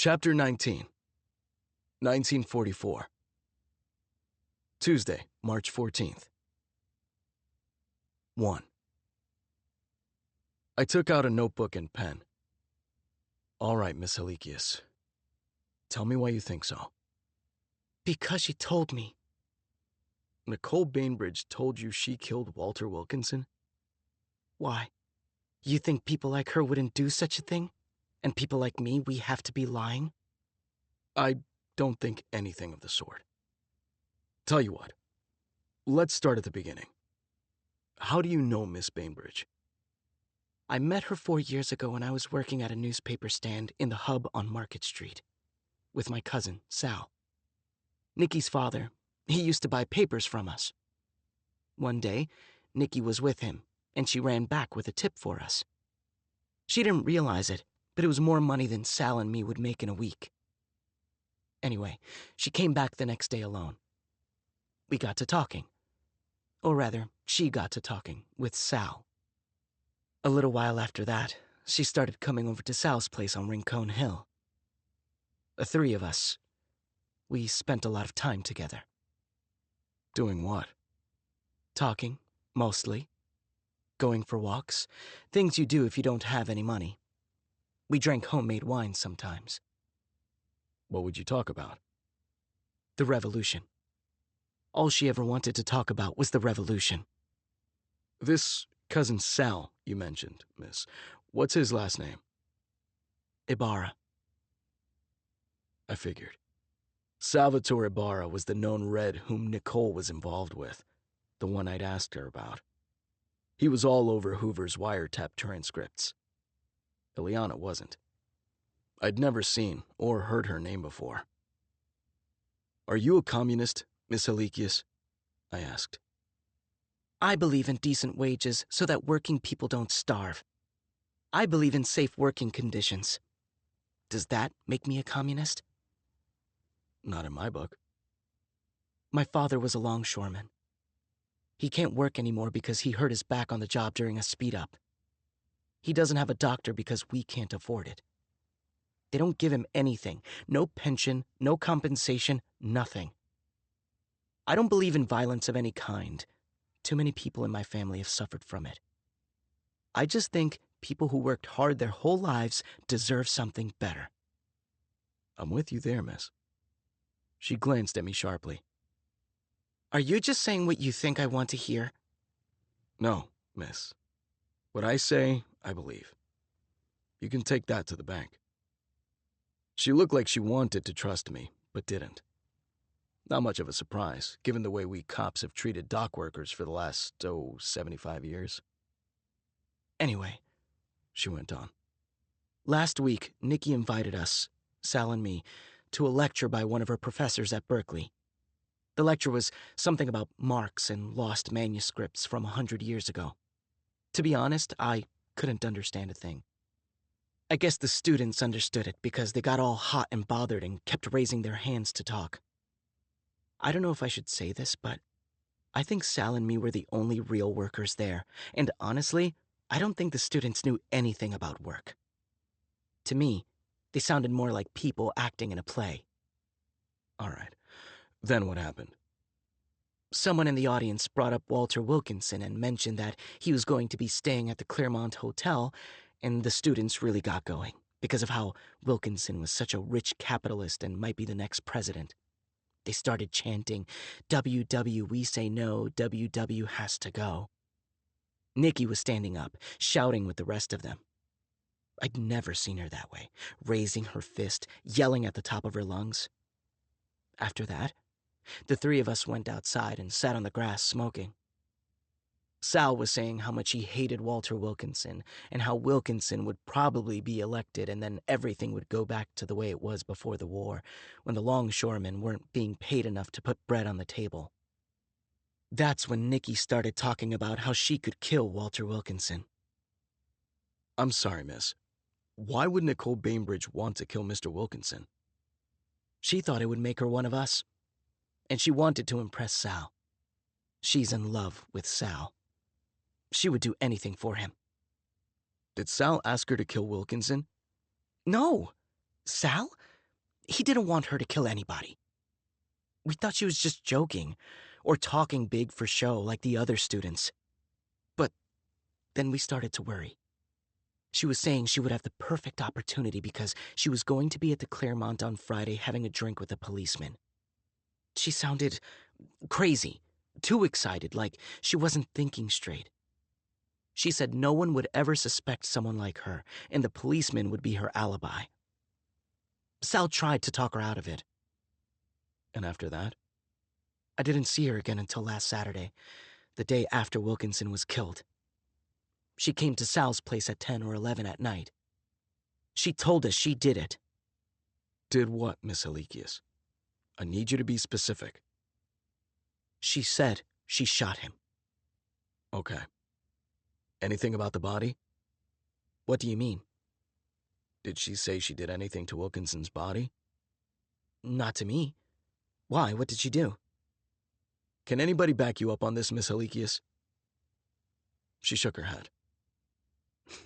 Chapter 19, 1944. Tuesday, March 14th. 1. I took out a notebook and pen. All right, Miss Helikius. Tell me why you think so. Because she told me. Nicole Bainbridge told you she killed Walter Wilkinson? Why? You think people like her wouldn't do such a thing? And people like me, we have to be lying? I don't think anything of the sort. Tell you what, let's start at the beginning. How do you know Miss Bainbridge? I met her 4 years ago when I was working at a newspaper stand in the hub on Market Street with my cousin, Sal. Nikki's father, he used to buy papers from us. One day, Nikki was with him, and she ran back with a tip for us. She didn't realize it, but it was more money than Sal and me would make in a week. Anyway, she came back the next day alone. We got to talking. Or rather, she got to talking with Sal. A little while after that, she started coming over to Sal's place on Rincon Hill. The three of us, we spent a lot of time together. Doing what? Talking, mostly. Going for walks, things you do if you don't have any money. We drank homemade wine sometimes. What would you talk about? The revolution. All she ever wanted to talk about was the revolution. This cousin Sal you mentioned, miss, what's his last name? Ibarra. I figured. Salvatore Ibarra was the known Red whom Nicole was involved with, the one I'd asked her about. He was all over Hoover's wiretap transcripts. Ileana wasn't. I'd never seen or heard her name before. Are you a communist, Miss Helikius? I asked. I believe in decent wages so that working people don't starve. I believe in safe working conditions. Does that make me a communist? Not in my book. My father was a longshoreman. He can't work anymore because he hurt his back on the job during a speed-up. He doesn't have a doctor because we can't afford it. They don't give him anything. No pension, no compensation, nothing. I don't believe in violence of any kind. Too many people in my family have suffered from it. I just think people who worked hard their whole lives deserve something better. I'm with you there, miss. She glanced at me sharply. Are you just saying what you think I want to hear? No, miss. What I say, I believe. You can take that to the bank. She looked like she wanted to trust me, but didn't. Not much of a surprise, given the way we cops have treated dock workers for the last, 75 years. Anyway, she went on. Last week, Nikki invited us, Sal and me, to a lecture by one of her professors at Berkeley. The lecture was something about Marx and lost manuscripts from 100 years ago. To be honest, I couldn't understand a thing. I guess the students understood it because they got all hot and bothered and kept raising their hands to talk. I don't know if I should say this, but I think Sal and me were the only real workers there, and honestly, I don't think the students knew anything about work. To me, they sounded more like people acting in a play. All right. Then what happened? Someone in the audience brought up Walter Wilkinson and mentioned that he was going to be staying at the Claremont Hotel, and the students really got going because of how Wilkinson was such a rich capitalist and might be the next president. They started chanting, "WW, we say no, WW has to go." Nikki was standing up, shouting with the rest of them. I'd never seen her that way, raising her fist, yelling at the top of her lungs. After that, the three of us went outside and sat on the grass smoking. Sal was saying how much he hated Walter Wilkinson and how Wilkinson would probably be elected and then everything would go back to the way it was before the war, when the longshoremen weren't being paid enough to put bread on the table. That's when Nikki started talking about how she could kill Walter Wilkinson. I'm sorry, miss. Why would Nicole Bainbridge want to kill Mr. Wilkinson? She thought it would make her one of us, and she wanted to impress Sal. She's in love with Sal. She would do anything for him. Did Sal ask her to kill Wilkinson? No. Sal? He didn't want her to kill anybody. We thought she was just joking, or talking big for show like the other students. But then we started to worry. She was saying she would have the perfect opportunity because she was going to be at the Claremont on Friday having a drink with a policeman. She sounded crazy, too excited, like she wasn't thinking straight. She said no one would ever suspect someone like her, and the policeman would be her alibi. Sal tried to talk her out of it. And after that? I didn't see her again until last Saturday, the day after Wilkinson was killed. She came to Sal's place at 10 or 11 at night. She told us she did it. Did what, Miss Helikius? I need you to be specific. She said she shot him. Okay. Anything about the body? What do you mean? Did she say she did anything to Wilkinson's body? Not to me. Why? What did she do? Can anybody back you up on this, Miss Helikius? She shook her head.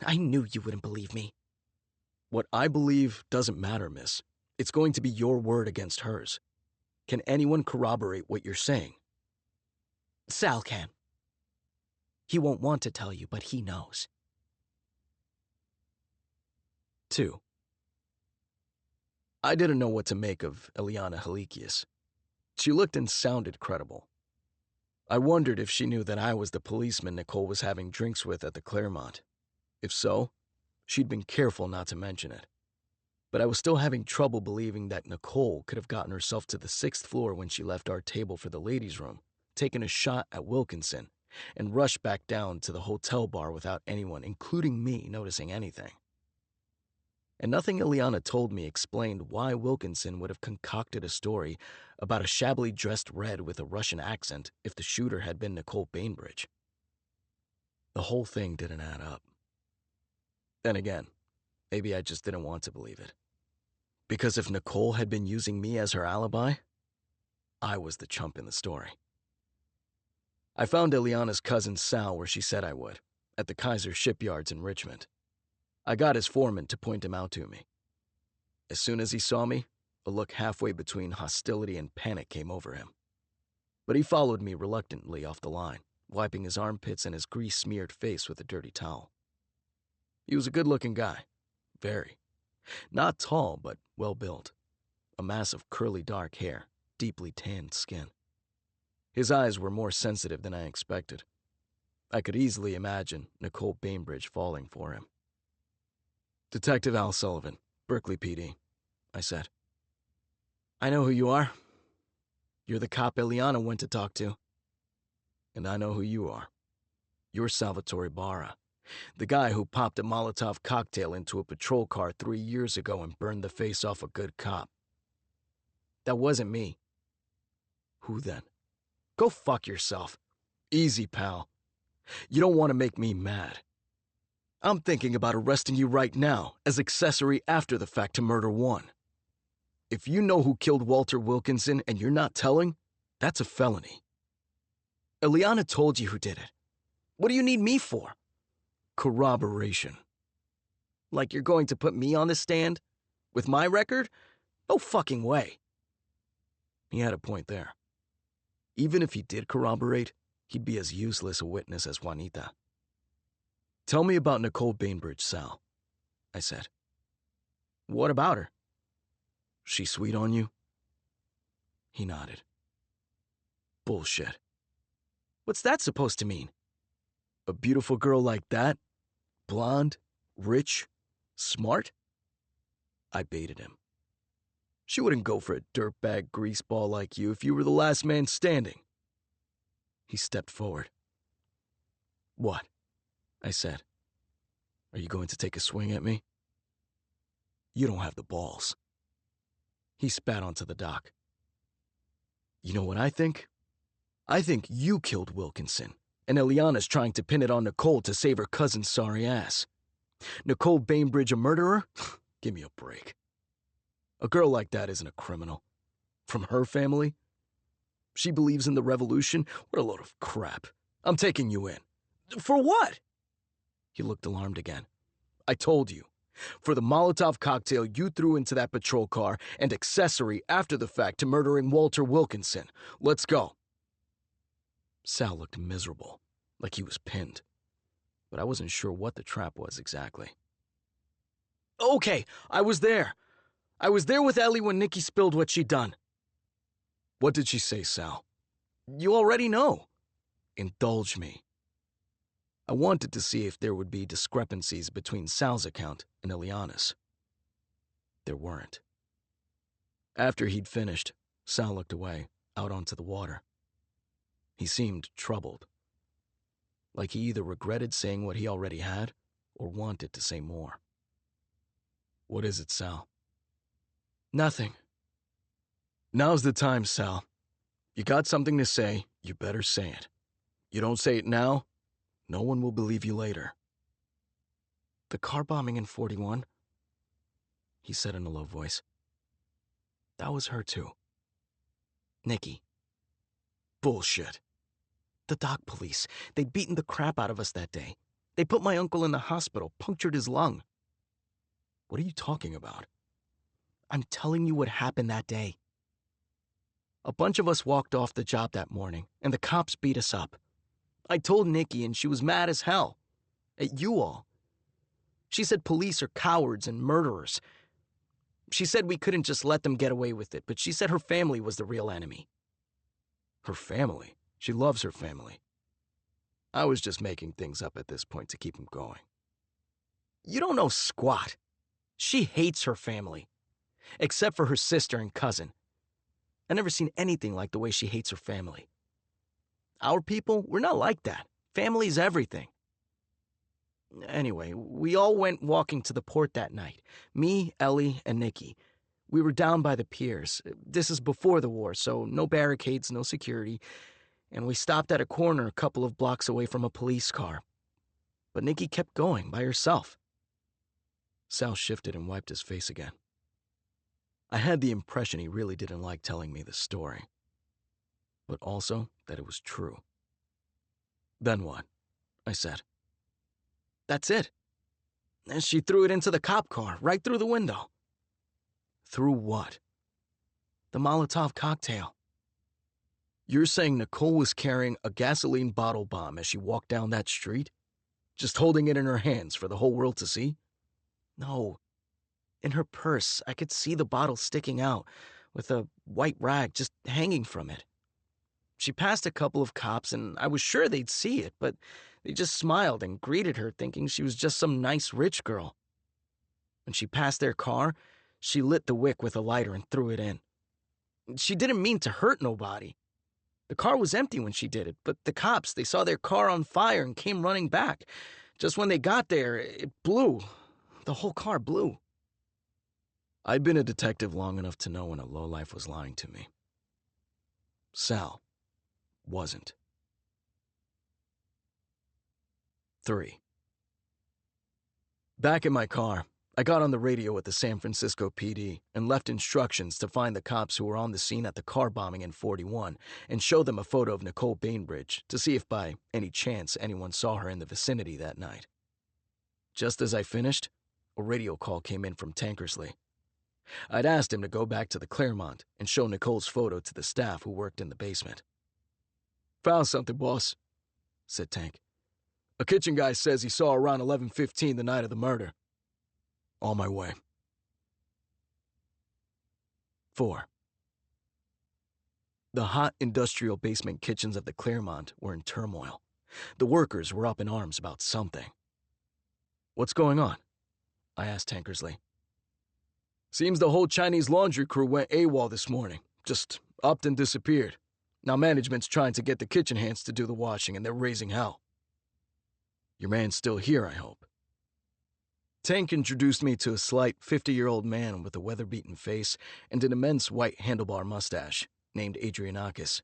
I knew you wouldn't believe me. What I believe doesn't matter, miss. It's going to be your word against hers. Can anyone corroborate what you're saying? Sal can. He won't want to tell you, but he knows. 2. I didn't know what to make of Eliana Helikius. She looked and sounded credible. I wondered if she knew that I was the policeman Nicole was having drinks with at the Claremont. If so, she'd been careful not to mention it. But I was still having trouble believing that Nicole could have gotten herself to the 6th floor when she left our table for the ladies' room, taken a shot at Wilkinson, and rushed back down to the hotel bar without anyone, including me, noticing anything. And nothing Eliana told me explained why Wilkinson would have concocted a story about a shabbily dressed Red with a Russian accent if the shooter had been Nicole Bainbridge. The whole thing didn't add up. Then again, maybe I just didn't want to believe it. Because if Nicole had been using me as her alibi, I was the chump in the story. I found Eliana's cousin Sal where she said I would, at the Kaiser shipyards in Richmond. I got his foreman to point him out to me. As soon as he saw me, a look halfway between hostility and panic came over him. But he followed me reluctantly off the line, wiping his armpits and his grease-smeared face with a dirty towel. He was a good-looking guy. Very. Not tall, but well-built. A mass of curly dark hair, deeply tanned skin. His eyes were more sensitive than I expected. I could easily imagine Nicole Bainbridge falling for him. Detective Al Sullivan, Berkeley PD, I said. I know who you are. You're the cop Eliana went to talk to. And I know who you are. You're Salvatore Barra, the guy who popped a Molotov cocktail into a patrol car 3 years ago and burned the face off a good cop. That wasn't me. Who then? Go fuck yourself. Easy, pal. You don't want to make me mad. I'm thinking about arresting you right now as accessory after the fact to murder 1. If you know who killed Walter Wilkinson and you're not telling, that's a felony. Eliana told you who did it. What do you need me for? Corroboration. Like you're going to put me on the stand? With my record? No fucking way. He had a point there. Even if he did corroborate, he'd be as useless a witness as Juanita. Tell me about Nicole Bainbridge, Sal, I said. What about her? She sweet on you? He nodded. Bullshit. What's that supposed to mean? A beautiful girl like that? Blonde? Rich? Smart? I baited him. She wouldn't go for a dirtbag greaseball like you if you were the last man standing. He stepped forward. What? I said. Are you going to take a swing at me? You don't have the balls. He spat onto the dock. You know what I think? I think you killed Wilkinson, and Eliana's trying to pin it on Nicole to save her cousin's sorry ass. Nicole Bainbridge a murderer? Give me a break. A girl like that isn't a criminal. From her family? She believes in the revolution? What a load of crap. I'm taking you in. For what? He looked alarmed again. I told you. For the Molotov cocktail you threw into that patrol car and accessory after the fact to murdering Walter Wilkinson. Let's go. Sal looked miserable, like he was pinned. But I wasn't sure what the trap was exactly. Okay, I was there. I was there with Ellie when Nikki spilled what she'd done. What did she say, Sal? You already know. Indulge me. I wanted to see if there would be discrepancies between Sal's account and Ileana's. There weren't. After he'd finished, Sal looked away, out onto the water. He seemed troubled, like he either regretted saying what he already had or wanted to say more. What is it, Sal? Nothing. Now's the time, Sal. You got something to say, you better say it. You don't say it now, no one will believe you later. The car bombing in 41? He said in a low voice. That was her too. Nikki. Bullshit. The dock police. They'd beaten the crap out of us that day. They put my uncle in the hospital, punctured his lung. What are you talking about? I'm telling you what happened that day. A bunch of us walked off the job that morning, and the cops beat us up. I told Nikki, and she was mad as hell. At you all. She said police are cowards and murderers. She said we couldn't just let them get away with it, but she said her family was the real enemy. Her family? She loves her family. I was just making things up at this point to keep him going. You don't know squat. She hates her family. Except for her sister and cousin. I never seen anything like the way she hates her family. Our people, we're not like that. Family's everything. Anyway, we all went walking to the port that night. Me, Ellie, and Nikki. We were down by the piers. This is before the war, so no barricades, no security. And we stopped at a corner a couple of blocks away from a police car. But Nikki kept going by herself. Sal shifted and wiped his face again. I had the impression he really didn't like telling me the story. But also that it was true. Then what? I said. That's it. And she threw it into the cop car, right through the window. Through what? The Molotov cocktail. You're saying Nicole was carrying a gasoline bottle bomb as she walked down that street? Just holding it in her hands for the whole world to see? No. In her purse, I could see the bottle sticking out, with a white rag just hanging from it. She passed a couple of cops, and I was sure they'd see it, but they just smiled and greeted her, thinking she was just some nice rich girl. When she passed their car, she lit the wick with a lighter and threw it in. She didn't mean to hurt nobody. The car was empty when she did it, but the cops, they saw their car on fire and came running back. Just when they got there, it blew. The whole car blew. I'd been a detective long enough to know when a lowlife was lying to me. Sal wasn't. 3. Back in my car, I got on the radio with the San Francisco PD and left instructions to find the cops who were on the scene at the car bombing in 41 and show them a photo of Nicole Bainbridge to see if by any chance anyone saw her in the vicinity that night. Just as I finished, a radio call came in from Tankersley. I'd asked him to go back to the Claremont and show Nicole's photo to the staff who worked in the basement. Found something, boss, said Tank. A kitchen guy says he saw her around 11:15 the night of the murder. On my way. 4. The hot industrial basement kitchens of the Claremont were in turmoil. The workers were up in arms about something. What's going on? I asked Tankersley. Seems the whole Chinese laundry crew went AWOL this morning. Just upped and disappeared. Now management's trying to get the kitchen hands to do the washing, and they're raising hell. Your man's still here, I hope. Tank introduced me to a slight 50-year-old man with a weather-beaten face and an immense white handlebar mustache, named Adrianakis.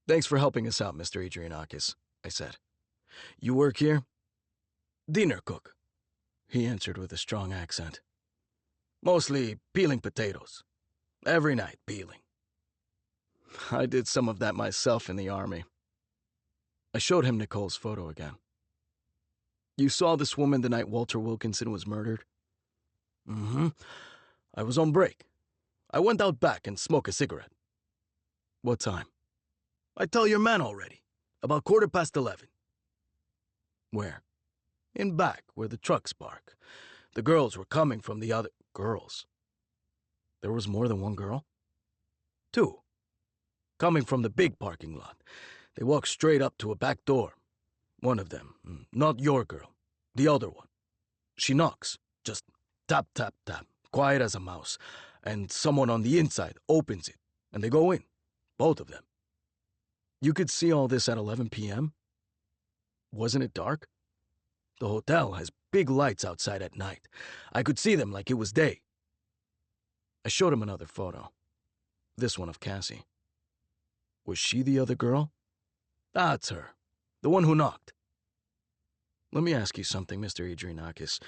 Thanks for helping us out, Mr. Adrianakis, I said. You work here? Dinner cook, he answered with a strong accent. Mostly peeling potatoes. Every night, peeling. I did some of that myself in the army. I showed him Nicole's photo again. You saw this woman the night Walter Wilkinson was murdered? Mm-hmm. I was on break. I went out back and smoked a cigarette. What time? I tell your man already. About 11:15. Where? In back, where the trucks park. The girls were coming from the other... Girls? There was more than one girl? Two. Coming from the big parking lot. They walked straight up to a back door. One of them, not your girl, the other one. She knocks. Just tap, tap, tap, quiet as a mouse. And someone on the inside opens it, and they go in. Both of them. You could see all this at 11 p.m.? Wasn't it dark? The hotel has big lights outside at night. I could see them like it was day. I showed him another photo. This one of Cassie. Was she the other girl? That's her. The one who knocked. Let me ask you something, Mr. Adrianakis.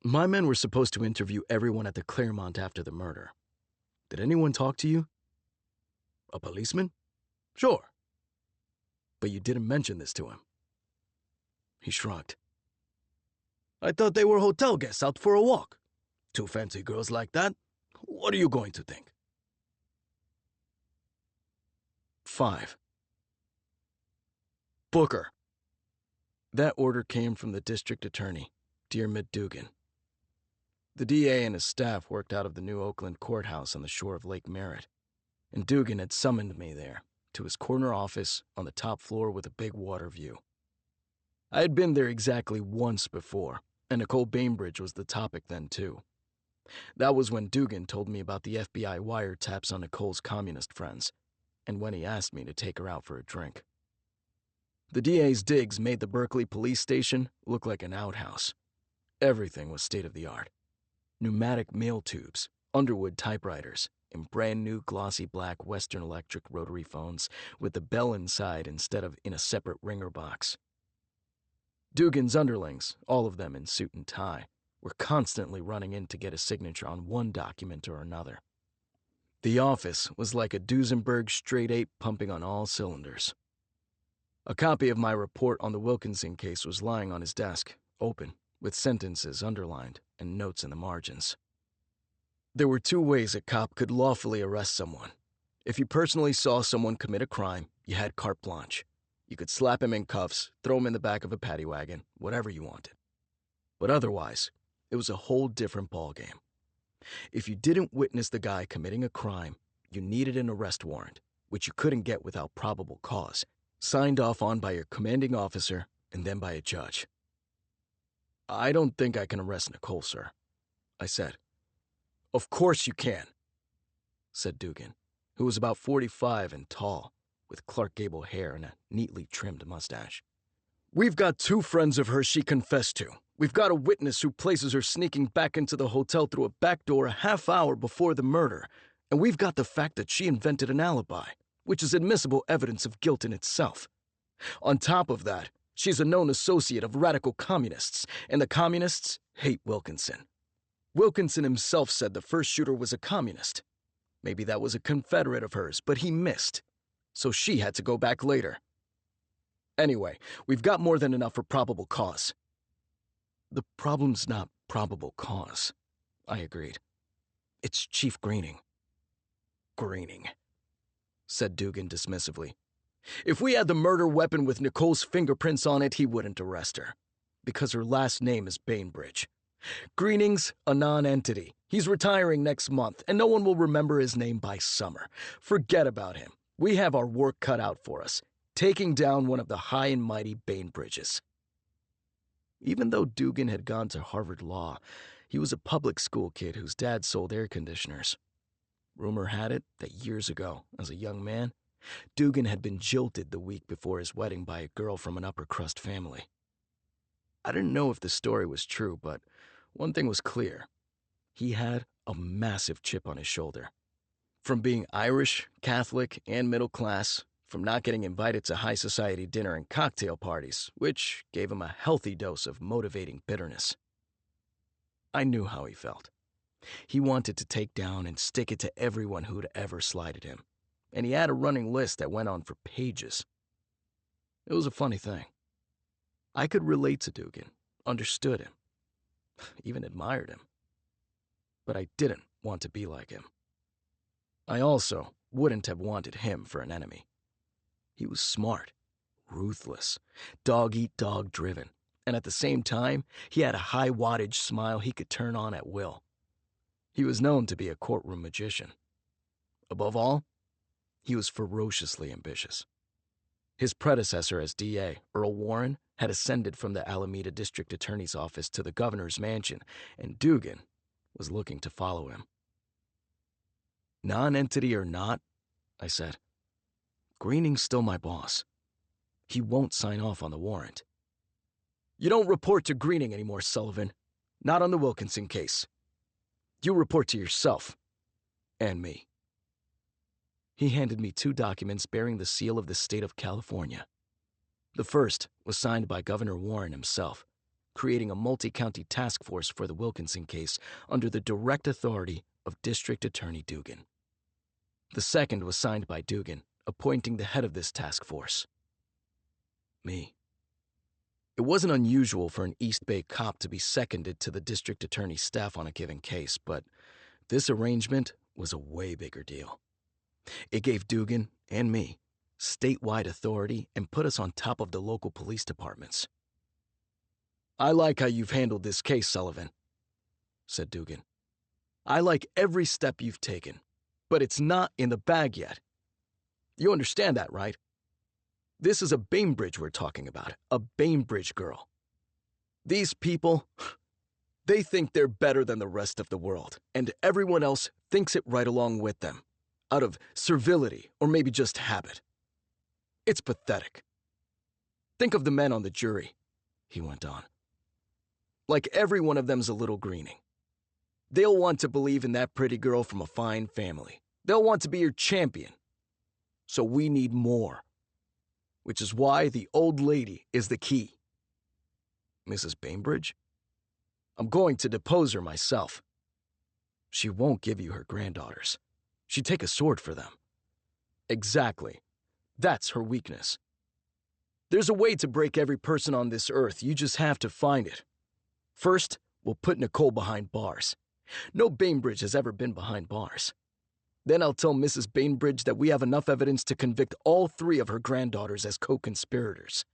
My men were supposed to interview everyone at the Claremont after the murder. Did anyone talk to you? A policeman? Sure. But you didn't mention this to him. He shrugged. I thought they were hotel guests out for a walk. Two fancy girls like that? What are you going to think? 5. Booker. That order came from the district attorney, Diarmid Dugan. The DA and his staff worked out of the new Oakland courthouse on the shore of Lake Merritt, and Dugan had summoned me there to his corner office on the top floor with a big water view. I had been there exactly once before, and Nicole Bainbridge was the topic then too. That was when Dugan told me about the FBI wiretaps on Nicole's communist friends, and when he asked me to take her out for a drink. The DA's digs made the Berkeley police station look like an outhouse. Everything was state-of-the-art. Pneumatic mail tubes, Underwood typewriters, and brand-new glossy black Western Electric rotary phones with the bell inside instead of in a separate ringer box. Dugan's underlings, all of them in suit and tie, were constantly running in to get a signature on one document or another. The office was like a Duesenberg straight eight pumping on all cylinders. A copy of my report on the Wilkinson case was lying on his desk, open, with sentences underlined and notes in the margins. There were 2 ways a cop could lawfully arrest someone. If you personally saw someone commit a crime, you had carte blanche. You could slap him in cuffs, throw him in the back of a paddy wagon, whatever you wanted. But otherwise, it was a whole different ballgame. If you didn't witness the guy committing a crime, you needed an arrest warrant, which you couldn't get without probable cause, signed off on by your commanding officer and then by a judge. I don't think I can arrest Nicole, sir, I said. Of course you can, said Dugan, who was about 45 and tall, with Clark Gable hair and a neatly trimmed mustache. We've got 2 friends of hers she confessed to. We've got a witness who places her sneaking back into the hotel through a back door a half hour before the murder, and we've got the fact that she invented an alibi, which is admissible evidence of guilt in itself. On top of that, she's a known associate of radical communists, and the communists hate Wilkinson. Wilkinson himself said the first shooter was a communist. Maybe that was a Confederate of hers, but he missed. So she had to go back later. Anyway, we've got more than enough for probable cause. The problem's not probable cause, I agreed. It's Chief Greening. Greening, said Dugan dismissively. If we had the murder weapon with Nicole's fingerprints on it, he wouldn't arrest her, because her last name is Bainbridge. Greening's a non-entity. He's retiring next month, and no one will remember his name by summer. Forget about him. We have our work cut out for us, taking down one of the high and mighty Bainbridges. Even though Dugan had gone to Harvard Law, he was a public school kid whose dad sold air conditioners. Rumor had it that years ago, as a young man, Dugan had been jilted the week before his wedding by a girl from an upper-crust family. I didn't know if the story was true, but one thing was clear. He had a massive chip on his shoulder. From being Irish, Catholic, and middle class, from not getting invited to high society dinner and cocktail parties, which gave him a healthy dose of motivating bitterness. I knew how he felt. He wanted to take down and stick it to everyone who'd ever slighted him, and he had a running list that went on for pages. It was a funny thing. I could relate to Dugan, understood him, even admired him. But I didn't want to be like him. I also wouldn't have wanted him for an enemy. He was smart, ruthless, dog-eat-dog driven, and at the same time, he had a high-wattage smile he could turn on at will. He was known to be a courtroom magician. Above all, he was ferociously ambitious. His predecessor as DA, Earl Warren, had ascended from the Alameda District Attorney's office to the governor's mansion, and Dugan was looking to follow him. Non-entity or not, I said, Greening's still my boss. He won't sign off on the warrant. You don't report to Greening anymore, Sullivan. Not on the Wilkinson case. You report to yourself. And me. He handed me 2 documents bearing the seal of the state of California. The first was signed by Governor Warren himself, creating a multi-county task force for the Wilkinson case under the direct authority of District Attorney Dugan. The second was signed by Dugan, appointing the head of this task force. Me. It wasn't unusual for an East Bay cop to be seconded to the district attorney's staff on a given case, but this arrangement was a way bigger deal. It gave Dugan and me statewide authority and put us on top of the local police departments. I like how you've handled this case, Sullivan, said Dugan. I like every step you've taken, but it's not in the bag yet. You understand that, right? This is a Bainbridge we're talking about, a Bainbridge girl. These people, they think they're better than the rest of the world, and everyone else thinks it right along with them, out of servility or maybe just habit. It's pathetic. Think of the men on the jury, he went on. Like every one of them's a little Greening. They'll want to believe in that pretty girl from a fine family. They'll want to be your champion. So we need more. Which is why the old lady is the key. Mrs. Bainbridge? I'm going to depose her myself. She won't give you her granddaughters. She'd take a sword for them. Exactly. That's her weakness. There's a way to break every person on this earth. You just have to find it. First, we'll put Nicole behind bars. No Bainbridge has ever been behind bars. Then I'll tell Mrs. Bainbridge that we have enough evidence to convict all 3 of her granddaughters as co-conspirators.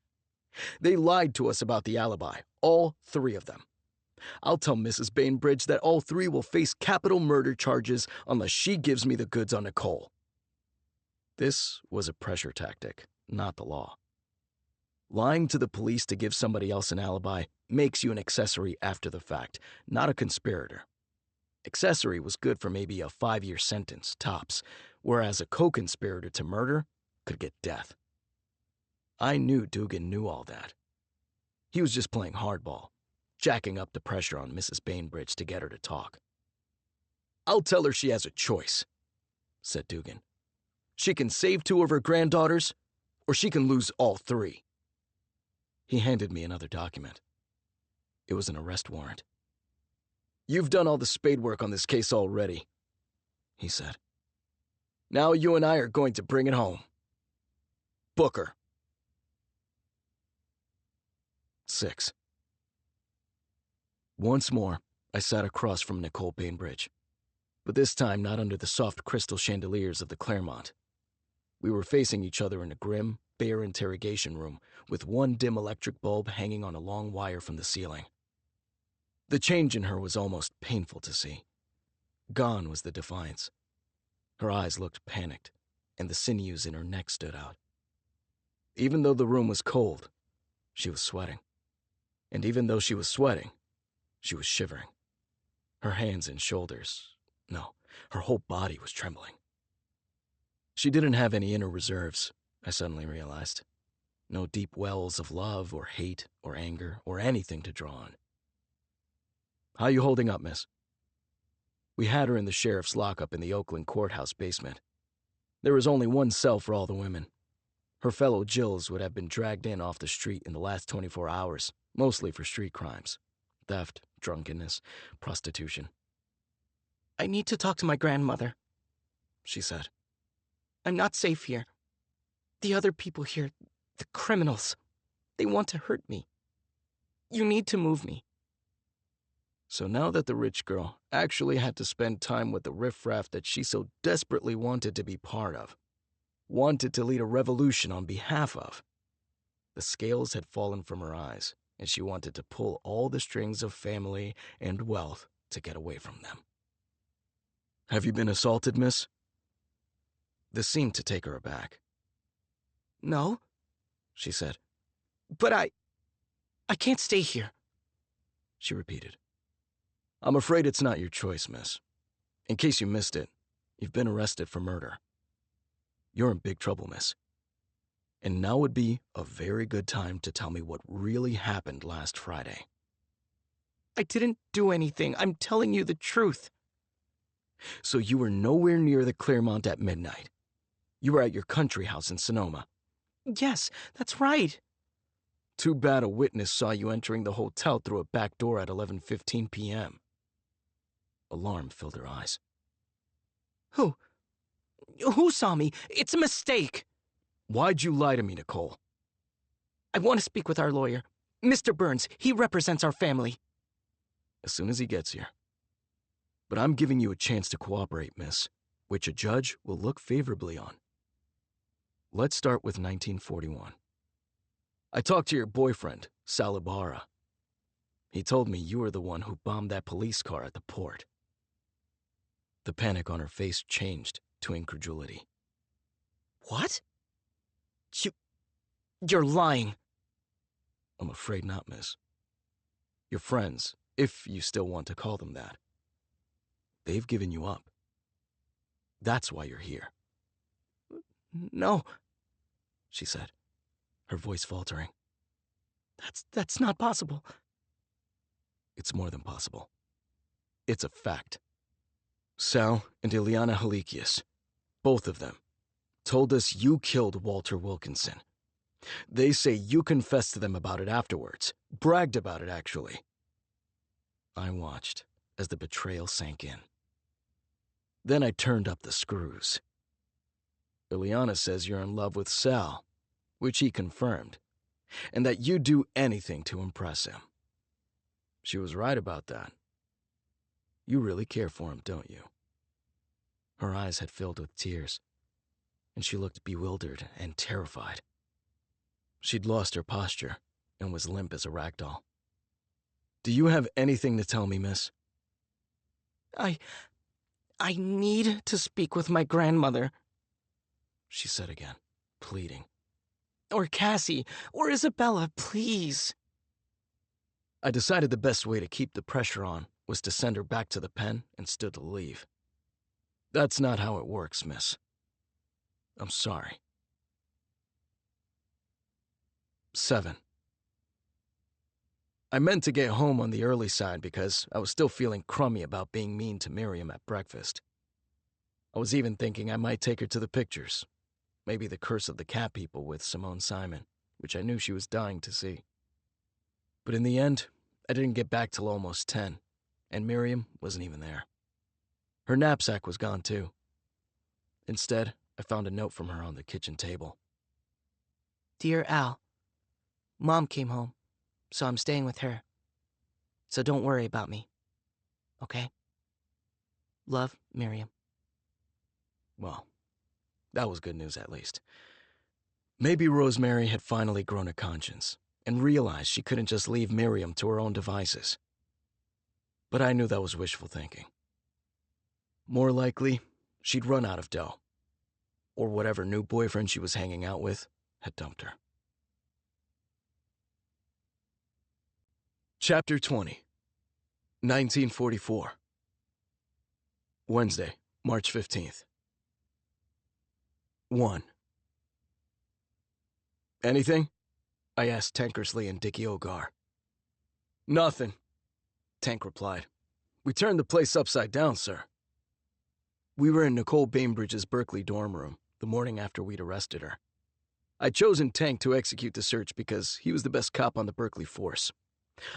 They lied to us about the alibi, all 3 of them. I'll tell Mrs. Bainbridge that all 3 will face capital murder charges unless she gives me the goods on Nicole. This was a pressure tactic, not the law. Lying to the police to give somebody else an alibi makes you an accessory after the fact, not a conspirator. Accessory was good for maybe a 5-year sentence, tops, whereas a co-conspirator to murder could get death. I knew Dugan knew all that. He was just playing hardball, jacking up the pressure on Mrs. Bainbridge to get her to talk. I'll tell her she has a choice, said Dugan. She can save 2 of her granddaughters, or she can lose all 3. He handed me another document. It was an arrest warrant. You've done all the spade work on this case already, he said. Now you and I are going to bring it home. Booker. 6. Once more, I sat across from Nicole Bainbridge, but this time not under the soft crystal chandeliers of the Claremont. We were facing each other in a grim, bare interrogation room with one dim electric bulb hanging on a long wire from the ceiling. The change in her was almost painful to see. Gone was the defiance. Her eyes looked panicked, and the sinews in her neck stood out. Even though the room was cold, she was sweating. And even though she was sweating, she was shivering. Her hands and shoulders, no, her whole body was trembling. She didn't have any inner reserves, I suddenly realized. No deep wells of love or hate or anger or anything to draw on. How you holding up, miss? We had her in the sheriff's lockup in the Oakland courthouse basement. There was only one cell for all the women. Her fellow Jills would have been dragged in off the street in the last 24 hours, mostly for street crimes. Theft, drunkenness, prostitution. I need to talk to my grandmother, she said. I'm not safe here. The other people here, the criminals, they want to hurt me. You need to move me. So now that the rich girl actually had to spend time with the riffraff that she so desperately wanted to be part of, wanted to lead a revolution on behalf of, the scales had fallen from her eyes, and she wanted to pull all the strings of family and wealth to get away from them. Have you been assaulted, miss? This seemed to take her aback. No, She said. but I can't stay here, She repeated. I'm afraid it's not your choice, miss. In case you missed it, you've been arrested for murder. You're in big trouble, miss. And now would be a very good time to tell me what really happened last Friday. I didn't do anything. I'm telling you the truth. So you were nowhere near the Claremont at midnight. You were at your country house in Sonoma. Yes, that's right. Too bad a witness saw you entering the hotel through a back door at 11:15 p.m. Alarm filled her eyes. Who saw me? It's a mistake. Why'd you lie to me, Nicole? I want to speak with our lawyer. Mr. Burns, he represents our family. As soon as he gets here. But I'm giving you a chance to cooperate, miss, which a judge will look favorably on. Let's start with 1941. I talked to your boyfriend, Sal Ibarra. He told me you were the one who bombed that police car at the port. The panic on her face changed to incredulity. What? You're lying. I'm afraid not, miss. Your friends, if you still want to call them that, they've given you up. That's why you're here. No, She said, her voice faltering. that's not possible. It's more than possible. It's a fact. Sal and Ileana Halikius, both of them, told us you killed Walter Wilkinson. They say you confessed to them about it afterwards, bragged about it actually. I watched as the betrayal sank in. Then I turned up the screws. Ileana says you're in love with Sal, which he confirmed, and that you'd do anything to impress him. She was right about that. You really care for him, don't you? Her eyes had filled with tears, and she looked bewildered and terrified. She'd lost her posture and was limp as a ragdoll. Do you have anything to tell me, miss? I need to speak with my grandmother. She said again, pleading. Or Cassie, or Isabella, please. I decided the best way to keep the pressure on was to send her back to the pen and stood to leave. That's not how it works, miss. I'm sorry. 7. I meant to get home on the early side because I was still feeling crummy about being mean to Miriam at breakfast. I was even thinking I might take her to the pictures. Maybe The Curse of the Cat People with Simone Simon, which I knew she was dying to see. But in the end, I didn't get back till almost 10, and Miriam wasn't even there. Her knapsack was gone too. Instead, I found a note from her on the kitchen table. Dear Al, Mom came home, so I'm staying with her. So don't worry about me. Okay? Love, Miriam. Well, that was good news at least. Maybe Rosemary had finally grown a conscience and realized she couldn't just leave Miriam to her own devices. But I knew that was wishful thinking. More likely, she'd run out of dough, or whatever new boyfriend she was hanging out with had dumped her. Chapter 20, 1944. Wednesday, March 15th. 1. Anything? I asked Tankersley and Dickie Ogar. Nothing, Tank replied. We turned the place upside down, sir. We were in Nicole Bainbridge's Berkeley dorm room the morning after we'd arrested her. I'd chosen Tank to execute the search because he was the best cop on the Berkeley force.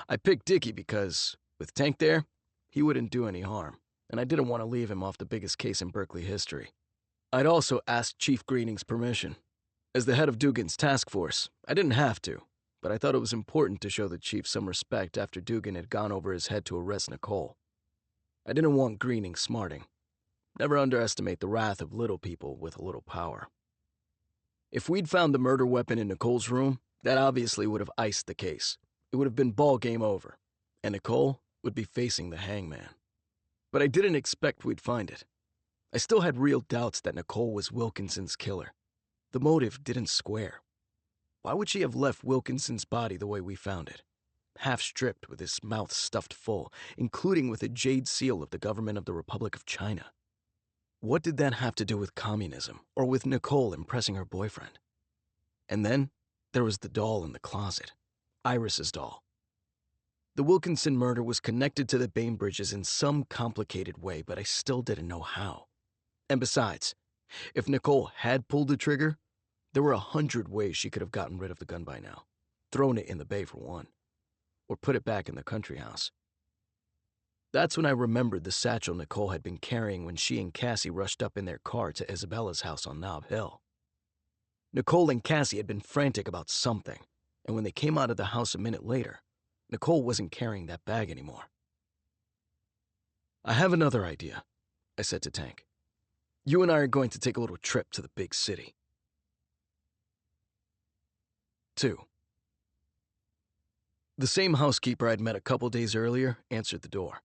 I picked Dickie because, with Tank there, he wouldn't do any harm, and I didn't want to leave him off the biggest case in Berkeley history. I'd also asked Chief Greening's permission. As the head of Dugan's task force, I didn't have to, but I thought it was important to show the chief some respect after Dugan had gone over his head to arrest Nicole. I didn't want Greening smarting. Never underestimate the wrath of little people with a little power. If we'd found the murder weapon in Nicole's room, that obviously would have iced the case. It would have been ball game over, and Nicole would be facing the hangman. But I didn't expect we'd find it. I still had real doubts that Nicole was Wilkinson's killer. The motive didn't square. Why would she have left Wilkinson's body the way we found it? Half stripped with his mouth stuffed full, including with a jade seal of the government of the Republic of China. What did that have to do with communism, or with Nicole impressing her boyfriend? And then there was the doll in the closet, Iris's doll. The Wilkinson murder was connected to the Bainbridges in some complicated way, but I still didn't know how. And besides, if Nicole had pulled the trigger, there were 100 ways she could have gotten rid of the gun by now. Thrown it in the bay for one. Or put it back in the country house. That's when I remembered the satchel Nicole had been carrying when she and Cassie rushed up in their car to Isabella's house on Nob Hill. Nicole and Cassie had been frantic about something, and when they came out of the house a minute later, Nicole wasn't carrying that bag anymore. I have another idea, I said to Tank. You and I are going to take a little trip to the big city. 2. The same housekeeper I'd met a couple days earlier answered the door.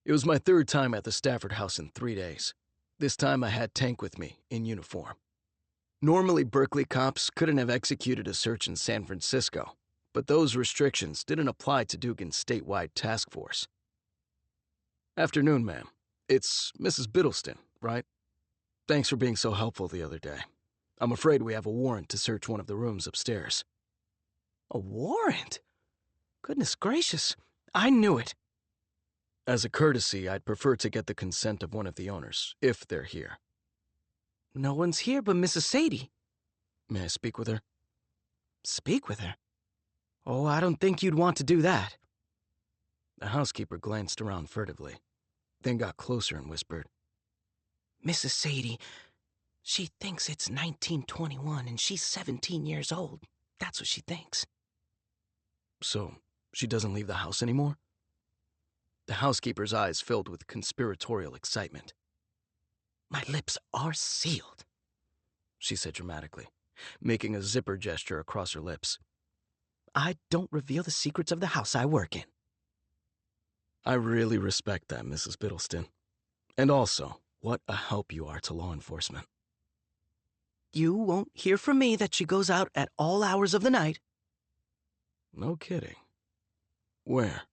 It was my third time at the Stafford house in 3 days. This time I had Tank with me, in uniform. Normally Berkeley cops couldn't have executed a search in San Francisco, but those restrictions didn't apply to Dugan's statewide task force. Afternoon, ma'am. It's Mrs. Biddleston, right? Thanks for being so helpful the other day. I'm afraid we have a warrant to search one of the rooms upstairs. A warrant? Goodness gracious, I knew it. As a courtesy, I'd prefer to get the consent of one of the owners, if they're here. No one's here but Mrs. Sadie. May I speak with her? Speak with her? Oh, I don't think you'd want to do that. The housekeeper glanced around furtively, then got closer and whispered, Mrs. Sadie, she thinks it's 1921 and she's 17 years old. That's what she thinks. So, she doesn't leave the house anymore? The housekeeper's eyes filled with conspiratorial excitement. My lips are sealed, she said dramatically, making a zipper gesture across her lips. I don't reveal the secrets of the house I work in. I really respect that, Mrs. Biddleston. And also, what a help you are to law enforcement. You won't hear from me that she goes out at all hours of the night. No kidding. Where?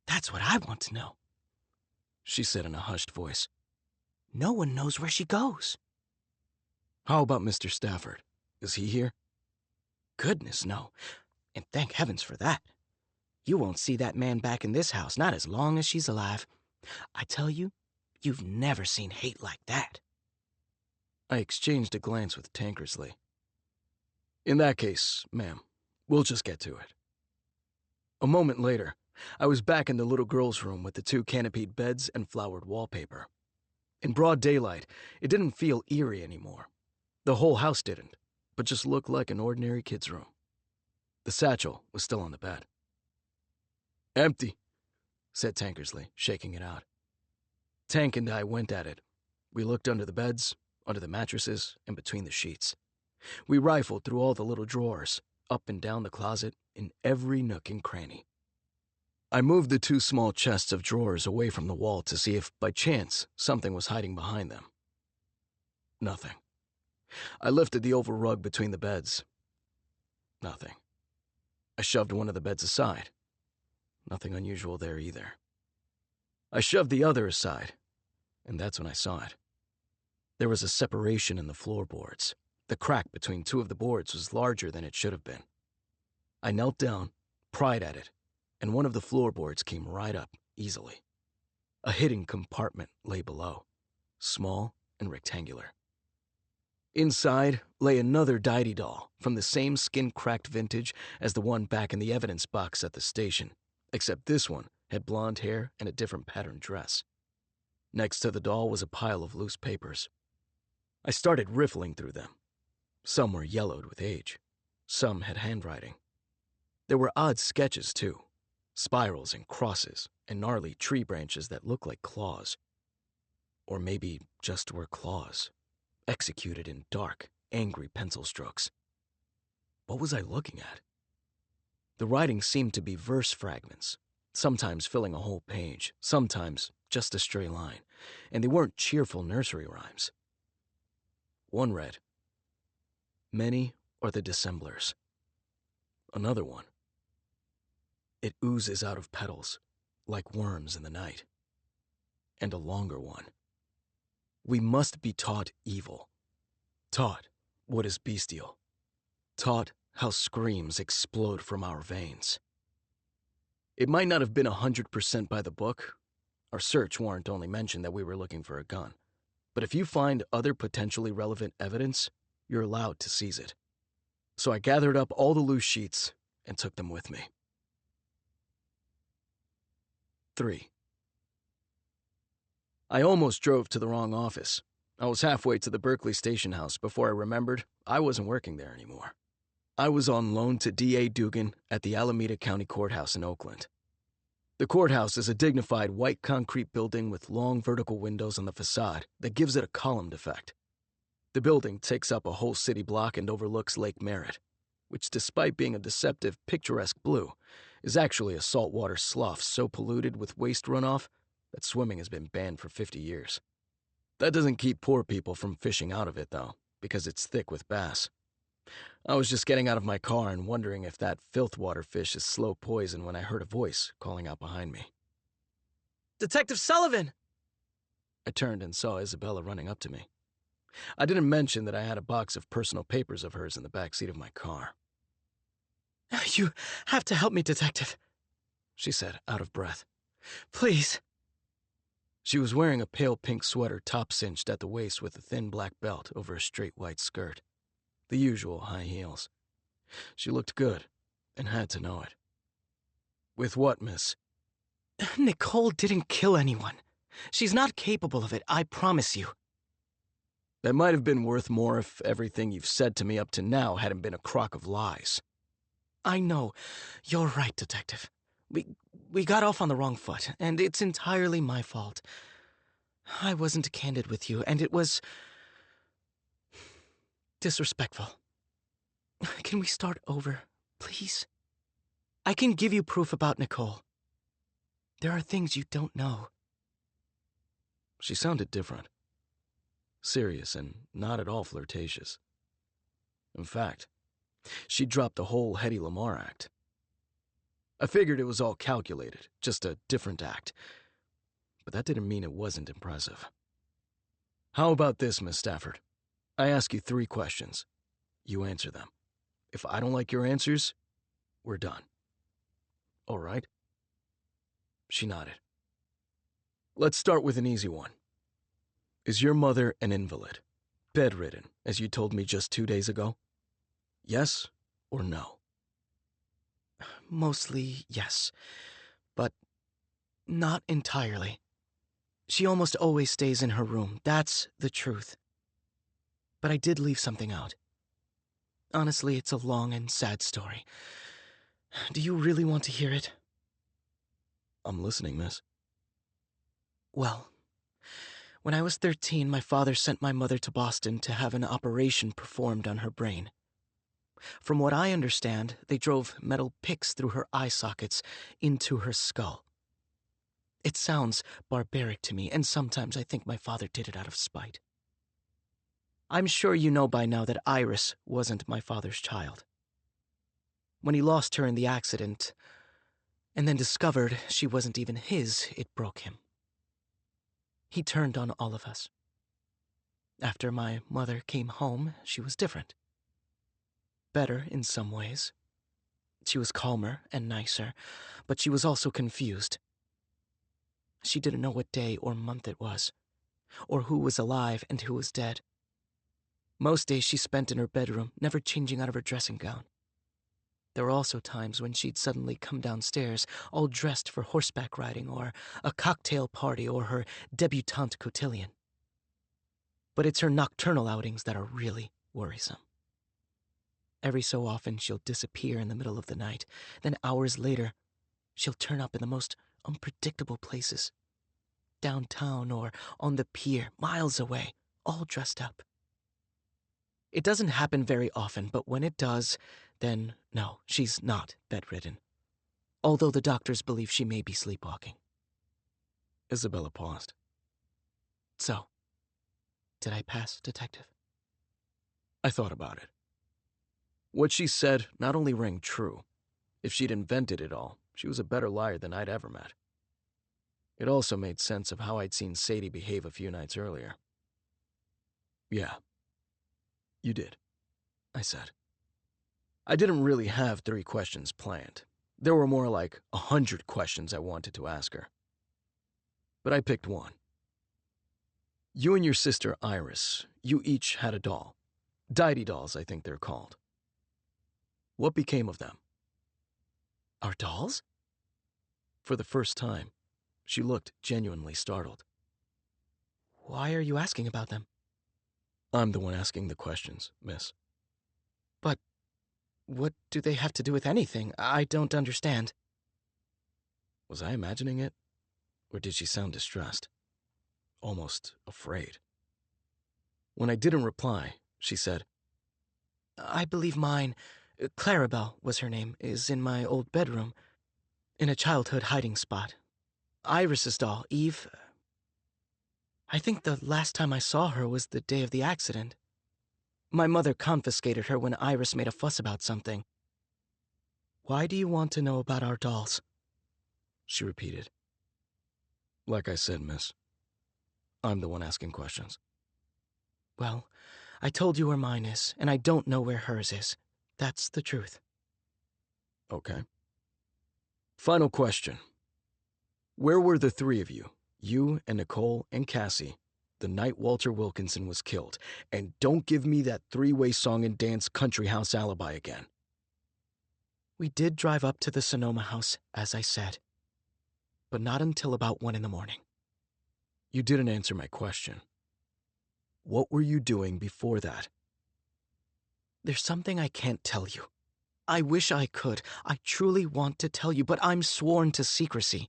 That's what I want to know, she said in a hushed voice. No one knows where she goes. How about Mr. Stafford? Is he here? Goodness, no. And thank heavens for that. You won't see that man back in this house, not as long as she's alive. I tell you, you've never seen hate like that. I exchanged a glance with Tankersley. In that case, ma'am, we'll just get to it. A moment later, I was back in the little girl's room with the 2 canopied beds and flowered wallpaper. In broad daylight, it didn't feel eerie anymore. The whole house didn't, but just looked like an ordinary kid's room. The satchel was still on the bed. Empty, said Tankersley, shaking it out. Tank and I went at it. We looked under the beds, under the mattresses, and between the sheets. We rifled through all the little drawers, up and down the closet, in every nook and cranny. I moved the 2 small chests of drawers away from the wall to see if, by chance, something was hiding behind them. Nothing. I lifted the oval rug between the beds. Nothing. I shoved one of the beds aside. Nothing unusual there either. I shoved the other aside, and that's when I saw it. There was a separation in the floorboards. The crack between 2 of the boards was larger than it should have been. I knelt down, pried at it, and one of the floorboards came right up, easily. A hidden compartment lay below, small and rectangular. Inside lay another Deity doll from the same skin-cracked vintage as the one back in the evidence box at the station, except this one had blonde hair and a different patterned dress. Next to the doll was a pile of loose papers. I started riffling through them. Some were yellowed with age. Some had handwriting, There were odd sketches, too. Spirals and crosses and gnarly tree branches that looked like claws. Or maybe just were claws, executed in dark, angry pencil strokes. What was I looking at? The writing seemed to be verse fragments, sometimes filling a whole page, sometimes just a stray line, and they weren't cheerful nursery rhymes. One read, "Many are the dissemblers." Another one, "It oozes out of petals, like worms in the night." And a longer one, "We must be taught evil, taught what is bestial, taught how screams explode from our veins." It might not have been 100% by the book. Our search warrant only mentioned that we were looking for a gun. But if you find other potentially relevant evidence, you're allowed to seize it. So I gathered up all the loose sheets and took them with me. 3. I almost drove to the wrong office. I was halfway to the Berkeley Station House before I remembered I wasn't working there anymore. I was on loan to D.A. Dugan at the Alameda County Courthouse in Oakland. The courthouse is a dignified white concrete building with long vertical windows on the facade that gives it a columned effect. The building takes up a whole city block and overlooks Lake Merritt, which, despite being a deceptive, picturesque blue, is actually a saltwater slough so polluted with waste runoff that swimming has been banned for 50 years. That doesn't keep poor people from fishing out of it, though, because it's thick with bass. I was just getting out of my car and wondering if that filthwater fish is slow poison when I heard a voice calling out behind me. "Detective Sullivan!" I turned and saw Isabella running up to me. I didn't mention that I had a box of personal papers of hers in the back seat of my car. "You have to help me, Detective," she said, out of breath. "Please." She was wearing a pale pink sweater top cinched at the waist with a thin black belt over a straight white skirt. The usual high heels. She looked good, and had to know it. "With what, miss?" "Nicole didn't kill anyone. She's not capable of it, I promise you." "That might have been worth more if everything you've said to me up to now hadn't been a crock of lies." "I know. You're right, Detective. We got off on the wrong foot, and it's entirely my fault. I wasn't candid with you, and it was disrespectful. Can we start over, please? I can give you proof about Nicole. There are things you don't know." She sounded different. Serious and not at all flirtatious. In fact, she dropped the whole Hedy Lamarr act. I figured it was all calculated, just a different act. But that didn't mean it wasn't impressive. "How about this, Miss Stafford? I ask you 3 questions. You answer them. If I don't like your answers, we're done." "All right." She nodded. "Let's start with an easy one. Is your mother an invalid? Bedridden, as you told me just 2 days ago? Yes or no?" "Mostly, yes. But not entirely. She almost always stays in her room, that's the truth. But I did leave something out. Honestly, it's a long and sad story. Do you really want to hear it?" "I'm listening, miss." "Well, when I was 13, my father sent my mother to Boston to have an operation performed on her brain. From what I understand, they drove metal picks through her eye sockets into her skull. It sounds barbaric to me, and sometimes I think my father did it out of spite. I'm sure you know by now that Iris wasn't my father's child. When he lost her in the accident, and then discovered she wasn't even his, it broke him. He turned on all of us. After my mother came home, she was different. Better in some ways. She was calmer and nicer, but she was also confused. She didn't know what day or month it was, or who was alive and who was dead. Most days she spent in her bedroom, never changing out of her dressing gown. There were also times when she'd suddenly come downstairs, all dressed for horseback riding or a cocktail party or her debutante cotillion. But it's her nocturnal outings that are really worrisome. Every so often, she'll disappear in the middle of the night. Then hours later, she'll turn up in the most unpredictable places. Downtown or on the pier, miles away, all dressed up. It doesn't happen very often, but when it does, then no, she's not bedridden. Although the doctors believe she may be sleepwalking. Isabella paused. So, did I pass, Detective? I thought about it. What she said not only rang true. If she'd invented it all, she was a better liar than I'd ever met. It also made sense of how I'd seen Sadie behave a few nights earlier. Yeah, you did, I said. I didn't really have 3 questions planned. There were more like 100 questions I wanted to ask her. But I picked one. You and your sister Iris, you each had a doll. Deity dolls, I think they're called. What became of them? Our dolls? For the first time, she looked genuinely startled. Why are you asking about them? I'm the one asking the questions, miss. But what do they have to do with anything? I don't understand. Was I imagining it? Or did she sound distressed? Almost afraid. When I didn't reply, she said, I believe mine, Clarabelle was her name, is in my old bedroom, in a childhood hiding spot. Iris's doll, Eve, I think the last time I saw her was the day of the accident. My mother confiscated her when Iris made a fuss about something. Why do you want to know about our dolls? She repeated. Like I said, miss, I'm the one asking questions. Well, I told you where mine is, and I don't know where hers is. That's the truth. Okay. Final question. Where were the 3 of you, you and Nicole and Cassie, the night Walter Wilkinson was killed? And don't give me that 3-way song and dance country house alibi again. We did drive up to the Sonoma house, as I said, but not until about 1 a.m. You didn't answer my question. What were you doing before that? There's something I can't tell you. I wish I could. I truly want to tell you, but I'm sworn to secrecy.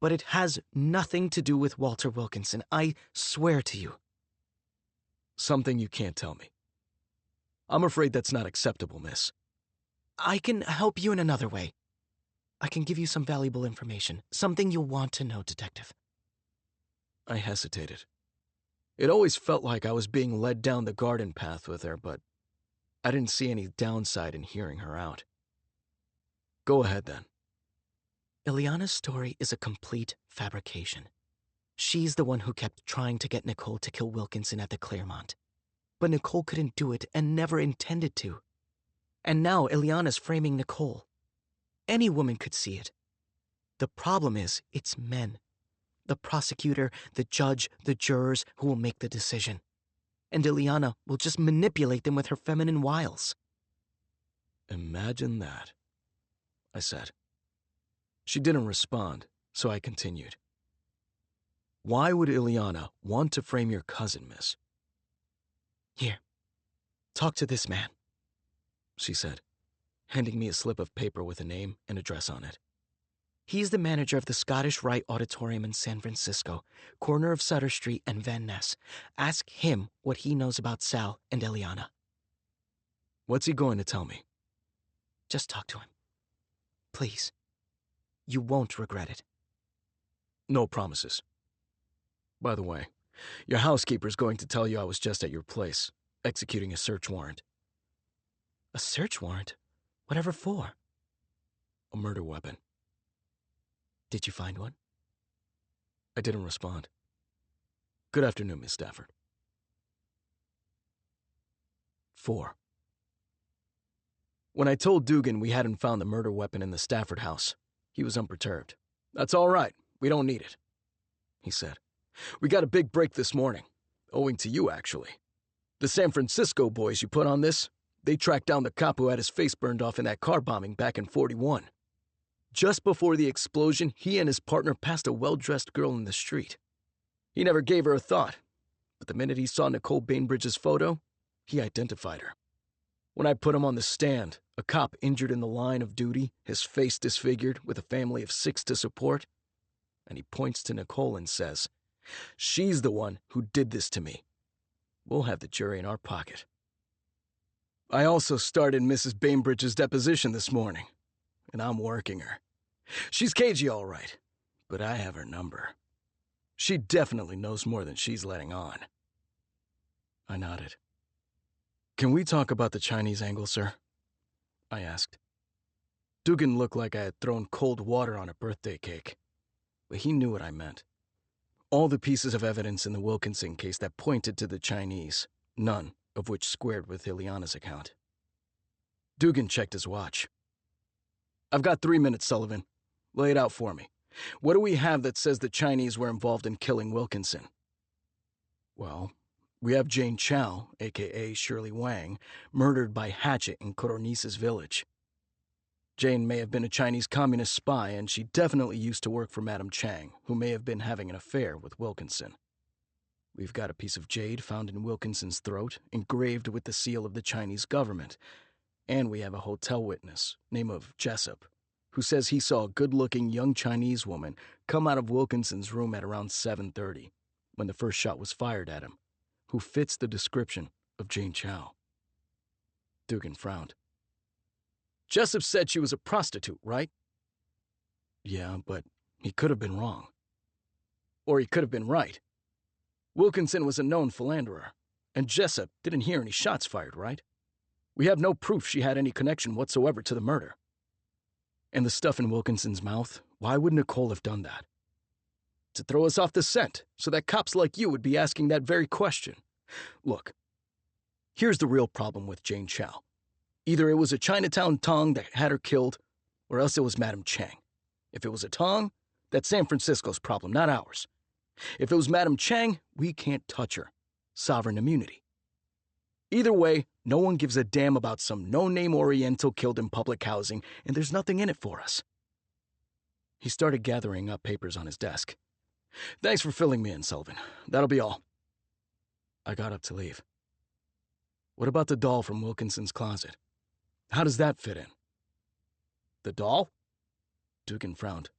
But it has nothing to do with Walter Wilkinson. I swear to you. Something you can't tell me. I'm afraid that's not acceptable, miss. I can help you in another way. I can give you some valuable information, something you'll want to know, Detective. I hesitated. It always felt like I was being led down the garden path with her, but I didn't see any downside in hearing her out. Go ahead, then. Ileana's story is a complete fabrication. She's the one who kept trying to get Nicole to kill Wilkinson at the Claremont. But Nicole couldn't do it and never intended to. And now Ileana's framing Nicole. Any woman could see it. The problem is, it's men. The prosecutor, the judge, the jurors who will make the decision. And Ileana will just manipulate them with her feminine wiles. Imagine that, I said. She didn't respond, so I continued. Why would Ileana want to frame your cousin, miss? Here, talk to this man, she said, handing me a slip of paper with a name and address on it. He's the manager of the Scottish Rite Auditorium in San Francisco, corner of Sutter Street and Van Ness. Ask him what he knows about Sal and Ileana. What's he going to tell me? Just talk to him. Please. You won't regret it. No promises. By the way, your housekeeper's going to tell you I was just at your place, executing a search warrant. A search warrant? Whatever for? A murder weapon. Did you find one? I didn't respond. Good afternoon, Miss Stafford. 4. When I told Dugan we hadn't found the murder weapon in the Stafford house, he was unperturbed. That's all right. We don't need it, he said. We got a big break this morning, owing to you, actually. The San Francisco boys you put on this, they tracked down the cop who had his face burned off in that car bombing back in '41. Just before the explosion, he and his partner passed a well-dressed girl in the street. He never gave her a thought, but the minute he saw Nicole Bainbridge's photo, he identified her. When I put him on the stand, a cop injured in the line of duty, his face disfigured, with a family of 6 to support, and he points to Nicole and says, "She's the one who did this to me." We'll have the jury in our pocket. I also started Mrs. Bainbridge's deposition this morning, and I'm working her. She's cagey all right, but I have her number. She definitely knows more than she's letting on. I nodded. "Can we talk about the Chinese angle, sir?" I asked. Dugan looked like I had thrown cold water on a birthday cake, but he knew what I meant. All the pieces of evidence in the Wilkinson case that pointed to the Chinese, none of which squared with Ileana's account. Dugan checked his watch. "I've got 3 minutes, Sullivan. Lay it out for me. What do we have that says the Chinese were involved in killing Wilkinson?" "Well, we have Jane Chow, a.k.a. Shirley Wang, murdered by hatchet in Coronice's village. Jane may have been a Chinese communist spy, and she definitely used to work for Madame Chang, who may have been having an affair with Wilkinson. We've got a piece of jade found in Wilkinson's throat, engraved with the seal of the Chinese government, and we have a hotel witness, name of Jessup, who says he saw a good-looking young Chinese woman come out of Wilkinson's room at around 7:30, when the first shot was fired at him, who fits the description of Jane Chow." Dugan frowned. "Jessup said she was a prostitute, right?" "Yeah, but he could have been wrong. Or he could have been right. Wilkinson was a known philanderer, and Jessup didn't hear any shots fired, right? We have no proof she had any connection whatsoever to the murder. And the stuff in Wilkinson's mouth, why would Nicole have done that? To throw us off the scent, so that cops like you would be asking that very question. Look, here's the real problem with Jane Chow. Either it was a Chinatown Tong that had her killed, or else it was Madame Chang. If it was a Tong, that's San Francisco's problem, not ours. If it was Madame Chang, we can't touch her. Sovereign immunity. Either way, no one gives a damn about some no-name Oriental killed in public housing, and there's nothing in it for us." He started gathering up papers on his desk. "Thanks for filling me in, Sullivan. That'll be all." I got up to leave. "What about the doll from Wilkinson's closet? How does that fit in?" "The doll?" Dugan frowned.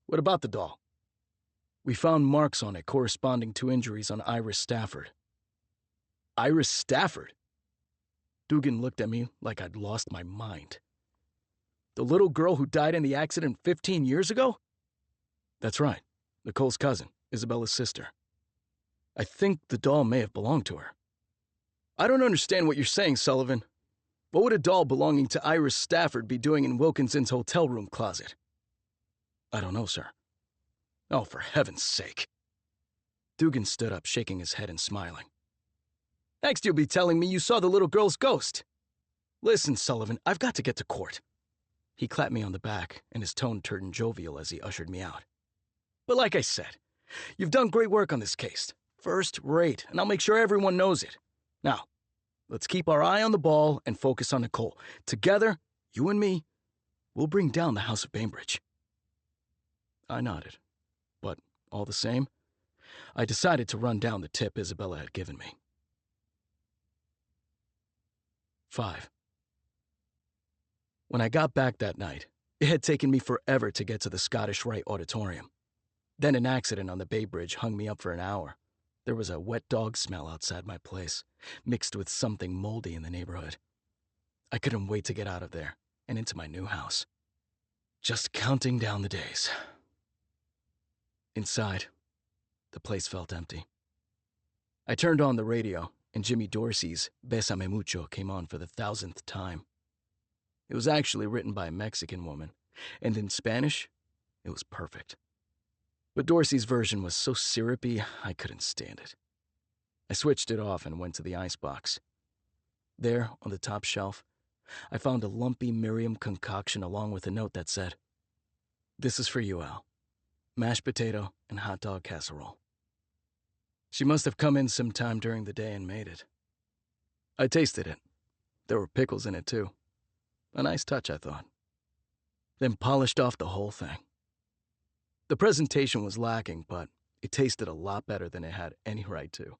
"What about the doll?" "We found marks on it corresponding to injuries on Iris Stafford." "Iris Stafford?" Dugan looked at me like I'd lost my mind. "The little girl who died in the accident 15 years ago?" "That's right. Nicole's cousin, Isabella's sister. I think the doll may have belonged to her." "I don't understand what you're saying, Sullivan. What would a doll belonging to Iris Stafford be doing in Wilkinson's hotel room closet?" "I don't know, sir." "Oh, for heaven's sake." Dugan stood up, shaking his head and smiling. "Next you'll be telling me you saw the little girl's ghost. Listen, Sullivan, I've got to get to court." He clapped me on the back, and his tone turned jovial as he ushered me out. "But like I said, you've done great work on this case. First rate, and I'll make sure everyone knows it. Now, let's keep our eye on the ball and focus on Nicole. Together, you and me, we'll bring down the House of Bainbridge." I nodded, but all the same, I decided to run down the tip Isabella had given me. 5. When I got back that night, it had taken me forever to get to the Scottish Rite Auditorium. Then an accident on the Bay Bridge hung me up for an hour. There was a wet dog smell outside my place, mixed with something moldy in the neighborhood. I couldn't wait to get out of there and into my new house. Just counting down the days. Inside, the place felt empty. I turned on the radio, and Jimmy Dorsey's Bésame Mucho came on for the 1,000th time. It was actually written by a Mexican woman, and in Spanish, it was perfect. But Dorsey's version was so syrupy, I couldn't stand it. I switched it off and went to the icebox. There, on the top shelf, I found a lumpy Miriam concoction along with a note that said, "This is for you, Al. Mashed potato and hot dog casserole." She must have come in sometime during the day and made it. I tasted it. There were pickles in it, too. A nice touch, I thought. Then polished off the whole thing. The presentation was lacking, but it tasted a lot better than it had any right to.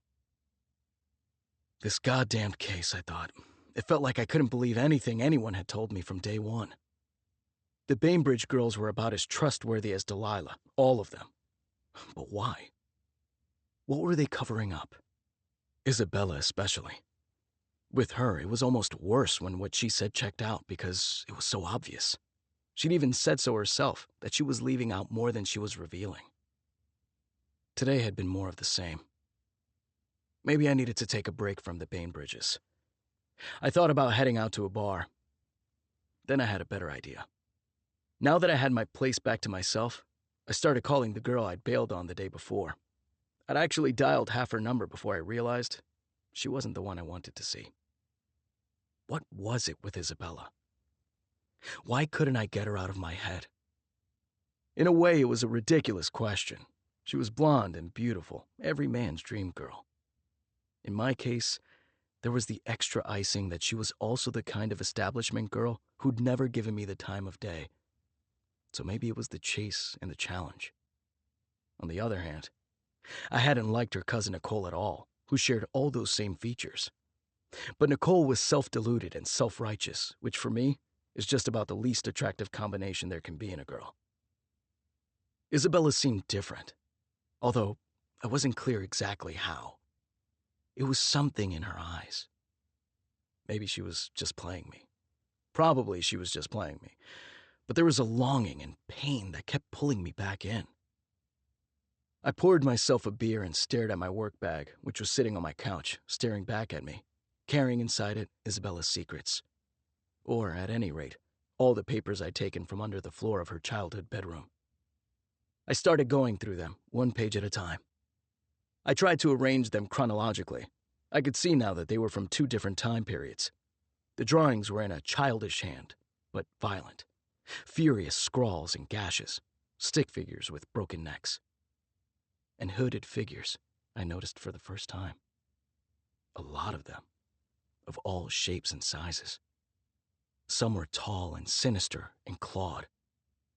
This goddamned case, I thought. It felt like I couldn't believe anything anyone had told me from day one. The Bainbridge girls were about as trustworthy as Delilah, all of them. But why? What were they covering up? Isabella especially. With her, it was almost worse when what she said checked out because it was so obvious. She'd even said so herself, that she was leaving out more than she was revealing. Today had been more of the same. Maybe I needed to take a break from the Bainbridges. I thought about heading out to a bar. Then I had a better idea. Now that I had my place back to myself, I started calling the girl I'd bailed on the day before. I'd actually dialed half her number before I realized she wasn't the one I wanted to see. What was it with Isabella? Why couldn't I get her out of my head? In a way, it was a ridiculous question. She was blonde and beautiful, every man's dream girl. In my case, there was the extra icing that she was also the kind of establishment girl who'd never given me the time of day. So maybe it was the chase and the challenge. On the other hand, I hadn't liked her cousin Nicole at all, who shared all those same features. But Nicole was self-deluded and self-righteous, which for me is just about the least attractive combination there can be in a girl. Isabella seemed different, although I wasn't clear exactly how. It was something in her eyes. Maybe she was just playing me. Probably she was just playing me. But there was a longing and pain that kept pulling me back in. I poured myself a beer and stared at my work bag, which was sitting on my couch, staring back at me, carrying inside it Isabella's secrets. Or, at any rate, all the papers I'd taken from under the floor of her childhood bedroom. I started going through them, one page at a time. I tried to arrange them chronologically. I could see now that they were from two different time periods. The drawings were in a childish hand, but violent. Furious scrawls and gashes, stick figures with broken necks. And hooded figures, I noticed for the first time. A lot of them, of all shapes and sizes. Some were tall and sinister and clawed,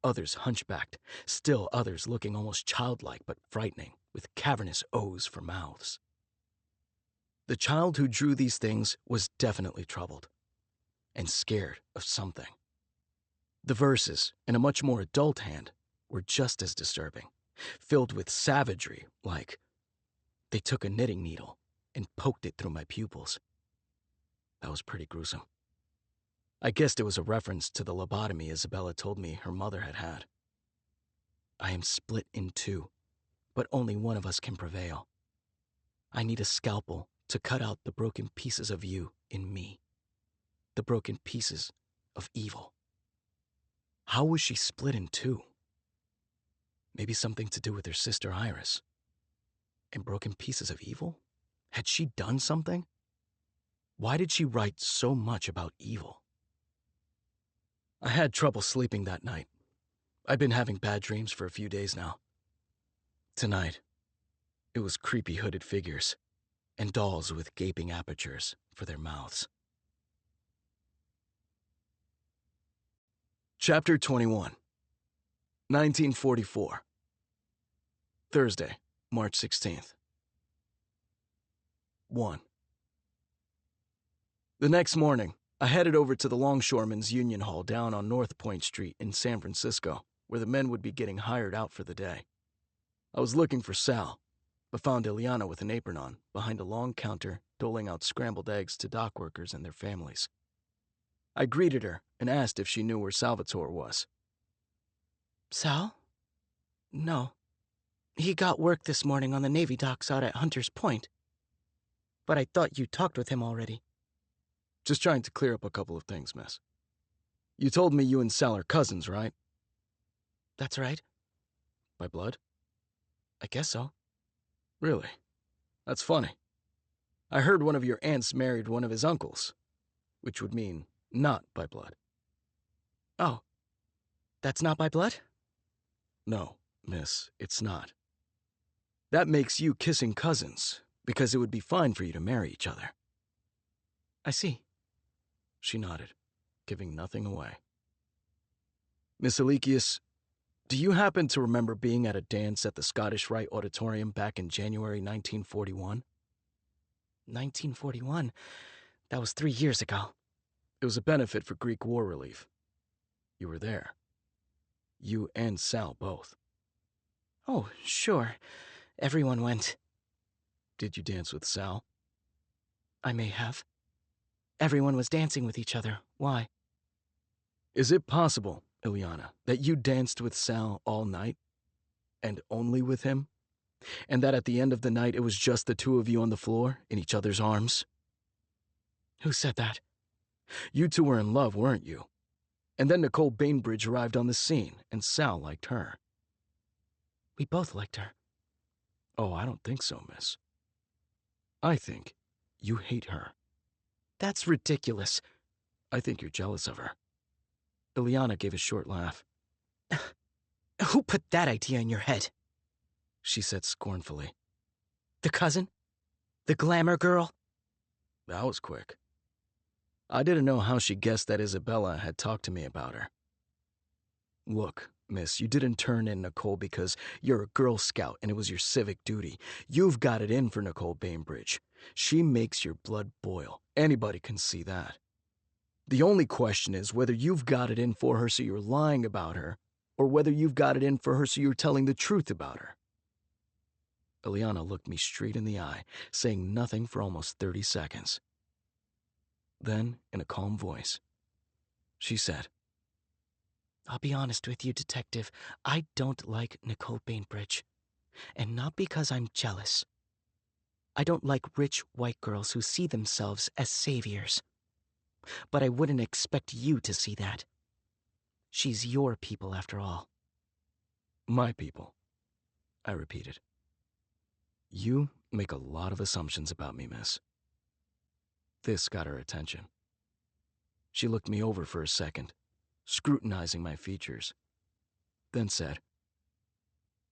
others hunchbacked, still others looking almost childlike but frightening, with cavernous O's for mouths. The child who drew these things was definitely troubled, and scared of something. The verses, in a much more adult hand, were just as disturbing, filled with savagery, like they took a knitting needle and poked it through my pupils. That was pretty gruesome. I guessed it was a reference to the lobotomy Isabella told me her mother had had. I am split in two, but only one of us can prevail. I need a scalpel to cut out the broken pieces of you in me, the broken pieces of evil. How was she split in two? Maybe something to do with her sister Iris. And broken pieces of evil? Had she done something? Why did she write so much about evil? I had trouble sleeping that night. I'd been having bad dreams for a few days now. Tonight, it was creepy hooded figures and dolls with gaping apertures for their mouths. Chapter 21, 1944. Thursday, March 16th. 1. The next morning, I headed over to the Longshoremen's Union Hall down on North Point Street in San Francisco, where the men would be getting hired out for the day. I was looking for Sal, but found Ileana with an apron on, behind a long counter, doling out scrambled eggs to dock workers and their families. I greeted her and asked if she knew where Salvatore was. Sal? No. He got work this morning on the Navy docks out at Hunter's Point. But I thought you talked with him already. Just trying to clear up a couple of things, miss. You told me you and Sal are cousins, right? That's right. By blood? I guess so. Really? That's funny. I heard one of your aunts married one of his uncles, which would mean not by blood. Oh, that's not by blood? No, miss, it's not. That makes you kissing cousins, because it would be fine for you to marry each other. I see. She nodded, giving nothing away. Miss Elikius, do you happen to remember being at a dance at the Scottish Rite Auditorium back in January 1941? 1941? That was 3 years ago. It was a benefit for Greek war relief. You were there. You and Sal both. Oh, sure. Everyone went. Did you dance with Sal? I may have. Everyone was dancing with each other. Why? Is it possible, Ileana, that you danced with Sal all night? And only with him? And that at the end of the night it was just the two of you on the floor, in each other's arms? Who said that? You two were in love, weren't you? And then Nicole Bainbridge arrived on the scene, and Sal liked her. We both liked her. Oh, I don't think so, miss. I think you hate her. That's ridiculous. I think you're jealous of her. Ileana gave a short laugh. Who put that idea in your head? She said scornfully. The cousin? The glamour girl? That was quick. I didn't know how she guessed that Isabella had talked to me about her. Look, miss, you didn't turn in Nicole because you're a Girl Scout and it was your civic duty. You've got it in for Nicole Bainbridge. She makes your blood boil. Anybody can see that. The only question is whether you've got it in for her so you're lying about her, or whether you've got it in for her so you're telling the truth about her. Ileana looked me straight in the eye, saying nothing for almost 30 seconds. Then, in a calm voice, she said, I'll be honest with you, Detective. I don't like Nicole Bainbridge. And not because I'm jealous. I don't like rich white girls who see themselves as saviors. But I wouldn't expect you to see that. She's your people, after all. My people, I repeated. You make a lot of assumptions about me, miss. This got her attention. She looked me over for a second, scrutinizing my features, then said,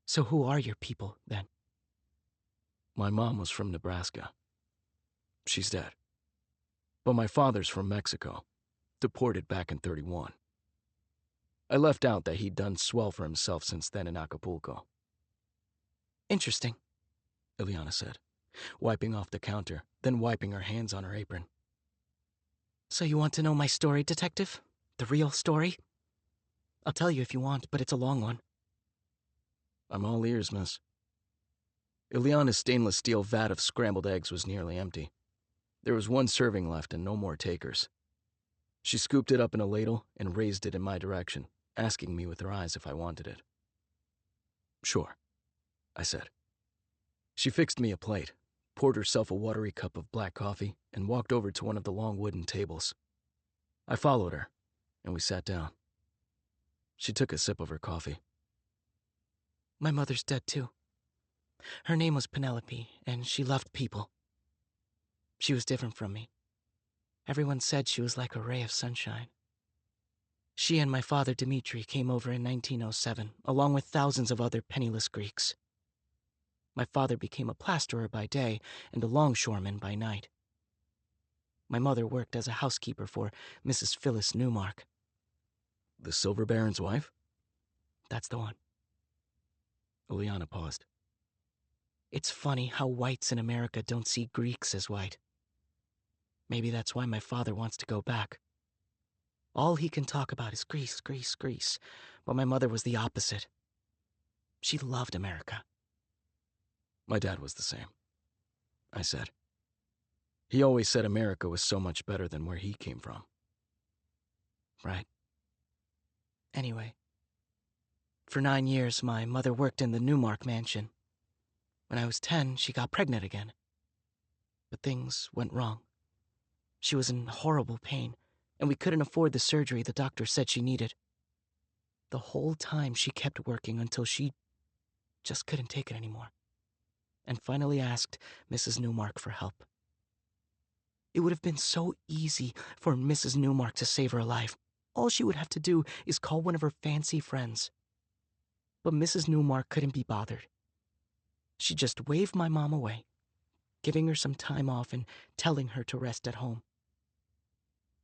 So who are your people, then? My mom was from Nebraska. She's dead. But my father's from Mexico, deported back in '31. I left out that he'd done swell for himself since then in Acapulco. Interesting, Ileana said, wiping off the counter, then wiping her hands on her apron. So you want to know my story, Detective? The real story? I'll tell you if you want, but it's a long one. I'm all ears, miss. Ileana's stainless steel vat of scrambled eggs was nearly empty. There was one serving left and no more takers. She scooped it up in a ladle and raised it in my direction, asking me with her eyes if I wanted it. Sure, I said. She fixed me a plate, poured herself a watery cup of black coffee, and walked over to one of the long wooden tables. I followed her, and we sat down. She took a sip of her coffee. My mother's dead, too. Her name was Penelope, and she loved people. She was different from me. Everyone said she was like a ray of sunshine. She and my father Dmitri came over in 1907, along with thousands of other penniless Greeks. My father became a plasterer by day and a longshoreman by night. My mother worked as a housekeeper for Mrs. Phyllis Newmark. The Silver Baron's wife? That's the one. Ileana paused. It's funny how whites in America don't see Greeks as white. Maybe that's why my father wants to go back. All he can talk about is Greece, Greece, Greece. But my mother was the opposite. She loved America. My dad was the same, I said. He always said America was so much better than where he came from. Right. Anyway, for 9 years, my mother worked in the Newmark mansion. When I was 10, she got pregnant again. But things went wrong. She was in horrible pain, and we couldn't afford the surgery the doctor said she needed. The whole time she kept working until she just couldn't take it anymore, and finally asked Mrs. Newmark for help. It would have been so easy for Mrs. Newmark to save her life. All she would have to do is call one of her fancy friends. But Mrs. Newmark couldn't be bothered. She just waved my mom away, giving her some time off and telling her to rest at home.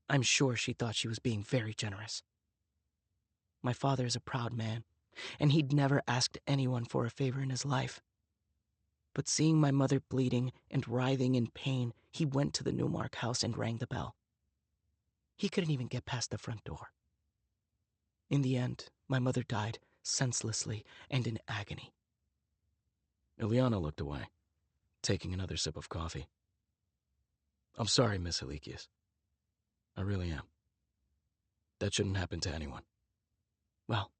I'm sure she thought she was being very generous. My father is a proud man, and he'd never asked anyone for a favor in his life. But seeing my mother bleeding and writhing in pain, he went to the Newmark house and rang the bell. He couldn't even get past the front door. In the end, my mother died senselessly and in agony. Ileana looked away, taking another sip of coffee. I'm sorry, Miss Helikius. I really am. That shouldn't happen to anyone. Well,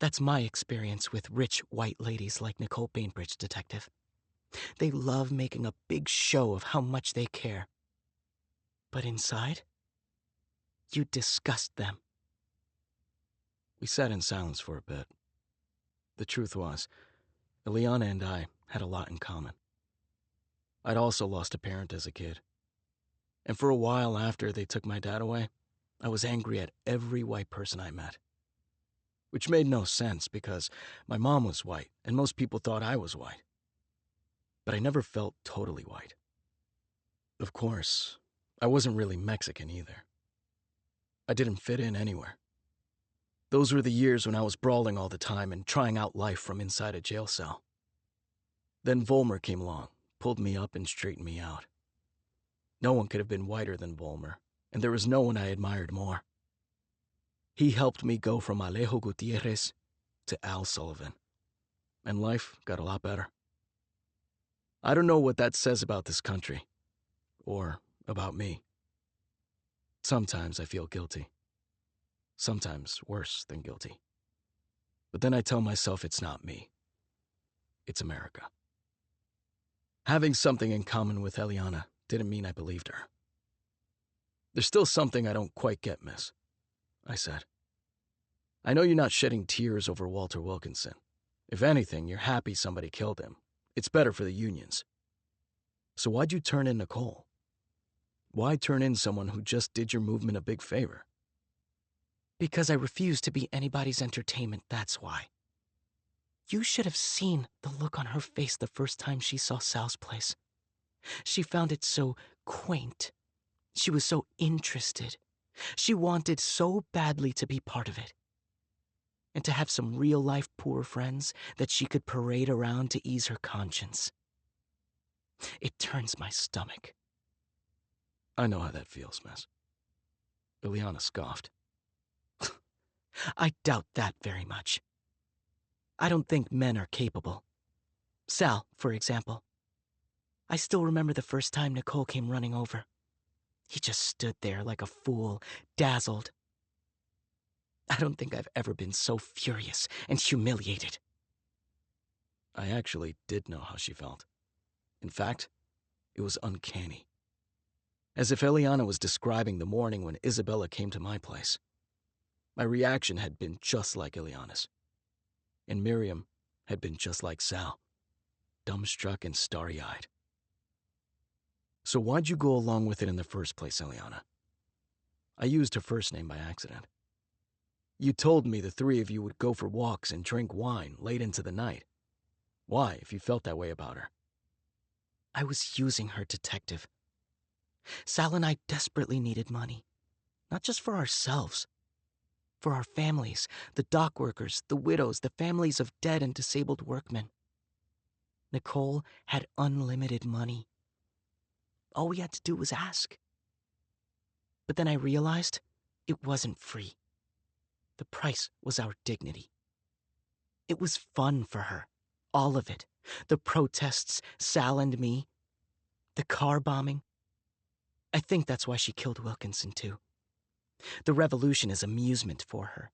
that's my experience with rich white ladies like Nicole Bainbridge, Detective. They love making a big show of how much they care. But inside, you disgust them. We sat in silence for a bit. The truth was, Ileana and I had a lot in common. I'd also lost a parent as a kid. And for a while after they took my dad away, I was angry at every white person I met. Which made no sense because my mom was white and most people thought I was white. But I never felt totally white. Of course, I wasn't really Mexican either. I didn't fit in anywhere. Those were the years when I was brawling all the time and trying out life from inside a jail cell. Then Volmer came along, pulled me up and straightened me out. No one could have been whiter than Volmer, and there was no one I admired more. He helped me go from Alejo Gutierrez to Al Sullivan, and life got a lot better. I don't know what that says about this country, or about me. Sometimes I feel guilty. Sometimes worse than guilty. But then I tell myself it's not me. It's America. Having something in common with Eliana didn't mean I believed her. There's still something I don't quite get, miss, I said. I know you're not shedding tears over Walter Wilkinson. If anything, you're happy somebody killed him. It's better for the unions. So why'd you turn in Nicole? Why turn in someone who just did your movement a big favor? Because I refuse to be anybody's entertainment, that's why. You should have seen the look on her face the first time she saw Sal's place. She found it so quaint. She was so interested. She wanted so badly to be part of it. And to have some real-life poor friends that she could parade around to ease her conscience. It turns my stomach. I know how that feels, miss. Ileana scoffed. I doubt that very much. I don't think men are capable. Sal, for example. I still remember the first time Nicole came running over. He just stood there like a fool, dazzled. I don't think I've ever been so furious and humiliated. I actually did know how she felt. In fact, it was uncanny. As if Eliana was describing the morning when Isabella came to my place. My reaction had been just like Ileana's. And Miriam had been just like Sal, dumbstruck and starry-eyed. So why'd you go along with it in the first place, Eliana? I used her first name by accident. You told me the three of you would go for walks and drink wine late into the night. Why, if you felt that way about her? I was using her, Detective. Sal and I desperately needed money. Not just for ourselves. For our families, the dock workers, the widows, the families of dead and disabled workmen. Nicole had unlimited money. All we had to do was ask. But then I realized it wasn't free. The price was our dignity. It was fun for her, all of it. The protests, Sal and me, the car bombing. I think that's why she killed Wilkinson, too. The revolution is amusement for her.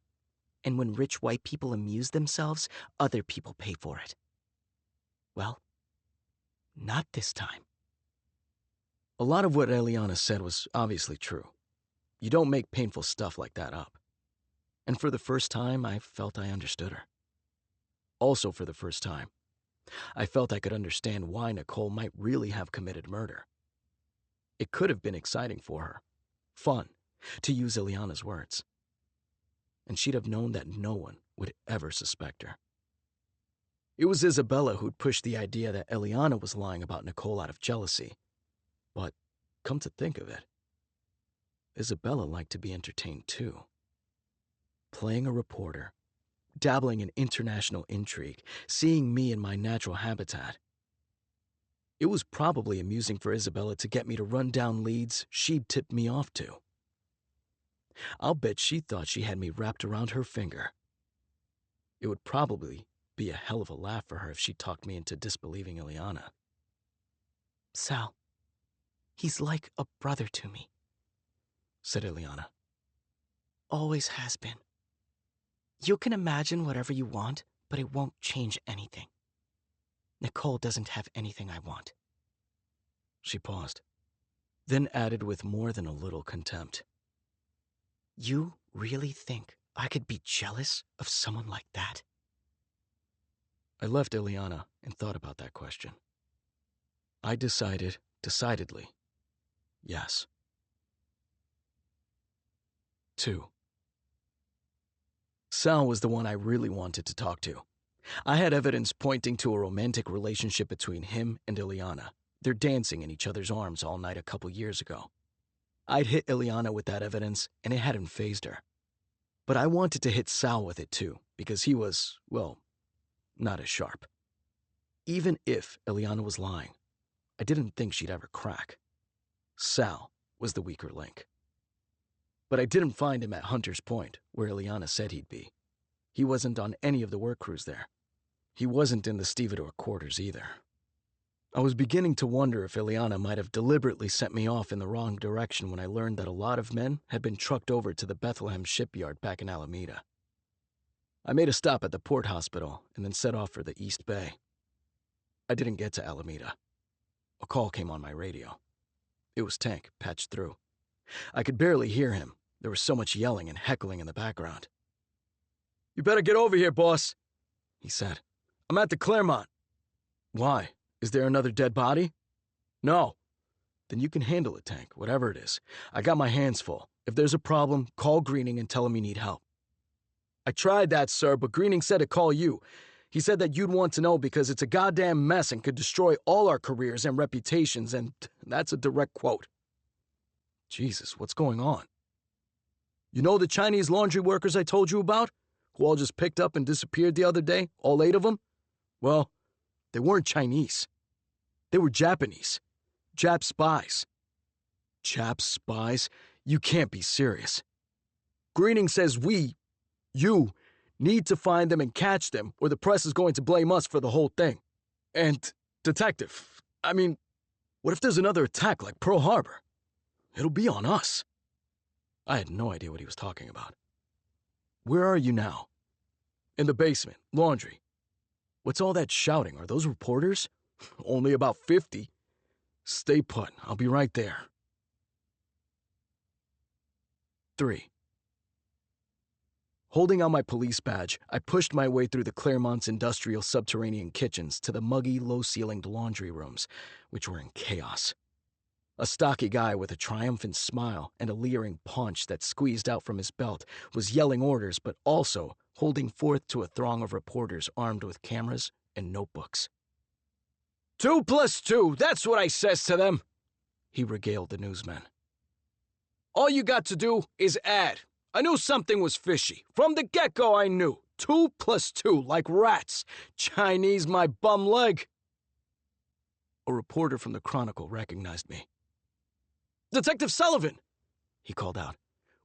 And when rich white people amuse themselves, other people pay for it. Well, not this time. A lot of what Eliana said was obviously true. You don't make painful stuff like that up. And for the first time, I felt I understood her. Also for the first time, I felt I could understand why Nicole might really have committed murder. It could have been exciting for her. Fun, to use Ileana's words. And she'd have known that no one would ever suspect her. It was Isabella who'd pushed the idea that Eliana was lying about Nicole out of jealousy. But, come to think of it, Isabella liked to be entertained too. Playing a reporter, dabbling in international intrigue, seeing me in my natural habitat, It was probably amusing for Isabella to get me to run down leads she'd tipped me off to. I'll bet she thought she had me wrapped around her finger. It would probably be a hell of a laugh for her if she talked me into disbelieving Ileana. Sal, he's like a brother to me, said Ileana. Always has been. You can imagine whatever you want, but it won't change anything. Nicole doesn't have anything I want. She paused, then added with more than a little contempt. You really think I could be jealous of someone like that? I left Ileana and thought about that question. I decided, decidedly, yes. 2. Sal was the one I really wanted to talk to. I had evidence pointing to a romantic relationship between him and Ileana. They're dancing in each other's arms all night a couple years ago. I'd hit Ileana with that evidence, and it hadn't fazed her. But I wanted to hit Sal with it too, because he was, well, not as sharp. Even if Ileana was lying, I didn't think she'd ever crack. Sal was the weaker link. But I didn't find him at Hunter's Point, where Ileana said he'd be. He wasn't on any of the work crews there. He wasn't in the stevedore quarters either. I was beginning to wonder if Ileana might have deliberately sent me off in the wrong direction when I learned that a lot of men had been trucked over to the Bethlehem shipyard back in Alameda. I made a stop at the port hospital and then set off for the East Bay. I didn't get to Alameda. A call came on my radio. It was Tank, patched through. I could barely hear him. There was so much yelling and heckling in the background. "You better get over here, boss," he said. "I'm at the Claremont." "Why? Is there another dead body?" "No." "Then you can handle it, Tank, whatever it is. I got my hands full. If there's a problem, call Greening and tell him you need help." "I tried that, sir, but Greening said to call you. He said that you'd want to know because it's a goddamn mess and could destroy all our careers and reputations, and that's a direct quote." "Jesus, what's going on?" "You know the Chinese laundry workers I told you about, who all just picked up and disappeared the other day, all 8 of them? Well, they weren't Chinese. They were Japanese. Jap spies." "Jap spies? You can't be serious." "Greening says you, need to find them and catch them, or the press is going to blame us for the whole thing. And, Detective, what if there's another attack like Pearl Harbor? It'll be on us." I had no idea what he was talking about. "Where are you now?" "In the basement, laundry." "What's all that shouting? Are those reporters?" "Only about 50. "Stay put. I'll be right there." 3. Holding out my police badge, I pushed my way through the Claremont's industrial subterranean kitchens to the muggy, low-ceilinged laundry rooms, which were in chaos. A stocky guy with a triumphant smile and a leering paunch that squeezed out from his belt was yelling orders but also holding forth to a throng of reporters armed with cameras and notebooks. 2 + 2, that's what I says to them," he regaled the newsmen. "All you got to do is add. I knew something was fishy. From the get-go I knew. 2 + 2, like rats. Chinese my bum leg." A reporter from the Chronicle recognized me. "Detective Sullivan," he called out.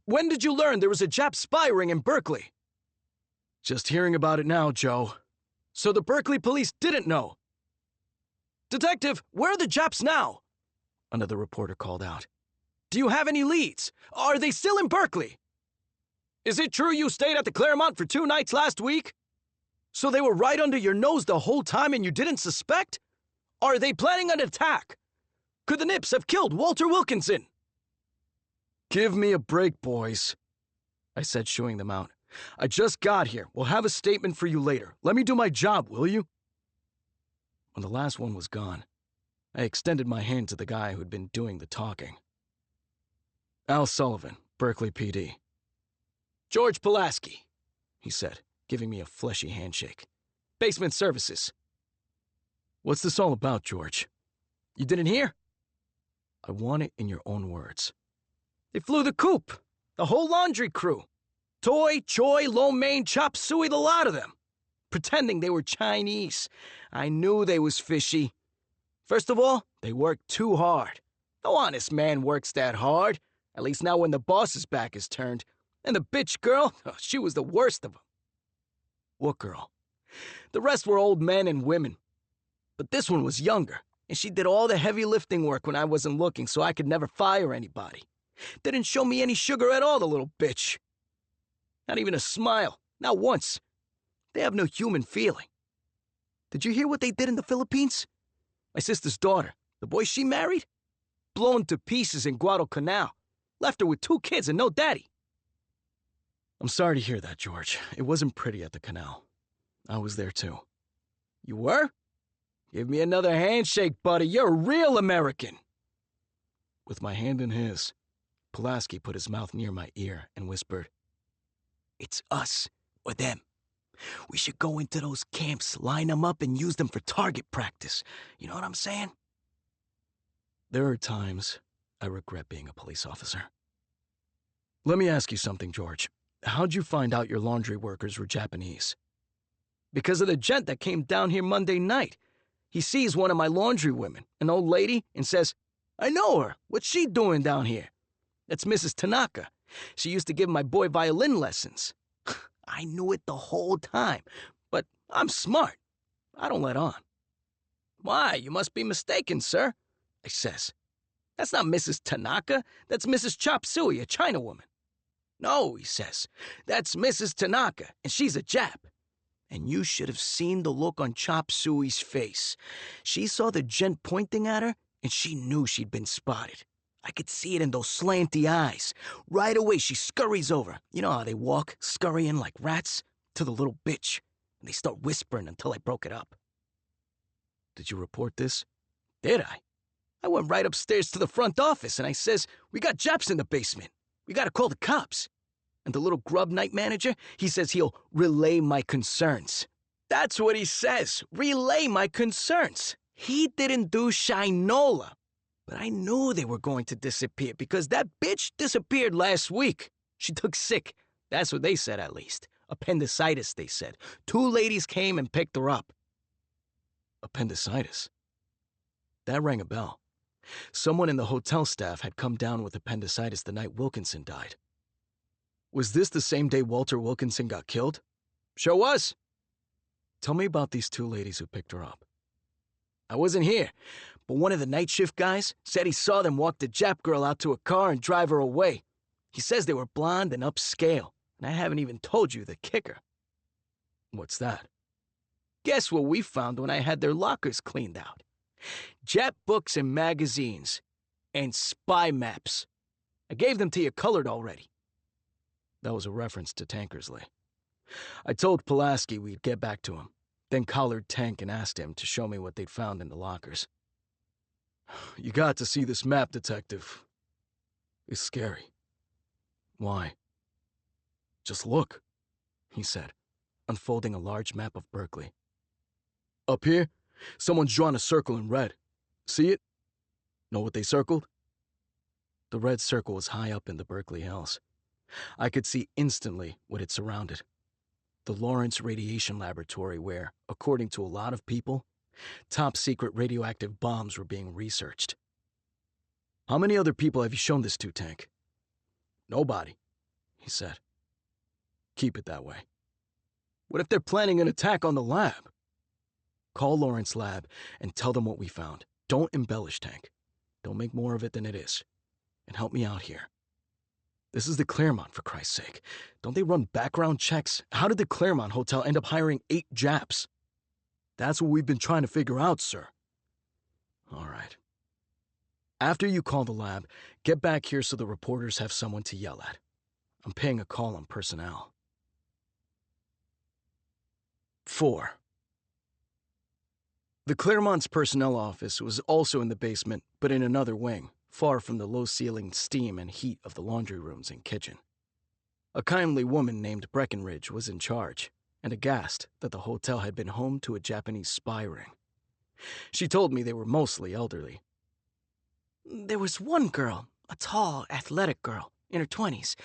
"When did you learn there was a Jap spy ring in Berkeley?" "Just hearing about it now, Joe." "So the Berkeley police didn't know?" "Detective, where are the Japs now?" another reporter called out. "Do you have any leads? Are they still in Berkeley? Is it true you stayed at the Claremont for 2 nights last week? So they were right under your nose the whole time and you didn't suspect? Are they planning an attack? Could the Nips have killed Walter Wilkinson?" "Give me a break, boys," I said, shooing them out. "I just got here. We'll have a statement for you later. Let me do my job, will you?" When the last one was gone, I extended my hand to the guy who'd been doing the talking. "Al Sullivan, Berkeley PD." "George Pulaski," he said, giving me a fleshy handshake. "Basement Services." "What's this all about, George?" "You didn't hear?" "I want it in your own words." "They flew the coop. The whole laundry crew. Toy, Choi, Lo Mein, Chop Suey, the lot of them. Pretending they were Chinese. I knew they was fishy. First of all, they work too hard. No honest man works that hard. At least not when the boss's back is turned. And the bitch girl, she was the worst of them. What girl? The rest were old men and women. But this one was younger, and she did all the heavy lifting work when I wasn't looking, so I could never fire anybody. Didn't show me any sugar at all, the little bitch. Not even a smile, not once. They have no human feeling. Did you hear what they did in the Philippines? My sister's daughter, the boy she married, blown to pieces in Guadalcanal. Left her with 2 kids and no daddy. I'm sorry to hear that, George. It wasn't pretty at the canal. I was there too. You were? Give me another handshake, buddy. You're a real American. With my hand in his, Pulaski put his mouth near my ear and whispered, "It's us or them. We should go into those camps, line them up, and use them for target practice. You know what I'm saying?" There are times I regret being a police officer. Let me ask you something, George. How'd you find out your laundry workers were Japanese? Because of the gent that came down here Monday night. He sees one of my laundry women, an old lady, and says, "I know her. What's she doing down here?" That's Mrs. Tanaka. She used to give my boy violin lessons. I knew it the whole time, but I'm smart. I don't let on. "Why, you must be mistaken, sir," I says. "That's not Mrs. Tanaka. That's Mrs. Chop Suey, a China woman." "No," he says. "That's Mrs. Tanaka, and she's a Jap." And you should have seen the look on Chop Suey's face. She saw the gent pointing at her, and she knew she'd been spotted. I could see it in those slanty eyes. Right away, she scurries over. You know how they walk, scurrying like rats, to the little bitch. And they start whispering until I broke it up. Did you report this? Did I? I went right upstairs to the front office, and I says, "We got Japs in the basement. We gotta call the cops." And the little grub night manager, he says he'll relay my concerns. That's what he says, relay my concerns. He didn't do Shinola. But I knew they were going to disappear because that bitch disappeared last week. She took sick. That's what they said, at least. Appendicitis, they said. 2 ladies came and picked her up. Appendicitis? That rang a bell. Someone in the hotel staff had come down with appendicitis the night Wilkinson died. Was this the same day Walter Wilkinson got killed? Sure was. Tell me about these 2 ladies who picked her up. I wasn't here, but one of the night shift guys said he saw them walk the Jap girl out to a car and drive her away. He says they were blonde and upscale, and I haven't even told you the kicker. What's that? Guess what we found when I had their lockers cleaned out? Jap books and magazines, and spy maps. I gave them to you colored already. That was a reference to Tankersley. I told Pulaski we'd get back to him, then collared Tank and asked him to show me what they'd found in the lockers. You got to see this map, Detective. It's scary. Why? Just look, he said, unfolding a large map of Berkeley. Up here, someone's drawn a circle in red. See it? Know what they circled? The red circle was high up in the Berkeley Hills. I could see instantly what it surrounded. The Lawrence Radiation Laboratory where, according to a lot of people, top-secret radioactive bombs were being researched. How many other people have you shown this to, Tank? Nobody, he said. Keep it that way. What if they're planning an attack on the lab? Call Lawrence Lab and tell them what we found. Don't embellish, Tank. Don't make more of it than it is. And help me out here. This is the Claremont, for Christ's sake. Don't they run background checks? How did the Claremont Hotel end up hiring 8 Japs? That's what we've been trying to figure out, sir. All right. After you call the lab, get back here so the reporters have someone to yell at. I'm paying a call on personnel. 4. The Claremont's personnel office was also in the basement, but in another wing, far from the low-ceilinged steam and heat of the laundry rooms and kitchen. A kindly woman named Breckenridge was in charge, and aghast that the hotel had been home to a Japanese spy ring. She told me they were mostly elderly. There was one girl, a tall, athletic girl, in her 20s,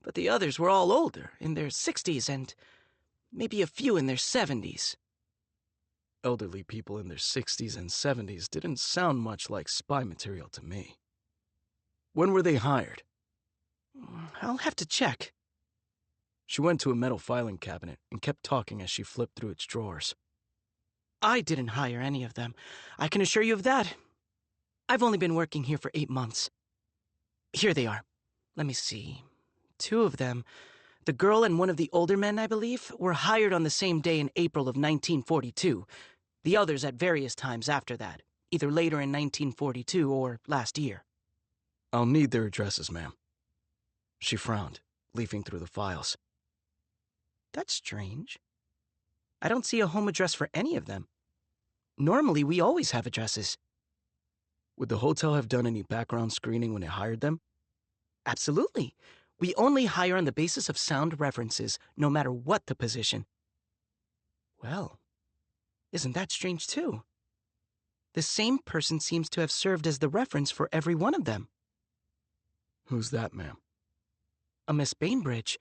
but the others were all older, in their 60s and maybe a few in their 70s. Elderly people in their 60s and 70s didn't sound much like spy material to me. When were they hired? I'll have to check. She went to a metal filing cabinet and kept talking as she flipped through its drawers. I didn't hire any of them. I can assure you of that. I've only been working here for 8 months. Here they are. Let me see. 2 of them, the girl and one of the older men, I believe, were hired on the same day in April of 1942. The others at various times after that, either later in 1942 or last year. I'll need their addresses, ma'am. She frowned, leafing through the files. That's strange. I don't see a home address for any of them. Normally, we always have addresses. Would the hotel have done any background screening when it hired them? Absolutely. We only hire on the basis of sound references, no matter what the position. Well, isn't that strange too? The same person seems to have served as the reference for every one of them. Who's that, ma'am? A Miss Bainbridge.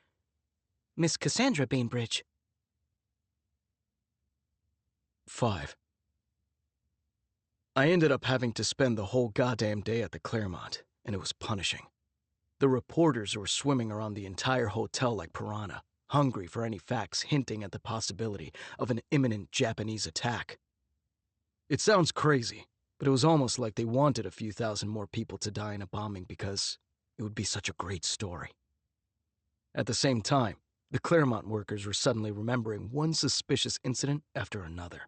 Miss Cassandra Bainbridge. 5. I ended up having to spend the whole goddamn day at the Claremont, and it was punishing. The reporters were swimming around the entire hotel like piranha, hungry for any facts hinting at the possibility of an imminent Japanese attack. It sounds crazy, but it was almost like they wanted a few thousand more people to die in a bombing because it would be such a great story. At the same time, the Claremont workers were suddenly remembering one suspicious incident after another.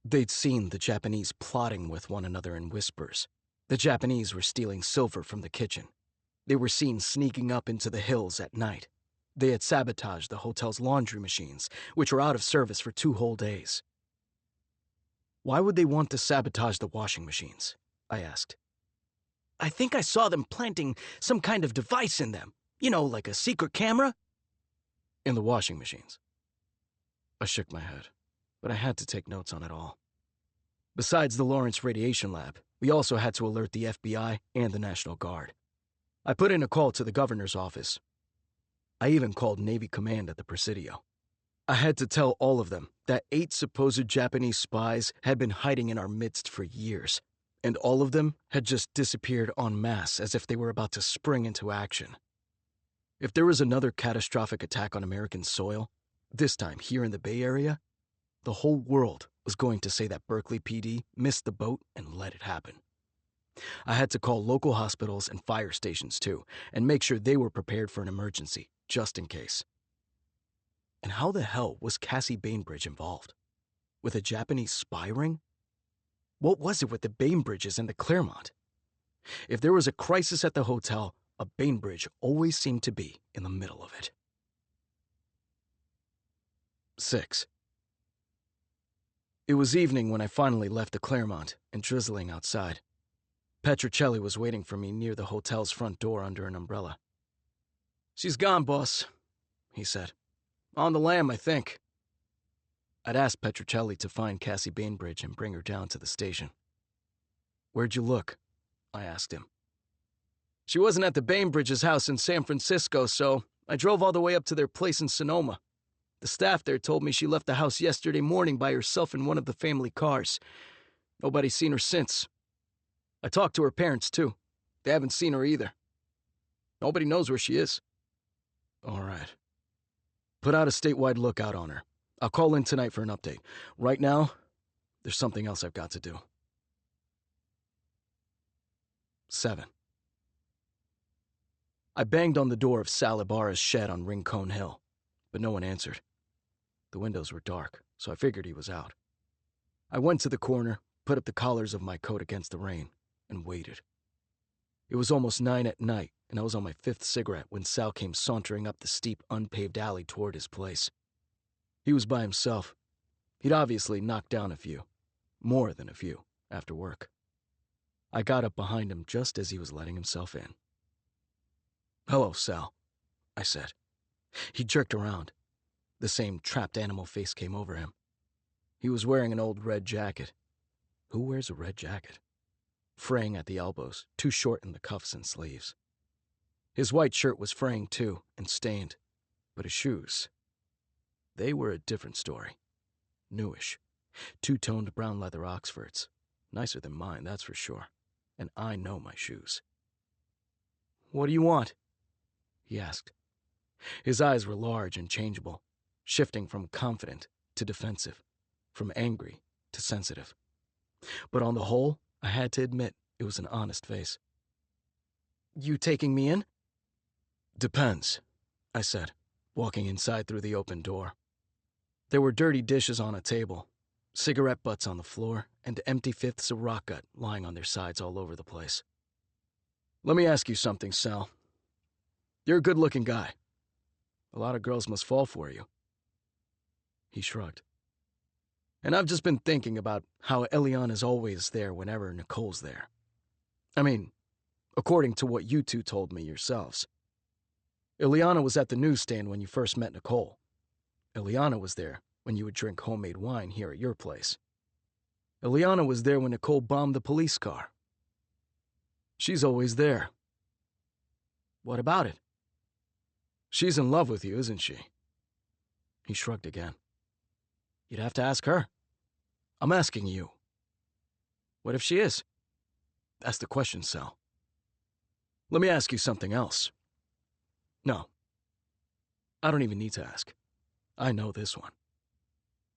They'd seen the Japanese plotting with one another in whispers. The Japanese were stealing silver from the kitchen. They were seen sneaking up into the hills at night. They had sabotaged the hotel's laundry machines, which were out of service for 2 whole days. Why would they want to sabotage the washing machines? I asked. I think I saw them planting some kind of device in them. You know, like a secret camera? In the washing machines. I shook my head, but I had to take notes on it all. Besides the Lawrence Radiation Lab, we also had to alert the FBI and the National Guard. I put in a call to the governor's office. I even called Navy Command at the Presidio. I had to tell all of them that 8 supposed Japanese spies had been hiding in our midst for years, and all of them had just disappeared en masse as if they were about to spring into action. If there was another catastrophic attack on American soil, this time here in the Bay Area, the whole world was going to say that Berkeley PD missed the boat and let it happen. I had to call local hospitals and fire stations too, and make sure they were prepared for an emergency, just in case. And how the hell was Cassie Bainbridge involved? With a Japanese spy ring? What was it with the Bainbridges and the Claremont? If there was a crisis at the hotel, a Bainbridge always seemed to be in the middle of it. 6. It was evening when I finally left the Claremont and drizzling outside. Petrocelli was waiting for me near the hotel's front door under an umbrella. "She's gone, boss," he said. "On the lam, I think." I'd asked Petrocelli to find Cassie Bainbridge and bring her down to the station. "Where'd you look?" I asked him. "She wasn't at the Bainbridge's house in San Francisco, so I drove all the way up to their place in Sonoma. The staff there told me she left the house yesterday morning by herself in one of the family cars. Nobody's seen her since. I talked to her parents, too. They haven't seen her either. Nobody knows where she is." "All right. Put out a statewide lookout on her. I'll call in tonight for an update. Right now, there's something else I've got to do." 7. I banged on the door of Sal Ibarra's shed on Rincon Hill, but no one answered. The windows were dark, so I figured he was out. I went to the corner, put up the collars of my coat against the rain, and waited. It was almost 9 at night, and I was on my 5th cigarette when Sal came sauntering up the steep, unpaved alley toward his place. He was by himself. He'd obviously knocked down a few, more than a few, after work. I got up behind him just as he was letting himself in. "Hello, Sal," I said. He jerked around. The same trapped animal face came over him. He was wearing an old red jacket. Who wears a red jacket? Fraying at the elbows, too short in the cuffs and sleeves. His white shirt was fraying too, and stained. But his shoes, they were a different story. Newish. Two-toned brown leather Oxfords. Nicer than mine, that's for sure. And I know my shoes. "What do you want?" he asked. His eyes were large and changeable, shifting from confident to defensive, from angry to sensitive. But on the whole, I had to admit it was an honest face. "You taking me in?" "Depends," I said, walking inside through the open door. There were dirty dishes on a table, cigarette butts on the floor, and empty fifths of rock gut lying on their sides all over the place. "Let me ask you something, Sal. You're a good-looking guy. A lot of girls must fall for you." He shrugged. "And I've just been thinking about how Eliana's always there whenever Nicole's there. I mean, according to what you two told me yourselves. Eliana was at the newsstand when you first met Nicole. Eliana was there when you would drink homemade wine here at your place. Eliana was there when Nicole bombed the police car. She's always there." "What about it?" "She's in love with you, isn't she?" He shrugged again. "You'd have to ask her." "I'm asking you." "What if she is?" "That's the question, Sal. Let me ask you something else. No. I don't even need to ask. I know this one.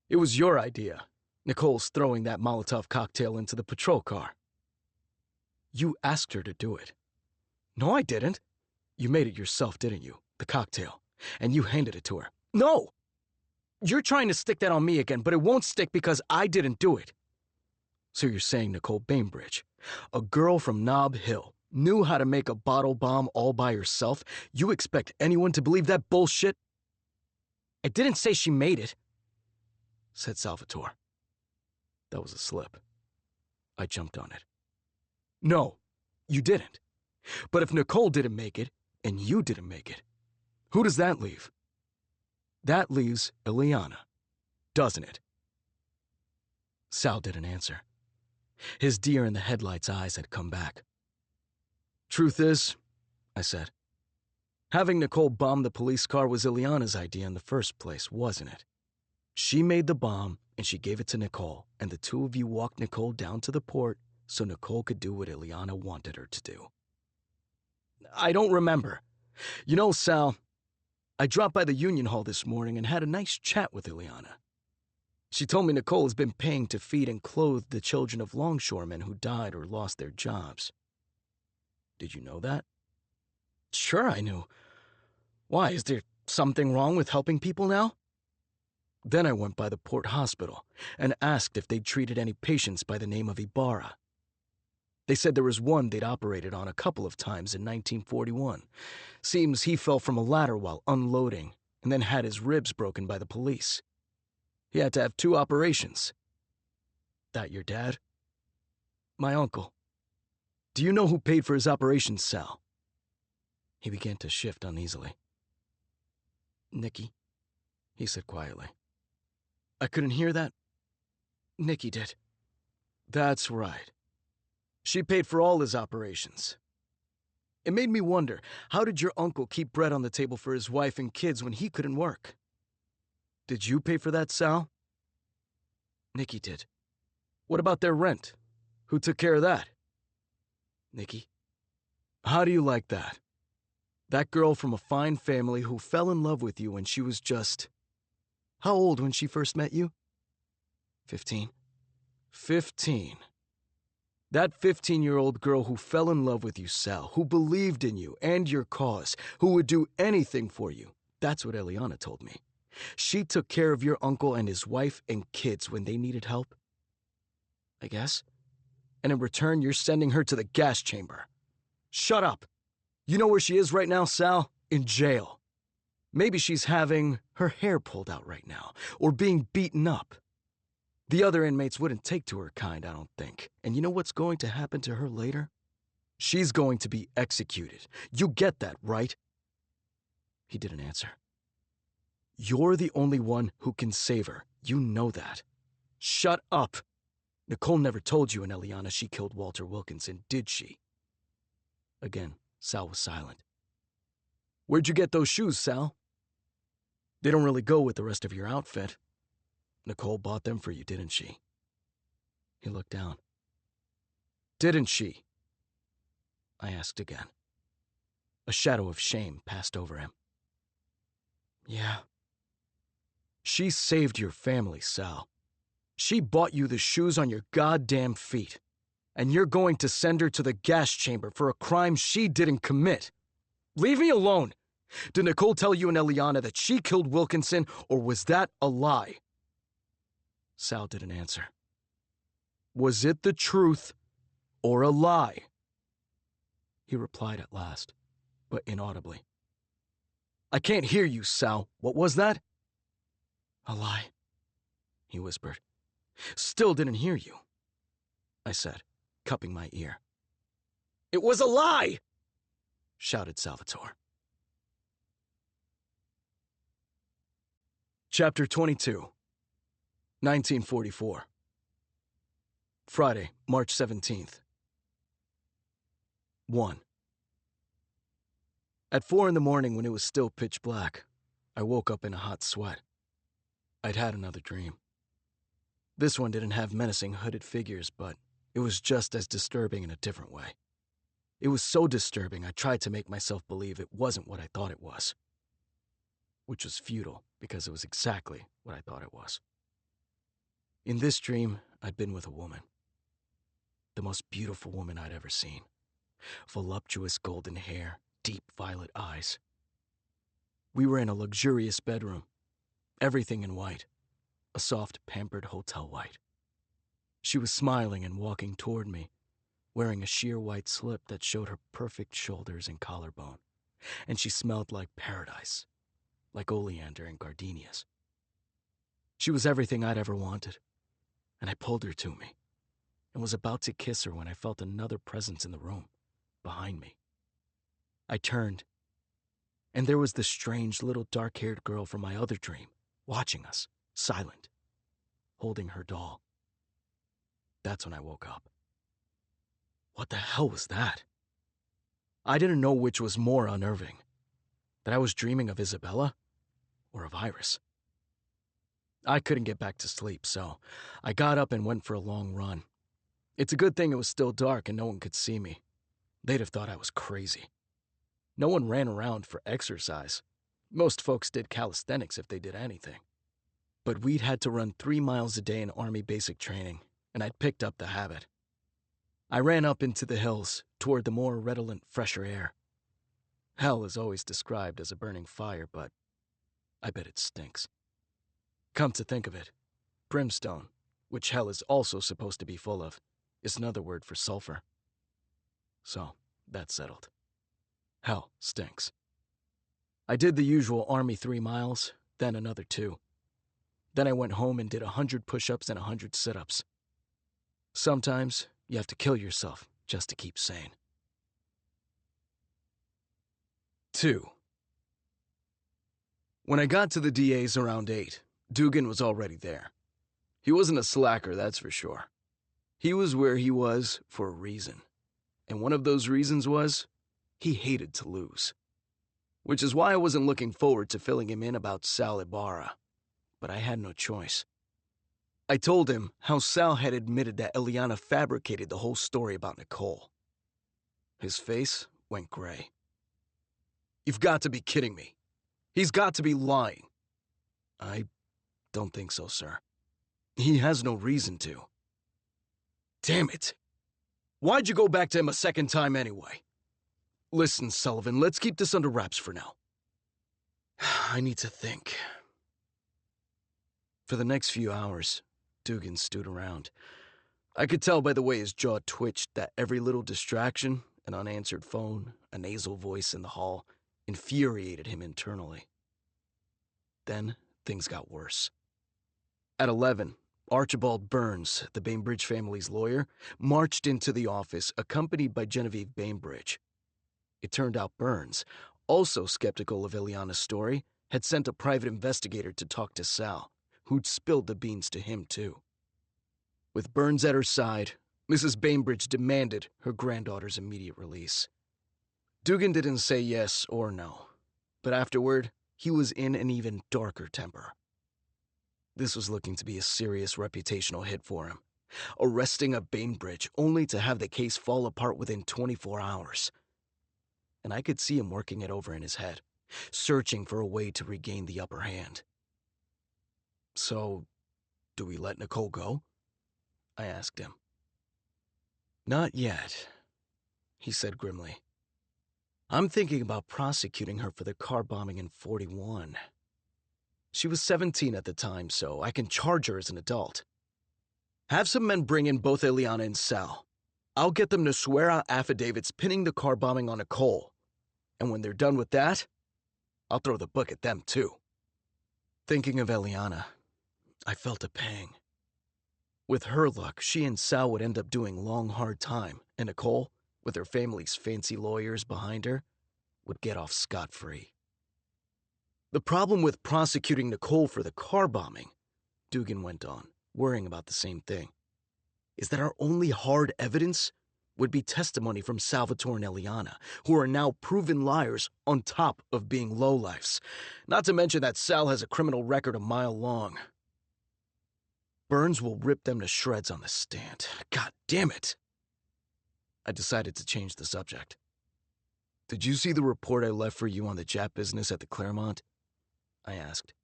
It was your idea, Nicole's throwing that Molotov cocktail into the patrol car. You asked her to do it. "No, I didn't." You made it yourself, didn't you? The cocktail. And you handed it to her. "No! You're trying to stick that on me again, but it won't stick because I didn't do it." So you're saying Nicole Bainbridge, a girl from Nob Hill, knew how to make a bottle bomb all by herself? You expect anyone to believe that bullshit? "I didn't say she made it," said Salvatore. That was a slip. I jumped on it. No, you didn't. But if Nicole didn't make it, and you didn't make it, who does that leave? That leaves Eliana, doesn't it? Sal didn't answer. His deer-in-the-headlights eyes had come back. "Truth is," I said, "having Nicole bomb the police car was Eliana's idea in the first place, wasn't it? She made the bomb, and she gave it to Nicole, and the two of you walked Nicole down to the port so Nicole could do what Eliana wanted her to do." "I don't remember." "You know, Sal, I dropped by the Union Hall this morning and had a nice chat with Eliana. She told me Nicole has been paying to feed and clothe the children of longshoremen who died or lost their jobs. Did you know that?" "Sure I knew. Why, is there something wrong with helping people now?" Then I went by the port hospital and asked if they'd treated any patients by the name of Ibarra. They said there was one they'd operated on a couple of times in 1941. Seems he fell from a ladder while unloading and then had his ribs broken by the police. He had to have 2 operations. That your dad? "My uncle." "Do you know who paid for his operations, Sal?" He began to shift uneasily. "Nikki," he said quietly. "I couldn't hear that." "Nikki did." "That's right. She paid for all his operations. It made me wonder, how did your uncle keep bread on the table for his wife and kids when he couldn't work? Did you pay for that, Sal?" "Nikki did." "What about their rent? Who took care of that?" "Nikki." "How do you like that? That girl from a fine family who fell in love with you when she was just... How old when she first met you?" 15. 15. That 15-year-old girl who fell in love with you, Sal, who believed in you and your cause, who would do anything for you. That's what Eliana told me. She took care of your uncle and his wife and kids when they needed help?" "I guess." "And in return, you're sending her to the gas chamber." "Shut up. You know where she is right now, Sal? In jail. Maybe she's having her hair pulled out right now, or being beaten up. The other inmates wouldn't take to her kind, I don't think. And you know what's going to happen to her later? She's going to be executed. You get that, right?" He didn't answer. "You're the only one who can save her. You know that. Shut up. Nicole never told you and Eliana she killed Walter Wilkinson, did she?" Again, Sal was silent. "Where'd you get those shoes, Sal?" "They don't really go with the rest of your outfit." Nicole bought them for you, didn't she? He looked down. Didn't she? I asked again. A shadow of shame passed over him. Yeah. She saved your family, Sal. She bought you the shoes on your goddamn feet. And you're going to send her to the gas chamber for a crime she didn't commit. Leave me alone. Did Nicole tell you and Eliana that she killed Wilkinson, or was that a lie? Sal didn't answer. Was it the truth or a lie? He replied at last, but inaudibly. I can't hear you, Sal. What was that? A lie, he whispered. Still didn't hear you, I said, cupping my ear. It was a lie! Shouted Salvatore. Chapter 22, 1944. Friday, March 17th. 1. At 4 in the morning, when it was still pitch black, I woke up in a hot sweat. I'd had another dream. This one didn't have menacing hooded figures, but it was just as disturbing in a different way. It was so disturbing I tried to make myself believe it wasn't what I thought it was. Which was futile, because it was exactly what I thought it was. In this dream, I'd been with a woman. The most beautiful woman I'd ever seen. Voluptuous golden hair, deep violet eyes. We were in a luxurious bedroom. Everything in white. A soft, pampered hotel white. She was smiling and walking toward me, wearing a sheer white slip that showed her perfect shoulders and collarbone. And she smelled like paradise, like oleander and gardenias. She was everything I'd ever wanted, and I pulled her to me, and was about to kiss her when I felt another presence in the room, behind me. I turned, and there was the strange little dark-haired girl from my other dream, watching us, silent, holding her doll. That's when I woke up. What the hell was that? I didn't know which was more unnerving, that I was dreaming of Isabella or of Iris. I couldn't get back to sleep, so I got up and went for a long run. It's a good thing it was still dark and no one could see me. They'd have thought I was crazy. No one ran around for exercise. Most folks did calisthenics if they did anything. But we'd had to run 3 miles a day in Army basic training, and I'd picked up the habit. I ran up into the hills, toward the more redolent, fresher air. Hell is always described as a burning fire, but I bet it stinks. Come to think of it, brimstone, which hell is also supposed to be full of, is another word for sulfur. So, that's settled. Hell stinks. I did the usual Army 3 miles, then another 2. Then I went home and did 100 push-ups and 100 sit-ups. Sometimes you have to kill yourself just to keep sane. 2. When I got to the DA's around 8, Dugan was already there. He wasn't a slacker, that's for sure. He was where he was for a reason. And one of those reasons was he hated to lose. Which is why I wasn't looking forward to filling him in about Sal Ibarra. But I had no choice. I told him how Sal had admitted that Eliana fabricated the whole story about Nicole. His face went gray. You've got to be kidding me. He's got to be lying. I don't think so, sir. He has no reason to. Damn it. Why'd you go back to him a second time anyway? Listen, Sullivan, let's keep this under wraps for now. I need to think. For the next few hours, Dugan stood around. I could tell by the way his jaw twitched that every little distraction, an unanswered phone, a nasal voice in the hall, infuriated him internally. Then things got worse. At 11, Archibald Burns, the Bainbridge family's lawyer, marched into the office accompanied by Genevieve Bainbridge. It turned out Burns, also skeptical of Eliana's story, had sent a private investigator to talk to Sal, who'd spilled the beans to him too. With Burns at her side, Mrs. Bainbridge demanded her granddaughter's immediate release. Dugan didn't say yes or no, but afterward, he was in an even darker temper. This was looking to be a serious reputational hit for him. Arresting a Bainbridge only to have the case fall apart within 24 hours. And I could see him working it over in his head, searching for a way to regain the upper hand. So, do we let Nicole go? I asked him. Not yet, he said grimly. I'm thinking about prosecuting her for the car bombing in 41. She was 17 at the time, so I can charge her as an adult. Have some men bring in both Ileana and Sal. I'll get them to swear out affidavits pinning the car bombing on Nicole. And when they're done with that, I'll throw the book at them too. Thinking of Ileana, I felt a pang. With her luck, she and Sal would end up doing long, hard time, and Nicole, with her family's fancy lawyers behind her, would get off scot-free. The problem with prosecuting Nicole for the car bombing, Dugan went on, worrying about the same thing, is that our only hard evidence would be testimony from Salvatore and Ileana, who are now proven liars on top of being lowlifes. Not to mention that Sal has a criminal record a mile long. Burns will rip them to shreds on the stand. God damn it! I decided to change the subject. Did you see the report I left for you on the Jap business at the Claremont? I asked.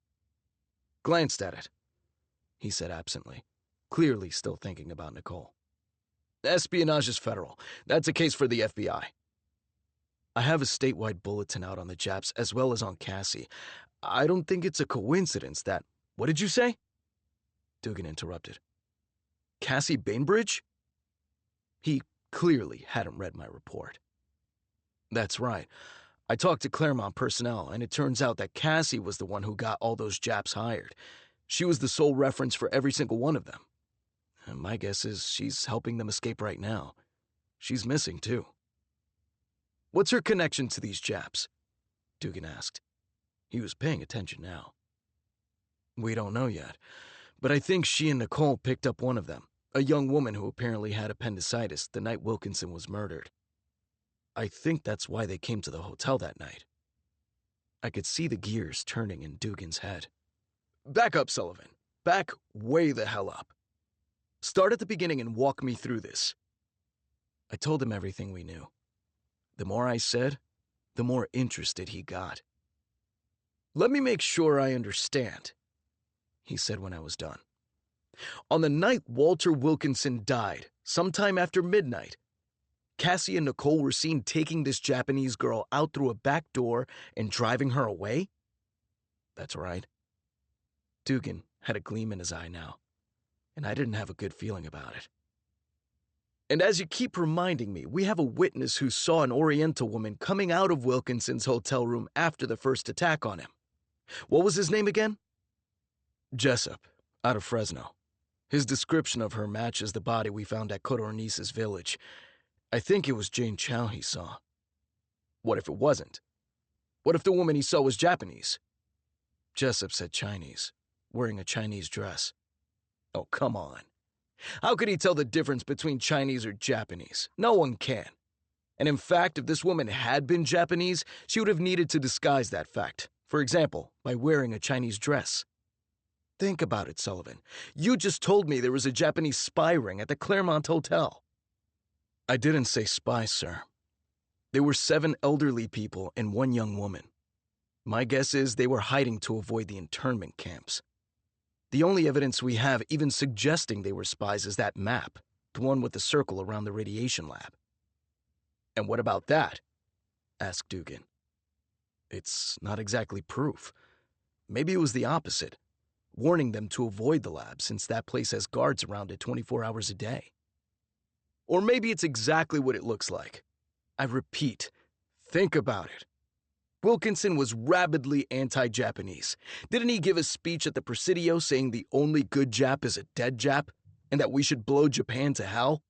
Glanced at it, he said absently, clearly still thinking about Nicole. Espionage is federal. That's a case for the FBI. I have a statewide bulletin out on the Japs as well as on Cassie. I don't think it's a coincidence that... What did you say? Dugan interrupted. Cassie Bainbridge? He clearly hadn't read my report. That's right. I talked to Claremont personnel, and it turns out that Cassie was the one who got all those Japs hired. She was the sole reference for every single one of them. And my guess is she's helping them escape right now. She's missing, too. What's her connection to these Japs? Dugan asked. He was paying attention now. We don't know yet, but I think she and Nicole picked up one of them, a young woman who apparently had appendicitis the night Wilkinson was murdered. I think that's why they came to the hotel that night. I could see the gears turning in Dugan's head. Back up, Sullivan. Back way the hell up. Start at the beginning and walk me through this. I told him everything we knew. The more I said, the more interested he got. Let me make sure I understand, he said when I was done. On the night Walter Wilkinson died, sometime after midnight, Cassie and Nicole were seen taking this Japanese girl out through a back door and driving her away? That's right. Dugan had a gleam in his eye now, and I didn't have a good feeling about it. And as you keep reminding me, we have a witness who saw an Oriental woman coming out of Wilkinson's hotel room after the first attack on him. What was his name again? Jessup, out of Fresno. His description of her matches the body we found at Codornice's village. I think it was Jane Chow he saw. What if it wasn't? What if the woman he saw was Japanese? Jessup said Chinese, wearing a Chinese dress. Oh, come on. How could he tell the difference between Chinese or Japanese? No one can. And in fact, if this woman had been Japanese, she would have needed to disguise that fact. For example, by wearing a Chinese dress. Think about it, Sullivan. You just told me there was a Japanese spy ring at the Claremont Hotel. I didn't say spy, sir. There were 7 elderly people and 1 young woman. My guess is they were hiding to avoid the internment camps. The only evidence we have even suggesting they were spies is that map, the one with the circle around the radiation lab. And what about that? Asked Dugan. It's not exactly proof. Maybe it was the opposite, warning them to avoid the lab since that place has guards around it 24 hours a day. Or maybe it's exactly what it looks like. I repeat, think about it. Wilkinson was rabidly anti-Japanese. Didn't he give a speech at the Presidio saying the only good Jap is a dead Jap, and that we should blow Japan to hell?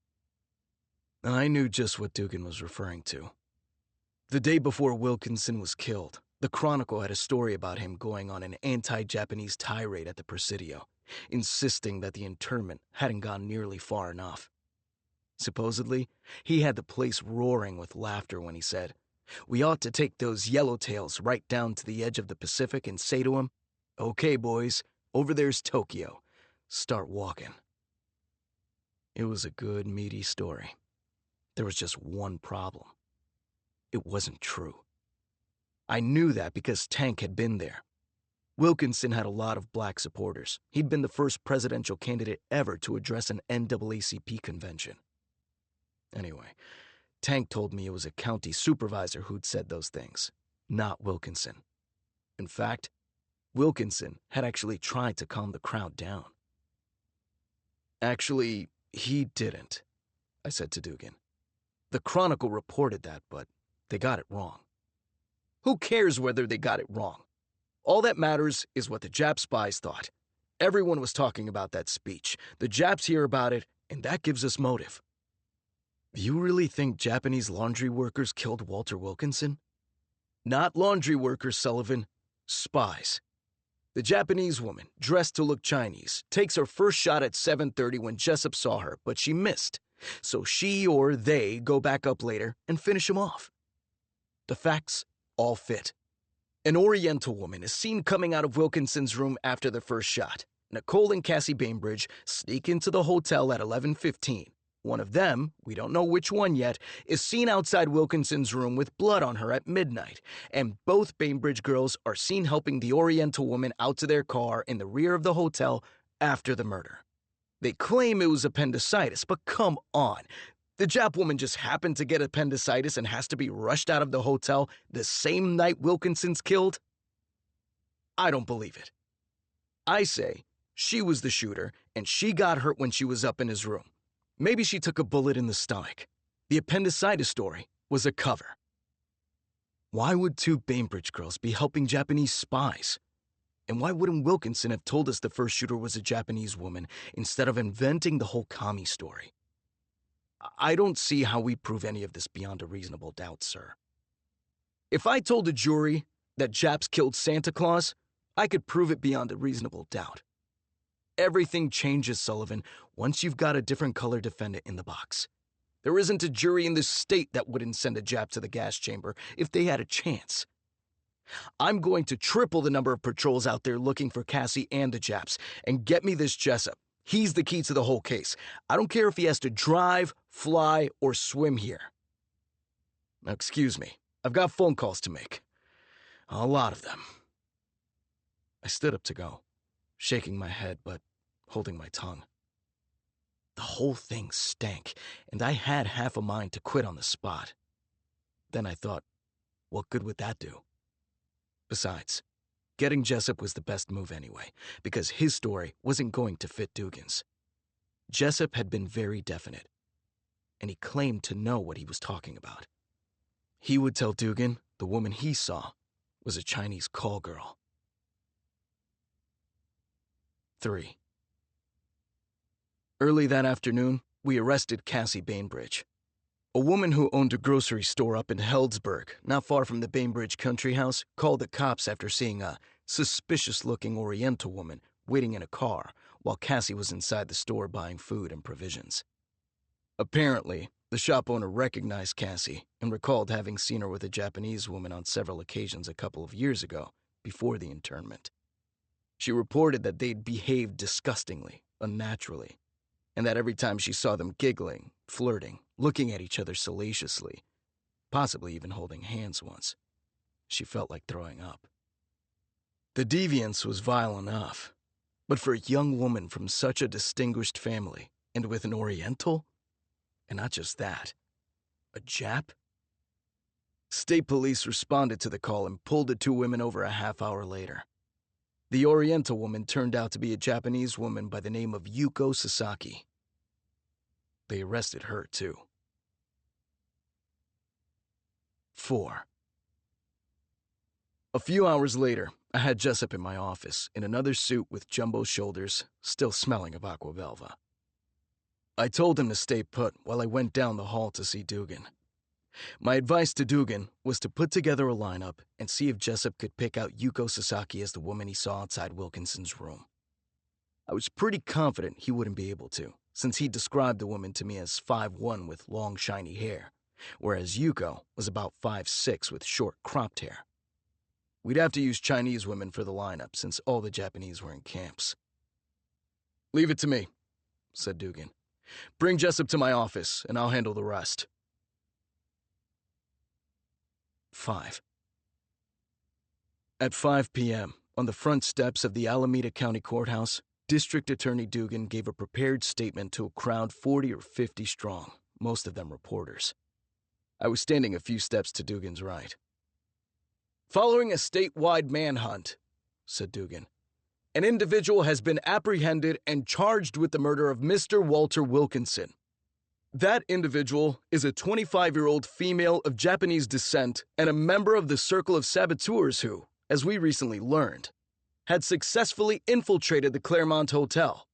I knew just what Dugan was referring to. The day before Wilkinson was killed, the Chronicle had a story about him going on an anti-Japanese tirade at the Presidio, insisting that the internment hadn't gone nearly far enough. Supposedly, he had the place roaring with laughter when he said, "We ought to take those yellowtails right down to the edge of the Pacific and say to them, 'Okay, boys, Over there's Tokyo. Start walking. It was a good, meaty story. There was just one problem. It wasn't true. I knew that because Tank had been there. Wilkinson had a lot of black supporters. He'd been the first presidential candidate ever to address an NAACP convention. Anyway, Tank told me it was a county supervisor who'd said those things, not Wilkinson. In fact, Wilkinson had actually tried to calm the crowd down. Actually, he didn't, I said to Dugan. The Chronicle reported that, but they got it wrong. Who cares whether they got it wrong? All that matters is what the Jap spies thought. Everyone was talking about that speech. The Japs hear about it, and that gives us motive. You really think Japanese laundry workers killed Walter Wilkinson? Not laundry workers, Sullivan. Spies. The Japanese woman, dressed to look Chinese, takes her first shot at 7:30 when Jessup saw her, but she missed. So she or they go back up later and finish him off. The facts all fit. An Oriental woman is seen coming out of Wilkinson's room after the first shot. Nicole and Cassie Bainbridge sneak into the hotel at 11:15. One of them, we don't know which one yet, is seen outside Wilkinson's room with blood on her at midnight, and both Bainbridge girls are seen helping the Oriental woman out to their car in the rear of the hotel after the murder. They claim it was appendicitis, but come on. The Jap woman just happened to get appendicitis and has to be rushed out of the hotel the same night Wilkinson's killed? I don't believe it. I say she was the shooter, and she got hurt when she was up in his room. Maybe she took a bullet in the stomach. The appendicitis story was a cover. Why would two Bainbridge girls be helping Japanese spies? And why wouldn't Wilkinson have told us the first shooter was a Japanese woman instead of inventing the whole commie story? I don't see how we prove any of this beyond a reasonable doubt, sir. If I told a jury that Japs killed Santa Claus, I could prove it beyond a reasonable doubt. Everything changes, Sullivan, once you've got a different color defendant in the box. There isn't a jury in this state that wouldn't send a Jap to the gas chamber if they had a chance. I'm going to triple the number of patrols out there looking for Cassie and the Japs, and get me this Jessup. He's the key to the whole case. I don't care if he has to drive, fly, or swim here. Now, excuse me. I've got phone calls to make. A lot of them. I stood up to go, shaking my head but holding my tongue. The whole thing stank, and I had half a mind to quit on the spot. Then I thought, what good would that do? Besides, getting Jessup was the best move anyway, because his story wasn't going to fit Dugan's. Jessup had been very definite, and he claimed to know what he was talking about. He would tell Dugan the woman he saw was a Chinese call girl. 3. Early that afternoon, we arrested Cassie Bainbridge, a woman who owned a grocery store up in Heldsburg, not far from the Bainbridge country house, called the cops after seeing a suspicious-looking Oriental woman waiting in a car while Cassie was inside the store buying food and provisions. Apparently, the shop owner recognized Cassie and recalled having seen her with a Japanese woman on several occasions a couple of years ago, before the internment. She reported that they'd behaved disgustingly, unnaturally, and that every time she saw them giggling, flirting, looking at each other salaciously, possibly even holding hands once, she felt like throwing up. The deviance was vile enough, but for a young woman from such a distinguished family, and with an Oriental, and not just that, a Jap? State police responded to the call and pulled the two women over a half hour later. The Oriental woman turned out to be a Japanese woman by the name of Yuko Sasaki. They arrested her, too. 4. A few hours later, I had Jessup in my office, in another suit with jumbo shoulders, still smelling of aquavelva. I told him to stay put while I went down the hall to see Dugan. My advice to Dugan was to put together a lineup and see if Jessup could pick out Yuko Sasaki as the woman he saw outside Wilkinson's room. I was pretty confident he wouldn't be able to, since he described the woman to me as 5'1" with long shiny hair, whereas Yuko was about 5'6" with short cropped hair. We'd have to use Chinese women for the lineup, since all the Japanese were in camps. "Leave it to me," said Dugan. "Bring Jessup to my office, and I'll handle the rest." 5. At 5 p.m., on the front steps of the Alameda County Courthouse, District Attorney Dugan gave a prepared statement to a crowd 40 or 50 strong, most of them reporters. I was standing a few steps to Dugan's right. "Following a statewide manhunt," said Dugan, "an individual has been apprehended and charged with the murder of Mr. Walter Wilkinson. That individual is a 25-year-old female of Japanese descent and a member of the circle of saboteurs who, as we recently learned, had successfully infiltrated the Claremont Hotel.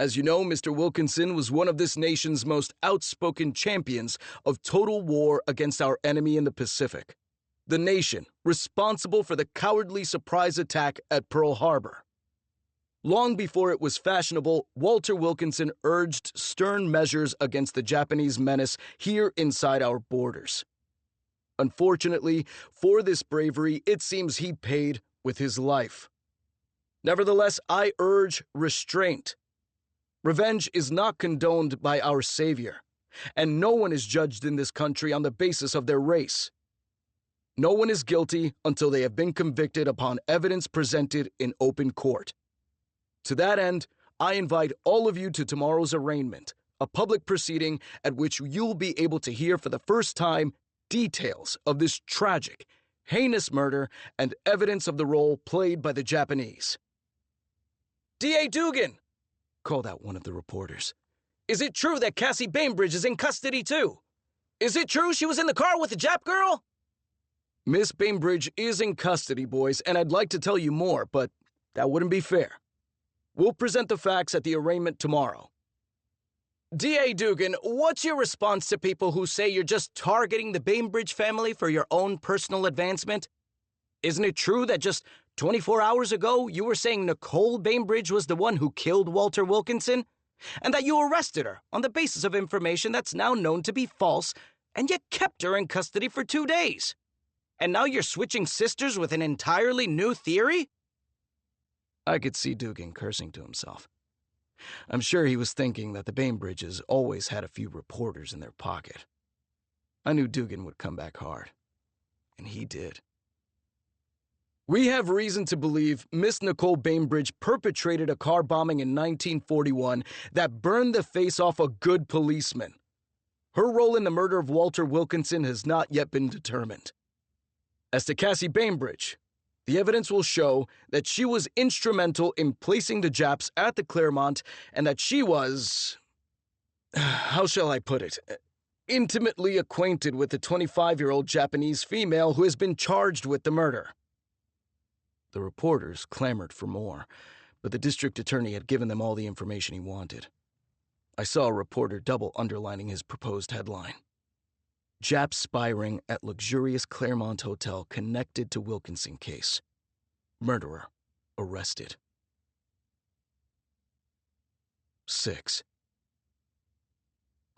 As you know, Mr. Wilkinson was one of this nation's most outspoken champions of total war against our enemy in the Pacific, the nation responsible for the cowardly surprise attack at Pearl Harbor. Long before it was fashionable, Walter Wilkinson urged stern measures against the Japanese menace here inside our borders. Unfortunately, for this bravery, it seems he paid with his life. Nevertheless, I urge restraint. Revenge is not condoned by our Savior, and no one is judged in this country on the basis of their race. No one is guilty until they have been convicted upon evidence presented in open court. To that end, I invite all of you to tomorrow's arraignment, a public proceeding at which you'll be able to hear for the first time details of this tragic, heinous murder and evidence of the role played by the Japanese." "D.A. Dugan," called out one of the reporters, "is it true that Cassie Bainbridge is in custody too? Is it true she was in the car with the Jap girl?" "Miss Bainbridge is in custody, boys, and I'd like to tell you more, but that wouldn't be fair. We'll present the facts at the arraignment tomorrow." "D.A. Dugan, what's your response to people who say you're just targeting the Bainbridge family for your own personal advancement? Isn't it true that just 24 hours ago you were saying Nicole Bainbridge was the one who killed Walter Wilkinson? And that you arrested her on the basis of information that's now known to be false, and yet kept her in custody for 2 days? And now you're switching sisters with an entirely new theory?" I could see Dugan cursing to himself. I'm sure he was thinking that the Bainbridges always had a few reporters in their pocket. I knew Dugan would come back hard, and he did. "We have reason to believe Miss Nicole Bainbridge perpetrated a car bombing in 1941 that burned the face off a good policeman. Her role in the murder of Walter Wilkinson has not yet been determined. As to Cassie Bainbridge, the evidence will show that she was instrumental in placing the Japs at the Claremont and that she was, how shall I put it, intimately acquainted with the 25-year-old Japanese female who has been charged with the murder." The reporters clamored for more, but the district attorney had given them all the information he wanted. I saw a reporter double underlining his proposed headline: "Japs spy ring at luxurious Claremont Hotel connected to Wilkinson case. Murderer arrested." 6.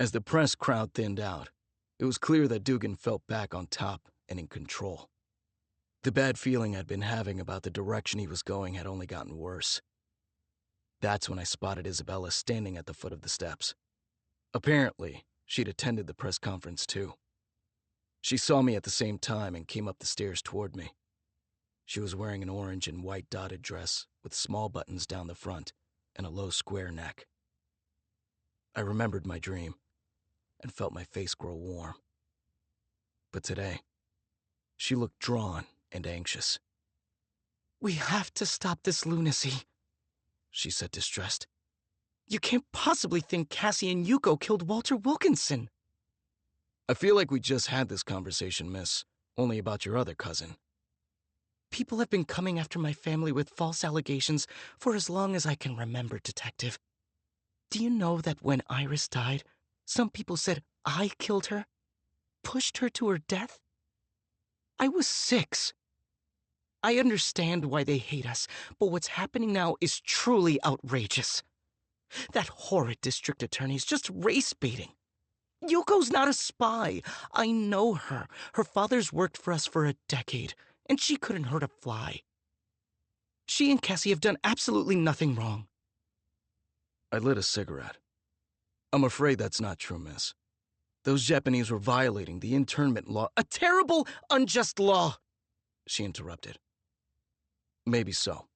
As the press crowd thinned out, it was clear that Dugan felt back on top and in control. The bad feeling I'd been having about the direction he was going had only gotten worse. That's when I spotted Isabella standing at the foot of the steps. Apparently, she'd attended the press conference too. She saw me at the same time and came up the stairs toward me. She was wearing an orange and white dotted dress with small buttons down the front and a low square neck. I remembered my dream and felt my face grow warm. But today, she looked drawn and anxious. "We have to stop this lunacy," she said, distressed. "You can't possibly think Cassie and Yuko killed Walter Wilkinson." "I feel like we just had this conversation, miss, only about your other cousin." "People have been coming after my family with false allegations for as long as I can remember, Detective. Do you know that when Iris died, some people said I killed her, pushed her to her death? I was 6. I understand why they hate us, but what's happening now is truly outrageous. That horrid district attorney is just race-baiting. Yuko's not a spy. I know her. Her father's worked for us for a decade, and she couldn't hurt a fly. She and Cassie have done absolutely nothing wrong. I lit a cigarette. I'm afraid that's not true, miss. Those Japanese were violating the internment law. A terrible, unjust law, she interrupted. Maybe so.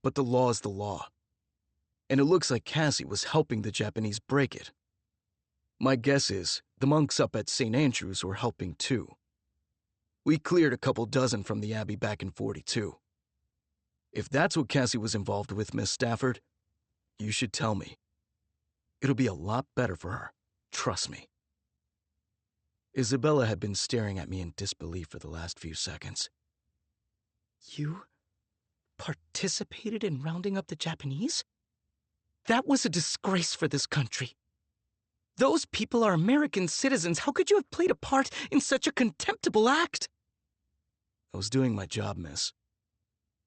But the law is the law. And it looks like Cassie was helping the Japanese break it. My guess is the monks up at St. Andrews were helping too. We cleared a couple dozen from the Abbey back in '42. If that's what Cassie was involved with, Miss Stafford, you should tell me. It'll be a lot better for her. Trust me. Isabella had been staring at me in disbelief for the last few seconds. You participated in rounding up the Japanese? That was a disgrace for this country. Those people are American citizens. How could you have played a part in such a contemptible act? I was doing my job, miss.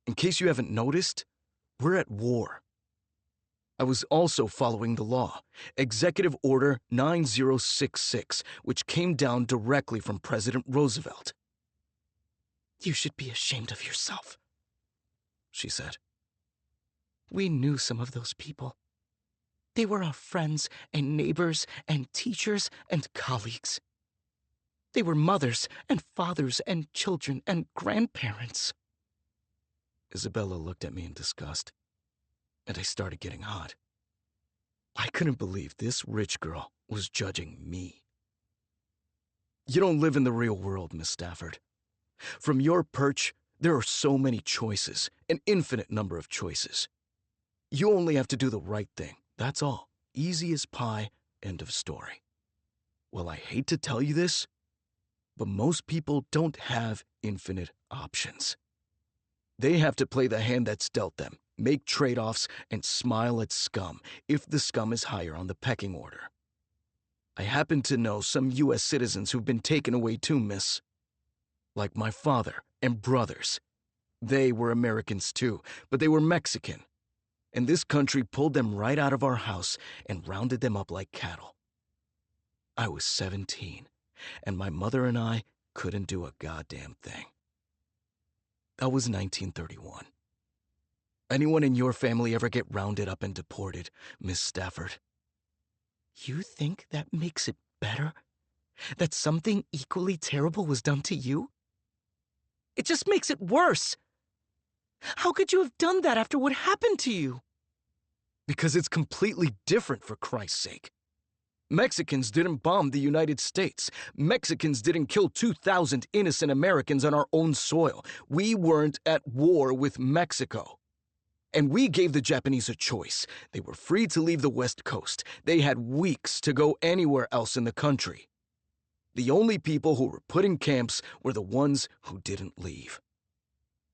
In case you haven't noticed, we're at war. I was also following the law, Executive Order 9066, which came down directly from President Roosevelt. You should be ashamed of yourself, she said. We knew some of those people. They were our friends and neighbors and teachers and colleagues. They were mothers and fathers and children and grandparents. Isabella looked at me in disgust, and I started getting hot. I couldn't believe this rich girl was judging me. You don't live in the real world, Miss Stafford. From your perch, there are so many choices, an infinite number of choices. You only have to do the right thing, that's all. Easy as pie, end of story. Well, I hate to tell you this, but most people don't have infinite options. They have to play the hand that's dealt them, make trade-offs, and smile at scum if the scum is higher on the pecking order. I happen to know some U.S. citizens who've been taken away too, miss. Like my father and brothers. They were Americans too, but they were Mexican. And this country pulled them right out of our house and rounded them up like cattle. I was 17, and my mother and I couldn't do a goddamn thing. That was 1931. Anyone in your family ever get rounded up and deported, Miss Stafford? You think that makes it better? That something equally terrible was done to you? It just makes it worse. How could you have done that after what happened to you? Because it's completely different, for Christ's sake. Mexicans didn't bomb the United States. Mexicans didn't kill 2,000 innocent Americans on our own soil. We weren't at war with Mexico. And we gave the Japanese a choice. They were free to leave the West Coast. They had weeks to go anywhere else in the country. The only people who were put in camps were the ones who didn't leave.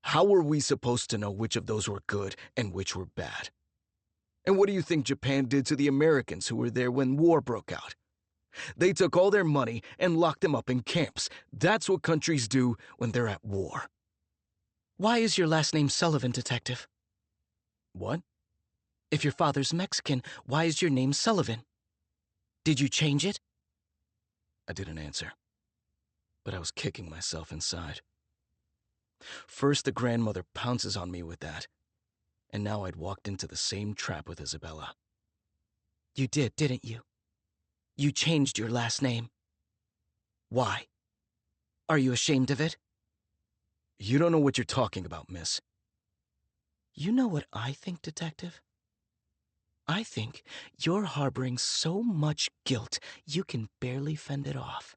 How were we supposed to know which of those were good and which were bad? And what do you think Japan did to the Americans who were there when war broke out? They took all their money and locked them up in camps. That's what countries do when they're at war. Why is your last name Sullivan, Detective? What? If your father's Mexican, why is your name Sullivan? Did you change it? I didn't answer, but I was kicking myself inside. First, the grandmother pounces on me with that, and now I'd walked into the same trap with Isabella. You did, didn't you? You changed your last name. Why? Are you ashamed of it? You don't know what you're talking about, miss. You know what I think, Detective? I think you're harboring so much guilt you can barely fend it off.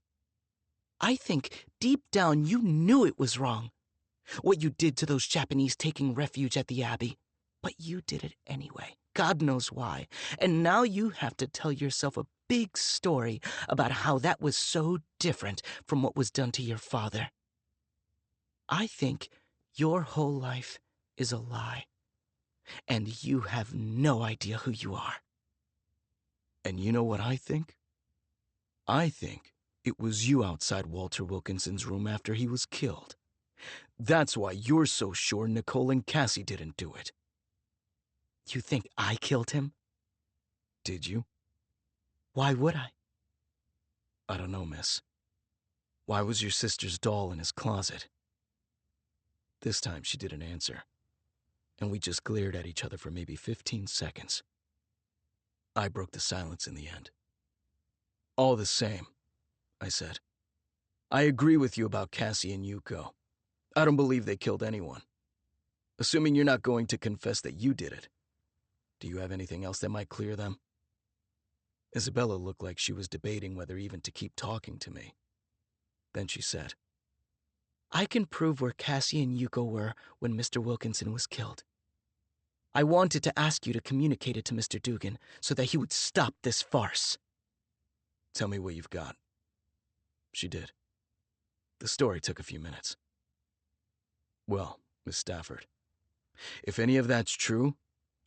I think deep down you knew it was wrong, what you did to those Japanese taking refuge at the Abbey. But you did it anyway, God knows why. And now you have to tell yourself a big story about how that was so different from what was done to your father. I think your whole life is a lie. And you have no idea who you are. And you know what I think? I think it was you outside Walter Wilkinson's room after he was killed. That's why you're so sure Nicole and Cassie didn't do it. You think I killed him? Did you? Why would I? I don't know, miss. Why was your sister's doll in his closet? This time she didn't answer, and we just glared at each other for maybe 15 seconds. I broke the silence in the end. "All the same," I said, "I agree with you about Cassie and Yuko. I don't believe they killed anyone. Assuming you're not going to confess that you did it, do you have anything else that might clear them?" Isabella looked like she was debating whether even to keep talking to me. Then she said, I can prove where Cassie and Yuko were when Mr. Wilkinson was killed. I wanted to ask you to communicate it to Mr. Dugan so that he would stop this farce. "Tell me what you've got." She did. The story took a few minutes. "Well, Miss Stafford, if any of that's true,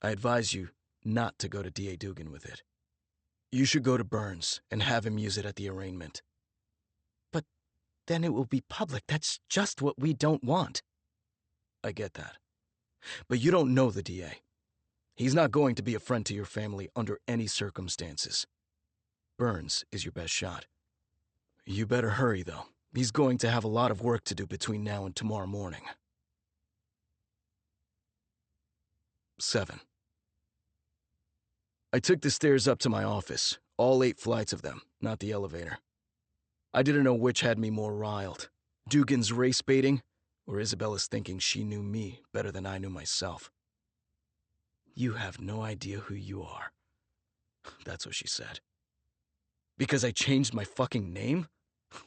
I advise you not to go to D.A. Dugan with it. You should go to Burns and have him use it at the arraignment." But then it will be public. That's just what we don't want. "I get that. But you don't know the DA. He's not going to be a friend to your family under any circumstances. Burns is your best shot. You better hurry, though. He's going to have a lot of work to do between now and tomorrow morning." 7. I took the stairs up to my office, all 8 flights of them, not the elevator. I didn't know which had me more riled, Dugan's race baiting, or Isabella's thinking she knew me better than I knew myself. "You have no idea who you are," that's what she said. "Because I changed my fucking name?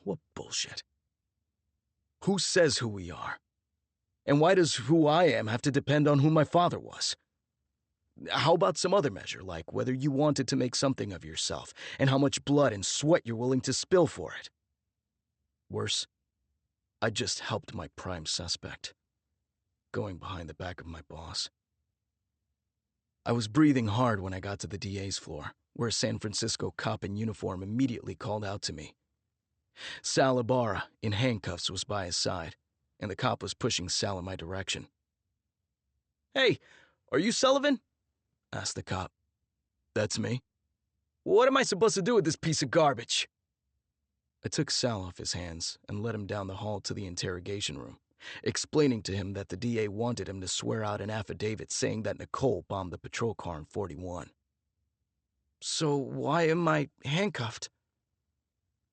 What bullshit. Who says who we are? And why does who I am have to depend on who my father was? How about some other measure, like whether you wanted to make something of yourself, and how much blood and sweat you're willing to spill for it? Worse, I just helped my prime suspect, going behind the back of my boss." I was breathing hard when I got to the DA's floor, where a San Francisco cop in uniform immediately called out to me. Sal Ibarra, in handcuffs, was by his side, and the cop was pushing Sal in my direction. "Hey, are you Sullivan?" asked the cop. "That's me." "What am I supposed to do with this piece of garbage?" I took Sal off his hands and led him down the hall to the interrogation room, explaining to him that the DA wanted him to swear out an affidavit saying that Nicole bombed the patrol car in 41. "So why am I handcuffed?"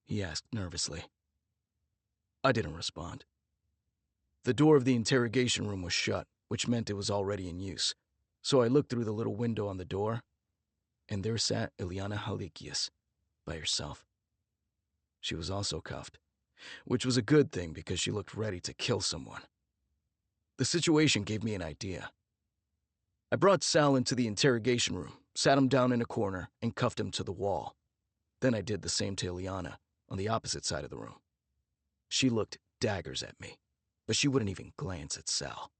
he asked nervously. I didn't respond. The door of the interrogation room was shut, which meant it was already in use, so I looked through the little window on the door, and there sat Ileana Halikias by herself. She was also cuffed, which was a good thing because she looked ready to kill someone. The situation gave me an idea. I brought Sal into the interrogation room, sat him down in a corner, and cuffed him to the wall. Then I did the same to Ileana, on the opposite side of the room. She looked daggers at me, but she wouldn't even glance at Sal.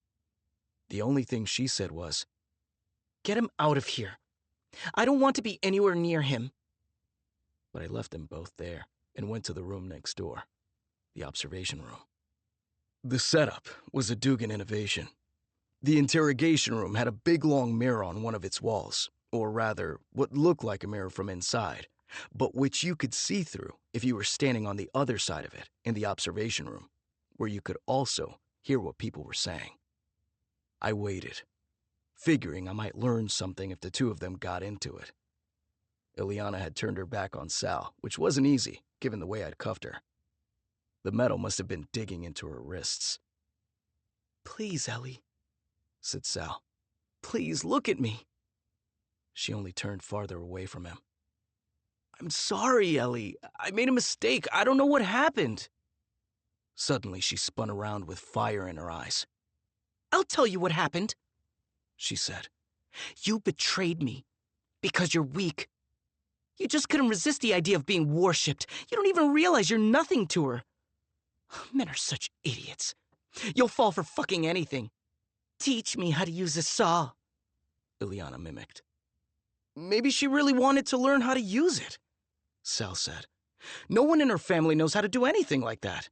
The only thing she said was, "Get him out of here. I don't want to be anywhere near him." But I left them both there and went to the room next door, the observation room. The setup was a Dugan innovation. The interrogation room had a big long mirror on one of its walls, or rather, what looked like a mirror from inside, but which you could see through if you were standing on the other side of it in the observation room, where you could also hear what people were saying. I waited, figuring I might learn something if the two of them got into it. Ileana had turned her back on Sal, which wasn't easy, given the way I'd cuffed her. The metal must have been digging into her wrists. "Please, Ellie," said Sal. "Please, look at me." She only turned farther away from him. "I'm sorry, Ellie. I made a mistake. I don't know what happened." Suddenly, she spun around with fire in her eyes. "I'll tell you what happened," she said. "You betrayed me because you're weak. You just couldn't resist the idea of being worshipped. You don't even realize you're nothing to her. Men are such idiots. You'll fall for fucking anything. Teach me how to use a saw," Ileana mimicked. "Maybe she really wanted to learn how to use it," Sal said. "No one in her family knows how to do anything like that."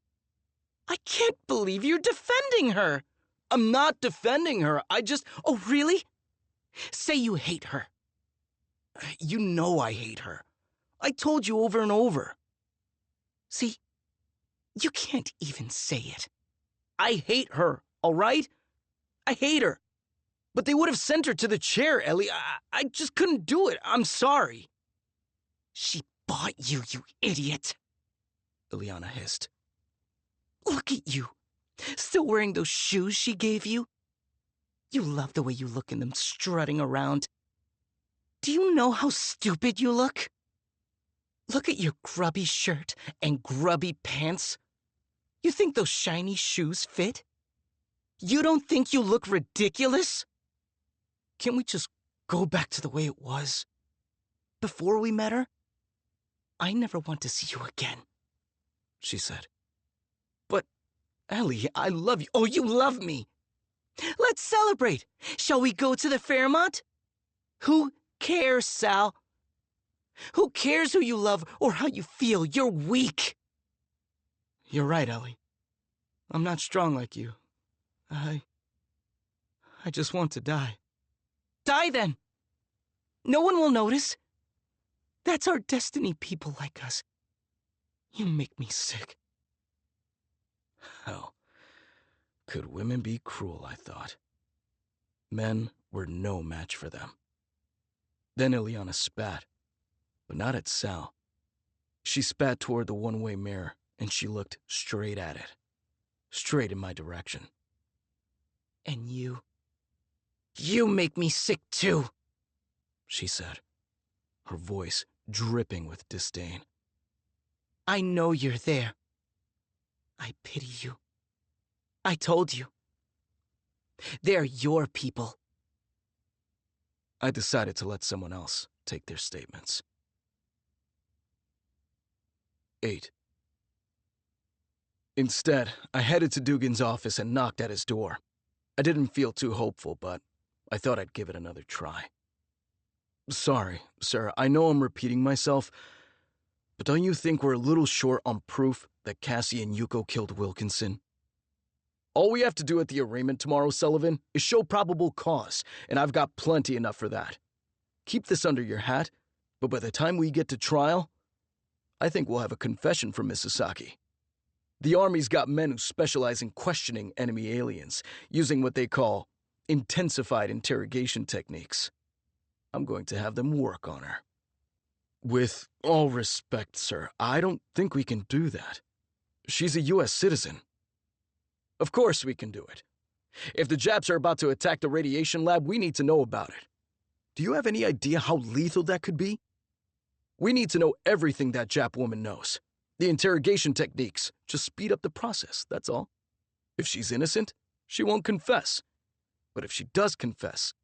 "I can't believe you're defending her." "I'm not defending her. Oh, really? Say you hate her." "You know I hate her. I told you over and over." "See, you can't even say it." "I hate her. all right? I hate her. But they would have sent her to the chair, Ellie. I just couldn't do it. I'm sorry. She bought you, you idiot, Ileana hissed. Look at you. Still wearing those shoes she gave you? You love the way you look in them strutting around. Do you know how stupid you look? Look at your grubby shirt and grubby pants. You think those shiny shoes fit? You don't think you look ridiculous? Can't we just go back to the way it was? Before we met her? I never want to see you again, she said. But, Ellie, I love you. Oh, you love me. Let's celebrate. Shall we go to the Fairmont? Who cares, Sal? Who cares who you love or how you feel? You're weak. You're right, Ellie. I'm not strong like you. I just want to die. Die then. No one will notice. That's our destiny, people like us. You make me sick. Hell, could women be cruel, I thought. Men were no match for them. Then Ileana spat, but not at Sal. She spat toward the one-way mirror, and she looked straight at it. Straight in my direction. And you make me sick too, she said, her voice dripping with disdain. I know you're there. I pity you. I told you. They're your people. I decided to let someone else take their statements. 8. Instead, I headed to Dugan's office and knocked at his door. I didn't feel too hopeful, but I thought I'd give it another try. Sorry, sir, I know I'm repeating myself, but don't you think we're a little short on proof that Cassie and Yuko killed Wilkinson? All we have to do at the arraignment tomorrow, Sullivan, is show probable cause, and I've got plenty enough for that. Keep this under your hat, but by the time we get to trial, I think we'll have a confession from Miss Sasaki. The Army's got men who specialize in questioning enemy aliens, using what they call intensified interrogation techniques. I'm going to have them work on her. With all respect, sir, I don't think we can do that. She's a U.S. citizen. Of course we can do it. If the Japs are about to attack the radiation lab, we need to know about it. Do you have any idea how lethal that could be? We need to know everything that Jap woman knows. The interrogation techniques just speed up the process, that's all. If she's innocent, she won't confess. But if she does confess,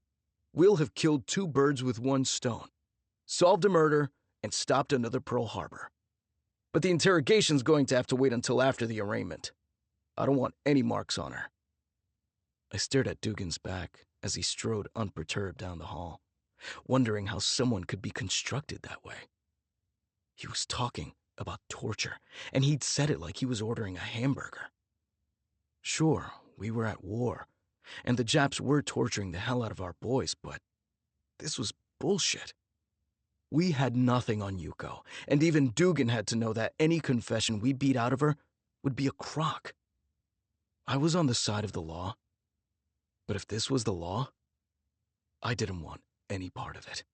we'll have killed 2 birds with 1 stone, solved a murder, and stopped another Pearl Harbor. But the interrogation's going to have to wait until after the arraignment. I don't want any marks on her. I stared at Dugan's back as he strode unperturbed down the hall, wondering how someone could be constructed that way. He was talking about torture, and he'd said it like he was ordering a hamburger. Sure, we were at war, and the Japs were torturing the hell out of our boys, but this was bullshit. We had nothing on Yuko, and even Dugan had to know that any confession we beat out of her would be a crock. I was on the side of the law, but if this was the law, I didn't want any part of it.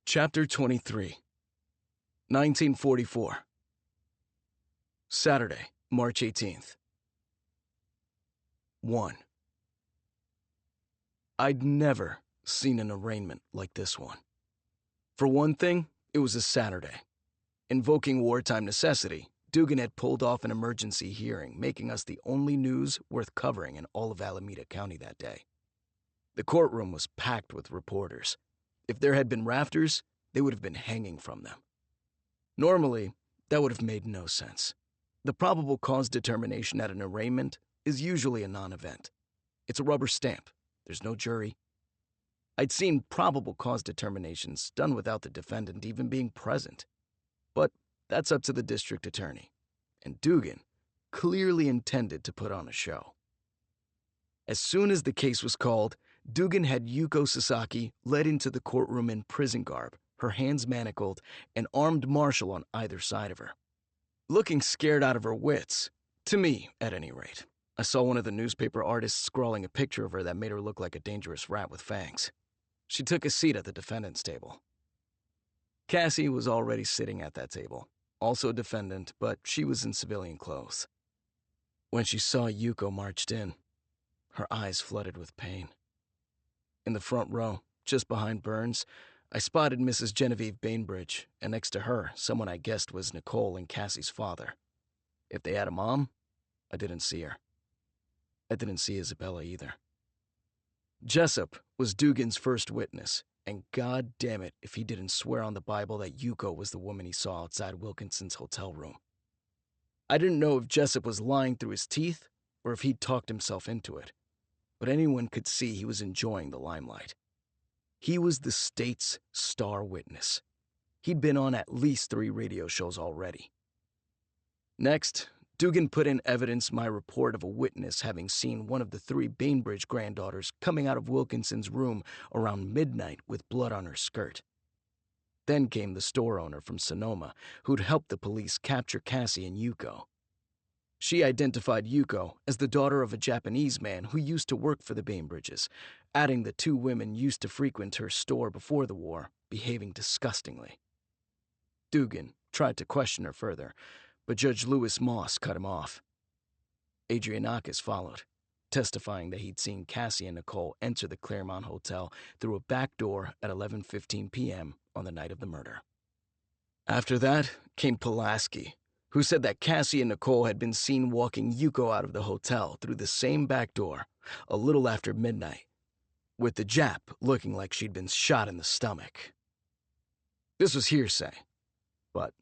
Chapter 23, 1944. Saturday, March 18th. 1. I'd never seen an arraignment like this one. For one thing, it was a Saturday. Invoking wartime necessity, Dugan had pulled off an emergency hearing, making us the only news worth covering in all of Alameda County that day. The courtroom was packed with reporters. If there had been rafters, they would have been hanging from them. Normally, that would have made no sense. The probable cause determination at an arraignment is usually a non-event. It's a rubber stamp. There's no jury. I'd seen probable cause determinations done without the defendant even being present. But that's up to the district attorney. And Dugan clearly intended to put on a show. As soon as the case was called, Dugan had Yuko Sasaki led into the courtroom in prison garb, her hands manacled, an armed marshal on either side of her. Looking scared out of her wits, To me, at any rate. I saw one of the newspaper artists scrawling a picture of her that made her look like a dangerous rat with fangs. She took a seat at the defendant's table. Cassie was already sitting at that table, also a defendant, but she was in civilian clothes. When she saw Yuko marched in, her eyes flooded with pain. In the front row, just behind Burns, I spotted Mrs. Genevieve Bainbridge, and next to her, someone I guessed was Nicole and Cassie's father. If they had a mom, I didn't see her. I didn't see Isabella either. Jessup was Dugan's first witness, and God damn it if he didn't swear on the Bible that Yuko was the woman he saw outside Wilkinson's hotel room. I didn't know if Jessup was lying through his teeth or if he'd talked himself into it, but anyone could see he was enjoying the limelight. He was the state's star witness. He'd been on at least 3 radio shows already. Next, Dugan put in evidence my report of a witness having seen one of the 3 Bainbridge granddaughters coming out of Wilkinson's room around midnight with blood on her skirt. Then came the store owner from Sonoma who'd helped the police capture Cassie and Yuko. She identified Yuko as the daughter of a Japanese man who used to work for the Bainbridges, adding the 2 women used to frequent her store before the war, behaving disgustingly. Dugan tried to question her further, but Judge Lewis Moss cut him off. Adrianakis followed, testifying that he'd seen Cassie and Nicole enter the Claremont Hotel through a back door at 11:15 p.m. on the night of the murder. After that came Pulaski, who said that Cassie and Nicole had been seen walking Yuko out of the hotel through the same back door a little after midnight, with the Jap looking like she'd been shot in the stomach. This was hearsay, but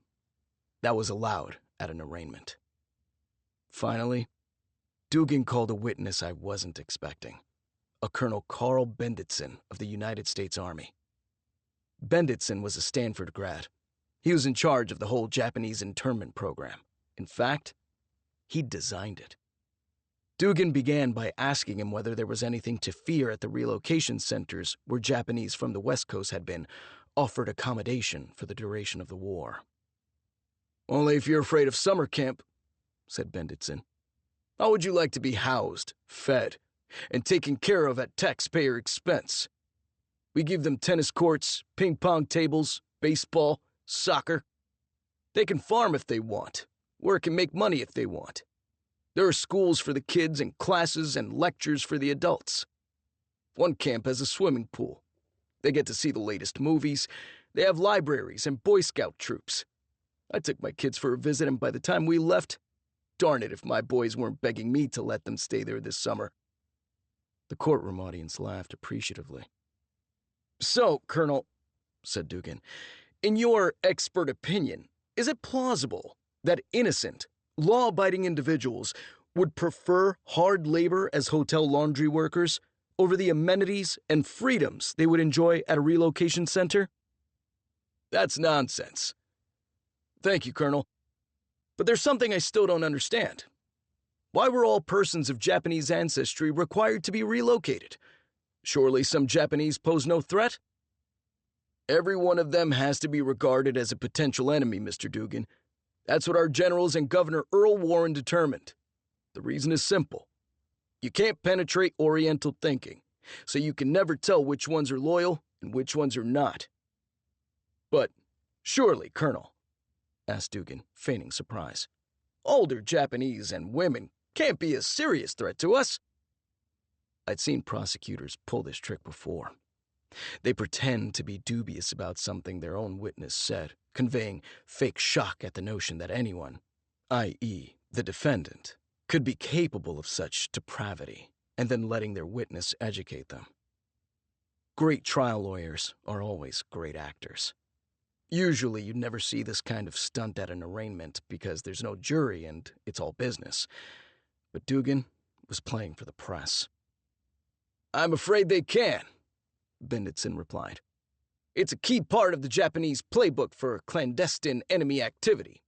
that was allowed at an arraignment. Finally, Dugan called a witness I wasn't expecting, a Colonel Carl Benditson of the United States Army. Benditson was a Stanford grad. He was in charge of the whole Japanese internment program. In fact, he designed it. Dugan began by asking him whether there was anything to fear at the relocation centers where Japanese from the West Coast had been offered accommodation for the duration of the war. "Only if you're afraid of summer camp," said Benditson. "How would you like to be housed, fed, and taken care of at taxpayer expense? We give them tennis courts, ping-pong tables, baseball, soccer. They can farm if they want, work and make money if they want. There are schools for the kids and classes and lectures for the adults. One camp has a swimming pool. They get to see the latest movies. They have libraries and Boy Scout troops. I took my kids for a visit, and by the time we left, darn it if my boys weren't begging me to let them stay there this summer." The courtroom audience laughed appreciatively. "So, Colonel," said Dugan, "in your expert opinion, is it plausible that innocent, law-abiding individuals would prefer hard labor as hotel laundry workers over the amenities and freedoms they would enjoy at a relocation center?" "That's nonsense." "Thank you, Colonel. But there's something I still don't understand. Why were all persons of Japanese ancestry required to be relocated? Surely some Japanese pose no threat?" "Every one of them has to be regarded as a potential enemy, Mr. Dugan. That's what our generals and Governor Earl Warren determined. The reason is simple. You can't penetrate Oriental thinking, so you can never tell which ones are loyal and which ones are not." "But surely, Colonel," asked Dugan, feigning surprise, "older Japanese and women can't be a serious threat to us." I'd seen prosecutors pull this trick before. They pretend to be dubious about something their own witness said, conveying fake shock at the notion that anyone, i.e., the defendant, could be capable of such depravity, and then letting their witness educate them. Great trial lawyers are always great actors. Usually you'd never see this kind of stunt at an arraignment because there's no jury and it's all business. But Dugan was playing for the press. "I'm afraid they can," Benditson replied. "It's a key part of the Japanese playbook for clandestine enemy activity.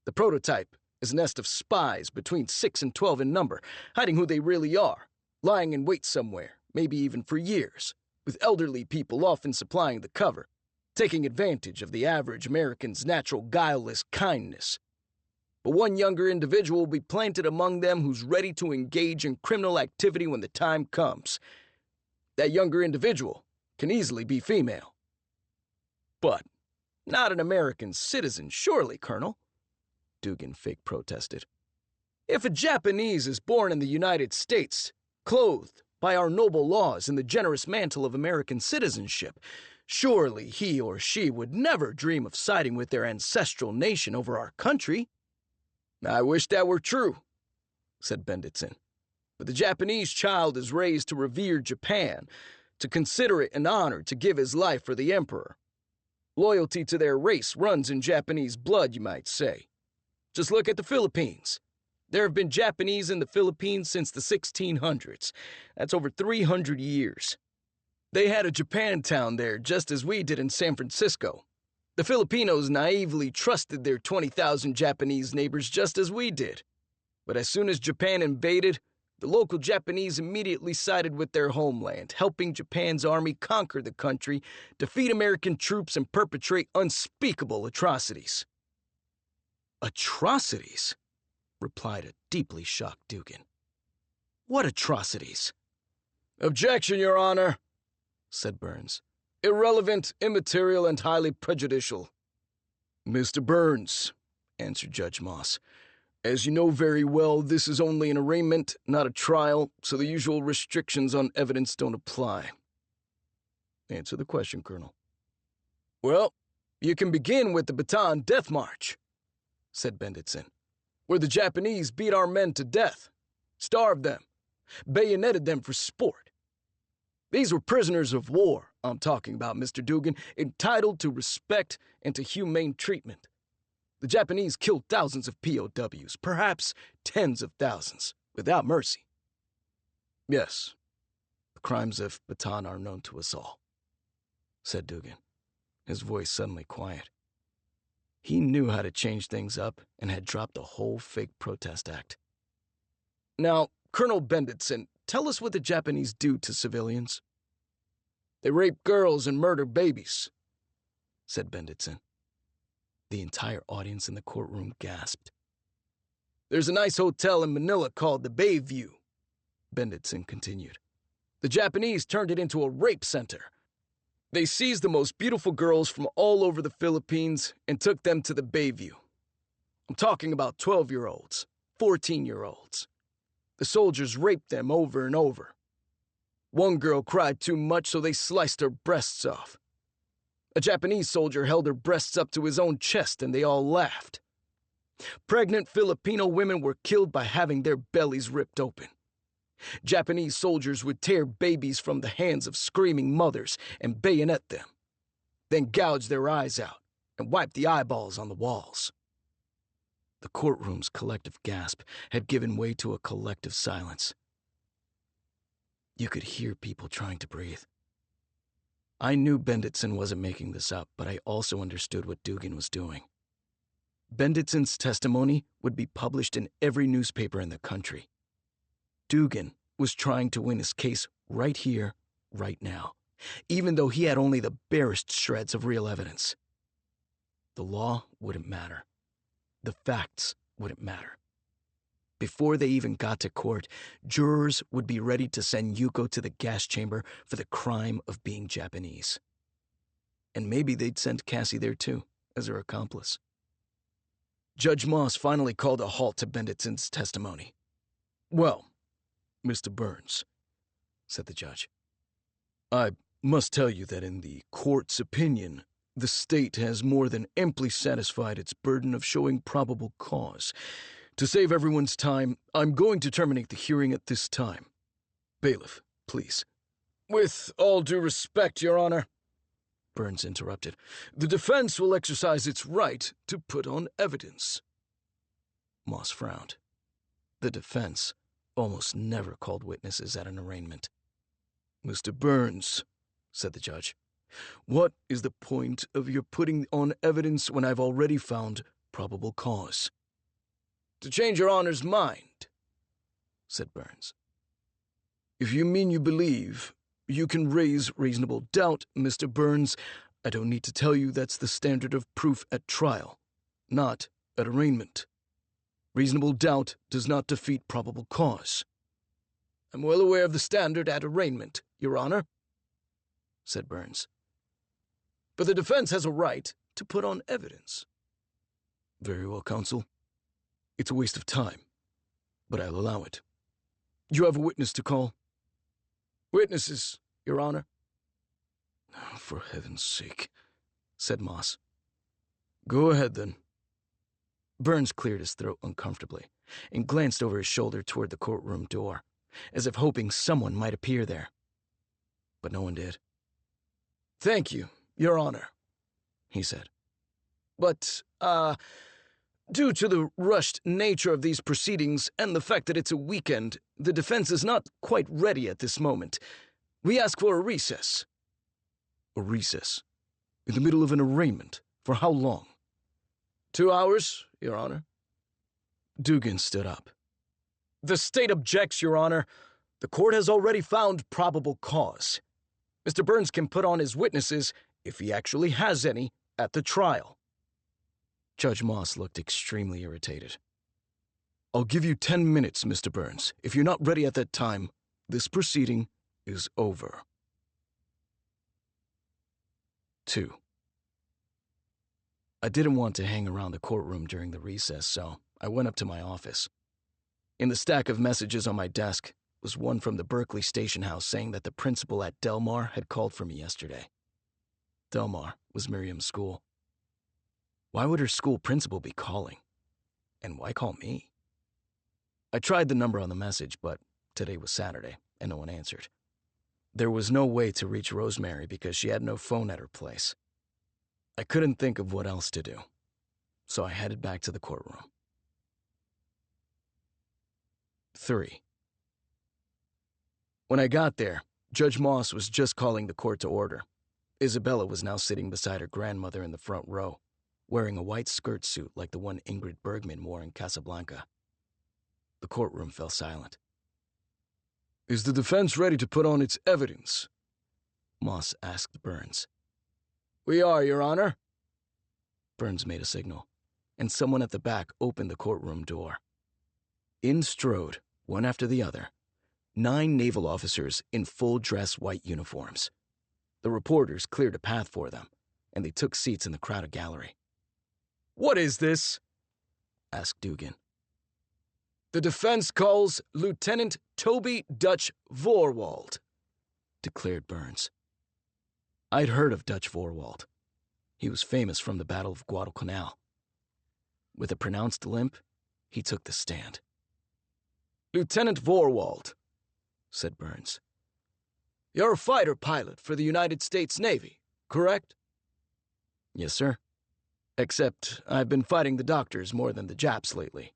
The prototype is a nest of spies between 6 and 12 in number, hiding who they really are, lying in wait somewhere, maybe even for years, with elderly people often supplying the cover, taking advantage of the average American's natural guileless kindness. But one younger individual will be planted among them who's ready to engage in criminal activity when the time comes. That younger individual can easily be female. But not an American citizen, surely, Colonel, Dugan fake protested. If a Japanese is born in the United States, clothed by our noble laws in the generous mantle of American citizenship, surely he or she would never dream of siding with their ancestral nation over our country. I wish that were true, said Benditson. But the Japanese child is raised to revere Japan, to consider it an honor to give his life for the emperor. Loyalty to their race runs in Japanese blood, you might say. Just look at the Philippines. There have been Japanese in the Philippines since the 1600s. That's over 300 years. They had a Japantown there just as we did in San Francisco. The Filipinos naively trusted their 20,000 Japanese neighbors just as we did. But as soon as Japan invaded, the local Japanese immediately sided with their homeland, helping Japan's army conquer the country, defeat American troops, and perpetrate unspeakable atrocities. Atrocities? Replied a deeply shocked Dugan. What atrocities? Objection, Your Honor, said Burns. Irrelevant, immaterial, and highly prejudicial. Mr. Burns, answered Judge Moss, as you know very well, this is only an arraignment, not a trial, so the usual restrictions on evidence don't apply. Answer the question, Colonel. Well, you can begin with the Bataan Death March, said Benditson, where the Japanese beat our men to death, starved them, bayoneted them for sport. These were prisoners of war, I'm talking about, Mr. Dugan, entitled to respect and to humane treatment. The Japanese killed thousands of POWs, perhaps tens of thousands, without mercy. Yes, the crimes of Bataan are known to us all, said Dugan, his voice suddenly quiet. He knew how to change things up and had dropped the whole fake protest act. Now, Colonel Benditson, tell us what the Japanese do to civilians. They rape girls and murder babies, said Benditson. The entire audience in the courtroom gasped. There's a nice hotel in Manila called the Bayview, Benditson continued. The Japanese turned it into a rape center. They seized the most beautiful girls from all over the Philippines and took them to the Bayview. I'm talking about 12-year-olds, 14-year-olds. The soldiers raped them over and over. One girl cried too much, so they sliced her breasts off. A Japanese soldier held her breasts up to his own chest, and they all laughed. Pregnant Filipino women were killed by having their bellies ripped open. Japanese soldiers would tear babies from the hands of screaming mothers and bayonet them, then gouge their eyes out and wipe the eyeballs on the walls. The courtroom's collective gasp had given way to a collective silence. You could hear people trying to breathe. I knew Benditson wasn't making this up, but I also understood what Dugan was doing. Benditson's testimony would be published in every newspaper in the country. Dugan was trying to win his case right here, right now, even though he had only the barest shreds of real evidence. The law wouldn't matter. The facts wouldn't matter. Before they even got to court, jurors would be ready to send Yuko to the gas chamber for the crime of being Japanese. And maybe they'd send Cassie there too, as her accomplice. Judge Moss finally called a halt to Benditson's testimony. Well, Mr. Burns, said the judge, I must tell you that in the court's opinion, the state has more than amply satisfied its burden of showing probable cause. To save everyone's time, I'm going to terminate the hearing at this time. Bailiff, please. With all due respect, Your Honor, Burns interrupted, the defense will exercise its right to put on evidence. Moss frowned. The defense almost never called witnesses at an arraignment. Mr. Burns, said the judge, what is the point of your putting on evidence when I've already found probable cause? To change Your Honor's mind, said Burns. If you mean you believe you can raise reasonable doubt, Mr. Burns, I don't need to tell you that's the standard of proof at trial, not at arraignment. Reasonable doubt does not defeat probable cause. I'm well aware of the standard at arraignment, Your Honor, said Burns. But the defense has a right to put on evidence. Very well, counsel. It's a waste of time, but I'll allow it. You have a witness to call? Witnesses, Your Honor. For heaven's sake, said Moss. Go ahead, then. Burns cleared his throat uncomfortably and glanced over his shoulder toward the courtroom door, as if hoping someone might appear there. But no one did. Thank you, Your Honor, he said. But, due to the rushed nature of these proceedings and the fact that it's a weekend, the defense is not quite ready at this moment. We ask for a recess. A recess? In the middle of an arraignment? For how long? 2 hours, Your Honor. Dugan stood up. The state objects, Your Honor. The court has already found probable cause. Mr. Burns can put on his witnesses, if he actually has any, at the trial. Judge Moss looked extremely irritated. I'll give you 10 minutes, Mr. Burns. If you're not ready at that time, this proceeding is over. 2. I didn't want to hang around the courtroom during the recess, so I went up to my office. In the stack of messages on my desk was one from the Berkeley station house saying that the principal at Delmar had called for me yesterday. Delmar was Miriam's school. Why would her school principal be calling? And why call me? I tried the number on the message, but today was Saturday, and no one answered. There was no way to reach Rosemary because she had no phone at her place. I couldn't think of what else to do, so I headed back to the courtroom. 3. When I got there, Judge Moss was just calling the court to order. Isabella was now sitting beside her grandmother in the front row, wearing a white skirt suit like the one Ingrid Bergman wore in Casablanca. The courtroom fell silent. Is the defense ready to put on its evidence? Moss asked Burns. We are, Your Honor. Burns made a signal, and someone at the back opened the courtroom door. In strode, one after the other, 9 naval officers in full-dress white uniforms. The reporters cleared a path for them, and they took seats in the crowded gallery. What is this? Asked Dugan. The defense calls Lieutenant Toby Dutch Voorwald, declared Burns. I'd heard of Dutch Voorwald. He was famous from the Battle of Guadalcanal. With a pronounced limp, he took the stand. Lieutenant Voorwald, said Burns. You're a fighter pilot for the United States Navy, correct? Yes, sir. Except I've been fighting the doctors more than the Japs lately.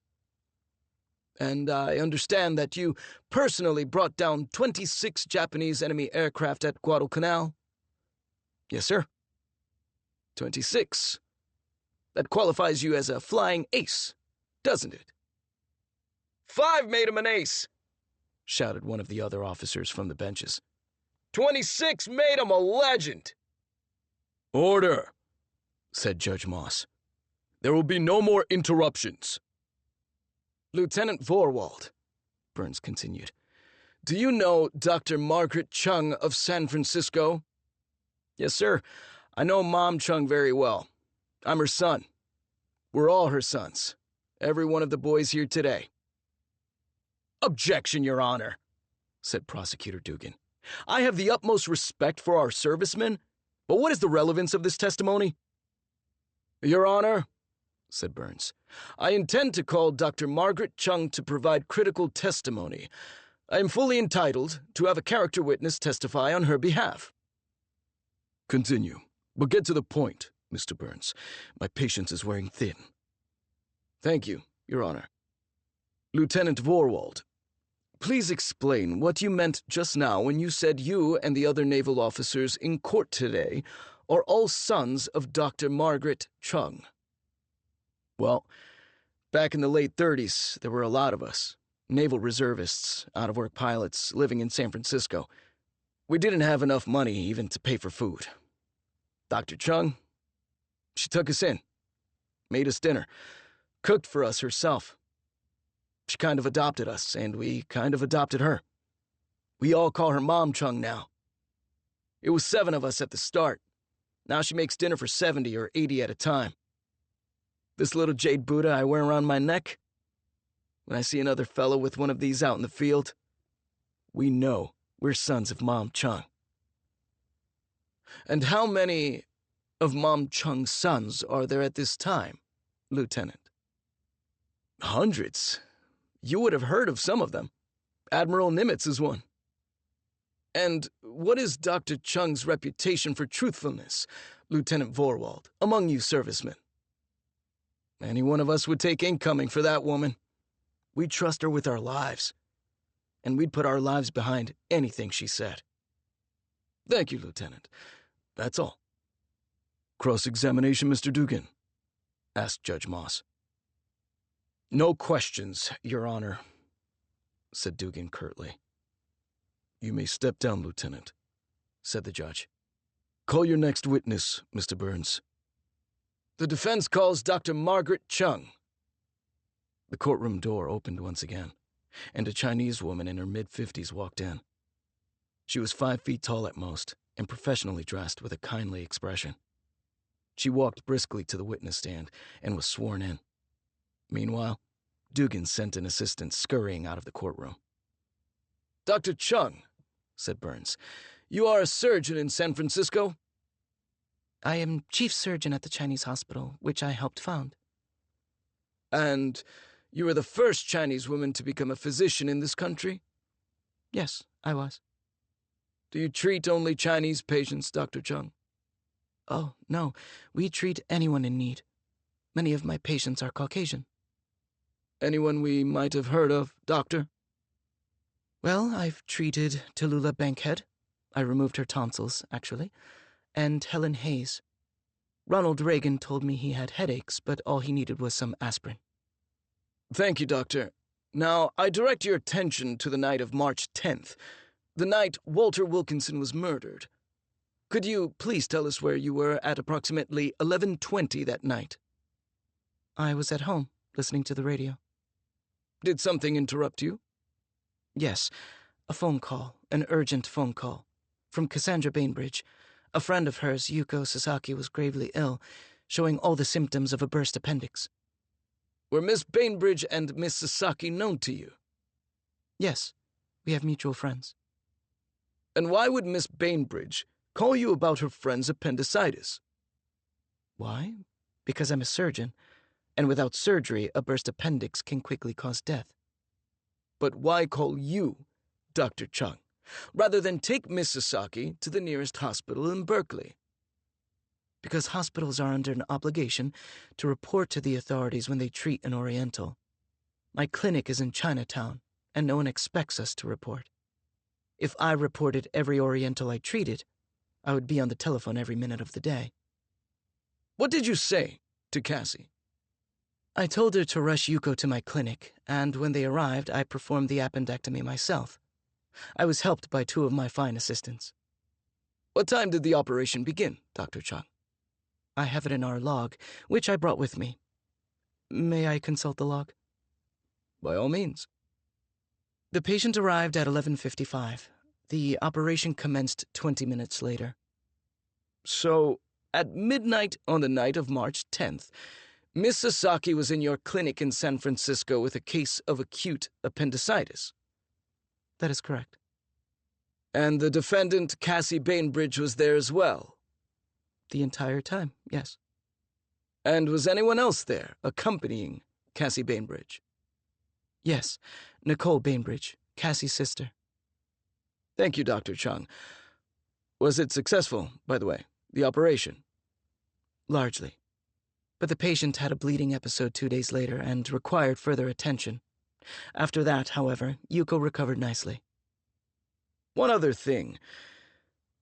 And I understand that you personally brought down 26 Japanese enemy aircraft at Guadalcanal? Yes, sir. 26. That qualifies you as a flying ace, doesn't it? 5 made him an ace, shouted one of the other officers from the benches. 26 made him a legend. Order, said Judge Moss. There will be no more interruptions. Lieutenant Voorwald, Burns continued, do you know Dr. Margaret Chung of San Francisco? Yes, sir. I know Mom Chung very well. I'm her son. We're all her sons. Every one of the boys here today. Objection, Your Honor, said Prosecutor Dugan. I have the utmost respect for our servicemen, but what is the relevance of this testimony? Your Honor, said Burns, I intend to call Dr. Margaret Chung to provide critical testimony. I am fully entitled to have a character witness testify on her behalf. Continue, but get to the point, Mr. Burns. My patience is wearing thin. Thank you, Your Honor. Lieutenant Voorwald, please explain what you meant just now when you said you and the other naval officers in court today are all sons of Dr. Margaret Chung. Well, back in the late 30s, there were a lot of us, naval reservists, out-of-work pilots, living in San Francisco. We didn't have enough money even to pay for food. Dr. Chung, she took us in, made us dinner, cooked for us herself, She kind of adopted us, and we kind of adopted her. We all call her Mom Chung now. It was 7 of us at the start. Now she makes dinner for 70 or 80 at a time. This little jade Buddha I wear around my neck, when I see another fellow with one of these out in the field, we know we're sons of Mom Chung. And how many of Mom Chung's sons are there at this time, Lieutenant? Hundreds. You would have heard of some of them. Admiral Nimitz is one. And what is Dr. Chung's reputation for truthfulness, Lieutenant Vorwald, among you servicemen? Any one of us would take incoming for that woman. We'd trust her with our lives. And we'd put our lives behind anything she said. Thank you, Lieutenant. That's all. Cross-examination, Mr. Dugan? Asked Judge Moss. No questions, Your Honor, said Dugan curtly. You may step down, Lieutenant, said the judge. Call your next witness, Mr. Burns. The defense calls Dr. Margaret Chung. The courtroom door opened once again, and a Chinese woman in her mid-50s walked in. She was 5 feet tall at most, and professionally dressed with a kindly expression. She walked briskly to the witness stand and was sworn in. Meanwhile, Dugan sent an assistant scurrying out of the courtroom. Dr. Chung, said Burns, you are a surgeon in San Francisco? I am chief surgeon at the Chinese hospital, which I helped found. And you were the first Chinese woman to become a physician in this country? Yes, I was. Do you treat only Chinese patients, Dr. Chung? Oh, no. We treat anyone in need. Many of my patients are Caucasian. Anyone we might have heard of, Doctor? Well, I've treated Tallulah Bankhead. I removed her tonsils, actually. And Helen Hayes. Ronald Reagan told me he had headaches, but all he needed was some aspirin. Thank you, Doctor. Now, I direct your attention to the night of March 10th, the night Walter Wilkinson was murdered. Could you please tell us where you were at approximately 11:20 that night? I was at home, listening to the radio. Did something interrupt you? Yes, a phone call, an urgent phone call, from Cassandra Bainbridge. A friend of hers, Yuko Sasaki, was gravely ill, showing all the symptoms of a burst appendix. Were Miss Bainbridge and Miss Sasaki known to you? Yes, we have mutual friends. And why would Miss Bainbridge call you about her friend's appendicitis? Why? Because I'm a surgeon, and without surgery, a burst appendix can quickly cause death. But why call you, Dr. Chung, rather than take Miss Sasaki to the nearest hospital in Berkeley? Because hospitals are under an obligation to report to the authorities when they treat an Oriental. My clinic is in Chinatown, and no one expects us to report. If I reported every Oriental I treated, I would be on the telephone every minute of the day. What did you say to Cassie? I told her to rush Yuko to my clinic, and when they arrived, I performed the appendectomy myself. I was helped by 2 of my fine assistants. What time did the operation begin, Dr. Chung? I have it in our log, which I brought with me. May I consult the log? By all means. The patient arrived at 11:55. The operation commenced 20 minutes later. So, at midnight on the night of March 10th, Miss Sasaki was in your clinic in San Francisco with a case of acute appendicitis. That is correct. And the defendant, Cassie Bainbridge, was there as well? The entire time, yes. And was anyone else there, accompanying Cassie Bainbridge? Yes, Nicole Bainbridge, Cassie's sister. Thank you, Dr. Chung. Was it successful, by the way, the operation? Largely. But the patient had a bleeding episode 2 days later and required further attention. After that, however, Yuko recovered nicely. One other thing.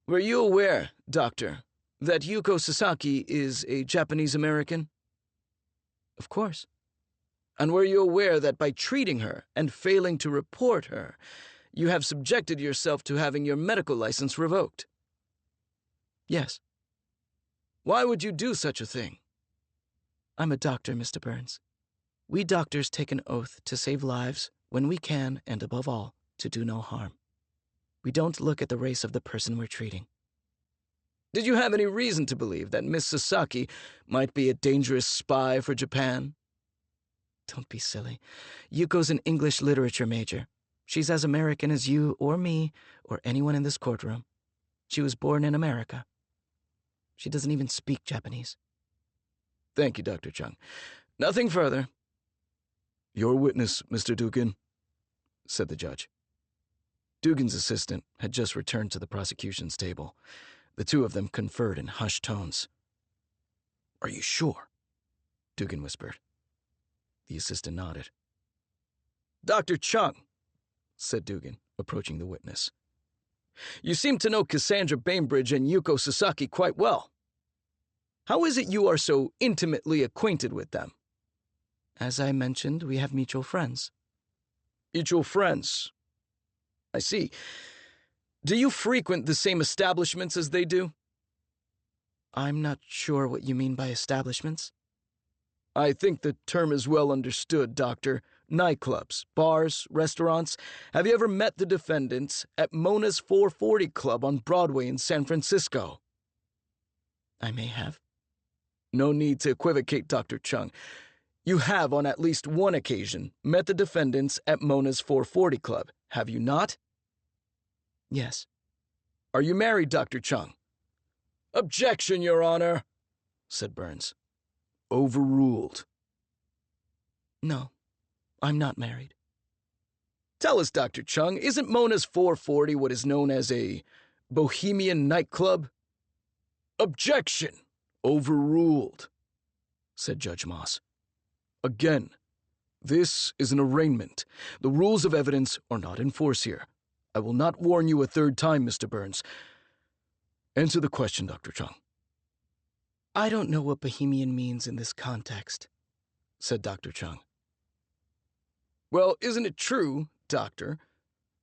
Were you aware, Doctor, that Yuko Sasaki is a Japanese American? Of course. And were you aware that by treating her and failing to report her, you have subjected yourself to having your medical license revoked? Yes. Why would you do such a thing? I'm a doctor, Mr. Burns. We doctors take an oath to save lives when we can, and above all, to do no harm. We don't look at the race of the person we're treating. Did you have any reason to believe that Miss Sasaki might be a dangerous spy for Japan? Don't be silly. Yuko's an English literature major. She's as American as you or me or anyone in this courtroom. She was born in America. She doesn't even speak Japanese. Thank you, Dr. Chung. Nothing further. Your witness, Mr. Dugan, said the judge. Dugan's assistant had just returned to the prosecution's table. The two of them conferred in hushed tones. Are you sure? Dugan whispered. The assistant nodded. Dr. Chung, said Dugan, approaching the witness. You seem to know Cassandra Bainbridge and Yuko Sasaki quite well. How is it you are so intimately acquainted with them? As I mentioned, we have mutual friends. Mutual friends. I see. Do you frequent the same establishments as they do? I'm not sure what you mean by establishments. I think the term is well understood, Doctor. Nightclubs, bars, restaurants. Have you ever met the defendants at Mona's 440 Club on Broadway in San Francisco? I may have. No need to equivocate, Dr. Chung. You have, on at least one occasion, met the defendants at Mona's 440 Club, have you not? Yes. Are you married, Dr. Chung? Objection, Your Honor, said Burns. Overruled. No, I'm not married. Tell us, Dr. Chung, isn't Mona's 440 what is known as a bohemian nightclub? Objection! Overruled, said Judge Moss. Again, this is an arraignment. The rules of evidence are not in force here. I will not warn you a third time, Mr. Burns. Answer the question, Dr. Chung. I don't know what bohemian means in this context, said Dr. Chung. Well, isn't it true, Doctor,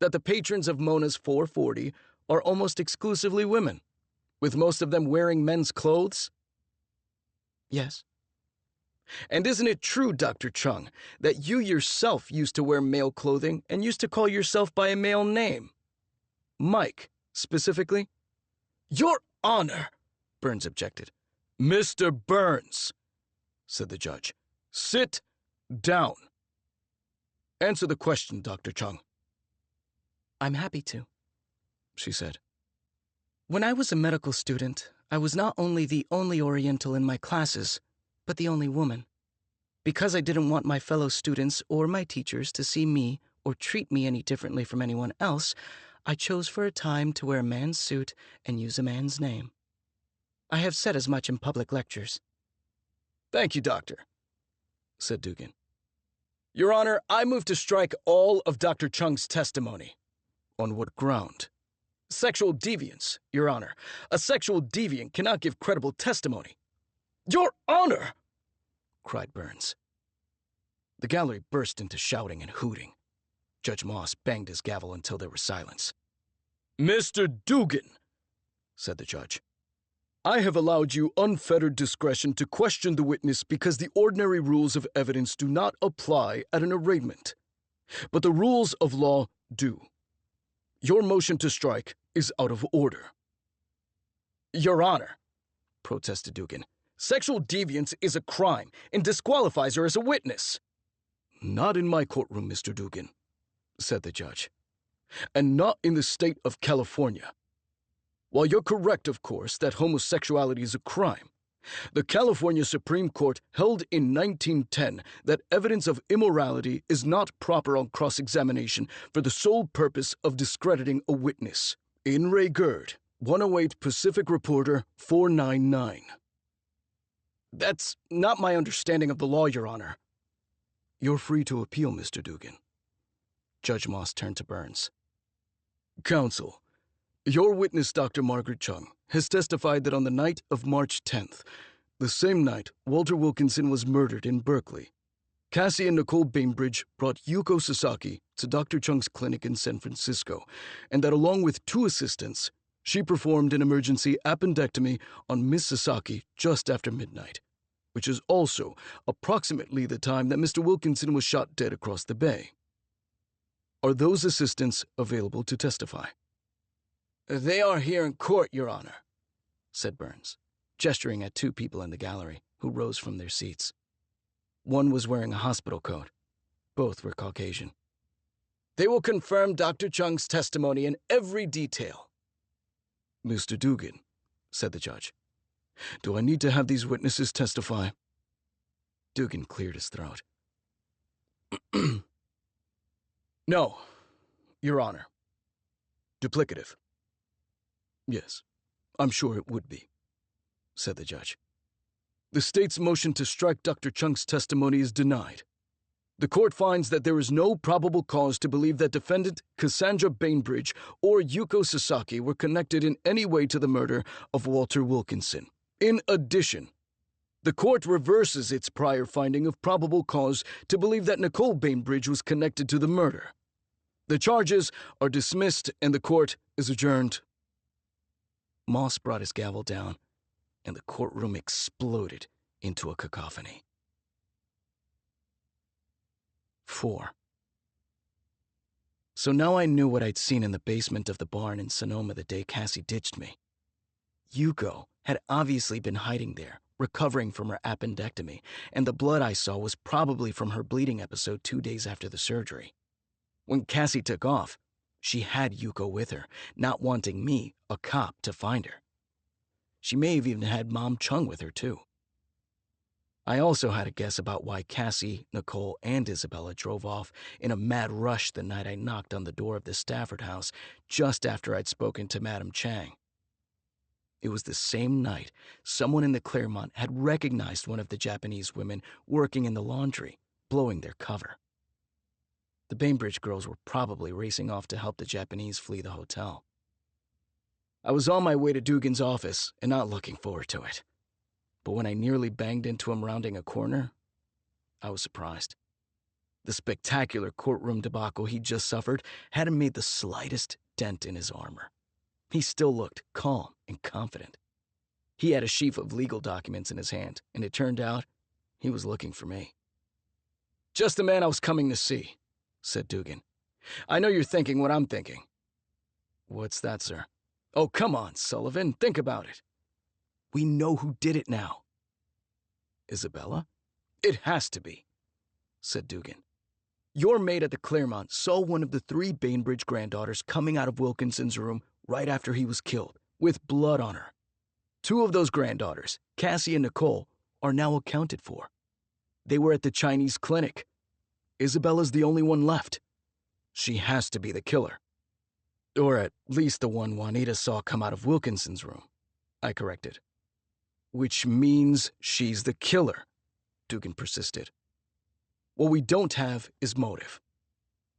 that the patrons of Mona's 440 are almost exclusively women, with most of them wearing men's clothes? Yes. And isn't it true, Dr. Chung, that you yourself used to wear male clothing and used to call yourself by a male name? Mike, specifically? Your Honor, Burns objected. Mr. Burns, said the judge. Sit down. Answer the question, Dr. Chung. I'm happy to, she said. When I was a medical student, I was not only the only Oriental in my classes, but the only woman. Because I didn't want my fellow students or my teachers to see me or treat me any differently from anyone else, I chose for a time to wear a man's suit and use a man's name. I have said as much in public lectures. Thank you, Doctor, said Dugan. Your Honor, I move to strike all of Dr. Chung's testimony. On what ground? Sexual deviance, Your Honor. A sexual deviant cannot give credible testimony. Your Honor! Cried Burns. The gallery burst into shouting and hooting. Judge Moss banged his gavel until there was silence. Mr. Dugan, said the judge, I have allowed you unfettered discretion to question the witness because the ordinary rules of evidence do not apply at an arraignment. But the rules of law do. Your motion to strike is out of order. Your Honor, protested Dugan, sexual deviance is a crime and disqualifies her as a witness. Not in my courtroom, Mr. Dugan, said the judge, and not in the state of California. While you're correct, of course, that homosexuality is a crime, the California Supreme Court held in 1910 that evidence of immorality is not proper on cross-examination for the sole purpose of discrediting a witness. In re Gerd, 108 Pacific Reporter 499. That's not my understanding of the law, Your Honor. You're free to appeal, Mr. Dugan. Judge Moss turned to Burns. Counsel, your witness, Dr. Margaret Chung, has testified that on the night of March 10th, the same night Walter Wilkinson was murdered in Berkeley, Cassie and Nicole Bainbridge brought Yuko Sasaki to Dr. Chung's clinic in San Francisco, and that along with two assistants, she performed an emergency appendectomy on Miss Sasaki just after midnight, which is also approximately the time that Mr. Wilkinson was shot dead across the bay. Are those assistants available to testify? They are here in court, Your Honor, said Burns, gesturing at two people in the gallery who rose from their seats. One was wearing a hospital coat. Both were Caucasian. They will confirm Dr. Chung's testimony in every detail. Mr. Dugan, said the judge, do I need to have these witnesses testify? Dugan cleared his throat. No, Your Honor. Duplicative. Yes, I'm sure it would be, said the judge. The state's motion to strike Dr. Chung's testimony is denied. The court finds that there is no probable cause to believe that defendant Cassandra Bainbridge or Yuko Sasaki were connected in any way to the murder of Walter Wilkinson. In addition, the court reverses its prior finding of probable cause to believe that Nicole Bainbridge was connected to the murder. The charges are dismissed and the court is adjourned. Moss brought his gavel down, and the courtroom exploded into a cacophony. 4. So now I knew what I'd seen in the basement of the barn in Sonoma the day Cassie ditched me. Yuko had obviously been hiding there, recovering from her appendectomy, and the blood I saw was probably from her bleeding episode 2 days after the surgery. When Cassie took off, she had Yuko with her, not wanting me, a cop, to find her. She may have even had Mom Chung with her, too. I also had a guess about why Cassie, Nicole, and Isabella drove off in a mad rush the night I knocked on the door of the Stafford house just after I'd spoken to Madame Chang. It was the same night someone in the Claremont had recognized one of the Japanese women working in the laundry, blowing their cover. The Bainbridge girls were probably racing off to help the Japanese flee the hotel. I was on my way to Dugan's office and not looking forward to it. But when I nearly banged into him rounding a corner, I was surprised. The spectacular courtroom debacle he'd just suffered hadn't made the slightest dent in his armor. He still looked calm and confident. He had a sheaf of legal documents in his hand, and it turned out he was looking for me. "Just the man I was coming to see," said Dugan. "I know you're thinking what I'm thinking." "What's that, sir?" "Oh, come on, Sullivan, think about it. We know who did it now." "Isabella?" "It has to be," said Dugan. "Your maid at the Claremont saw one of the 3 Bainbridge granddaughters coming out of Wilkinson's room right after he was killed, with blood on her. 2 of those granddaughters, Cassie and Nicole, are now accounted for. They were at the Chinese clinic. Isabella's the only one left. She has to be the killer. Or at least the one Juanita saw come out of Wilkinson's room," I corrected. "Which means she's the killer," Dugan persisted. "What we don't have is motive.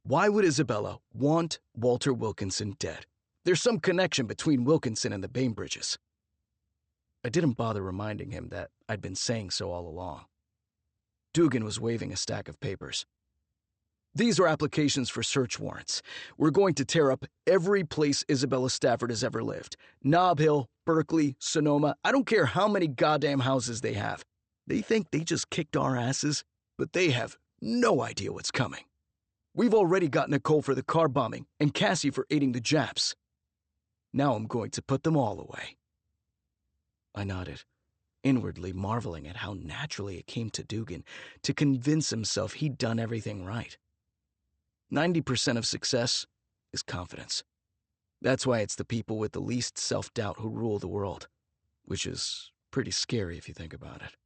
Why would Isabella want Walter Wilkinson dead? There's some connection between Wilkinson and the Bainbridges." I didn't bother reminding him that I'd been saying so all along. Dugan was waving a stack of papers. "These are applications for search warrants. We're going to tear up every place Isabella Stafford has ever lived. Nob Hill, Berkeley, Sonoma, I don't care how many goddamn houses they have. They think they just kicked our asses, but they have no idea what's coming. We've already got Nicole for the car bombing and Cassie for aiding the Japs. Now I'm going to put them all away." I nodded, inwardly marveling at how naturally it came to Dugan to convince himself he'd done everything right. 90% of success is confidence. That's why it's the people with the least self-doubt who rule the world, which is pretty scary if you think about it.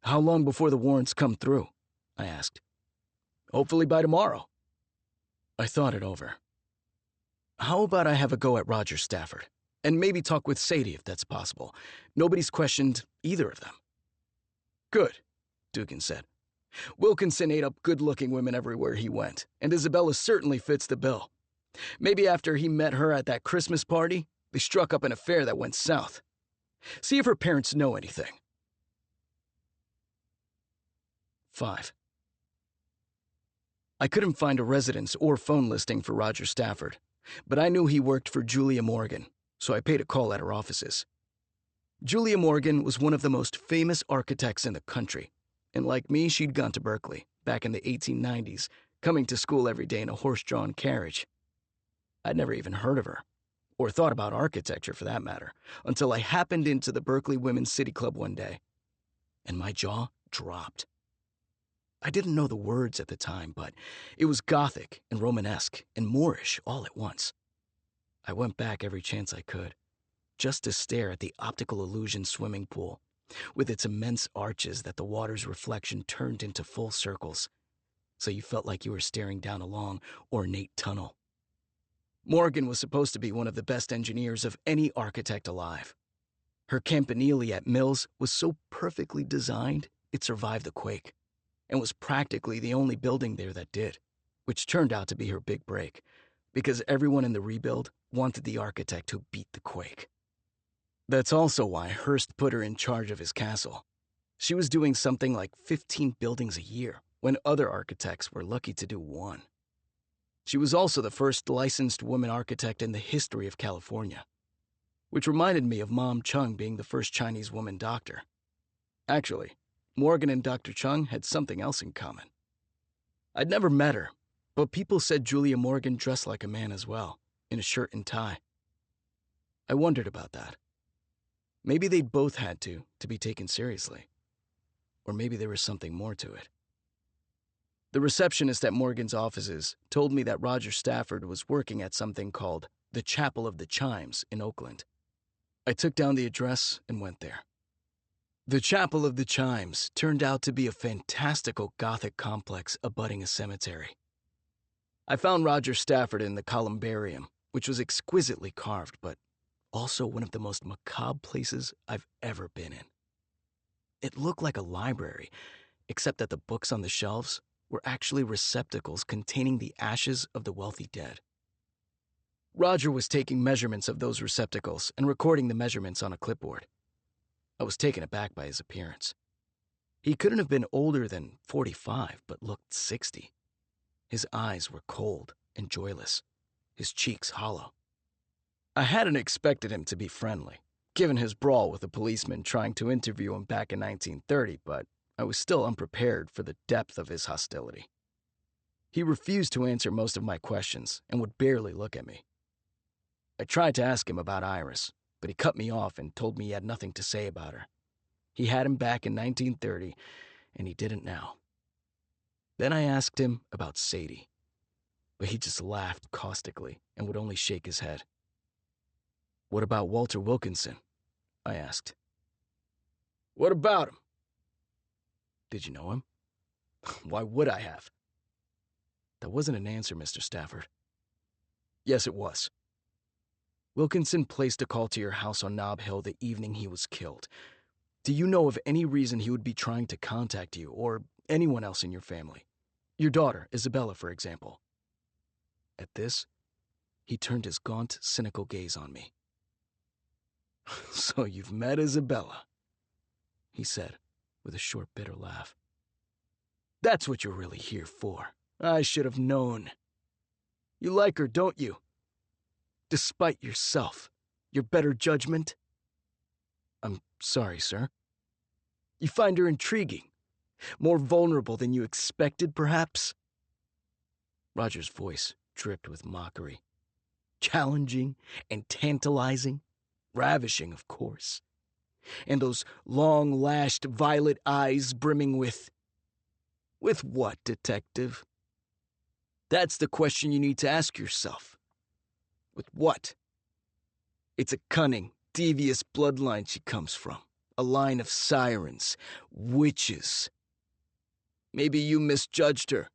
"How long before the warrants come through?" I asked. "Hopefully by tomorrow." I thought it over. "How about I have a go at Roger Stafford, and maybe talk with Sadie if that's possible? Nobody's questioned either of them." "Good," Dugan said. "Wilkinson ate up good-looking women everywhere he went, and Isabella certainly fits the bill. Maybe after he met her at that Christmas party, they struck up an affair that went south. See if her parents know anything." 5. I couldn't find a residence or phone listing for Roger Stafford, but I knew he worked for Julia Morgan, so I paid a call at her offices. Julia Morgan was one of the most famous architects in the country, and like me, she'd gone to Berkeley back in the 1890s, coming to school every day in a horse-drawn carriage. I'd never even heard of her, or thought about architecture for that matter, until I happened into the Berkeley Women's City Club one day, and my jaw dropped. I didn't know the words at the time, but it was Gothic and Romanesque and Moorish all at once. I went back every chance I could, just to stare at the optical illusion swimming pool, with its immense arches that the water's reflection turned into full circles, so you felt like you were staring down a long, ornate tunnel. Morgan was supposed to be one of the best engineers of any architect alive. Her campanile at Mills was so perfectly designed it survived the quake, and was practically the only building there that did, which turned out to be her big break, because everyone in the rebuild wanted the architect who beat the quake. That's also why Hearst put her in charge of his castle. She was doing something like 15 buildings a year, when other architects were lucky to do one. She was also the first licensed woman architect in the history of California, which reminded me of Mom Chung being the first Chinese woman doctor. Actually, Morgan and Dr. Chung had something else in common. I'd never met her, but people said Julia Morgan dressed like a man as well, in a shirt and tie. I wondered about that. Maybe they'd both had to be taken seriously. Or maybe there was something more to it. The receptionist at Morgan's offices told me that Roger Stafford was working at something called the Chapel of the Chimes in Oakland. I took down the address and went there. The Chapel of the Chimes turned out to be a fantastical Gothic complex abutting a cemetery. I found Roger Stafford in the columbarium, which was exquisitely carved, but also one of the most macabre places I've ever been in. It looked like a library, except that the books on the shelves were actually receptacles containing the ashes of the wealthy dead. Roger was taking measurements of those receptacles and recording the measurements on a clipboard. I was taken aback by his appearance. He couldn't have been older than 45, but looked 60. His eyes were cold and joyless, his cheeks hollow. I hadn't expected him to be friendly, given his brawl with a policeman trying to interview him back in 1930, but I was still unprepared for the depth of his hostility. He refused to answer most of my questions and would barely look at me. I tried to ask him about Iris, but he cut me off and told me he had nothing to say about her. He had him back in 1930, and he didn't now. Then I asked him about Sadie, but he just laughed caustically and would only shake his head. "What about Walter Wilkinson?" I asked. "What about him?" "Did you know him?" "Why would I have?" "That wasn't an answer, Mr. Stafford." "Yes, it was. Wilkinson placed a call to your house on Nob Hill the evening he was killed. Do you know of any reason he would be trying to contact you or anyone else in your family? Your daughter, Isabella, for example." At this, he turned his gaunt, cynical gaze on me. "So you've met Isabella," he said, with a short, bitter laugh. "That's what you're really here for. I should have known. You like her, don't you? Despite yourself, your better judgment." "I'm sorry, sir." "You find her intriguing, more vulnerable than you expected, perhaps?" Roger's voice dripped with mockery. "Challenging and tantalizing, ravishing, of course. And those long-lashed violet eyes brimming with what, detective? That's the question you need to ask yourself. With what? It's a cunning, devious bloodline she comes from. A line of sirens, witches. Maybe you misjudged her,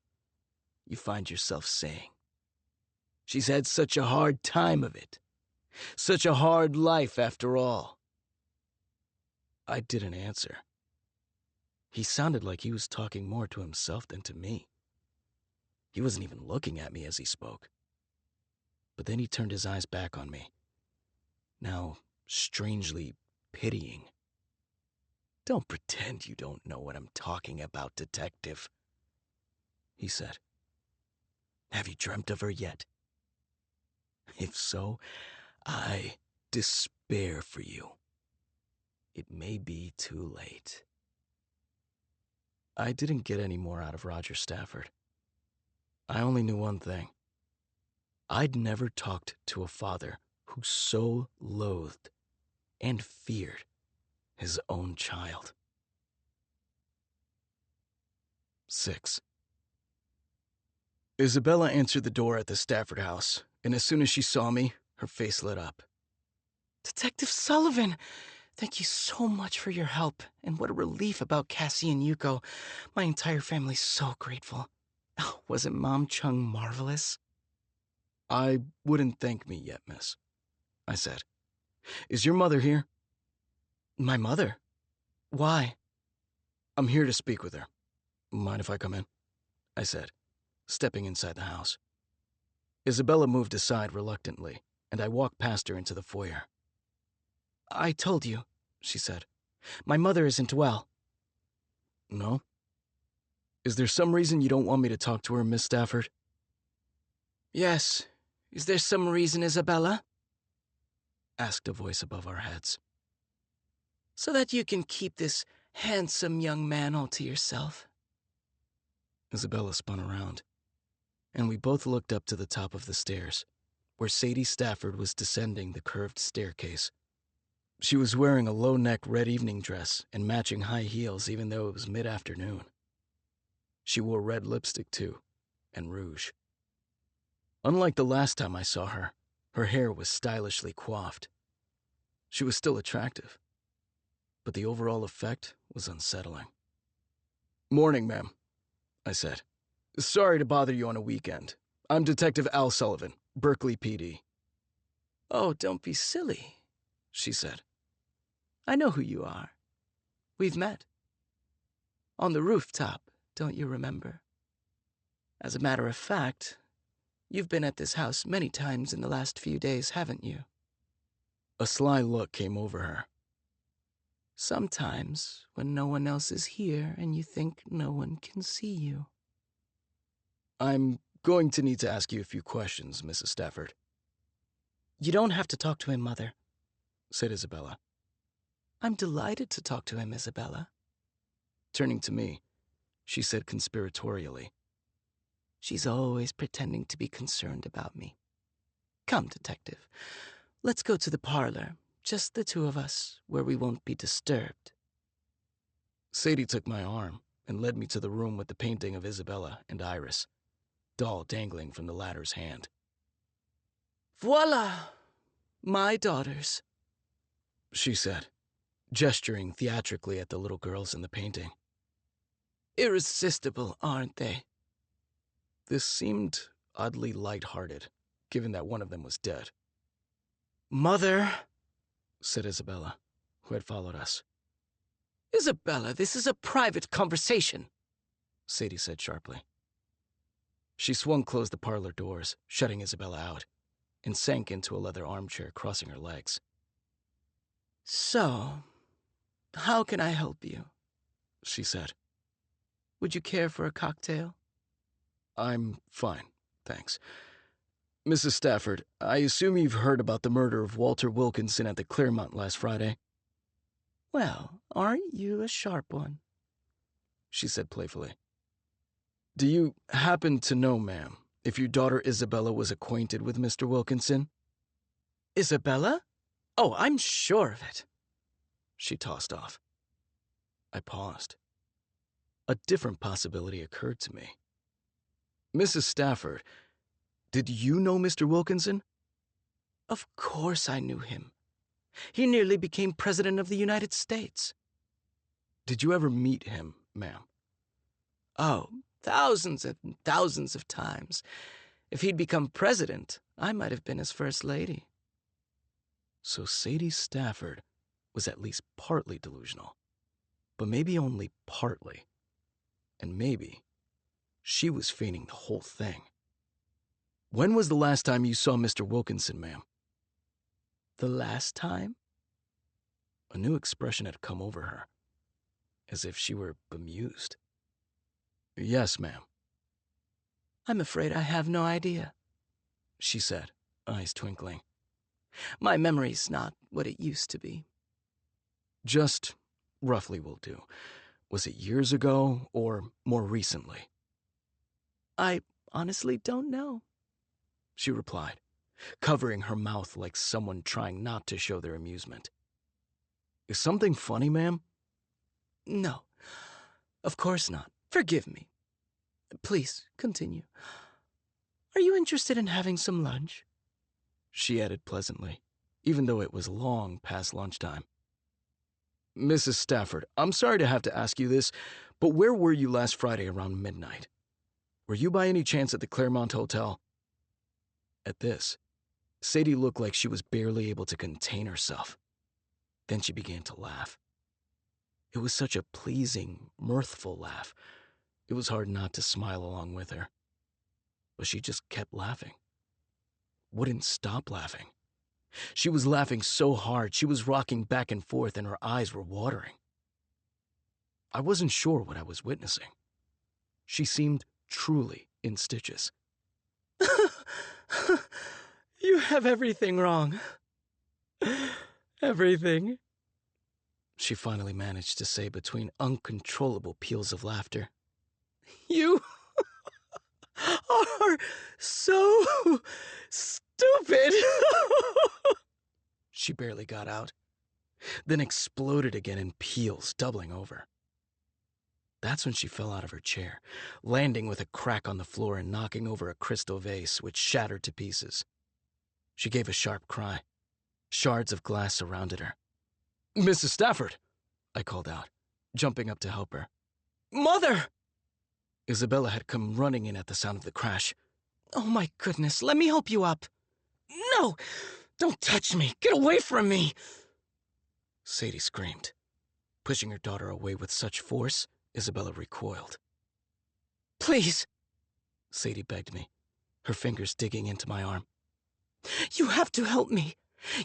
you find yourself saying. She's had such a hard time of it. Such a hard life, after all." I didn't answer. He sounded like he was talking more to himself than to me. He wasn't even looking at me as he spoke. But then he turned his eyes back on me, now strangely pitying. "Don't pretend you don't know what I'm talking about, detective," he said. "Have you dreamt of her yet? If so, I despair for you." it may be too late. I didn't get any more out of Roger Stafford. I only knew one thing. I'd never talked to a father who so loathed and feared his own child. 6. Isabella answered the door at the Stafford house, and as soon as she saw me, her face lit up. Detective Sullivan! Thank you so much for your help, and what a relief about Cassie and Yuko. My entire family's so grateful. Oh, wasn't Mom Chung marvelous? I wouldn't thank me yet, miss, I said. Is your mother here? My mother? Why? I'm here to speak with her. Mind if I come in? I said, stepping inside the house. Isabella moved aside reluctantly, and I walked past her into the foyer. I told you, she said. My mother isn't well. No? Is there some reason you don't want me to talk to her, Miss Stafford? Yes. Is there some reason, Isabella? Asked a voice above our heads. So that you can keep this handsome young man all to yourself. Isabella spun around, and we both looked up to the top of the stairs, where Sadie Stafford was descending the curved staircase. She was wearing a low-neck red evening dress and matching high heels even though it was mid-afternoon. She wore red lipstick, too, and rouge. Unlike the last time I saw her, her hair was stylishly coiffed. She was still attractive, but the overall effect was unsettling. "Morning, ma'am," I said. "Sorry to bother you on a weekend. I'm Detective Al Sullivan, Berkeley PD. Oh, don't be silly, she said. I know who you are. We've met. On the rooftop, don't you remember? As a matter of fact, you've been at this house many times in the last few days, haven't you? A sly look came over her. Sometimes, when no one else is here and you think no one can see you. I'm going to need to ask you a few questions, Mrs. Stafford. You don't have to talk to him, Mother, said Isabella. I'm delighted to talk to him, Isabella. Turning to me, she said conspiratorially. She's always pretending to be concerned about me. Come, Detective. Let's go to the parlor, just the two of us, where we won't be disturbed. Sadie took my arm and led me to the room with the painting of Isabella and Iris, doll dangling from the latter's hand. Voila! My daughters, she said, gesturing theatrically at the little girls in the painting. Irresistible, aren't they? This seemed oddly light-hearted, given that one of them was dead. Mother, said Isabella, who had followed us. Isabella, this is a private conversation, Sadie said sharply. She swung closed the parlor doors, shutting Isabella out, and sank into a leather armchair, crossing her legs. So, how can I help you? She said. Would you care for a cocktail? I'm fine, thanks. Mrs. Stafford, I assume you've heard about the murder of Walter Wilkinson at the Claremont last Friday? Well, aren't you a sharp one? She said playfully. Do you happen to know, ma'am, if your daughter Isabella was acquainted with Mr. Wilkinson? Isabella? Oh, I'm sure of it. She tossed off. I paused. A different possibility occurred to me. Mrs. Stafford, did you know Mr. Wilkinson? Of course I knew him. He nearly became President of the United States. Did you ever meet him, ma'am? Oh, thousands and thousands of times. If he'd become president, I might have been his first lady. So Sadie Stafford was at least partly delusional, but maybe only partly. And maybe she was feigning the whole thing. When was the last time you saw Mr. Wilkinson, ma'am? The last time? A new expression had come over her, as if she were bemused. Yes, ma'am. I'm afraid I have no idea, she said, eyes twinkling. My memory's not what it used to be. Just roughly will do. Was it years ago or more recently? I honestly don't know, She replied, covering her mouth like someone trying not to show their amusement. Is something funny, ma'am? No, of course not. Forgive me. Please, continue. Are you interested in having some lunch? She added pleasantly, even though it was long past lunchtime. Mrs. Stafford, I'm sorry to have to ask you this, but where were you last Friday around midnight? Were you by any chance at the Claremont Hotel? At this, Sadie looked like she was barely able to contain herself. Then she began to laugh. It was such a pleasing, mirthful laugh. It was hard not to smile along with her. But she just kept laughing. Wouldn't stop laughing. She was laughing so hard, she was rocking back and forth and her eyes were watering. I wasn't sure what I was witnessing. She seemed truly in stitches. You have everything wrong. Everything, She finally managed to say between uncontrollable peals of laughter. You are so stupid. She barely got out, then exploded again in peals, doubling over. That's when she fell out of her chair, landing with a crack on the floor and knocking over a crystal vase, which shattered to pieces. She gave a sharp cry. Shards of glass surrounded her. Mrs. Stafford, I called out, jumping up to help her. Mother! Isabella had come running in at the sound of the crash. Oh my goodness, let me help you up. No! Don't touch me! Get away from me! Sadie screamed. Pushing her daughter away with such force, Isabella recoiled. Please, Sadie begged me, her fingers digging into my arm. you have to help me.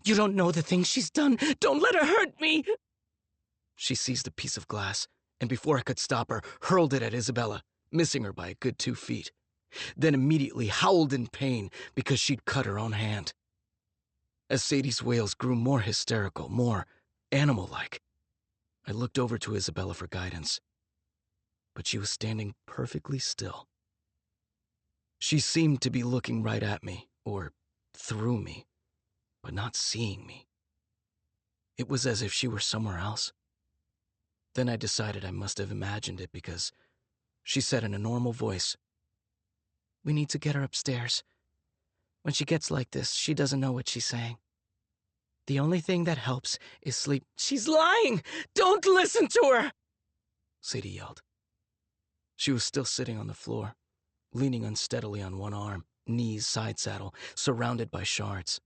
You don't know the things she's done. Don't let her hurt me. She seized a piece of glass, and before I could stop her, hurled it at Isabella, missing her by a good 2 feet. Then immediately howled in pain because she'd cut her own hand. As Sadie's wails grew more hysterical, more animal-like, I looked over to Isabella for guidance. But she was standing perfectly still. She seemed to be looking right at me, or through me, but not seeing me. It was as if she were somewhere else. Then I decided I must have imagined it because she said in a normal voice, We need to get her upstairs. When she gets like this, she doesn't know what she's saying. The only thing that helps is sleep. She's lying! Don't listen to her! Sadie yelled. She was still sitting on the floor, leaning unsteadily on one arm, knees side saddle, surrounded by shards.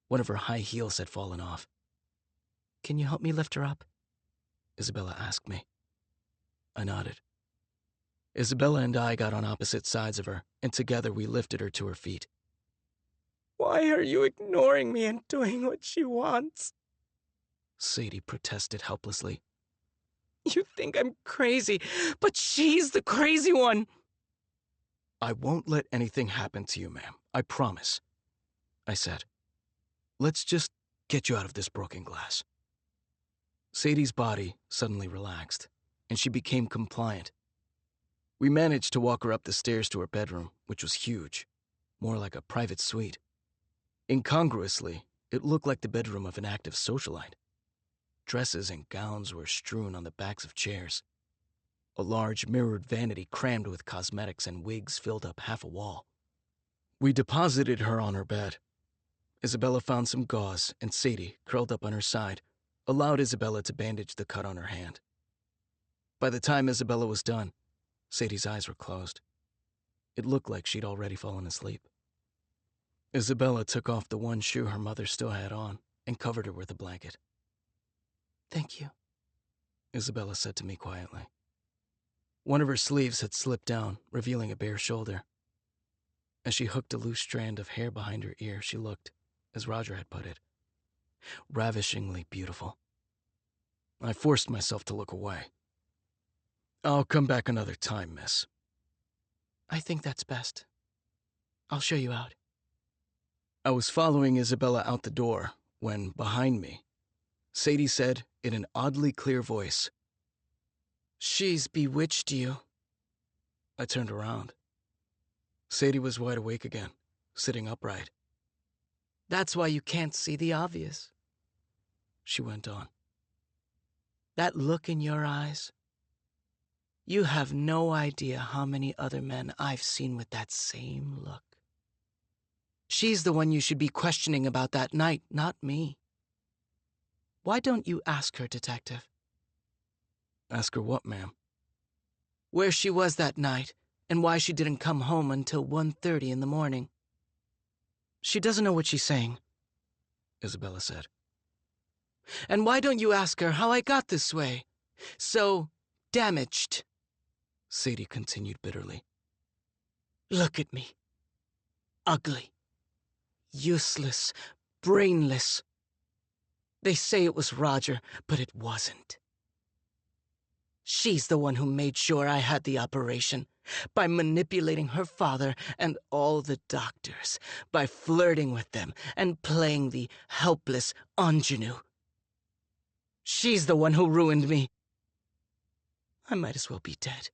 One of her high heels had fallen off. Can you help me lift her up? Isabella asked me. I nodded. Isabella and I got on opposite sides of her, and together we lifted her to her feet. Why are you ignoring me and doing what she wants? Sadie protested helplessly. You think I'm crazy, but she's the crazy one. I won't let anything happen to you, ma'am. I promise, I said. Let's just get you out of this broken glass. Sadie's body suddenly relaxed, and she became compliant. We managed to walk her up the stairs to her bedroom, which was huge, more like a private suite. Incongruously, it looked like the bedroom of an active socialite. Dresses and gowns were strewn on the backs of chairs. A large mirrored vanity crammed with cosmetics and wigs filled up half a wall. We deposited her on her bed. Isabella found some gauze, and Sadie, curled up on her side, allowed Isabella to bandage the cut on her hand. By the time Isabella was done, Sadie's eyes were closed. It looked like she'd already fallen asleep. Isabella took off the one shoe her mother still had on and covered her with a blanket. Thank you, Isabella said to me quietly. One of her sleeves had slipped down, revealing a bare shoulder. As she hooked a loose strand of hair behind her ear, she looked, as Roger had put it, ravishingly beautiful. I forced myself to look away. I'll come back another time, miss. I think that's best. I'll show you out. I was following Isabella out the door when, behind me, Sadie said in an oddly clear voice. "She's bewitched you." I turned around. Sadie was wide awake again, sitting upright. "That's why you can't see the obvious," she went on. "That look in your eyes. You have no idea how many other men I've seen with that same look. She's the one you should be questioning about that night, not me. Why don't you ask her, Detective?" Ask her what, ma'am? "Where she was that night, and why she didn't come home until 1:30 in the morning." "She doesn't know what she's saying," Isabella said. "And why don't you ask her how I got this way? So damaged," Sadie continued bitterly. "Look at me. Ugly. Useless. Brainless. They say it was Roger, but it wasn't. She's the one who made sure I had the operation, by manipulating her father and all the doctors, by flirting with them and playing the helpless ingenue. She's the one who ruined me. I might as well be dead.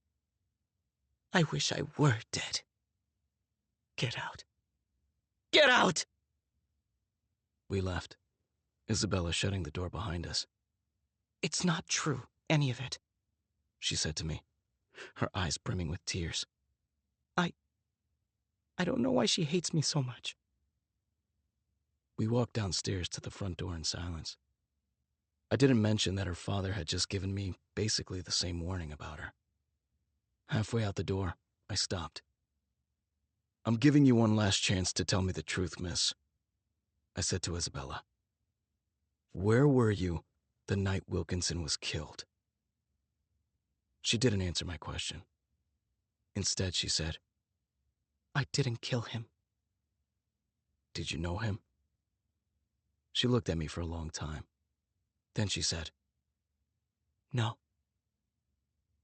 I wish I were dead. Get out. Get out!" We left, Isabella shutting the door behind us. "It's not true, any of it," she said to me, her eyes brimming with tears. I don't know why she hates me so much." We walked downstairs to the front door in silence. I didn't mention that her father had just given me basically the same warning about her. Halfway out the door, I stopped. "I'm giving you one last chance to tell me the truth, miss," I said to Isabella. "Where were you the night Wilkinson was killed?" She didn't answer my question. Instead, she said, "I didn't kill him." "Did you know him?" She looked at me for a long time. Then she said, "No."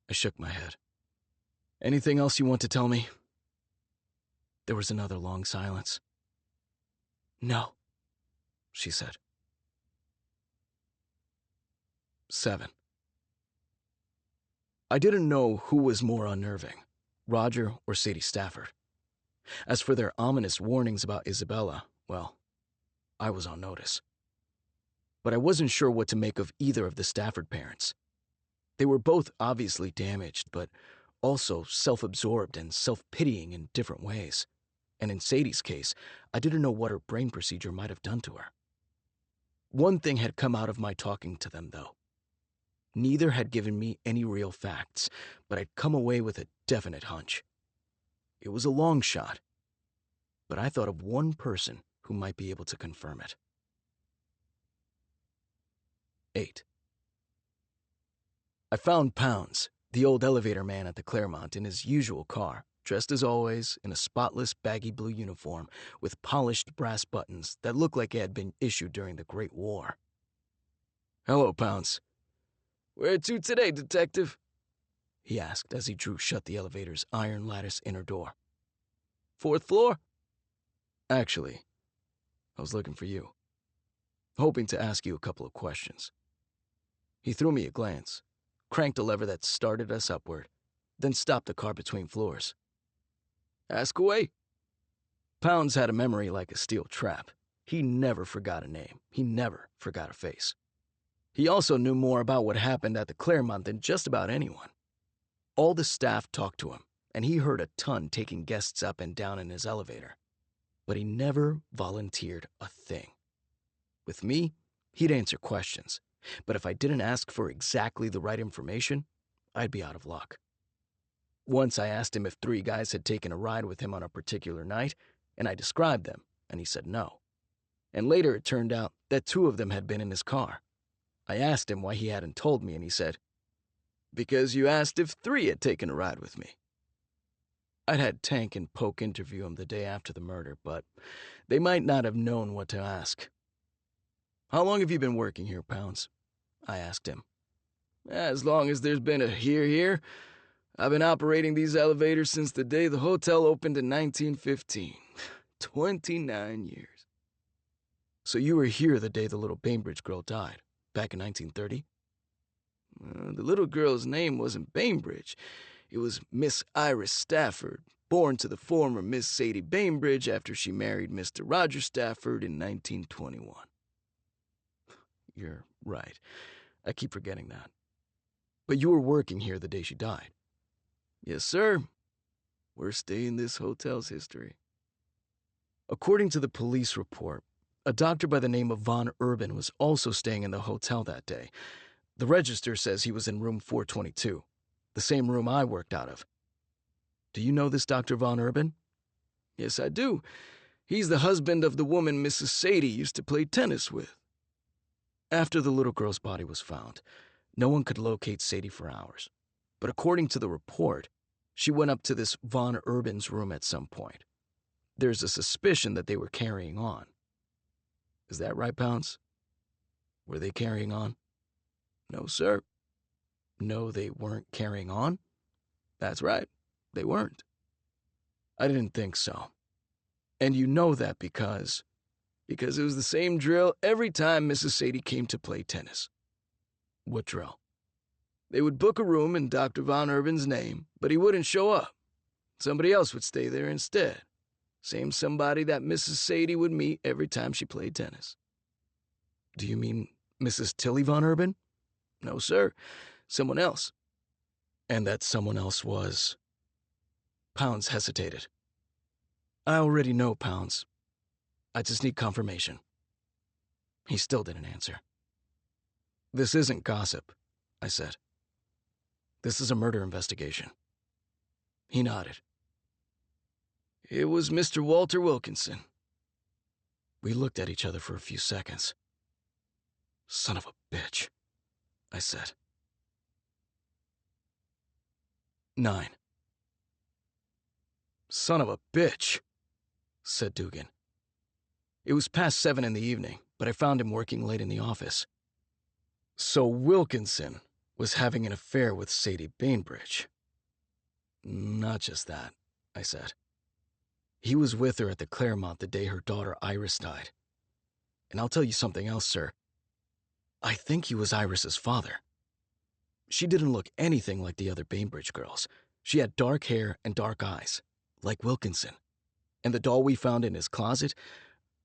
I shook my head. "Anything else you want to tell me?" There was another long silence. "No," she said. 7. I didn't know who was more unnerving, Roger or Sadie Stafford. As for their ominous warnings about Isabella, well, I was on notice. But I wasn't sure what to make of either of the Stafford parents. They were both obviously damaged, but also self-absorbed and self-pitying in different ways. And in Sadie's case, I didn't know what her brain procedure might have done to her. One thing had come out of my talking to them, though. Neither had given me any real facts, but I'd come away with a definite hunch. It was a long shot, but I thought of one person who might be able to confirm it. 8. I found Pounds, the old elevator man at the Claremont, in his usual car, dressed as always in a spotless baggy blue uniform with polished brass buttons that looked like it had been issued during the Great War. "Hello, Pounds. Where to today, Detective?" he asked as he drew shut the elevator's iron lattice inner door. "4th floor? Actually, I was looking for you, hoping to ask you a couple of questions." He threw me a glance, cranked a lever that started us upward, then stopped the car between floors. "Ask away." Pounds had a memory like a steel trap. He never forgot a name. He never forgot a face. He also knew more about what happened at the Claremont than just about anyone. All the staff talked to him, and he heard a ton taking guests up and down in his elevator. But he never volunteered a thing. With me, he'd answer questions, but if I didn't ask for exactly the right information, I'd be out of luck. Once I asked him if 3 guys had taken a ride with him on a particular night, and I described them, and he said no. And later it turned out that 2 of them had been in his car. I asked him why he hadn't told me, and he said, "Because you asked if 3 had taken a ride with me." I'd had Tank and Poke interview him the day after the murder, but they might not have known what to ask. "How long have you been working here, Pounds?" I asked him. "As long as there's been a here. I've been operating these elevators since the day the hotel opened in 1915. 29 years. "So you were here the day the little Bainbridge girl died?" back in 1930. The little girl's name wasn't Bainbridge. It was Miss Iris Stafford, born to the former Miss Sadie Bainbridge after she married Mr. Roger Stafford in 1921. You're right. I keep forgetting that. But you were working here the day she died. Yes, sir. Worst day in this hotel's history. According to the police report, a doctor by the name of Von Urban was also staying in the hotel that day. The register says he was in room 422, the same room I worked out of. Do you know this Dr. Von Urban? Yes, I do. He's the husband of the woman Mrs. Sadie used to play tennis with. After the little girl's body was found, no one could locate Sadie for hours. But according to the report, she went up to this Von Urban's room at some point. There's a suspicion that they were carrying on. Is that right, Pounce? Were they carrying on? No, sir. No, they weren't carrying on? That's right. They weren't. I didn't think so. And you know that because it was the same drill every time Mrs. Sadie came to play tennis. What drill? They would book a room in Dr. Von Urban's name, but he wouldn't show up. Somebody else would stay there instead. Same somebody that Mrs. Sadie would meet every time she played tennis. Do you mean Mrs. Tilly Von Urban? No, sir. Someone else. And that someone else was... Pounds hesitated. I already know, Pounds. I just need confirmation. He still didn't answer. This isn't gossip, I said. This is a murder investigation. He nodded. It was Mr. Walter Wilkinson. We looked at each other for a few seconds. Son of a bitch, I said. 9. Son of a bitch, said Dugan. It was past 7 in the evening, but I found him working late in the office. So Wilkinson was having an affair with Sadie Bainbridge. Not just that, I said. He was with her at the Claremont the day her daughter Iris died. And I'll tell you something else, sir. I think he was Iris's father. She didn't look anything like the other Bainbridge girls. She had dark hair and dark eyes, like Wilkinson. And the doll we found in his closet,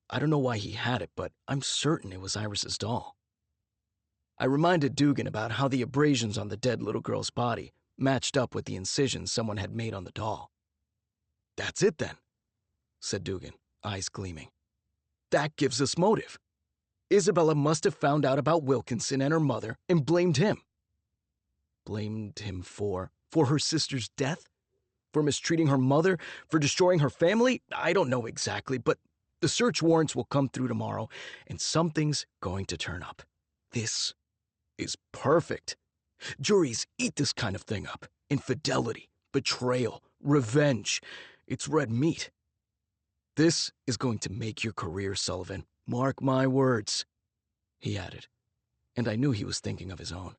I don't know why he had it, but I'm certain it was Iris's doll. I reminded Dugan about how the abrasions on the dead little girl's body matched up with the incisions someone had made on the doll. That's it then, said Dugan, eyes gleaming. That gives us motive. Isabella must have found out about Wilkinson and her mother and blamed him. Blamed him for her sister's death? For mistreating her mother? For destroying her family? I don't know exactly, but the search warrants will come through tomorrow, and something's going to turn up. This is perfect. Juries eat this kind of thing up. Infidelity, betrayal, revenge. It's red meat. This is going to make your career, Sullivan. Mark my words, he added, and I knew he was thinking of his own.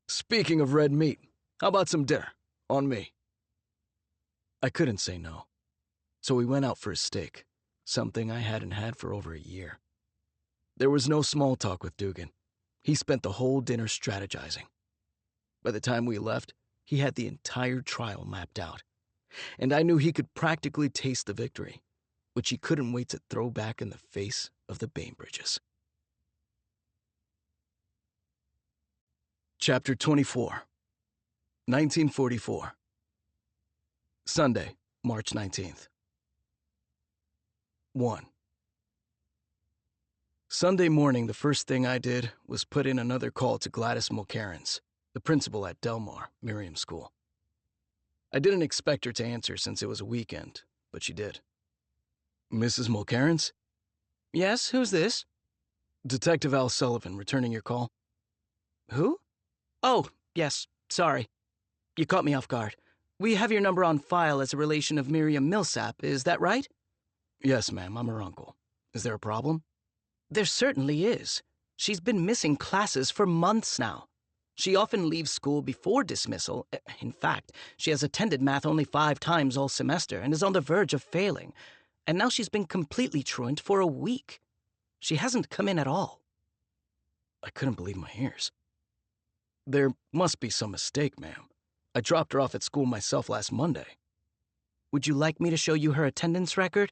Speaking of red meat, how about some dinner? On me. I couldn't say no, so we went out for a steak, something I hadn't had for over a year. There was no small talk with Dugan. He spent the whole dinner strategizing. By the time we left, he had the entire trial mapped out, and I knew he could practically taste the victory, which he couldn't wait to throw back in the face of the Bainbridges. Chapter 24, 1944. Sunday, March 19th. 1. Sunday morning, the first thing I did was put in another call to Gladys Mulcairns, the principal at Delmar, Miriam School. I didn't expect her to answer since it was a weekend, but she did. Mrs. Mulcairns? Yes, who's this? Detective Al Sullivan, returning your call. Who? Oh, yes, sorry. You caught me off guard. We have your number on file as a relation of Miriam Millsap, is that right? Yes, ma'am, I'm her uncle. Is there a problem? There certainly is. She's been missing classes for months now. She often leaves school before dismissal. In fact, she has attended math only 5 times all semester and is on the verge of failing. And now she's been completely truant for a week. She hasn't come in at all. I couldn't believe my ears. There must be some mistake, ma'am. I dropped her off at school myself last Monday. Would you like me to show you her attendance record?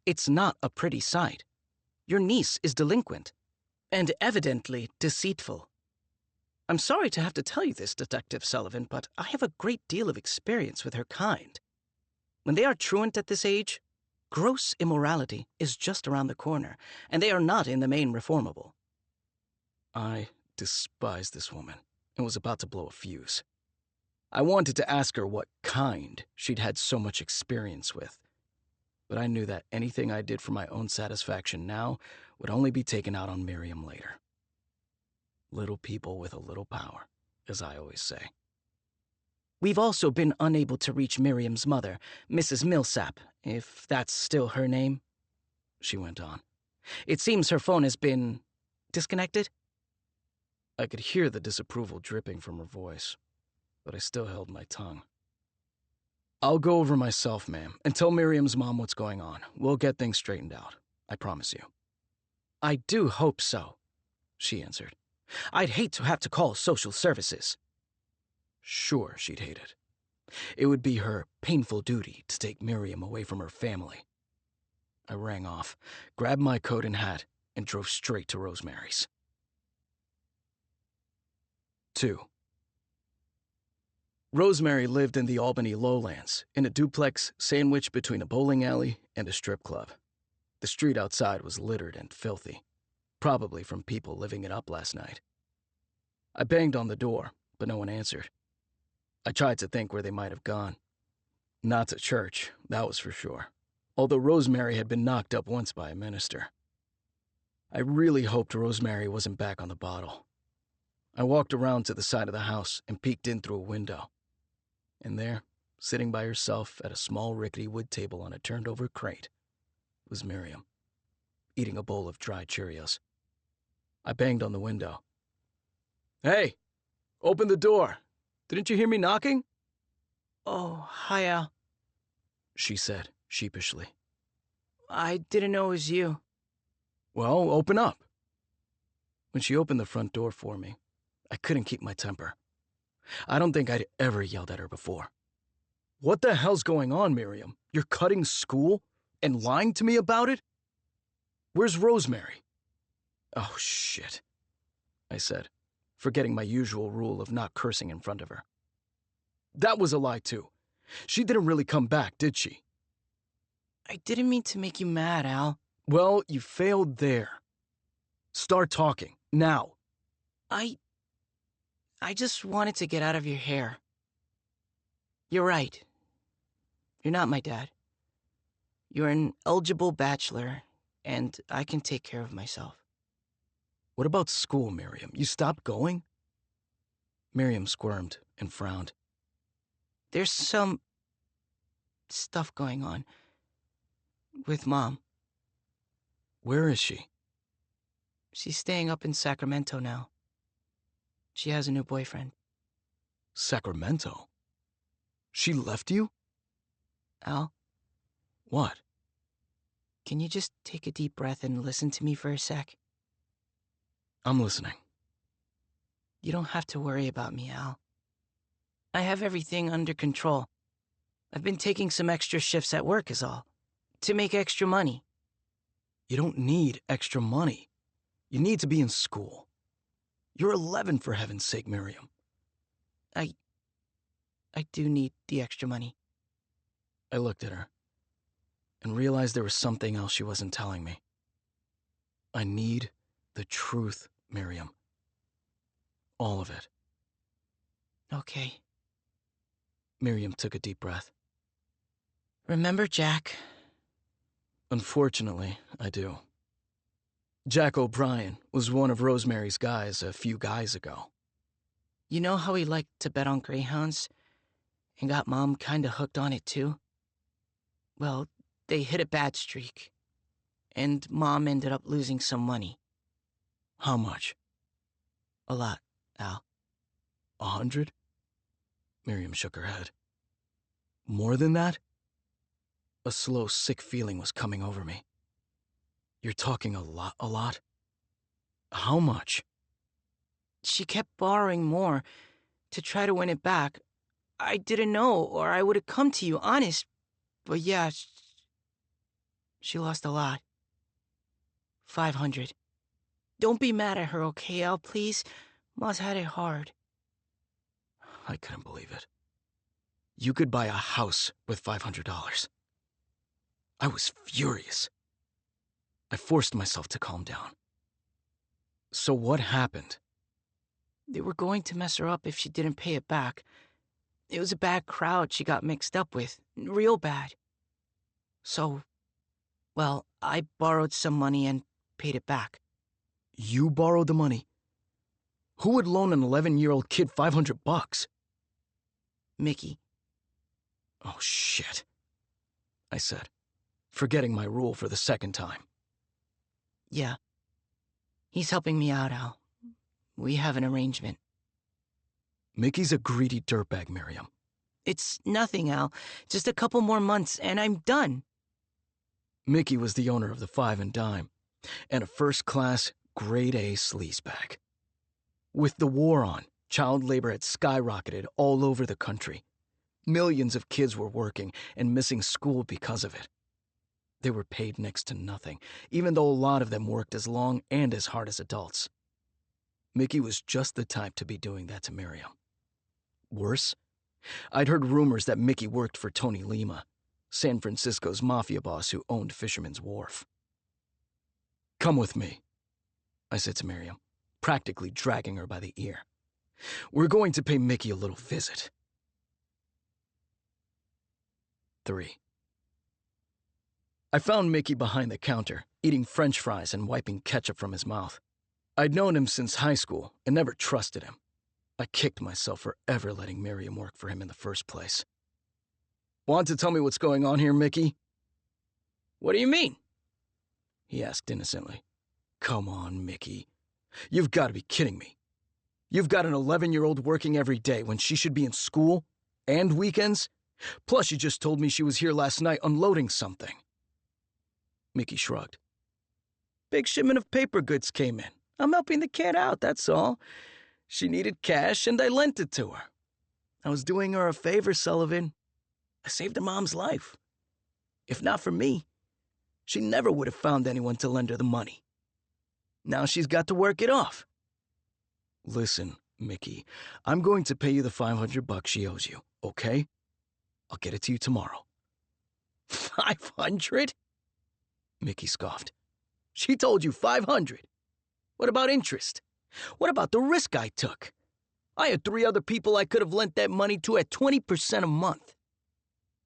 It's not a pretty sight. Your niece is delinquent, and evidently deceitful. I'm sorry to have to tell you this, Detective Sullivan, but I have a great deal of experience with her kind. When they are truant at this age, gross immorality is just around the corner, and they are not in the main reformable. I despised this woman and was about to blow a fuse. I wanted to ask her what kind she'd had so much experience with, but I knew that anything I did for my own satisfaction now would only be taken out on Miriam later. Little people with a little power, as I always say. We've also been unable to reach Miriam's mother, Mrs. Millsap, if that's still her name, she went on. It seems her phone has been disconnected. I could hear the disapproval dripping from her voice, but I still held my tongue. I'll go over myself, ma'am, and tell Miriam's mom what's going on. We'll get things straightened out. I promise you. I do hope so, she answered. I'd hate to have to call social services. Sure, she'd hate it. It would be her painful duty to take Miriam away from her family. I rang off, grabbed my coat and hat, and drove straight to Rosemary's. 2. Rosemary lived in the Albany lowlands, in a duplex sandwiched between a bowling alley and a strip club. The street outside was littered and filthy, probably from people living it up last night. I banged on the door, but no one answered. I tried to think where they might have gone. Not to church, that was for sure, although Rosemary had been knocked up once by a minister. I really hoped Rosemary wasn't back on the bottle. I walked around to the side of the house and peeked in through a window. And there, sitting by herself at a small rickety wood table on a turned-over crate, was Miriam, eating a bowl of dried Cheerios. I banged on the window. "Hey, open the door. Didn't you hear me knocking?" "Oh, hi, Al," she said sheepishly. "I didn't know it was you." "Well, open up." When she opened the front door for me, I couldn't keep my temper. I don't think I'd ever yelled at her before. "What the hell's going on, Miriam? You're cutting school and lying to me about it? Where's Rosemary?" "Oh, shit," I said, forgetting my usual rule of not cursing in front of her. "That was a lie, too. She didn't really come back, did she?" "I didn't mean to make you mad, Al." "Well, you failed there. Start talking, now." I just wanted to get out of your hair. You're right. You're not my dad. You're an eligible bachelor, and I can take care of myself." "What about school, Miriam? You stopped going?" Miriam squirmed and frowned. "There's some stuff going on with Mom." "Where is she?" "She's staying up in Sacramento now. She has a new boyfriend." "Sacramento? She left you?" "Al, "What?" can you just take a deep breath and listen to me for a sec?" "I'm listening." You don't have to worry about me, Al. I have everything under control. I've been taking some extra shifts at work is all. To make extra money." "You don't need extra money. You need to be in school. You're 11, for heaven's sake, Miriam." I do need the extra money." I looked at her and realized there was something else she wasn't telling me. I need the truth, Miriam. All of it. "Okay." Miriam took a deep breath. "Remember Jack?" "Unfortunately, I do. Jack O'Brien was one of Rosemary's guys a few guys ago." You know how he liked to bet on greyhounds? And got Mom kinda hooked on it too? Well, they hit a bad streak. And Mom ended up losing some money. "How much?" A lot, Al. 100? Miriam shook her head. "More than that?" A slow, sick feeling was coming over me. "You're talking a lot? How much?" She kept borrowing more to try to win it back. I didn't know, or I would have come to you, honest. But yeah, she lost a lot. 500. Don't be mad at her, okay, Al, please? Ma's had it hard. I couldn't believe it. You could buy a house with $500. I was furious. I forced myself to calm down. So what happened? They were going to mess her up if she didn't pay it back. It was a bad crowd she got mixed up with. Real bad. So, well, I borrowed some money and paid it back. You borrowed the money? Who would loan an 11-year-old kid $500? Mickey. Oh, shit, I said, forgetting my rule for the second time. Yeah. He's helping me out, Al. We have an arrangement. Mickey's a greedy dirtbag, Miriam. It's nothing, Al. Just a couple more months, and I'm done. Mickey was the owner of the Five and Dime, and a first-class, grade-A sleazebag. With the war on, child labor had skyrocketed all over the country. Millions of kids were working and missing school because of it. They were paid next to nothing, even though a lot of them worked as long and as hard as adults. Mickey was just the type to be doing that to Miriam. Worse, I'd heard rumors that Mickey worked for Tony Lima, San Francisco's mafia boss who owned Fisherman's Wharf. "Come with me," I said to Miriam, practically dragging her by the ear. "We're going to pay Mickey a little visit." 3. I found Mickey behind the counter, eating French fries and wiping ketchup from his mouth. I'd known him since high school and never trusted him. I kicked myself for ever letting Miriam work for him in the first place. "Want to tell me what's going on here, Mickey?" "What do you mean?" he asked innocently. "Come on, Mickey. You've got to be kidding me. You've got an 11-year-old working every day when she should be in school and weekends? Plus, you just told me she was here last night unloading something." Mickey shrugged. "Big shipment of paper goods came in. I'm helping the kid out, that's all. She needed cash, and I lent it to her. I was doing her a favor, Sullivan. I saved her mom's life. If not for me, she never would have found anyone to lend her the money. Now she's got to work it off." "Listen, Mickey, I'm going to pay you the $500 she owes you, okay? I'll get it to you tomorrow." "500? Mickey scoffed. "She told you 500. What about interest? What about the risk I took? I had 3 other people I could have lent that money to at 20% a month.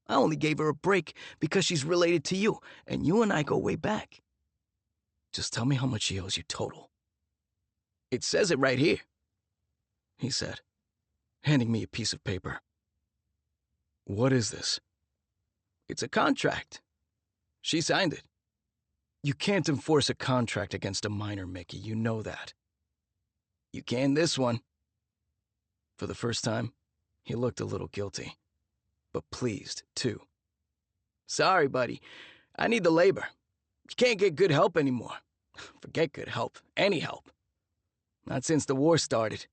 I only gave her a break because she's related to you, and you and I go way back. Just tell me how much she owes you total." "It says it right here," he said, handing me a piece of paper. "What is this?" "It's a contract. She signed it." "You can't enforce a contract against a minor, Mickey. You know that." "You can this one." For the first time, he looked a little guilty, but pleased, too. "Sorry, buddy. I need the labor. You can't get good help anymore. Forget good help. Any help. Not since the war started."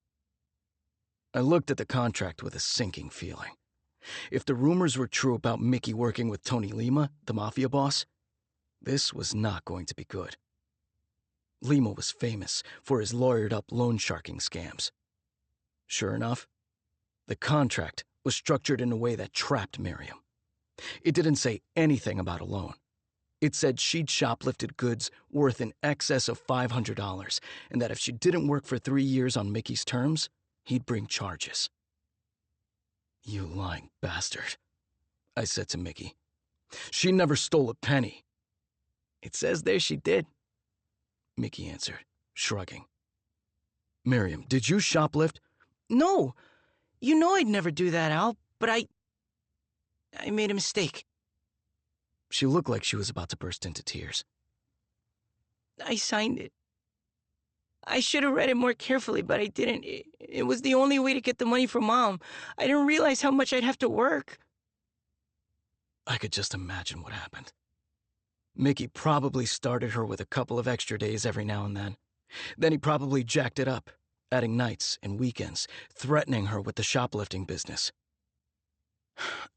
I looked at the contract with a sinking feeling. If the rumors were true about Mickey working with Tony Lima, the mafia boss, this was not going to be good. Lima was famous for his lawyered-up loan sharking scams. Sure enough, the contract was structured in a way that trapped Miriam. It didn't say anything about a loan. It said she'd shoplifted goods worth in excess of $500, and that if she didn't work for 3 years on Mickey's terms, he'd bring charges. "You lying bastard," I said to Mickey. "She never stole a penny." "It says there she did," Mickey answered, shrugging. "Miriam, did you shoplift?" "No. You know I'd never do that, Al, but I made a mistake." She looked like she was about to burst into tears. "I signed it. I should have read it more carefully, but I didn't. It was the only way to get the money from Mom. I didn't realize how much I'd have to work." I could just imagine what happened. Mickey probably started her with a couple of extra days every now and then. Then he probably jacked it up, adding nights and weekends, threatening her with the shoplifting business.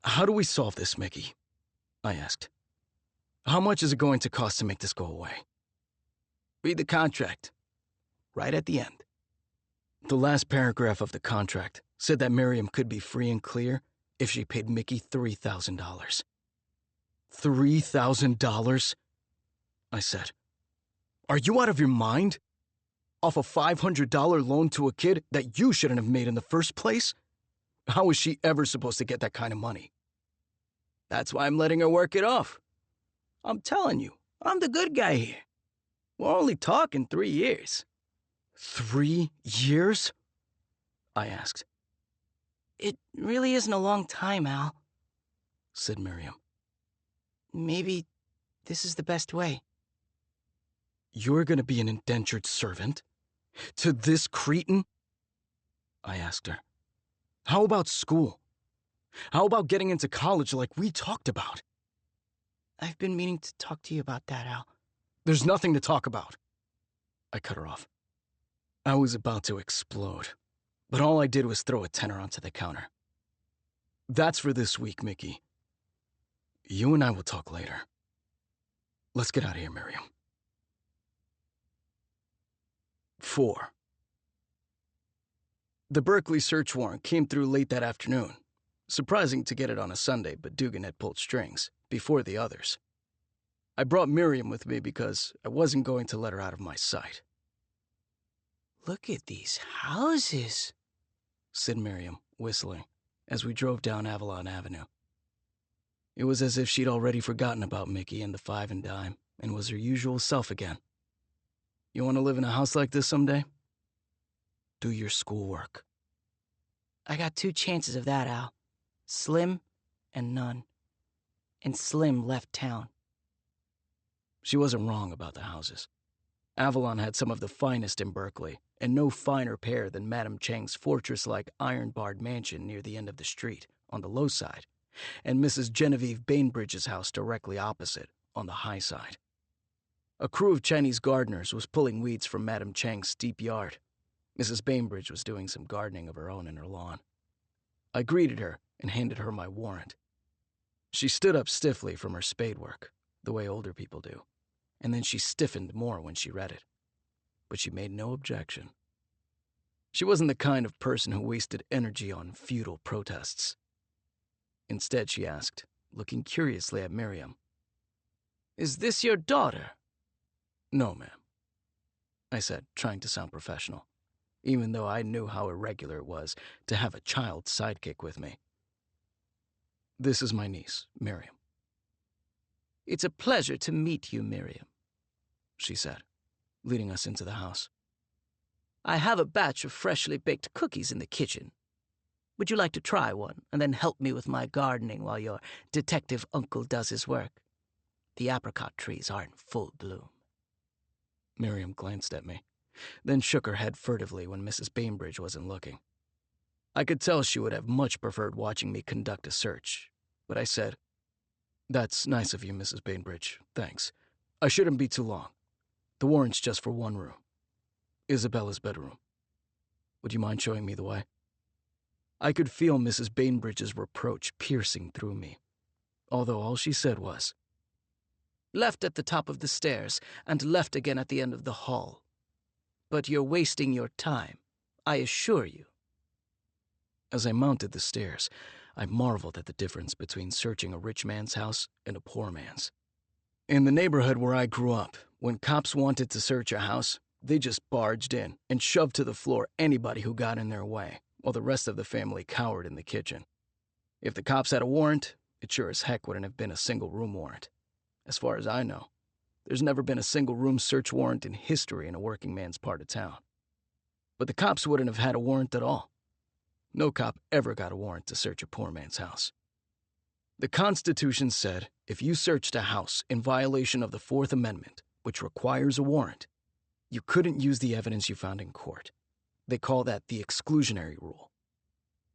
"How do we solve this, Mickey?" I asked. "How much is it going to cost to make this go away?" "Read the contract. Right at the end." The last paragraph of the contract said that Miriam could be free and clear if she paid Mickey $3,000. $3,000? I said. "Are you out of your mind? Off a $500 loan to a kid that you shouldn't have made in the first place? How is she ever supposed to get that kind of money?" "That's why I'm letting her work it off. I'm telling you, I'm the good guy here. We're only talking 3 years. 3 years? I asked. "It really isn't a long time, Al," said Miriam. "Maybe this is the best way." "You're going to be an indentured servant? To this cretin?" I asked her. "How about school? How about getting into college like we talked about?" "I've been meaning to talk to you about that, Al." "There's nothing to talk about." I cut her off. I was about to explode, but all I did was throw a tenner onto the counter. "That's for this week, Mickey. You and I will talk later. Let's get out of here, Miriam." 4. The Berkeley search warrant came through late that afternoon. Surprising to get it on a Sunday, but Dugan had pulled strings, before the others. I brought Miriam with me because I wasn't going to let her out of my sight. "Look at these houses," said Miriam, whistling, as we drove down Avalon Avenue. It was as if she'd already forgotten about Mickey and the five and dime, and was her usual self again. "You want to live in a house like this someday? Do your schoolwork." "I got 2 chances of that, Al. Slim and none. And Slim left town." She wasn't wrong about the houses. Avalon had some of the finest in Berkeley, and no finer pair than Madame Chang's fortress-like iron-barred mansion near the end of the street, on the low side, and Mrs. Genevieve Bainbridge's house directly opposite, on the high side. A crew of Chinese gardeners was pulling weeds from Madame Chang's steep yard. Mrs. Bainbridge was doing some gardening of her own in her lawn. I greeted her and handed her my warrant. She stood up stiffly from her spade work, the way older people do, and then she stiffened more when she read it. But she made no objection. She wasn't the kind of person who wasted energy on futile protests. Instead, she asked, looking curiously at Miriam, "Is this your daughter?" "No, ma'am," I said, trying to sound professional, even though I knew how irregular it was to have a child sidekick with me. "This is my niece, Miriam." "It's a pleasure to meet you, Miriam," she said, leading us into the house. "I have a batch of freshly baked cookies in the kitchen. Would you like to try one and then help me with my gardening while your detective uncle does his work? The apricot trees are in full bloom." Miriam glanced at me, then shook her head furtively when Mrs. Bainbridge wasn't looking. I could tell she would have much preferred watching me conduct a search, but I said, "That's nice of you, Mrs. Bainbridge, thanks. I shouldn't be too long. The warrant's just for one room. Isabella's bedroom. Would you mind showing me the way?" I could feel Mrs. Bainbridge's reproach piercing through me, although all she said was, "Left at the top of the stairs and left again at the end of the hall. But you're wasting your time, I assure you." As I mounted the stairs, I marveled at the difference between searching a rich man's house and a poor man's. In the neighborhood where I grew up, when cops wanted to search a house, they just barged in and shoved to the floor anybody who got in their way, while the rest of the family cowered in the kitchen. If the cops had a warrant, it sure as heck wouldn't have been a single-room warrant. As far as I know, there's never been a single-room search warrant in history in a working man's part of town. But the cops wouldn't have had a warrant at all. No cop ever got a warrant to search a poor man's house. The Constitution said if you searched a house in violation of the Fourth Amendment, which requires a warrant, you couldn't use the evidence you found in court. They call that the exclusionary rule.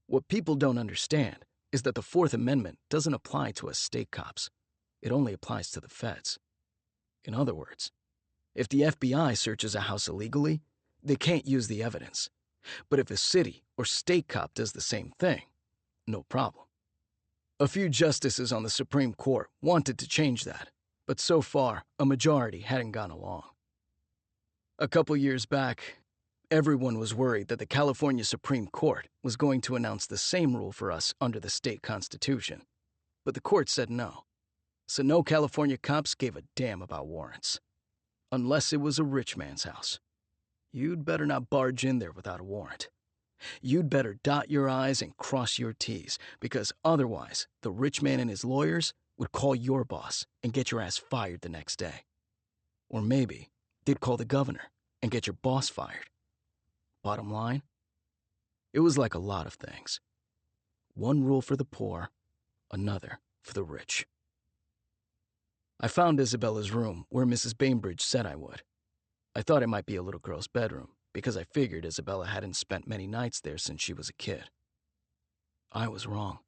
What people don't understand is that the Fourth Amendment doesn't apply to us state cops. It only applies to the feds. In other words, if the FBI searches a house illegally, they can't use the evidence, But if a city or state cop does the same thing, no problem. A few justices on the Supreme Court wanted to change that, but so far, a majority hadn't gone along. A couple years back, everyone was worried that the California Supreme Court was going to announce the same rule for us under the state constitution. But the court said no. So no California cops gave a damn about warrants. Unless it was a rich man's house. You'd better not barge in there without a warrant. You'd better dot your I's and cross your T's, because otherwise, the rich man and his lawyers would call your boss and get your ass fired the next day. Or maybe they'd call the governor and get your boss fired. Bottom line, it was like a lot of things. One rule for the poor, another for the rich. I found Isabella's room where Mrs. Bainbridge said I would. I thought it might be a little girl's bedroom, because I figured Isabella hadn't spent many nights there since she was a kid. I was wrong.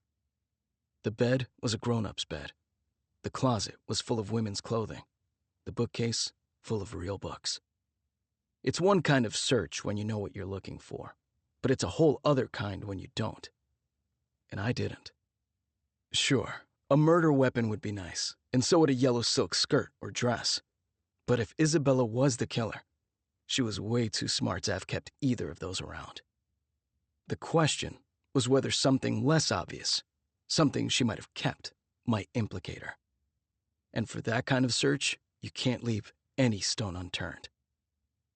The bed was a grown-up's bed. The closet was full of women's clothing. The bookcase full of real books. It's one kind of search when you know what you're looking for, but it's a whole other kind when you don't. And I didn't. Sure, a murder weapon would be nice, and so would a yellow silk skirt or dress. But if Isabella was the killer, she was way too smart to have kept either of those around. The question was whether something less obvious, something she might have kept, might implicate her. And for that kind of search, you can't leave any stone unturned.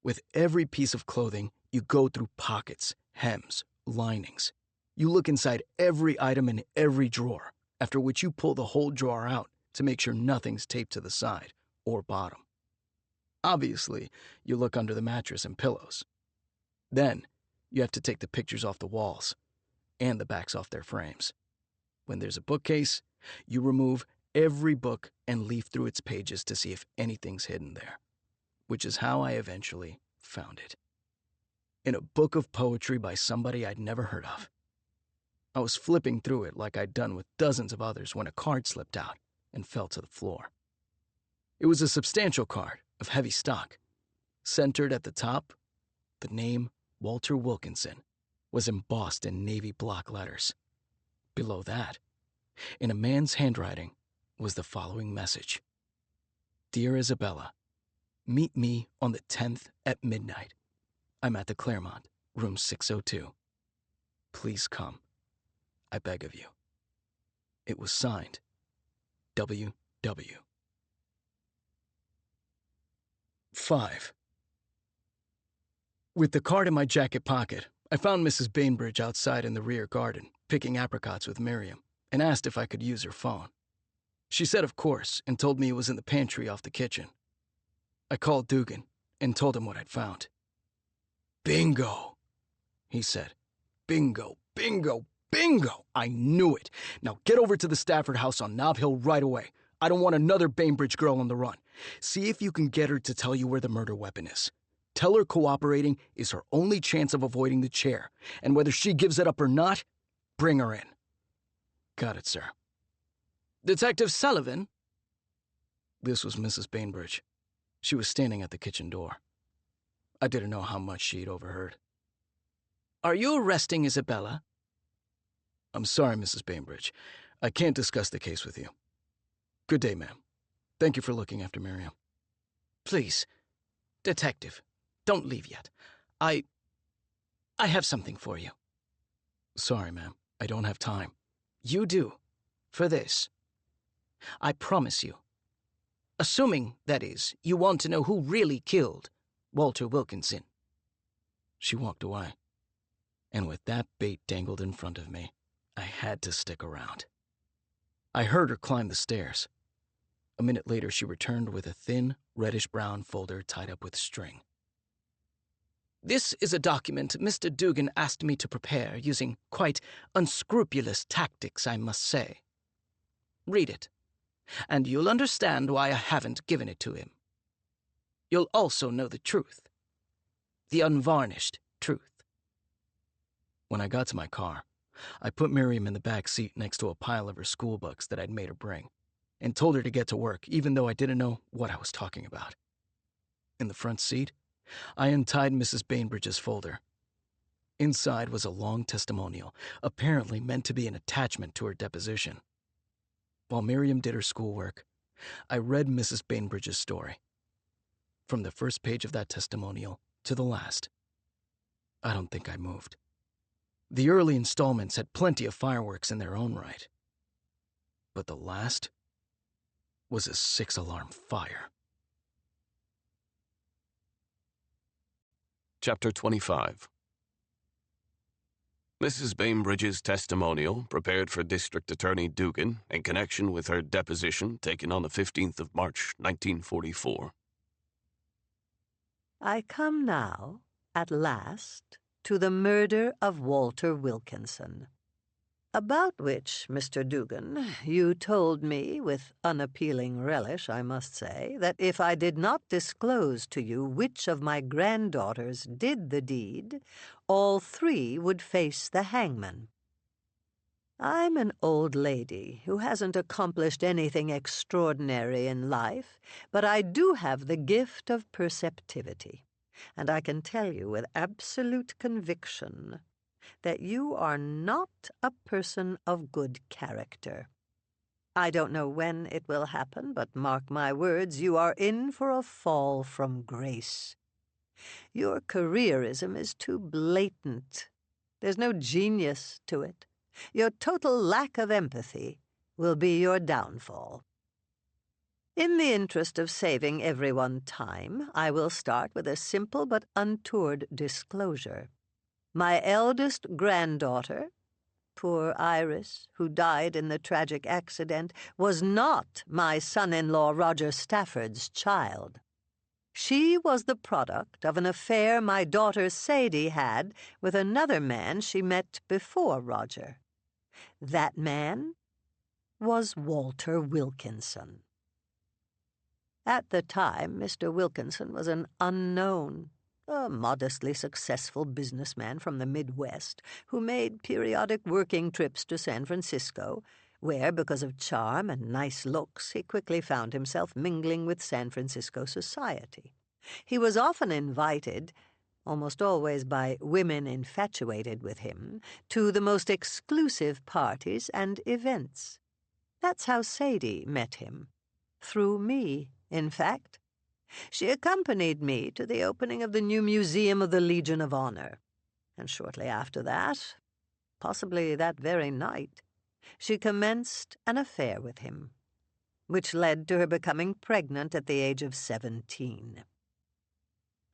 With every piece of clothing, you go through pockets, hems, linings. You look inside every item in every drawer, after which you pull the whole drawer out to make sure nothing's taped to the side or bottom. Obviously, you look under the mattress and pillows. Then, you have to take the pictures off the walls and the backs off their frames. When there's a bookcase, you remove every book and leaf through its pages to see if anything's hidden there, which is how I eventually found it. In a book of poetry by somebody I'd never heard of. I was flipping through it like I'd done with dozens of others when a card slipped out and fell to the floor. It was a substantial card of heavy stock. Centered at the top, the name Walter Wilkinson was embossed in navy block letters. Below that, in a man's handwriting, was the following message. Dear Isabella, meet me on the 10th at midnight. I'm at the Claremont, room 602. Please come. I beg of you. It was signed, W.W. 5. With the card in my jacket pocket, I found Mrs. Bainbridge outside in the rear garden, picking apricots with Miriam, and asked if I could use her phone. She said of course, and told me it was in the pantry off the kitchen. I called Dugan and told him what I'd found. Bingo, he said. Bingo, bingo, bingo! I knew it. Now get over to the Stafford house on Nob Hill right away. I don't want another Bainbridge girl on the run. See if you can get her to tell you where the murder weapon is. Tell her cooperating is her only chance of avoiding the chair, and whether she gives it up or not, bring her in. Got it, sir. Detective Sullivan? This was Mrs. Bainbridge. She was standing at the kitchen door. I didn't know how much she'd overheard. Are you arresting Isabella? I'm sorry, Mrs. Bainbridge. I can't discuss the case with you. Good day, ma'am. Thank you for looking after Miriam. Please, detective, don't leave yet. I have something for you. Sorry, ma'am. I don't have time. You do. For this. I promise you. Assuming, that is, you want to know who really killed Walter Wilkinson. She walked away. And with that bait dangled in front of me, I had to stick around. I heard her climb the stairs. A minute later, she returned with a thin, reddish-brown folder tied up with string. This is a document Mr. Dugan asked me to prepare using quite unscrupulous tactics, I must say. Read it, and you'll understand why I haven't given it to him. You'll also know the truth. The unvarnished truth. When I got to my car, I put Miriam in the back seat next to a pile of her school books that I'd made her bring, and told her to get to work even though I didn't know what I was talking about. In the front seat, I untied Mrs. Bainbridge's folder. Inside was a long testimonial, apparently meant to be an attachment to her deposition. While Miriam did her schoolwork, I read Mrs. Bainbridge's story. From the first page of that testimonial to the last, I don't think I moved. The early installments had plenty of fireworks in their own right. But the last was a 6-alarm fire. Chapter 25. Mrs. Bainbridge's testimonial, prepared for District Attorney Dugan in connection with her deposition taken on the 15th of March, 1944. I come now, at last, to the murder of Walter Wilkinson, about which, Mr. Dugan, you told me, with unappealing relish, I must say, that if I did not disclose to you which of my granddaughters did the deed, all three would face the hangman. I'm an old lady who hasn't accomplished anything extraordinary in life, but I do have the gift of perceptivity, and I can tell you with absolute conviction that you are not a person of good character. I don't know when it will happen, but mark my words, you are in for a fall from grace. Your careerism is too blatant. There's no genius to it. Your total lack of empathy will be your downfall. In the interest of saving everyone time, I will start with a simple but untoward disclosure. My eldest granddaughter, poor Iris, who died in the tragic accident, was not my son-in-law Roger Stafford's child. She was the product of an affair my daughter Sadie had with another man she met before Roger. That man was Walter Wilkinson. At the time, Mr. Wilkinson was an unknown, a modestly successful businessman from the Midwest who made periodic working trips to San Francisco, where, because of charm and nice looks, he quickly found himself mingling with San Francisco society. He was often invited, almost always by women infatuated with him, to the most exclusive parties and events. That's how Sadie met him. Through me, in fact. She accompanied me to the opening of the new Museum of the Legion of Honor, and shortly after that, possibly that very night, she commenced an affair with him, which led to her becoming pregnant at the age of 17.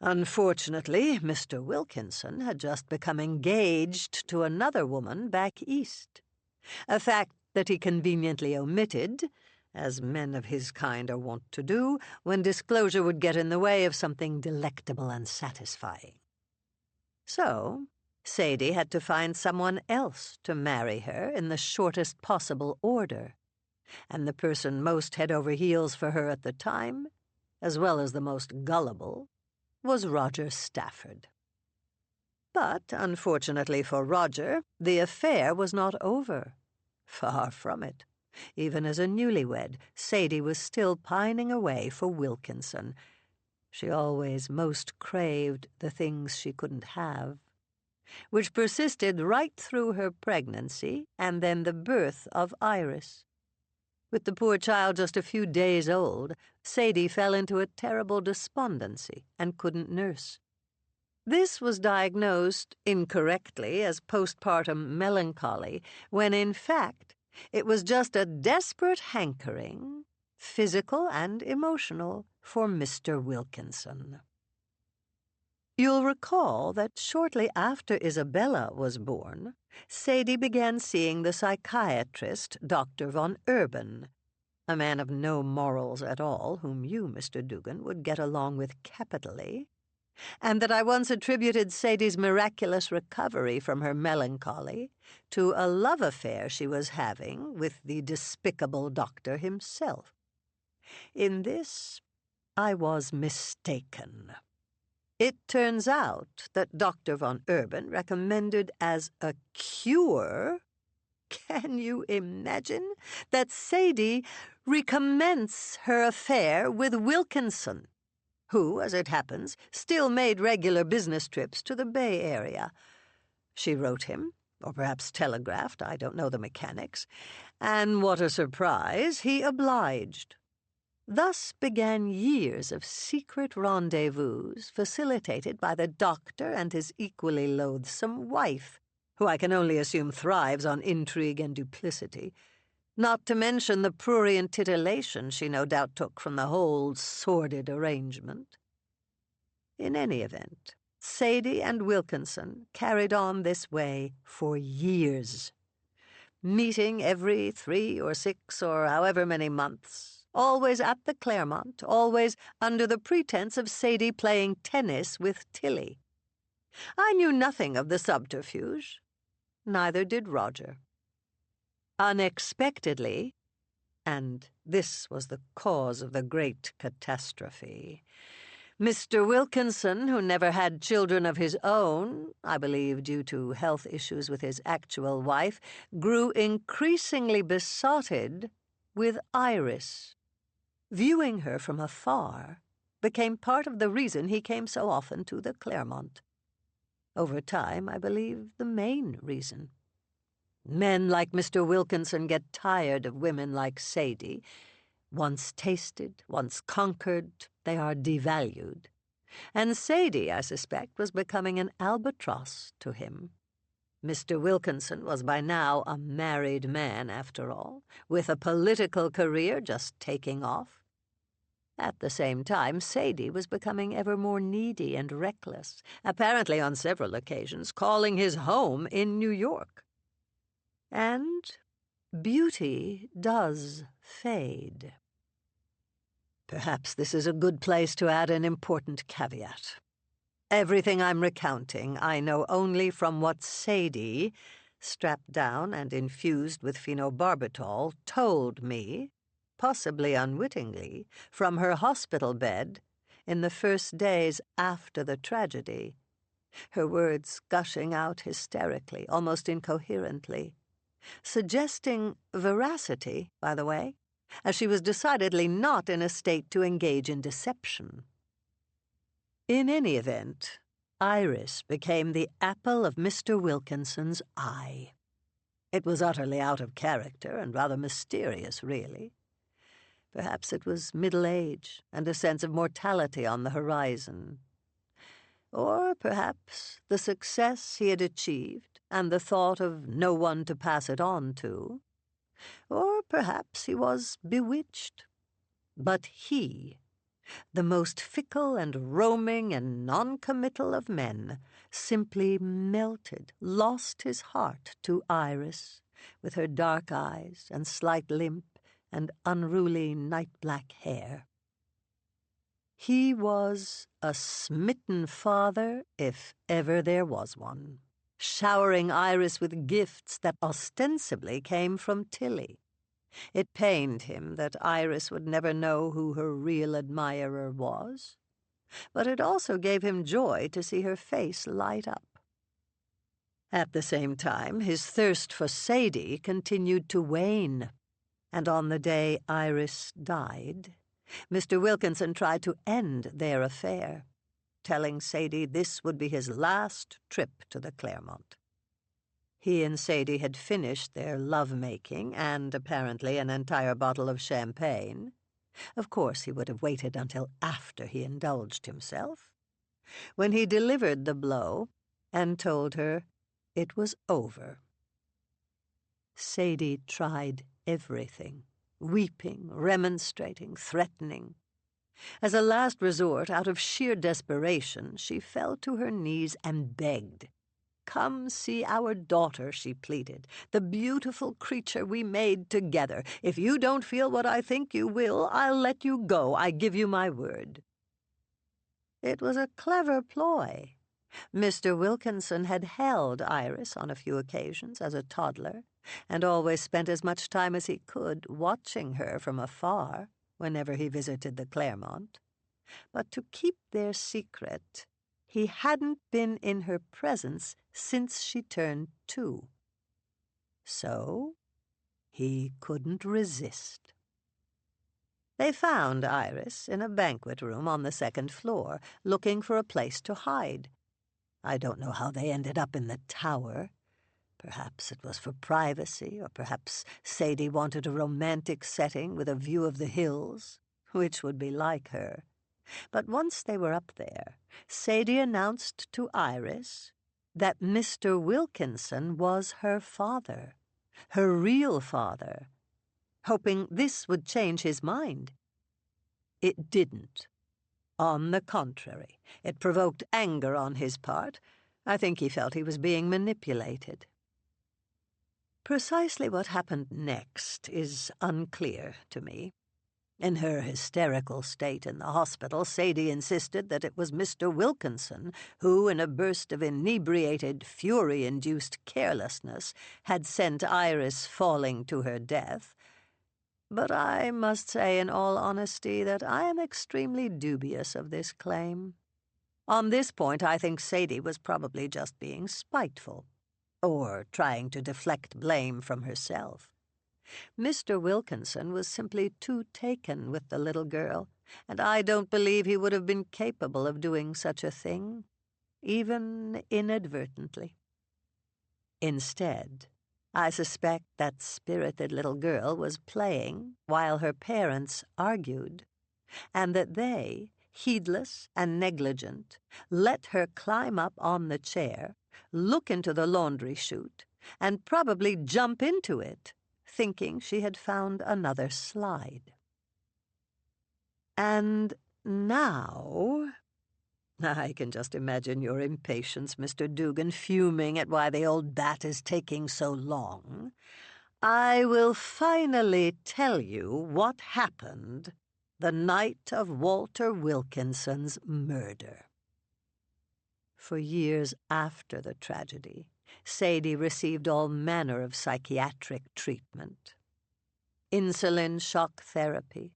Unfortunately, Mr. Wilkinson had just become engaged to another woman back east, a fact that he conveniently omitted, as men of his kind are wont to do, when disclosure would get in the way of something delectable and satisfying. So, Sadie had to find someone else to marry her in the shortest possible order, and the person most head over heels for her at the time, as well as the most gullible, was Roger Stafford. But, unfortunately for Roger, the affair was not over. Far from it. Even as a newlywed, Sadie was still pining away for Wilkinson. She always most craved the things she couldn't have, which persisted right through her pregnancy and then the birth of Iris. With the poor child just a few days old, Sadie fell into a terrible despondency and couldn't nurse. This was diagnosed incorrectly as postpartum melancholy, when in fact it was just a desperate hankering, physical and emotional, for Mr. Wilkinson. You'll recall that shortly after Isabella was born, Sadie began seeing the psychiatrist, Dr. von Urban, a man of no morals at all, whom you, Mr. Dugan, would get along with capitally, and that I once attributed Sadie's miraculous recovery from her melancholy to a love affair she was having with the despicable doctor himself. In this, I was mistaken. It turns out that Dr. von Urban recommended as a cure, can you imagine, that Sadie recommence her affair with Wilkinson, who, as it happens, still made regular business trips to the Bay Area. She wrote him, or perhaps telegraphed, I don't know the mechanics, and what a surprise, he obliged. Thus began years of secret rendezvous facilitated by the doctor and his equally loathsome wife, who I can only assume thrives on intrigue and duplicity, not to mention the prurient titillation she no doubt took from the whole sordid arrangement. In any event, Sadie and Wilkinson carried on this way for years, meeting every 3 or 6 or however many months, always at the Claremont, always under the pretense of Sadie playing tennis with Tilly. I knew nothing of the subterfuge. Neither did Roger. Unexpectedly, and this was the cause of the great catastrophe, Mr. Wilkinson, who never had children of his own, I believe due to health issues with his actual wife, grew increasingly besotted with Iris. Viewing her from afar became part of the reason he came so often to the Claremont. Over time, I believe, the main reason. Men like Mr. Wilkinson get tired of women like Sadie. Once tasted, once conquered, they are devalued. And Sadie, I suspect, was becoming an albatross to him. Mr. Wilkinson was by now a married man, after all, with a political career just taking off. At the same time, Sadie was becoming ever more needy and reckless, apparently on several occasions calling his home in New York. And beauty does fade. Perhaps this is a good place to add an important caveat. Everything I'm recounting I know only from what Sadie, strapped down and infused with phenobarbital, told me, possibly unwittingly, from her hospital bed in the first days after the tragedy, her words gushing out hysterically, almost incoherently, suggesting veracity, by the way, as she was decidedly not in a state to engage in deception. In any event, Iris became the apple of Mr. Wilkinson's eye. It was utterly out of character and rather mysterious, really. Perhaps it was middle age and a sense of mortality on the horizon. Or perhaps the success he had achieved and the thought of no one to pass it on to. Or perhaps he was bewitched. But he, the most fickle and roaming and non-committal of men, simply melted, lost his heart to Iris, with her dark eyes and slight limp and unruly night-black hair. He was a smitten father, if ever there was one, showering Iris with gifts that ostensibly came from Tilly. It pained him that Iris would never know who her real admirer was, but it also gave him joy to see her face light up. At the same time, his thirst for Sadie continued to wane, and on the day Iris died, Mr. Wilkinson tried to end their affair, telling Sadie this would be his last trip to the Claremont. He and Sadie had finished their love-making and, apparently, an entire bottle of champagne. Of course, he would have waited until after he indulged himself, when he delivered the blow and told her it was over. Sadie tried everything, weeping, remonstrating, threatening. As a last resort, out of sheer desperation, she fell to her knees and begged. "Come see our daughter," she pleaded, "the beautiful creature we made together. If you don't feel what I think you will, I'll let you go. I give you my word." It was a clever ploy. Mr. Wilkinson had held Iris on a few occasions as a toddler, and always spent as much time as he could watching her from afar whenever he visited the Claremont. But to keep their secret, he hadn't been in her presence since she turned 2. So he couldn't resist. They found Iris in a banquet room on the 2nd floor, looking for a place to hide. I don't know how they ended up in the tower. Perhaps it was for privacy, or perhaps Sadie wanted a romantic setting with a view of the hills, which would be like her. But once they were up there, Sadie announced to Iris that Mr. Wilkinson was her father, her real father, hoping this would change his mind. It didn't. On the contrary, it provoked anger on his part. I think he felt he was being manipulated. Precisely what happened next is unclear to me. In her hysterical state in the hospital, Sadie insisted that it was Mr. Wilkinson who, in a burst of inebriated, fury-induced carelessness, had sent Iris falling to her death. But I must say in all honesty that I am extremely dubious of this claim. On this point, I think Sadie was probably just being spiteful, or trying to deflect blame from herself. Mr. Wilkinson was simply too taken with the little girl, and I don't believe he would have been capable of doing such a thing, even inadvertently. Instead, I suspect that spirited little girl was playing while her parents argued, and that they, heedless and negligent, let her climb up on the chair, look into the laundry chute, and probably jump into it, thinking she had found another slide. And now, I can just imagine your impatience, Mr. Dugan, fuming at why the old bat is taking so long. I will finally tell you what happened the night of Walter Wilkinson's murder. For years after the tragedy, Sadie received all manner of psychiatric treatment. Insulin shock therapy,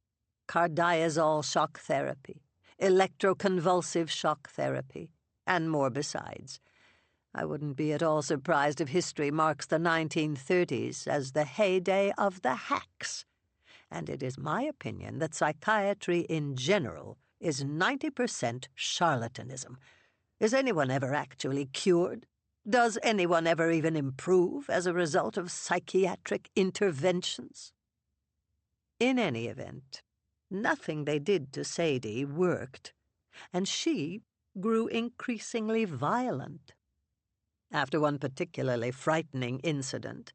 cardiazol shock therapy, electroconvulsive shock therapy, and more besides. I wouldn't be at all surprised if history marks the 1930s as the heyday of the hacks. And it is my opinion that psychiatry in general is 90% charlatanism. Is anyone ever actually cured? Does anyone ever even improve as a result of psychiatric interventions? In any event, nothing they did to Sadie worked, and she grew increasingly violent. After one particularly frightening incident,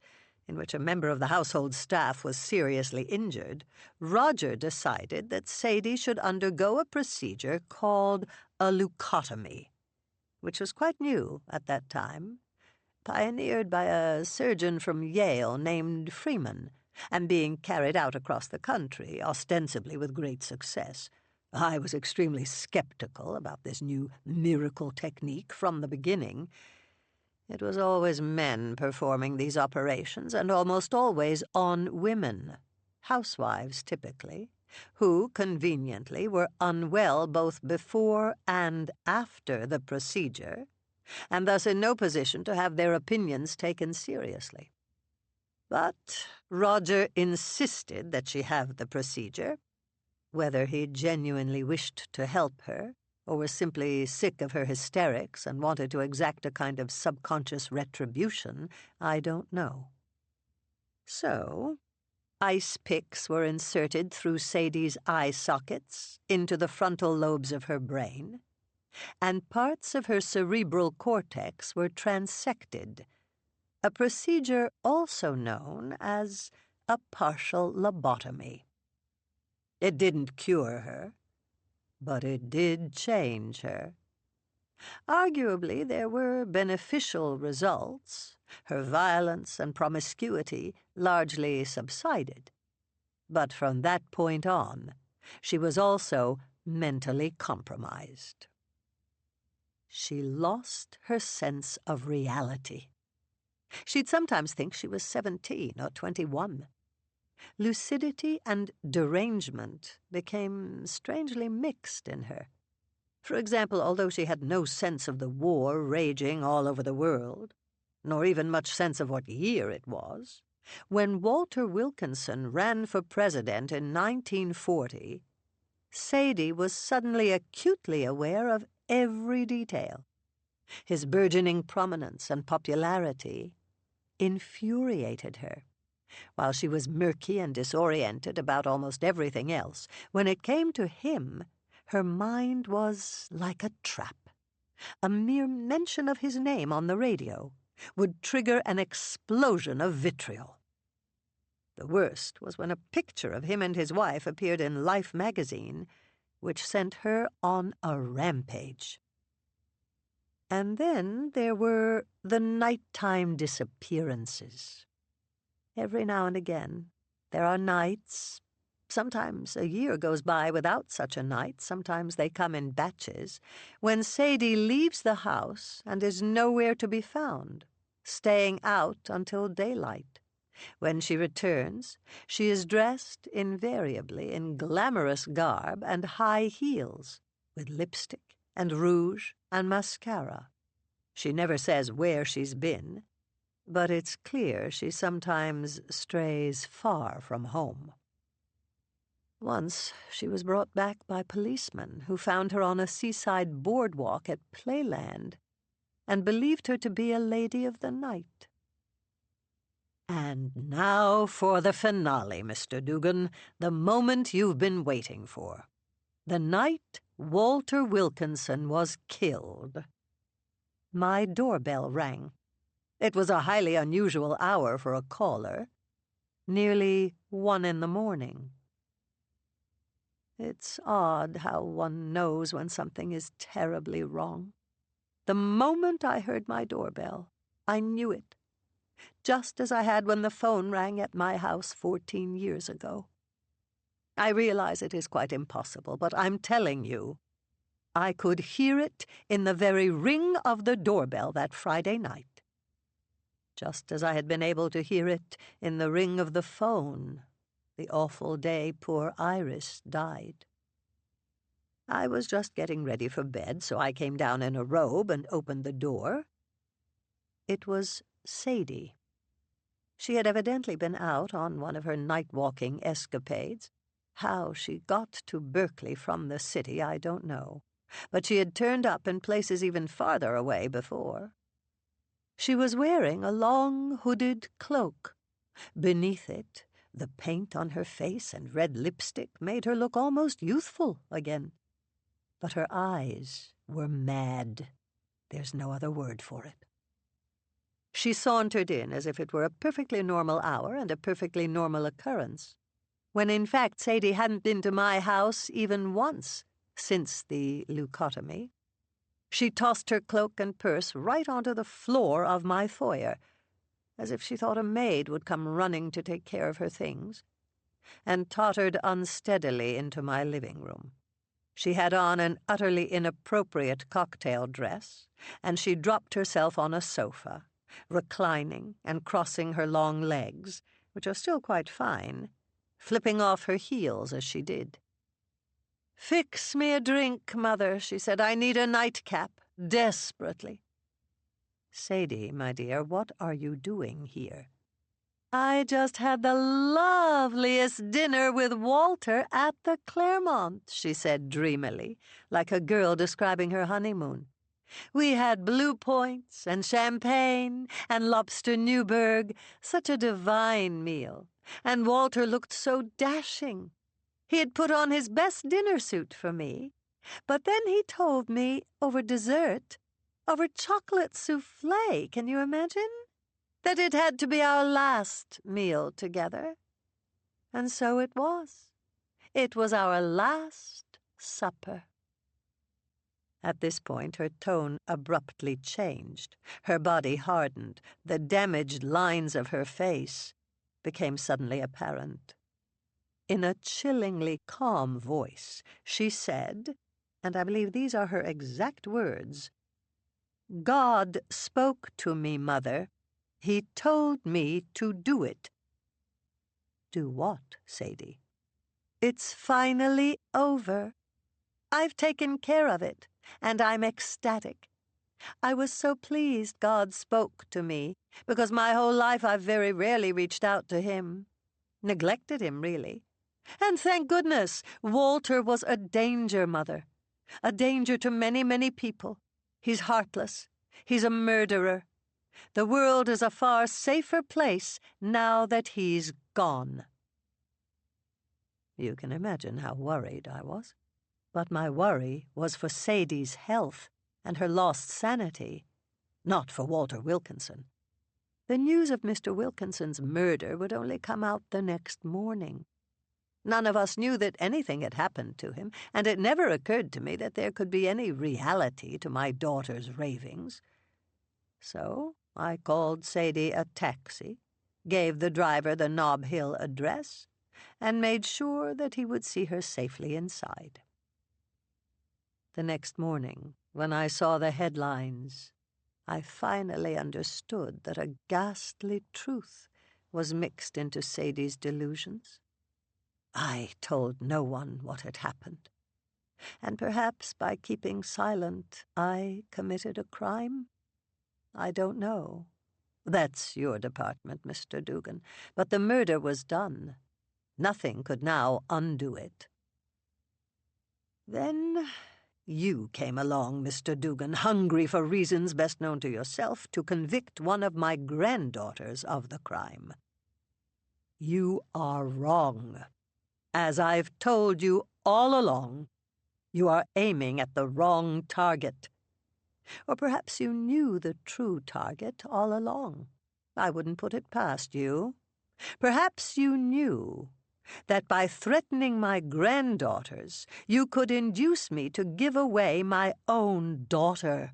in which a member of the household staff was seriously injured, Roger decided that Sadie should undergo a procedure called a leucotomy, which was quite new at that time, pioneered by a surgeon from Yale named Freeman, and being carried out across the country, ostensibly with great success. I was extremely skeptical about this new miracle technique from the beginning. It was always men performing these operations, and almost always on women, housewives typically, who, conveniently, were unwell both before and after the procedure, and thus in no position to have their opinions taken seriously. But Roger insisted that she have the procedure. Whether he genuinely wished to help her, or was simply sick of her hysterics and wanted to exact a kind of subconscious retribution, I don't know. So, ice picks were inserted through Sadie's eye sockets into the frontal lobes of her brain, and parts of her cerebral cortex were transected, a procedure also known as a partial lobotomy. It didn't cure her, but it did change her. Arguably, there were beneficial results. Her violence and promiscuity largely subsided. But from that point on, she was also mentally compromised. She lost her sense of reality. She'd sometimes think she was 17 or 21. Lucidity and derangement became strangely mixed in her. For example, although she had no sense of the war raging all over the world, nor even much sense of what year it was, when Walter Wilkinson ran for president in 1940, Sadie was suddenly acutely aware of every detail. His burgeoning prominence and popularity infuriated her. While she was murky and disoriented about almost everything else, when it came to him, her mind was like a trap. A mere mention of his name on the radio would trigger an explosion of vitriol. The worst was when a picture of him and his wife appeared in Life magazine, which sent her on a rampage. And then there were the nighttime disappearances. Every now and again, there are nights. Sometimes a year goes by without such a night, sometimes they come in batches, when Sadie leaves the house and is nowhere to be found, staying out until daylight. When she returns, she is dressed invariably in glamorous garb and high heels, with lipstick and rouge and mascara. She never says where she's been, but it's clear she sometimes strays far from home. Once she was brought back by policemen who found her on a seaside boardwalk at Playland and believed her to be a lady of the night. And now for the finale, Mr. Dugan, the moment you've been waiting for. The night Walter Wilkinson was killed. My doorbell rang. It was a highly unusual hour for a caller. Nearly 1 a.m. It's odd how one knows when something is terribly wrong. The moment I heard my doorbell, I knew it, just as I had when the phone rang at my house 14 years ago. I realize it is quite impossible, but I'm telling you, I could hear it in the very ring of the doorbell that Friday night, just as I had been able to hear it in the ring of the phone the awful day poor Iris died. I was just getting ready for bed, so I came down in a robe and opened the door. It was Sadie. She had evidently been out on one of her night-walking escapades. How she got to Berkeley from the city, I don't know, but she had turned up in places even farther away before. She was wearing a long hooded cloak. Beneath it, the paint on her face and red lipstick made her look almost youthful again. But her eyes were mad. There's no other word for it. She sauntered in as if it were a perfectly normal hour and a perfectly normal occurrence, when in fact Sadie hadn't been to my house even once since the leucotomy. She tossed her cloak and purse right onto the floor of my foyer, as if she thought a maid would come running to take care of her things, and tottered unsteadily into my living room. She had on an utterly inappropriate cocktail dress, and she dropped herself on a sofa, reclining and crossing her long legs, which are still quite fine, flipping off her heels as she did. "Fix me a drink, Mother," she said. "I need a nightcap, desperately." "Sadie, my dear, what are you doing here?" "I just had the loveliest dinner with Walter at the Claremont," she said dreamily, like a girl describing her honeymoon. "We had blue points and champagne and lobster Newburg, such a divine meal, and Walter looked so dashing. He had put on his best dinner suit for me, but then he told me over dessert, over chocolate souffle, can you imagine? That it had to be our last meal together. And so it was. It was our last supper." At this point, her tone abruptly changed. Her body hardened. The damaged lines of her face became suddenly apparent. In a chillingly calm voice, she said, and I believe these are her exact words, "God spoke to me, Mother. He told me to do it." "Do what, Sadie?" "It's finally over. I've taken care of it, and I'm ecstatic. I was so pleased God spoke to me, because my whole life I've very rarely reached out to him. Neglected him, really. And thank goodness, Walter was a danger, Mother. A danger to many, many people. He's heartless, He's a murderer. The world is a far safer place now that he's gone." You can imagine how worried I was. But my worry was for Sadie's health and her lost sanity, not for Walter Wilkinson. The news of Mr. Wilkinson's murder would only come out the next morning. None of us knew that anything had happened to him, and it never occurred to me that there could be any reality to my daughter's ravings. So I called Sadie a taxi, gave the driver the Nob Hill address, and made sure that he would see her safely inside. The next morning, when I saw the headlines, I finally understood that a ghastly truth was mixed into Sadie's delusions. I told no one what had happened, and perhaps by keeping silent, I committed a crime? I don't know. That's your department, Mr. Dugan, but the murder was done. Nothing could now undo it. Then you came along, Mr. Dugan, hungry for reasons best known to yourself, to convict one of my granddaughters of the crime. You are wrong. As I've told you all along, you are aiming at the wrong target. Or perhaps you knew the true target all along. I wouldn't put it past you. Perhaps you knew that by threatening my granddaughters, you could induce me to give away my own daughter.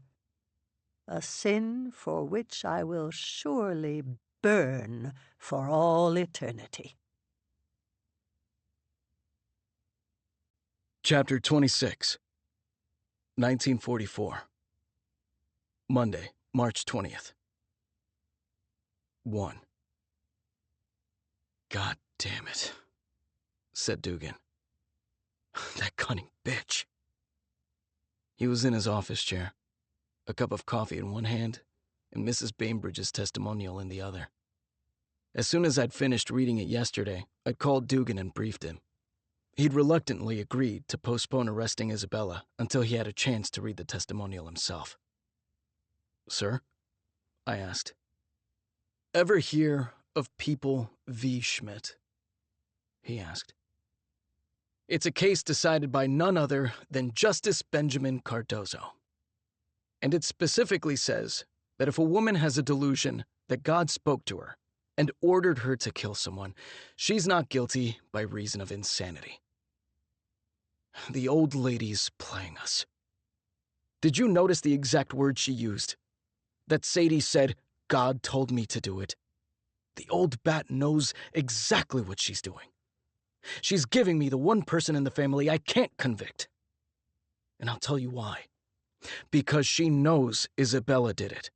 A sin for which I will surely burn for all eternity. Chapter 26, 1944. Monday, March 20th. 1. "God damn it," said Dugan. "That cunning bitch." He was in his office chair, a cup of coffee in one hand and Mrs. Bainbridge's testimonial in the other. As soon as I'd finished reading it yesterday, I'd called Dugan and briefed him. He'd reluctantly agreed to postpone arresting Isabella until he had a chance to read the testimonial himself. "Sir?" I asked. "Ever hear of People v. Schmidt?" he asked. "It's a case decided by none other than Justice Benjamin Cardozo. And it specifically says that if a woman has a delusion that God spoke to her and ordered her to kill someone, she's not guilty by reason of insanity. The old lady's playing us. Did you notice the exact word she used? That Sadie said, 'God told me to do it.' The old bat knows exactly what she's doing. She's giving me the one person in the family I can't convict. And I'll tell you why. Because she knows Isabella did it.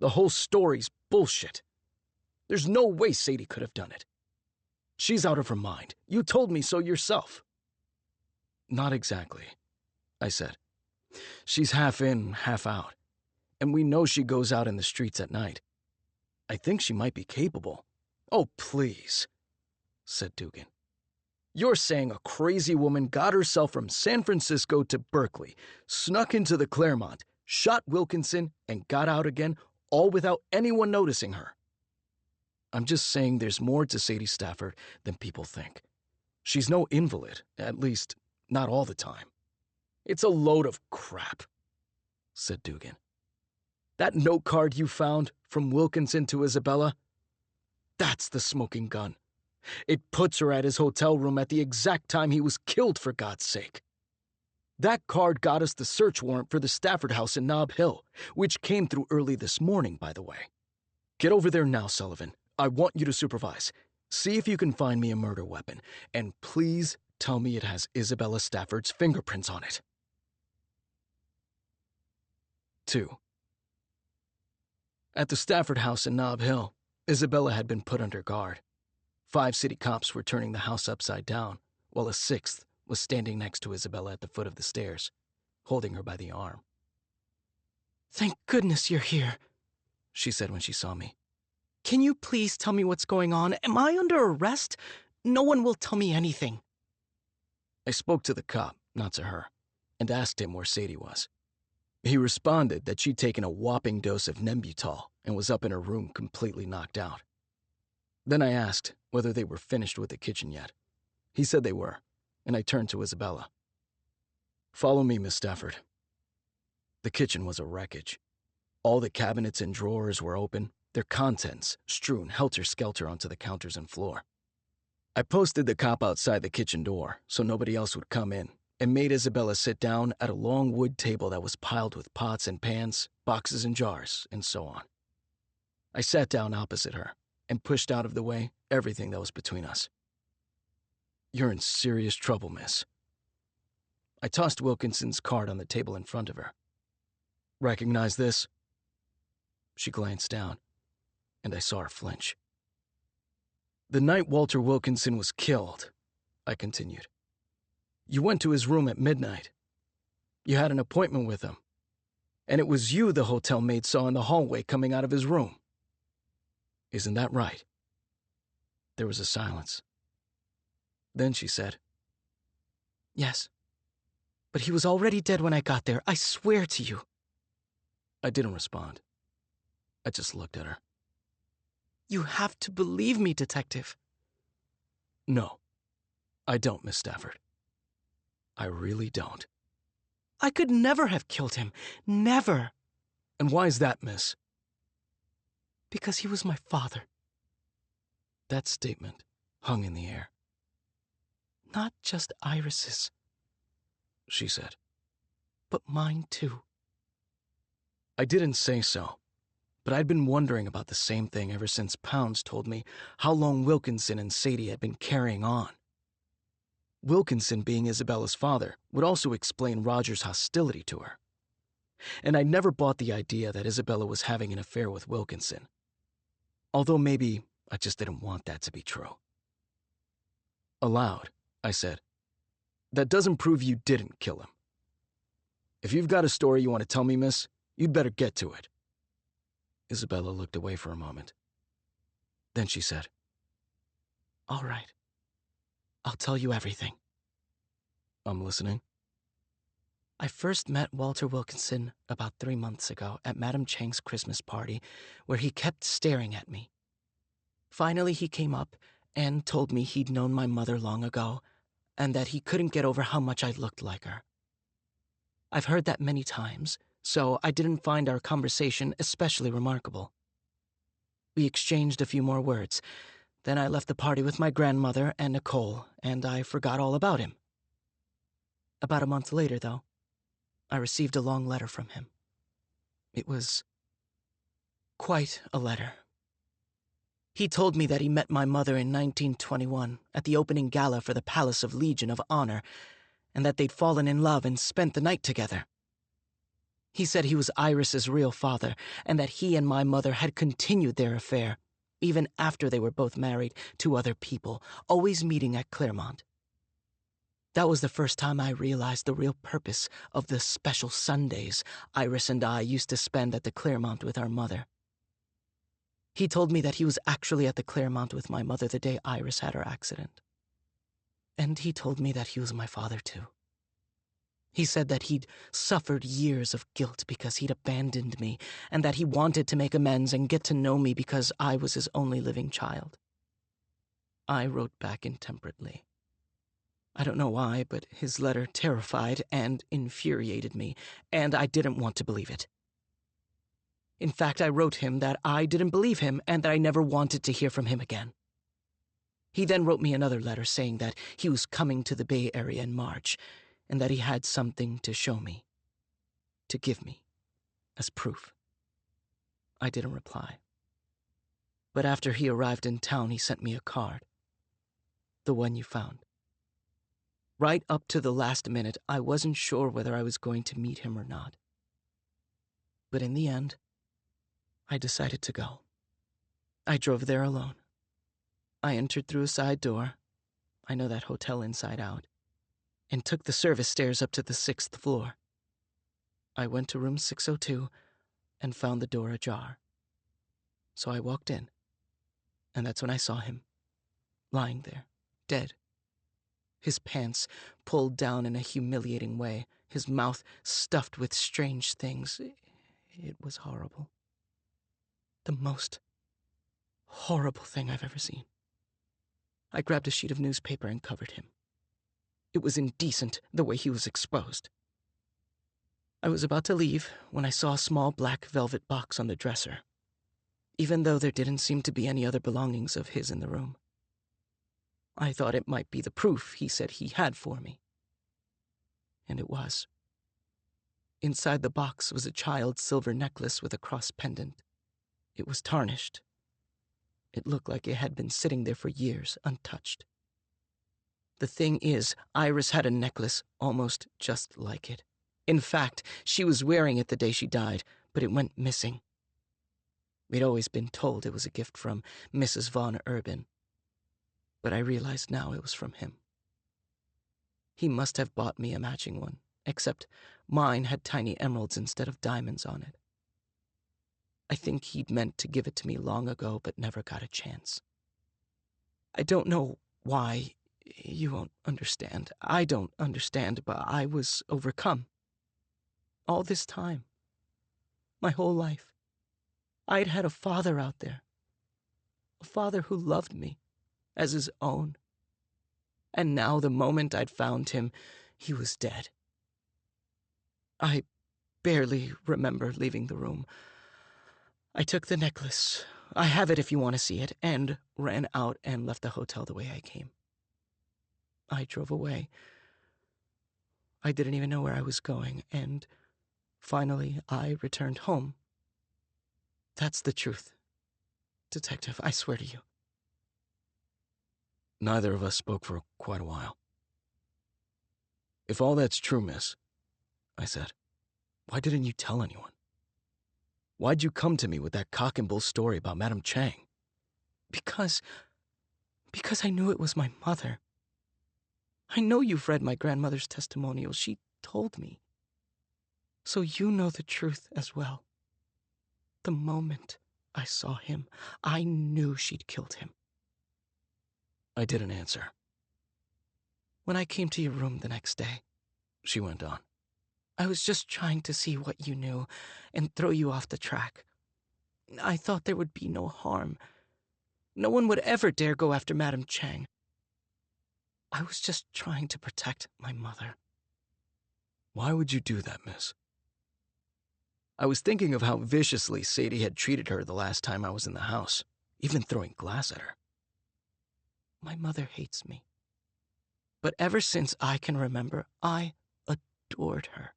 The whole story's bullshit. There's no way Sadie could have done it. She's out of her mind. You told me so yourself." "Not exactly," I said. "She's half in, half out. And we know she goes out in the streets at night. I think she might be capable." "Oh, please," said Dugan. "You're saying a crazy woman got herself from San Francisco to Berkeley, snuck into the Claremont, shot Wilkinson, and got out again, all without anyone noticing her. I'm just saying there's more to Sadie Stafford than people think. She's no invalid, at least not all the time." "It's a load of crap," said Dugan. "That note card you found from Wilkinson to Isabella, that's the smoking gun. It puts her at his hotel room at the exact time he was killed, for God's sake. That card got us the search warrant for the Stafford house in Nob Hill, which came through early this morning, by the way. Get over there now, Sullivan. I want you to supervise. See if you can find me a murder weapon, and please tell me it has Isabella Stafford's fingerprints on it." 2. At the Stafford house in Nob Hill, Isabella had been put under guard. 5 city cops were turning the house upside down, while a 6th was standing next to Isabella at the foot of the stairs, holding her by the arm. "Thank goodness you're here," she said when she saw me. "Can you please tell me what's going on? Am I under arrest? No one will tell me anything." I spoke to the cop, not to her, and asked him where Sadie was. He responded that she'd taken a whopping dose of Nembutal and was up in her room completely knocked out. Then I asked whether they were finished with the kitchen yet. He said they were, and I turned to Isabella. "Follow me, Miss Stafford." The kitchen was a wreckage. All the cabinets and drawers were open, their contents strewn helter-skelter onto the counters and floor. I posted the cop outside the kitchen door so nobody else would come in, and made Isabella sit down at a long wood table that was piled with pots and pans, boxes and jars, and so on. I sat down opposite her and pushed out of the way everything that was between us. "You're in serious trouble, miss." I tossed Wilkinson's card on the table in front of her. "Recognize this?" She glanced down, and I saw her flinch. "The night Walter Wilkinson was killed," I continued, "you went to his room at midnight. You had an appointment with him, and it was you the hotel maid saw in the hallway coming out of his room. Isn't that right?" There was a silence. Then she said, Yes. But he was already dead when I got there, I swear to you. I didn't respond. I just looked at her. You have to believe me, Detective. "No, I don't, Miss Stafford. I really don't." I could never have killed him. Never. "And why is that, miss?" Because he was my father. That statement hung in the air. Not just Iris's, she said. but mine too. I didn't say so, but I'd been wondering about the same thing ever since Pounds told me how long Wilkinson and Sadie had been carrying on. Wilkinson being Isabella's father would also explain Roger's hostility to her. And I'd never bought the idea that Isabella was having an affair with Wilkinson. Although maybe I just didn't want that to be true. Aloud, I said, "That doesn't prove you didn't kill him. If you've got a story you want to tell me, miss, you'd better get to it." Isabella looked away for a moment. Then she said, All right. I'll tell you everything. "I'm listening." I first met Walter Wilkinson about 3 months ago at Madame Chang's Christmas party, where he kept staring at me. Finally, he came up and told me he'd known my mother long ago, and that he couldn't get over how much I looked like her. I've heard that many times, so I didn't find our conversation especially remarkable. We exchanged a few more words. Then I left the party with my grandmother and Nicole, and I forgot all about him. About a month later, though, I received a long letter from him. It was quite a letter. He told me that he met my mother in 1921 at the opening gala for the Palace of Legion of Honor, and that they'd fallen in love and spent the night together. He said he was Iris's real father, and that he and my mother had continued their affair, even after they were both married to other people, always meeting at Claremont. That was the first time I realized the real purpose of the special Sundays Iris and I used to spend at the Claremont with our mother. He told me that he was actually at the Claremont with my mother the day Iris had her accident. And he told me that he was my father, too. He said that he'd suffered years of guilt because he'd abandoned me, and that he wanted to make amends and get to know me because I was his only living child. I wrote back intemperately. I don't know why, but his letter terrified and infuriated me, and I didn't want to believe it. In fact, I wrote him that I didn't believe him and that I never wanted to hear from him again. He then wrote me another letter saying that he was coming to the Bay Area in March, and that he had something to show me, to give me, as proof. I didn't reply. But after he arrived in town, he sent me a card. The one you found. Right up to the last minute, I wasn't sure whether I was going to meet him or not. But in the end, I decided to go. I drove there alone. I entered through a side door, I know that hotel inside out, and took the service stairs up to the 6th floor. I went to room 602 and found the door ajar. So I walked in, and that's when I saw him, lying there, dead. His pants pulled down in a humiliating way, his mouth stuffed with strange things. It was horrible. The most horrible thing I've ever seen. I grabbed a sheet of newspaper and covered him. It was indecent the way he was exposed. I was about to leave when I saw a small black velvet box on the dresser, even though there didn't seem to be any other belongings of his in the room. I thought it might be the proof he said he had for me. And it was. Inside the box was a child's silver necklace with a cross pendant. It was tarnished. It looked like it had been sitting there for years, untouched. The thing is, Iris had a necklace almost just like it. In fact, she was wearing it the day she died, but it went missing. We'd always been told it was a gift from Mrs. Von Urban, but I realized now it was from him. He must have bought me a matching one, except mine had tiny emeralds instead of diamonds on it. I think he'd meant to give it to me long ago, but never got a chance. I don't know why. You won't understand. I don't understand, but I was overcome. All this time, my whole life, I'd had a father out there. A father who loved me as his own. And now, the moment I'd found him, he was dead. I barely remember leaving the room. I took the necklace, I have it if you want to see it, and ran out and left the hotel the way I came. I drove away. I didn't even know where I was going, and finally I returned home. That's the truth, Detective, I swear to you. Neither of us spoke for quite a while. "If all that's true, miss," I said, "why didn't you tell anyone? Why'd you come to me with that cock and bull story about Madame Chang?" Because I knew it was my mother. I know you've read my grandmother's testimonial. She told me. So you know the truth as well. The moment I saw him, I knew she'd killed him. I didn't answer. When I came to your room the next day, She went on. I was just trying to see what you knew and throw you off the track. I thought there would be no harm. No one would ever dare go after Madame Chang. I was just trying to protect my mother. Why would you do that, miss? I was thinking of how viciously Sadie had treated her the last time I was in the house, even throwing glass at her. My mother hates me. But ever since I can remember, I adored her.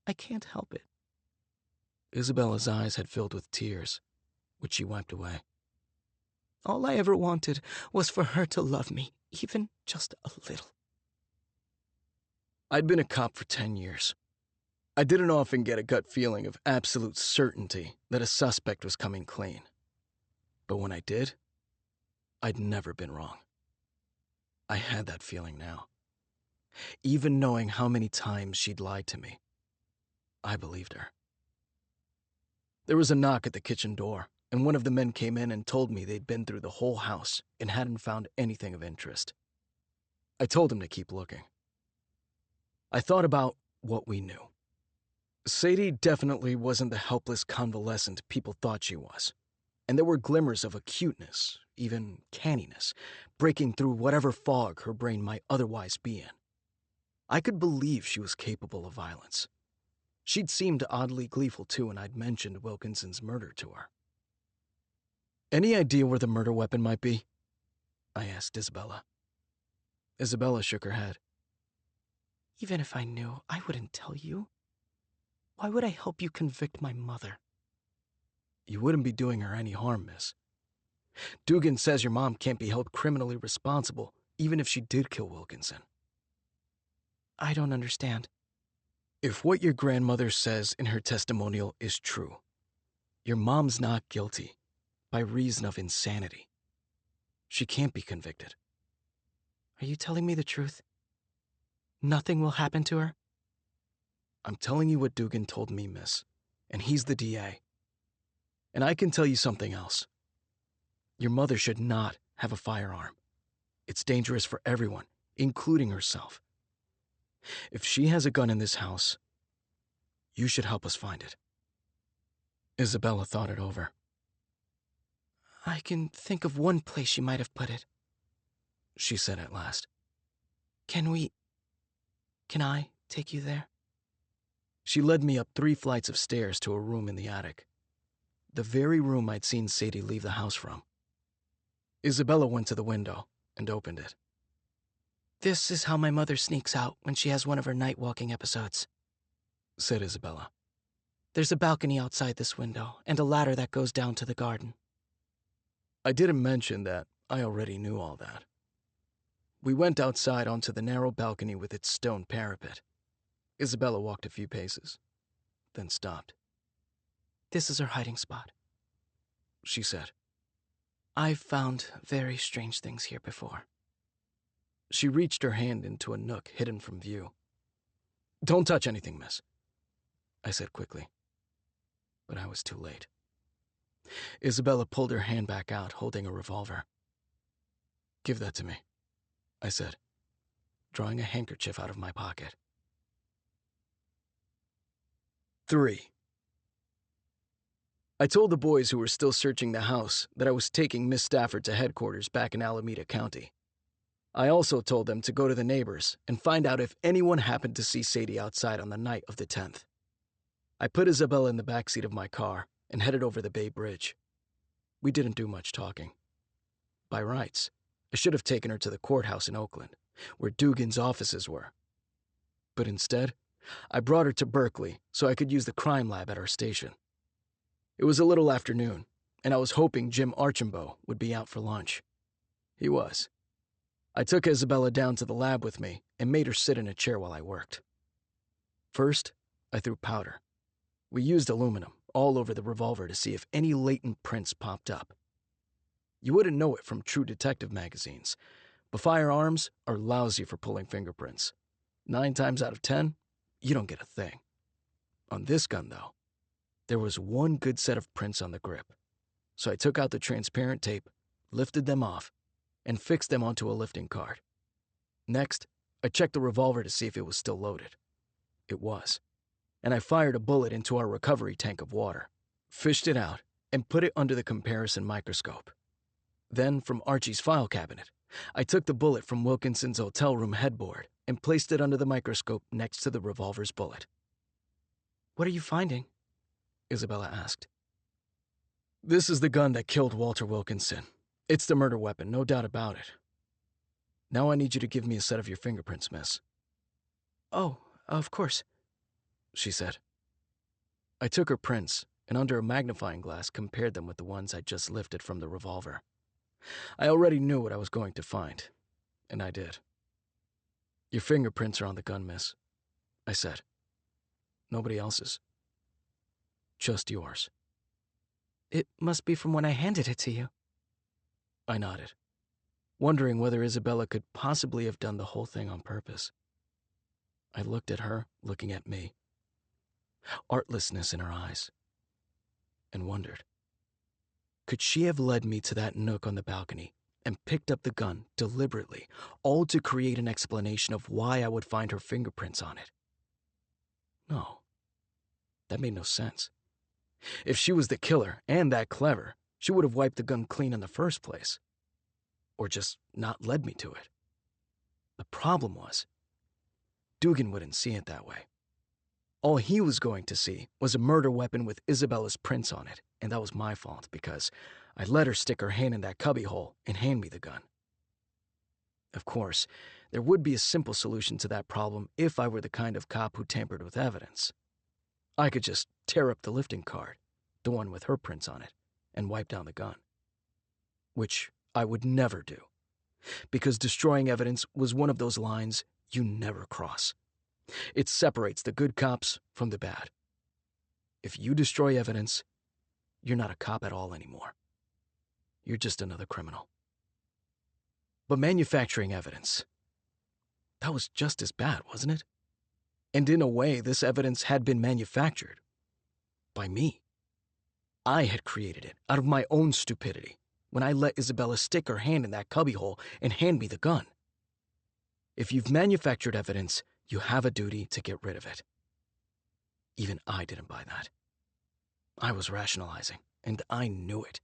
I can't help it. Isabella's eyes had filled with tears, which she wiped away. All I ever wanted was for her to love me, even just a little. I'd been a cop for 10 years. I didn't often get a gut feeling of absolute certainty that a suspect was coming clean. But when I did, I'd never been wrong. I had that feeling now. Even knowing how many times she'd lied to me, I believed her. There was a knock at the kitchen door, and one of the men came in and told me they'd been through the whole house and hadn't found anything of interest. I told him to keep looking. I thought about what we knew. Sadie definitely wasn't the helpless convalescent people thought she was, and there were glimmers of acuteness, even canniness, breaking through whatever fog her brain might otherwise be in. I could believe she was capable of violence. She'd seemed oddly gleeful, too, when I'd mentioned Wilkinson's murder to her. "Any idea where the murder weapon might be?" I asked Isabella. Isabella shook her head. Even if I knew, I wouldn't tell you. Why would I help you convict my mother? You wouldn't be doing her any harm, miss. Dugan says your mom can't be held criminally responsible, even if she did kill Wilkinson. I don't understand. If what your grandmother says in her testimonial is true, your mom's not guilty by reason of insanity. She can't be convicted. Are you telling me the truth? Nothing will happen to her? I'm telling you what Dugan told me, miss, and he's the DA. And I can tell you something else. Your mother should not have a firearm. It's dangerous for everyone, including herself. If she has a gun in this house, you should help us find it. Isabella thought it over. I can think of one place she might have put it, she said at last. Can I take you there? She led me up 3 flights of stairs to a room in the attic. The very room I'd seen Sadie leave the house from. Isabella went to the window and opened it. This is how my mother sneaks out when she has one of her night-walking episodes, said Isabella. There's a balcony outside this window and a ladder that goes down to the garden. I didn't mention that I already knew all that. We went outside onto the narrow balcony with its stone parapet. Isabella walked a few paces, then stopped. This is her hiding spot, she said. I've found very strange things here before. She reached her hand into a nook hidden from view. Don't touch anything, miss, I said quickly. But I was too late. Isabella pulled her hand back out, holding a revolver. Give that to me, I said, drawing a handkerchief out of my pocket. 3. I told the boys who were still searching the house that I was taking Miss Stafford to headquarters back in Alameda County. I also told them to go to the neighbors and find out if anyone happened to see Sadie outside on the night of the 10th. I put Isabella in the backseat of my car and headed over the Bay Bridge. We didn't do much talking. By rights, I should have taken her to the courthouse in Oakland, where Dugan's offices were. But instead, I brought her to Berkeley so I could use the crime lab at our station. It was a little afternoon, and I was hoping Jim Archambault would be out for lunch. He was. I took Isabella down to the lab with me and made her sit in a chair while I worked. First, I threw powder. We used aluminum all over the revolver to see if any latent prints popped up. You wouldn't know it from True Detective magazines, but firearms are lousy for pulling fingerprints. 9 times out of 10, you don't get a thing. On this gun, though, there was one good set of prints on the grip. So I took out the transparent tape, lifted them off, and fixed them onto a lifting cart. Next, I checked the revolver to see if it was still loaded. It was. And I fired a bullet into our recovery tank of water, fished it out, and put it under the comparison microscope. Then, from Archie's file cabinet, I took the bullet from Wilkinson's hotel room headboard and placed it under the microscope next to the revolver's bullet. What are you finding? Isabella asked. This is the gun that killed Walter Wilkinson. It's the murder weapon, no doubt about it. Now I need you to give me a set of your fingerprints, miss. Oh, of course, she said. I took her prints and under a magnifying glass compared them with the ones I'd just lifted from the revolver. I already knew what I was going to find, and I did. Your fingerprints are on the gun, miss, I said. Nobody else's. Just yours. It must be from when I handed it to you. I nodded, wondering whether Isabella could possibly have done the whole thing on purpose. I looked at her, looking at me, artlessness in her eyes, and wondered, could she have led me to that nook on the balcony and picked up the gun deliberately, all to create an explanation of why I would find her fingerprints on it? No, that made no sense. If she was the killer and that clever, she would have wiped the gun clean in the first place. Or just not led me to it. The problem was, Dugan wouldn't see it that way. All he was going to see was a murder weapon with Isabella's prints on it, and that was my fault because I let her stick her hand in that cubbyhole and hand me the gun. Of course, there would be a simple solution to that problem if I were the kind of cop who tampered with evidence. I could just tear up the lifting card, the one with her prints on it, and wipe down the gun. Which I would never do, because destroying evidence was one of those lines you never cross. It separates the good cops from the bad. If you destroy evidence, you're not a cop at all anymore. You're just another criminal. But manufacturing evidence, that was just as bad, wasn't it? And in a way, this evidence had been manufactured by me. I had created it out of my own stupidity when I let Isabella stick her hand in that cubbyhole and hand me the gun. If you've manufactured evidence, You have a duty to get rid of it. Even I didn't buy that. I was rationalizing, and I knew it.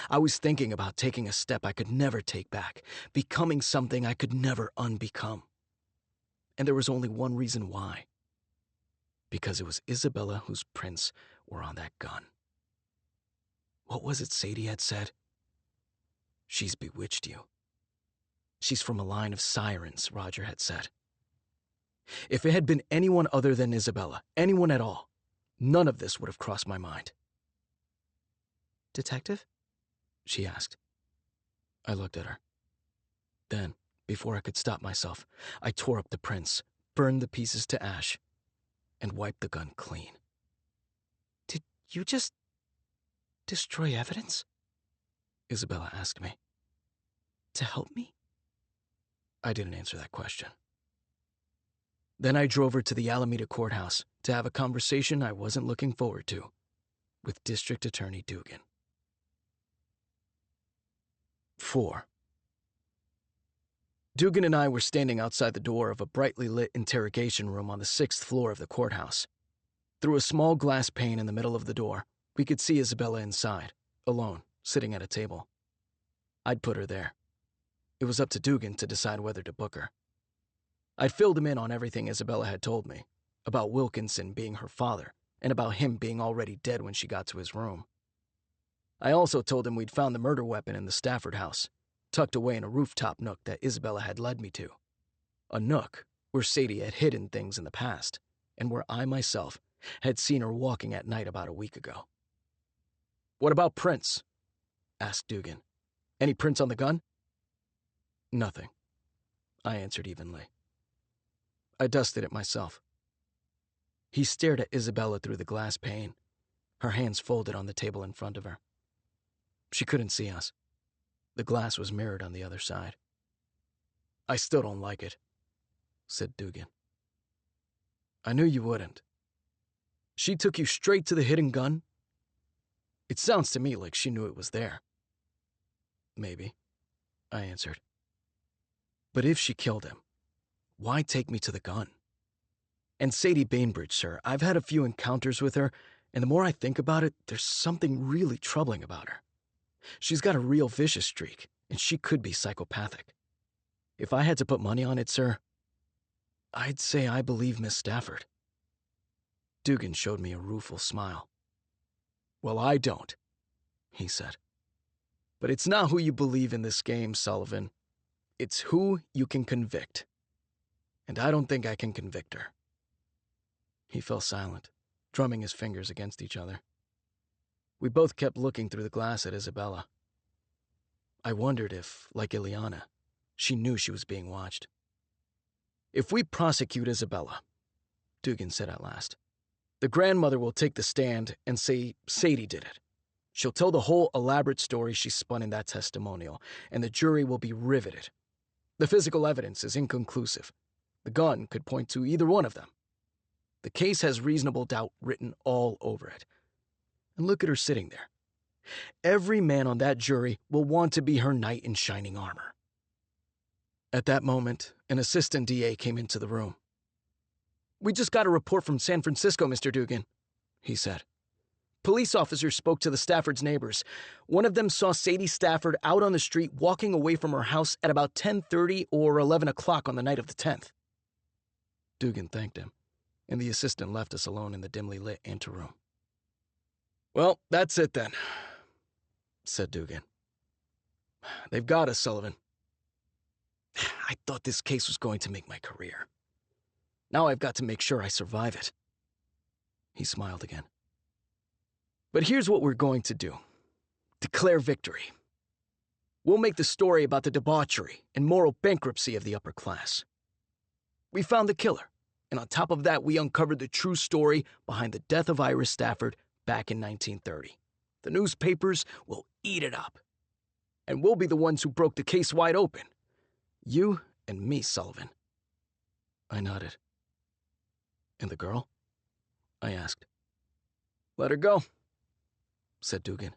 I was thinking about taking a step I could never take back, becoming something I could never unbecome. And there was only one reason why. Because it was Isabella whose prints were on that gun. What was it Sadie had said? She's bewitched you. She's from a line of sirens, Roger had said. If it had been anyone other than Isabella, anyone at all, none of this would have crossed my mind. Detective? She asked. I looked at her. Then, before I could stop myself, I tore up the prints, burned the pieces to ash, and wiped the gun clean. Did you just destroy evidence? Isabella asked me. To help me? I didn't answer that question. Then I drove her to the Alameda courthouse to have a conversation I wasn't looking forward to with District Attorney Dugan. 4. Dugan and I were standing outside the door of a brightly lit interrogation room on the 6th floor of the courthouse. Through a small glass pane in the middle of the door, we could see Isabella inside, alone, sitting at a table. I'd put her there. It was up to Dugan to decide whether to book her. I'd filled him in on everything Isabella had told me, about Wilkinson being her father, and about him being already dead when she got to his room. I also told him we'd found the murder weapon in the Stafford house, tucked away in a rooftop nook that Isabella had led me to. A nook where Sadie had hidden things in the past, and where I myself had seen her walking at night about a week ago. "What about prints?" asked Dugan. "Any prints on the gun?" "Nothing," I answered evenly. I dusted it myself. He stared at Isabella through the glass pane, her hands folded on the table in front of her. She couldn't see us. The glass was mirrored on the other side. "I still don't like it," said Dugan. "I knew you wouldn't. She took you straight to the hidden gun? It sounds to me like she knew it was there." "Maybe," I answered. "But if she killed him, why take me to the gun? And Sadie Bainbridge, sir, I've had a few encounters with her, and the more I think about it, there's something really troubling about her. She's got a real vicious streak, and she could be psychopathic. If I had to put money on it, sir, I'd say I believe Miss Stafford." Dugan showed me a rueful smile. "Well, I don't," he said. "But it's not who you believe in this game, Sullivan. It's who you can convict. And I don't think I can convict her." He fell silent, drumming his fingers against each other. We both kept looking through the glass at Isabella. I wondered if, like Ileana, she knew she was being watched. "If we prosecute Isabella," Dugan said at last, "the grandmother will take the stand and say Sadie did it. She'll tell the whole elaborate story she spun in that testimonial, and the jury will be riveted. The physical evidence is inconclusive. The gun could point to either one of them. The case has reasonable doubt written all over it. And look at her sitting there. Every man on that jury will want to be her knight in shining armor." At that moment, an assistant DA came into the room. "We just got a report from San Francisco, Mr. Dugan," he said. "Police officers spoke to the Stafford's neighbors. One of them saw Sadie Stafford out on the street walking away from her house at about 10:30 or 11 o'clock on the night of the 10th. Dugan thanked him, and the assistant left us alone in the dimly lit anteroom. "Well, that's it then," said Dugan. "They've got us, Sullivan. I thought this case was going to make my career. Now I've got to make sure I survive it." He smiled again. "But here's what we're going to do. Declare victory. We'll make the story about the debauchery and moral bankruptcy of the upper class. We found the killer, and on top of that, we uncovered the true story behind the death of Iris Stafford back in 1930. The newspapers will eat it up. And we'll be the ones who broke the case wide open. You and me, Sullivan." I nodded. "And the girl?" I asked. "Let her go," said Dugan.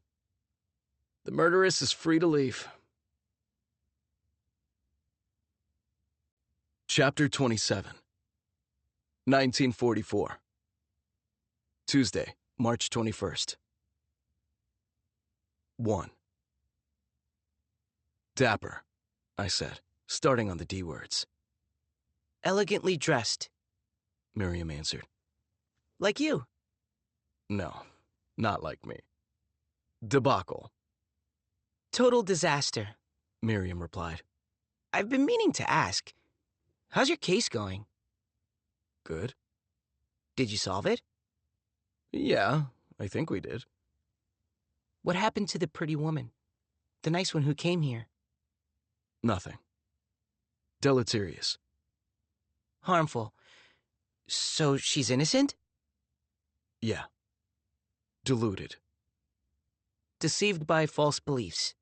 "The murderess is free to leave." Chapter 27. 1944. Tuesday, March 21st. 1. Dapper, I said, starting on the D words. Elegantly dressed, Miriam answered. like you. No, not like me. Debacle, Total disaster. Miriam replied. I've been meaning to ask. How's your case going? Good. Did you solve it? Yeah, I think we did. What happened to the pretty woman? The nice one who came here? Nothing. Deleterious. Harmful. So she's innocent? Yeah. Deluded. Deceived by false beliefs.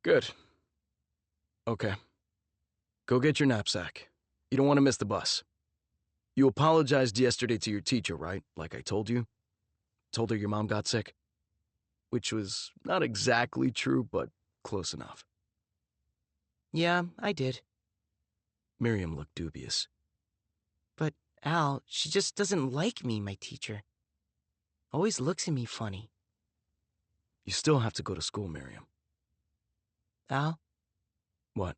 Good. Okay. Go get your knapsack. You don't want to miss the bus. You apologized yesterday to your teacher, right? Like I told you? Told her your mom got sick? Which was not exactly true, but close enough. Yeah, I did. Miriam looked dubious. But, Al, she just doesn't like me, my teacher. Always looks at me funny. You still have to go to school, Miriam. Al, What?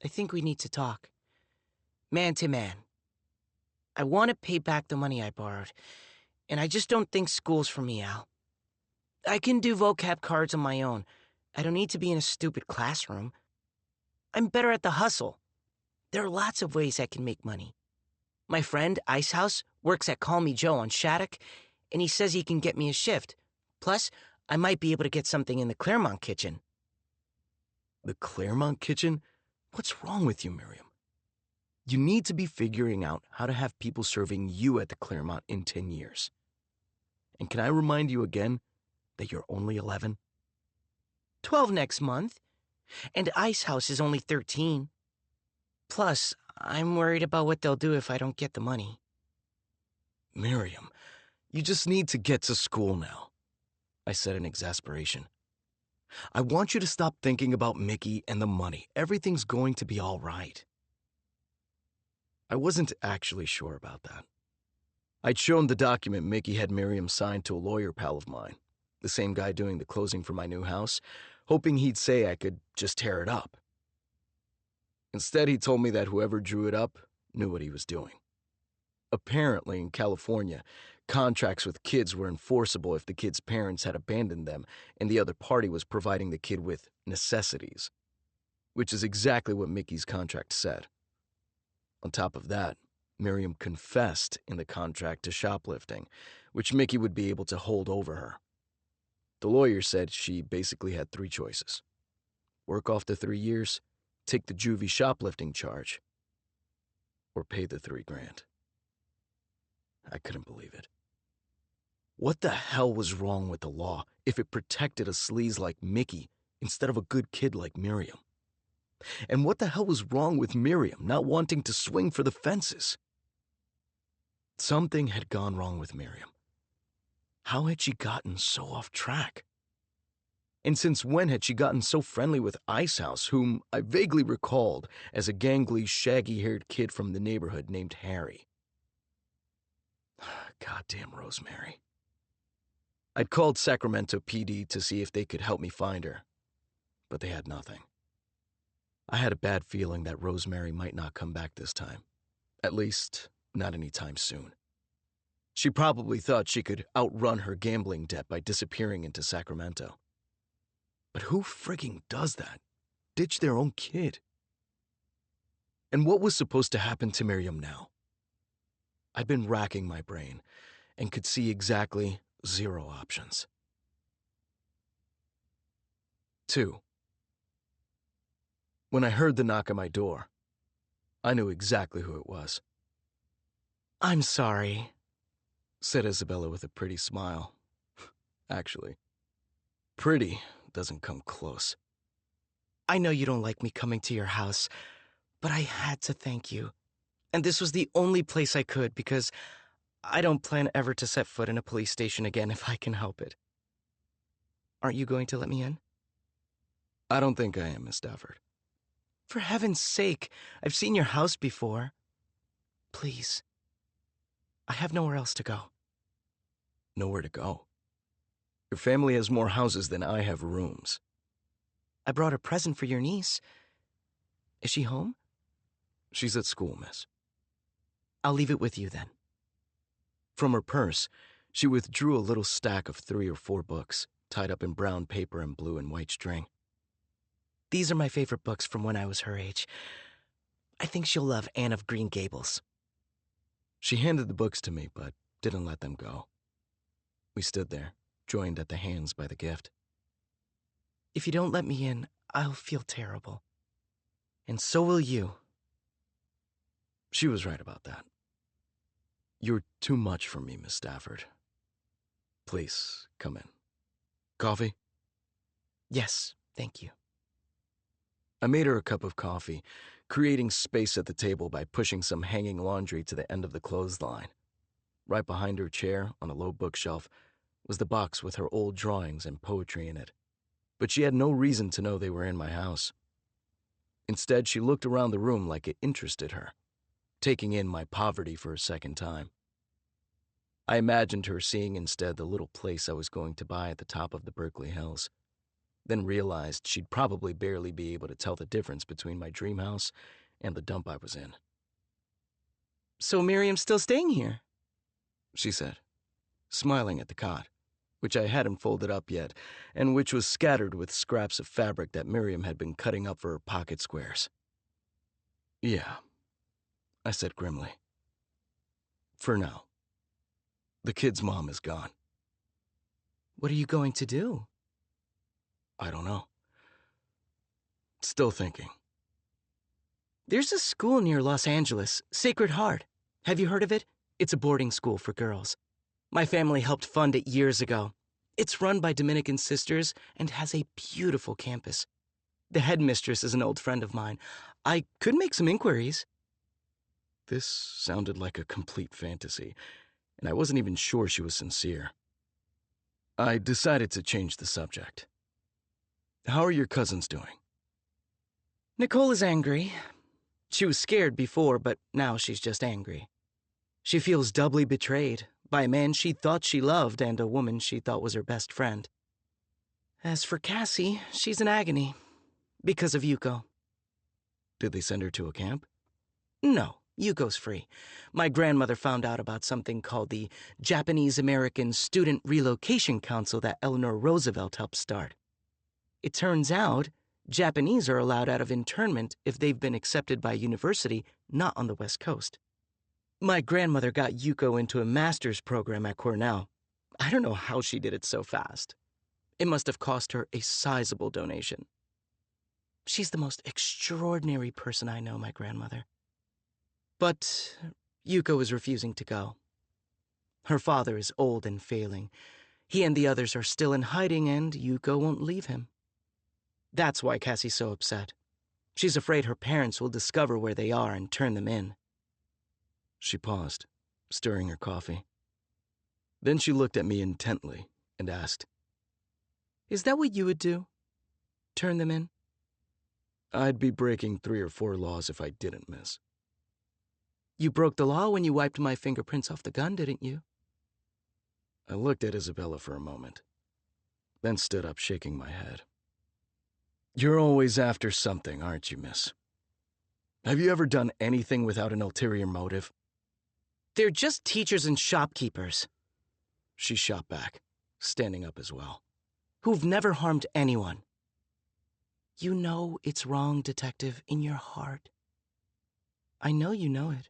I think we need to talk. Man to man. I want to pay back the money I borrowed, and I just don't think school's for me, Al. I can do vocab cards on my own. I don't need to be in a stupid classroom. I'm better at the hustle. There are lots of ways I can make money. My friend, Icehouse, works at Call Me Joe on Shattuck, and he says he can get me a shift. Plus, I might be able to get something in the Claremont kitchen. The Claremont kitchen? What's wrong with you, Miriam? You need to be figuring out how to have people serving you at the Claremont in 10 years. And can I remind you again that you're only 11? 12 next month. And Icehouse is only 13. Plus, I'm worried about what they'll do if I don't get the money. Miriam, you just need to get to school now, I said in exasperation. I want you to stop thinking about Mickey and the money. Everything's going to be all right. I wasn't actually sure about that. I'd shown the document Mickey had Miriam signed to a lawyer pal of mine, the same guy doing the closing for my new house, hoping he'd say I could just tear it up. Instead, he told me that whoever drew it up knew what he was doing. Apparently, in California, contracts with kids were enforceable if the kid's parents had abandoned them and the other party was providing the kid with necessities, which is exactly what Mickey's contract said. On top of that, Miriam confessed in the contract to shoplifting, which Mickey would be able to hold over her. The lawyer said she basically had 3 choices. Work off the 3 years, take the juvie shoplifting charge, or pay the $3,000. I couldn't believe it. What the hell was wrong with the law if it protected a sleaze like Mickey instead of a good kid like Miriam? And what the hell was wrong with Miriam not wanting to swing for the fences? Something had gone wrong with Miriam. How had she gotten so off track? And since when had she gotten so friendly with Icehouse, whom I vaguely recalled as a gangly, shaggy-haired kid from the neighborhood named Harry? Goddamn Rosemary. I'd called Sacramento PD to see if they could help me find her, but they had nothing. I had a bad feeling that Rosemary might not come back this time. At least, not anytime soon. She probably thought she could outrun her gambling debt by disappearing into Sacramento. But who frigging does that? Ditch their own kid? And what was supposed to happen to Miriam now? I'd been racking my brain and could see exactly 0 options. 2. When I heard the knock on my door, I knew exactly who it was. I'm sorry, said Isabella with a pretty smile. Actually, pretty doesn't come close. I know you don't like me coming to your house, but I had to thank you. And this was the only place I could because I don't plan ever to set foot in a police station again if I can help it. Aren't you going to let me in? I don't think I am, Miss Stafford. For heaven's sake, I've seen your house before. Please. I have nowhere else to go. Nowhere to go? Your family has more houses than I have rooms. I brought a present for your niece. Is she home? She's at school, miss. I'll leave it with you then. From her purse, she withdrew a little stack of 3 or 4 books, tied up in brown paper and blue and white string. These are my favorite books from when I was her age. I think she'll love Anne of Green Gables. She handed the books to me, but didn't let them go. We stood there, joined at the hands by the gift. If you don't let me in, I'll feel terrible. And so will you. She was right about that. You're too much for me, Miss Stafford. Please, come in. Coffee? Yes, thank you. I made her a cup of coffee, creating space at the table by pushing some hanging laundry to the end of the clothesline. Right behind her chair, on a low bookshelf, was the box with her old drawings and poetry in it. But she had no reason to know they were in my house. Instead, she looked around the room like it interested her, taking in my poverty for a second time. I imagined her seeing instead the little place I was going to buy at the top of the Berkeley Hills, then realized she'd probably barely be able to tell the difference between my dream house and the dump I was in. So Miriam's still staying here? She said, smiling at the cot, which I hadn't folded up yet, and which was scattered with scraps of fabric that Miriam had been cutting up for her pocket squares. Yeah, I said grimly. For now. The kid's mom is gone. What are you going to do? I don't know. Still thinking. There's a school near Los Angeles, Sacred Heart. Have you heard of it? It's a boarding school for girls. My family helped fund it years ago. It's run by Dominican sisters and has a beautiful campus. The headmistress is an old friend of mine. I could make some inquiries. This sounded like a complete fantasy, and I wasn't even sure she was sincere. I decided to change the subject. How are your cousins doing? Nicole is angry. She was scared before, but now she's just angry. She feels doubly betrayed by a man she thought she loved and a woman she thought was her best friend. As for Cassie, she's in agony because of Yuko. Did they send her to a camp? No, Yuko's free. My grandmother found out about something called the Japanese-American Student Relocation Council that Eleanor Roosevelt helped start. It turns out Japanese are allowed out of internment if they've been accepted by a university not on the West Coast. My grandmother got Yuko into a master's program at Cornell. I don't know how she did it so fast. It must have cost her a sizable donation. She's the most extraordinary person I know, my grandmother. But Yuko is refusing to go. Her father is old and failing. He and the others are still in hiding, and Yuko won't leave him. That's why Cassie's so upset. She's afraid her parents will discover where they are and turn them in. She paused, stirring her coffee. Then she looked at me intently and asked, Is that what you would do? Turn them in? I'd be breaking 3 or 4 laws if I didn't, miss. You broke the law when you wiped my fingerprints off the gun, didn't you? I looked at Isabella for a moment, then stood up, shaking my head. You're always after something, aren't you, miss? Have you ever done anything without an ulterior motive? They're just teachers and shopkeepers. She shot back, standing up as well. Who've never harmed anyone. You know it's wrong, Detective, in your heart. I know you know it,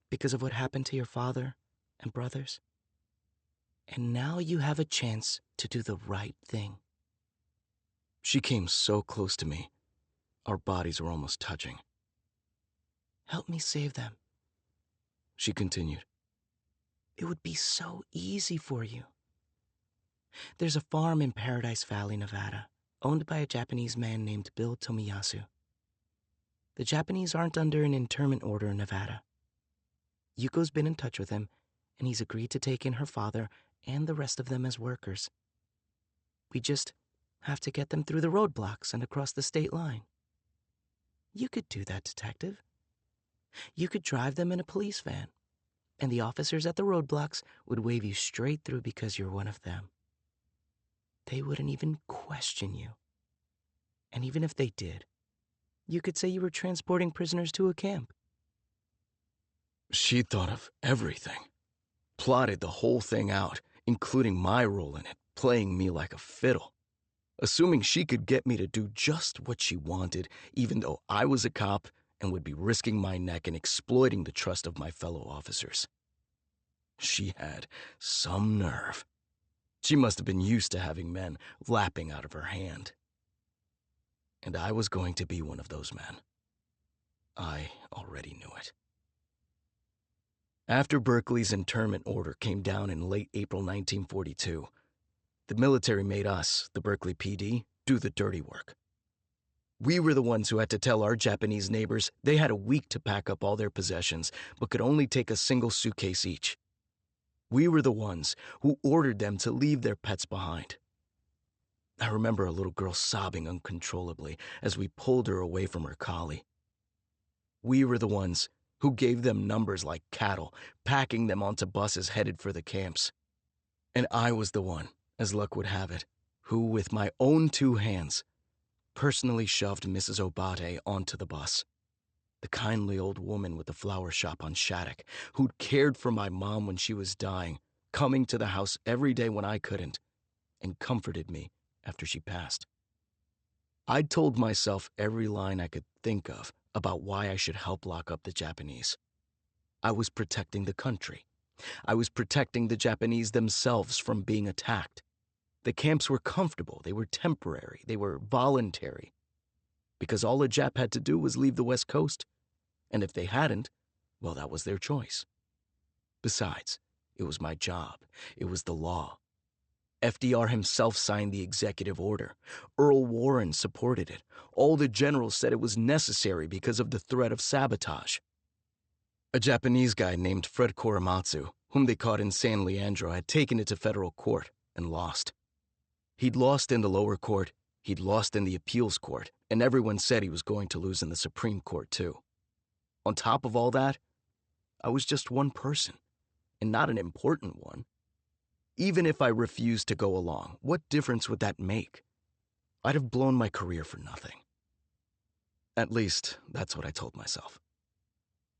because of what happened to your father and brothers. And now you have a chance to do the right thing. She came so close to me, our bodies were almost touching. Help me save them, she continued. It would be so easy for you. There's a farm in Paradise Valley, Nevada, owned by a Japanese man named Bill Tomiyasu. The Japanese aren't under an internment order in Nevada. Yuko's been in touch with him, and he's agreed to take in her father and the rest of them as workers. We just have to get them through the roadblocks and across the state line. You could do that, Detective. You could drive them in a police van, and the officers at the roadblocks would wave you straight through because you're one of them. They wouldn't even question you. And even if they did, you could say you were transporting prisoners to a camp. She thought of everything, plotted the whole thing out, including my role in it, playing me like a fiddle, assuming she could get me to do just what she wanted, even though I was a cop and would be risking my neck and exploiting the trust of my fellow officers. She had some nerve. She must have been used to having men lapping out of her hand. And I was going to be one of those men. I already knew it. After Berkeley's internment order came down in late April 1942, the military made us, the Berkeley PD, do the dirty work. We were the ones who had to tell our Japanese neighbors they had a week to pack up all their possessions, but could only take a single suitcase each. We were the ones who ordered them to leave their pets behind. I remember a little girl sobbing uncontrollably as we pulled her away from her collie. We were the ones who gave them numbers like cattle, packing them onto buses headed for the camps. And I was the one, as luck would have it, who, with my own 2 hands, personally shoved Mrs. Obate onto the bus. The kindly old woman with the flower shop on Shattuck, who'd cared for my mom when she was dying, coming to the house every day when I couldn't, and comforted me after she passed. I'd told myself every line I could think of about why I should help lock up the Japanese. I was protecting the country. I was protecting the Japanese themselves from being attacked. The camps were comfortable, they were temporary, they were voluntary. Because all a Jap had to do was leave the West Coast. And if they hadn't, well, that was their choice. Besides, it was my job. It was the law. FDR himself signed the executive order. Earl Warren supported it. All the generals said it was necessary because of the threat of sabotage. A Japanese guy named Fred Korematsu, whom they caught in San Leandro, had taken it to federal court and lost. He'd lost in the lower court, he'd lost in the appeals court, and everyone said he was going to lose in the Supreme Court too. On top of all that, I was just one person, and not an important one. Even if I refused to go along, what difference would that make? I'd have blown my career for nothing. At least, that's what I told myself.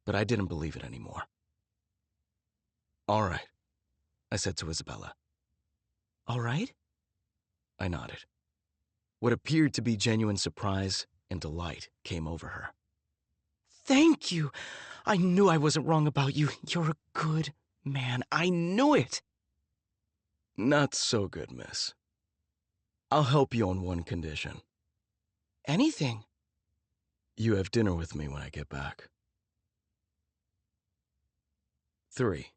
But I didn't believe it anymore. "All right," I said to Isabella. All right? I nodded. What appeared to be genuine surprise and delight came over her. Thank you. I knew I wasn't wrong about you. You're a good man. I knew it. Not so good, miss. I'll help you on one condition. Anything. You have dinner with me when I get back. 3.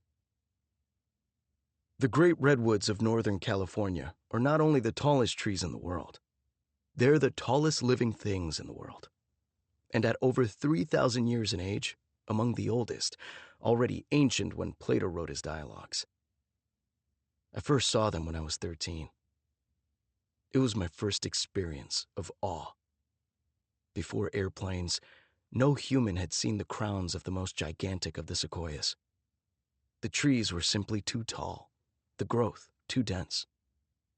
The great redwoods of Northern California are not only the tallest trees in the world, they're the tallest living things in the world. And at over 3,000 years in age, among the oldest, already ancient when Plato wrote his dialogues. I first saw them when I was 13. It was my first experience of awe. Before airplanes, no human had seen the crowns of the most gigantic of the sequoias. The trees were simply too tall, the growth too dense.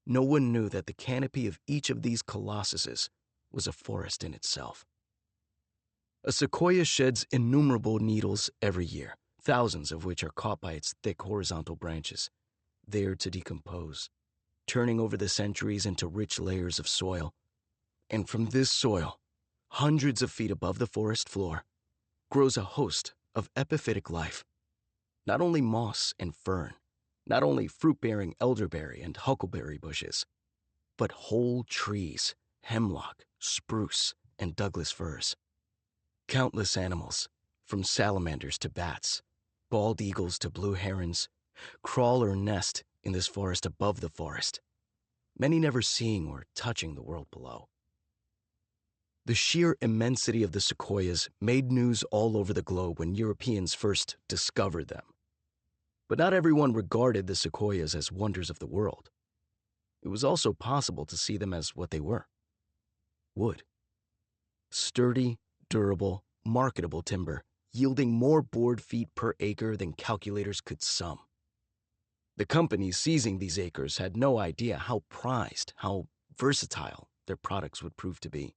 No one knew that the canopy of each of these colossuses was a forest in itself. A sequoia sheds innumerable needles every year, thousands of which are caught by its thick horizontal branches, there to decompose, turning over the centuries into rich layers of soil. And from this soil, hundreds of feet above the forest floor, grows a host of epiphytic life. Not only moss and fern, not only fruit-bearing elderberry and huckleberry bushes, but whole trees, hemlock, spruce, and Douglas firs. Countless animals, from salamanders to bats, bald eagles to blue herons, crawl or nest in this forest above the forest, many never seeing or touching the world below. The sheer immensity of the sequoias made news all over the globe when Europeans first discovered them. But not everyone regarded the sequoias as wonders of the world. It was also possible to see them as what they were: wood. Sturdy, durable, marketable timber yielding more board feet per acre than calculators could sum. The companies seizing these acres had no idea how prized, how versatile their products would prove to be.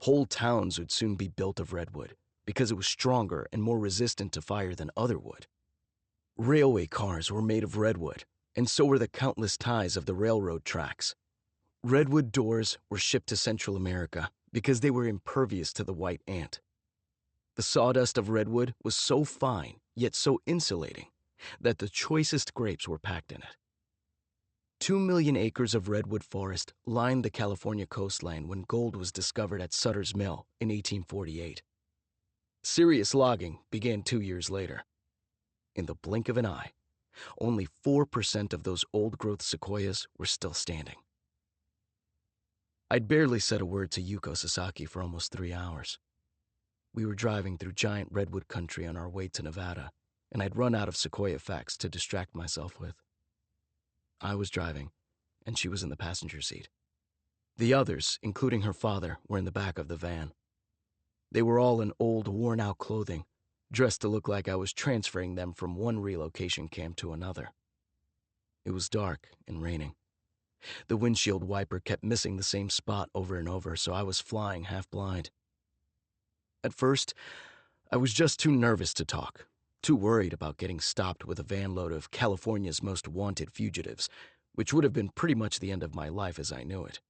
Whole towns would soon be built of redwood because it was stronger and more resistant to fire than other wood. Railway cars were made of redwood, and so were the countless ties of the railroad tracks. Redwood doors were shipped to Central America because they were impervious to the white ant. The sawdust of redwood was so fine, yet so insulating, that the choicest grapes were packed in it. 2 million acres of redwood forest lined the California coastline when gold was discovered at Sutter's Mill in 1848. Serious logging began 2 years later. In the blink of an eye, only 4% of those old-growth sequoias were still standing. I'd barely said a word to Yuko Sasaki for almost 3 hours. We were driving through giant redwood country on our way to Nevada, and I'd run out of sequoia facts to distract myself with. I was driving, and she was in the passenger seat. The others, including her father, were in the back of the van. They were all in old, worn-out clothing, dressed to look like I was transferring them from one relocation camp to another. It was dark and raining. The windshield wiper kept missing the same spot over and over, so I was flying half-blind. At first, I was just too nervous to talk, too worried about getting stopped with a van load of California's most wanted fugitives, which would have been pretty much the end of my life as I knew it.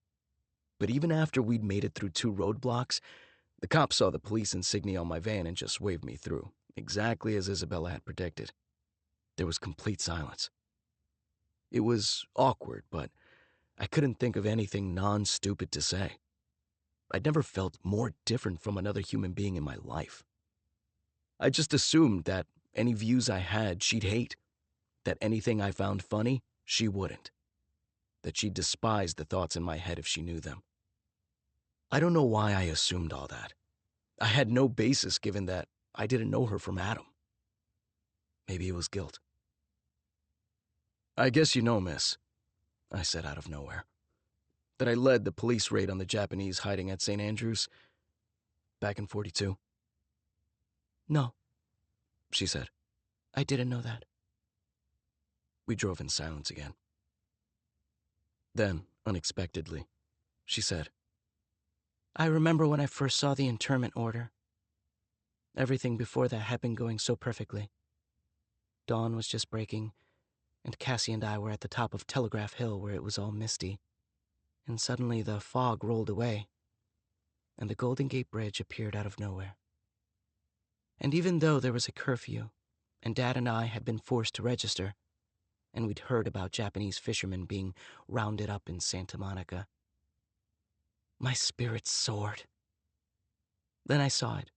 But even after we'd made it through 2 roadblocks, the cops saw the police insignia on my van and just waved me through, exactly as Isabella had predicted. There was complete silence. It was awkward, but I couldn't think of anything non-stupid to say. I'd never felt more different from another human being in my life. I just assumed that any views I had, she'd hate, that anything I found funny, she wouldn't, that she'd despise the thoughts in my head if she knew them. I don't know why I assumed all that. I had no basis given that I didn't know her from Adam. Maybe it was guilt. "I guess you know, miss," I said out of nowhere, "that I led the police raid on the Japanese hiding at St. Andrews back in '42. No, She said. I didn't know that. We drove in silence again. Then, unexpectedly, she said, I remember when I first saw the internment order. Everything before that had been going so perfectly. Dawn was just breaking, and Cassie and I were at the top of Telegraph Hill where it was all misty. And suddenly the fog rolled away, and the Golden Gate Bridge appeared out of nowhere. And even though there was a curfew, and Dad and I had been forced to register, and we'd heard about Japanese fishermen being rounded up in Santa Monica, my spirits soared. Then I saw it.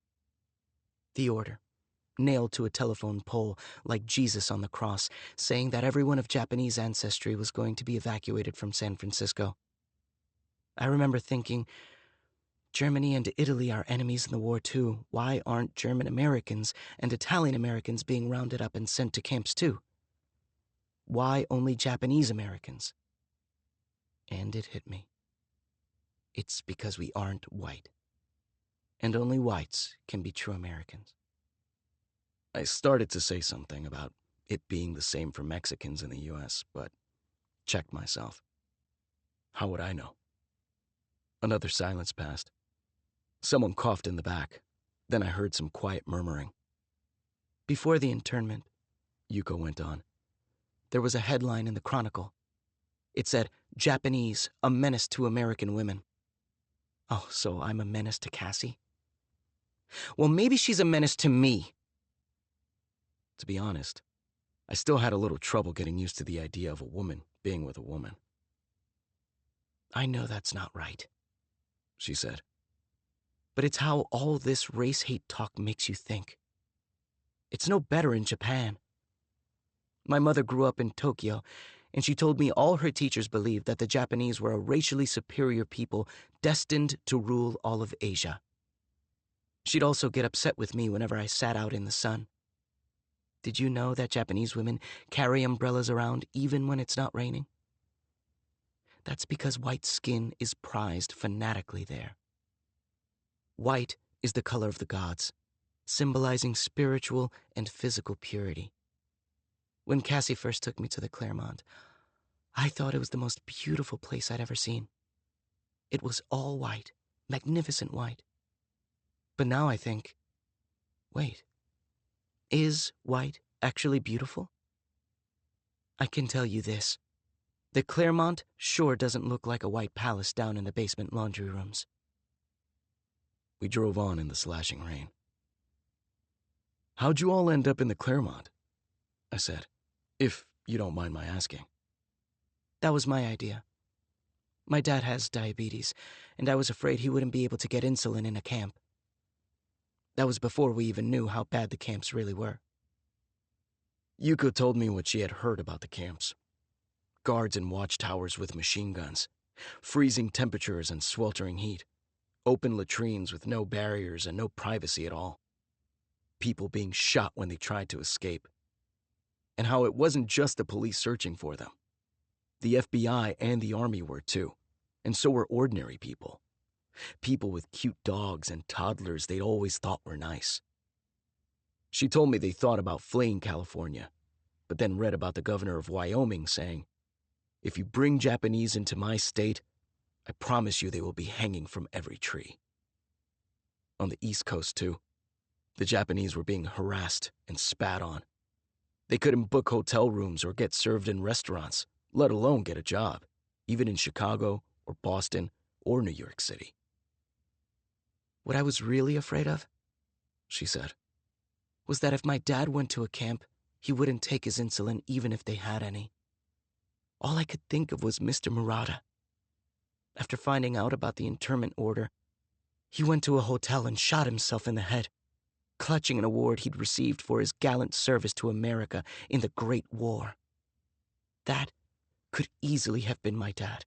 The order, nailed to a telephone pole like Jesus on the cross, saying that everyone of Japanese ancestry was going to be evacuated from San Francisco. I remember thinking, Germany and Italy are enemies in the war too. Why aren't German Americans and Italian Americans being rounded up and sent to camps too? Why only Japanese Americans? And it hit me. It's because we aren't white. And only whites can be true Americans. I started to say something about it being the same for Mexicans in the U.S., but checked myself. How would I know? Another silence passed. Someone coughed in the back. Then I heard some quiet murmuring. Before the internment, Yuko went on, there was a headline in the Chronicle. It said, Japanese, a menace to American women. Oh, so I'm a menace to Cassie? Well, maybe she's a menace to me. To be honest, I still had a little trouble getting used to the idea of a woman being with a woman. I know that's not right, she said. But it's how all this race hate talk makes you think. It's no better in Japan. My mother grew up in Tokyo, and she told me all her teachers believed that the Japanese were a racially superior people destined to rule all of Asia. She'd also get upset with me whenever I sat out in the sun. Did you know that Japanese women carry umbrellas around even when it's not raining? That's because white skin is prized fanatically there. White is the color of the gods, symbolizing spiritual and physical purity. When Cassie first took me to the Claremont, I thought it was the most beautiful place I'd ever seen. It was all white, magnificent white. But now I think, wait, is white actually beautiful? I can tell you this. The Claremont sure doesn't look like a white palace down in the basement laundry rooms. We drove on in the slashing rain. "How'd you all end up in the Claremont?" I said, "if you don't mind my asking." That was my idea. My dad has diabetes, and I was afraid he wouldn't be able to get insulin in a camp. That was before we even knew how bad the camps really were. Yuko told me what she had heard about the camps. Guards in watchtowers with machine guns, freezing temperatures and sweltering heat, open latrines with no barriers and no privacy at all, people being shot when they tried to escape, and how it wasn't just the police searching for them. The FBI and the Army were too, and so were ordinary people. People with cute dogs and toddlers they'd always thought were nice. She told me they thought about fleeing California, but then read about the governor of Wyoming saying, "If you bring Japanese into my state, I promise you they will be hanging from every tree." On the East Coast, too, the Japanese were being harassed and spat on. They couldn't book hotel rooms or get served in restaurants, let alone get a job, even in Chicago or Boston or New York City. What I was really afraid of, she said, was that if my dad went to a camp, he wouldn't take his insulin even if they had any. All I could think of was Mr. Murata. After finding out about the internment order, he went to a hotel and shot himself in the head, clutching an award he'd received for his gallant service to America in the Great War. That could easily have been my dad.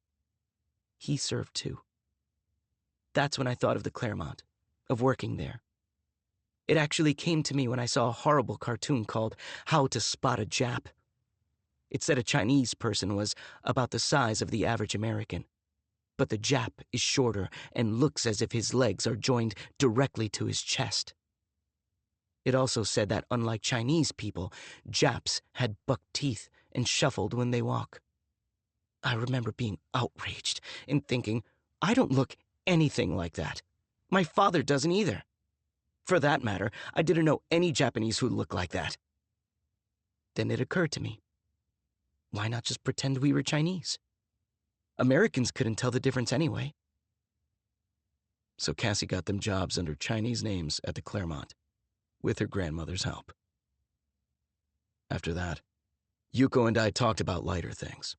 He served too. That's when I thought of the Claremont, of working there. It actually came to me when I saw a horrible cartoon called How to Spot a Jap. It said a Chinese person was about the size of the average American, but the Jap is shorter and looks as if his legs are joined directly to his chest. It also said that unlike Chinese people, Japs had buck teeth and shuffled when they walk. I remember being outraged and thinking, I don't look anything like that. My father doesn't either. For that matter, I didn't know any Japanese who looked like that. Then it occurred to me, why not just pretend we were Chinese? Americans couldn't tell the difference anyway. So Cassie got them jobs under Chinese names at the Claremont, with her grandmother's help. After that, Yuko and I talked about lighter things.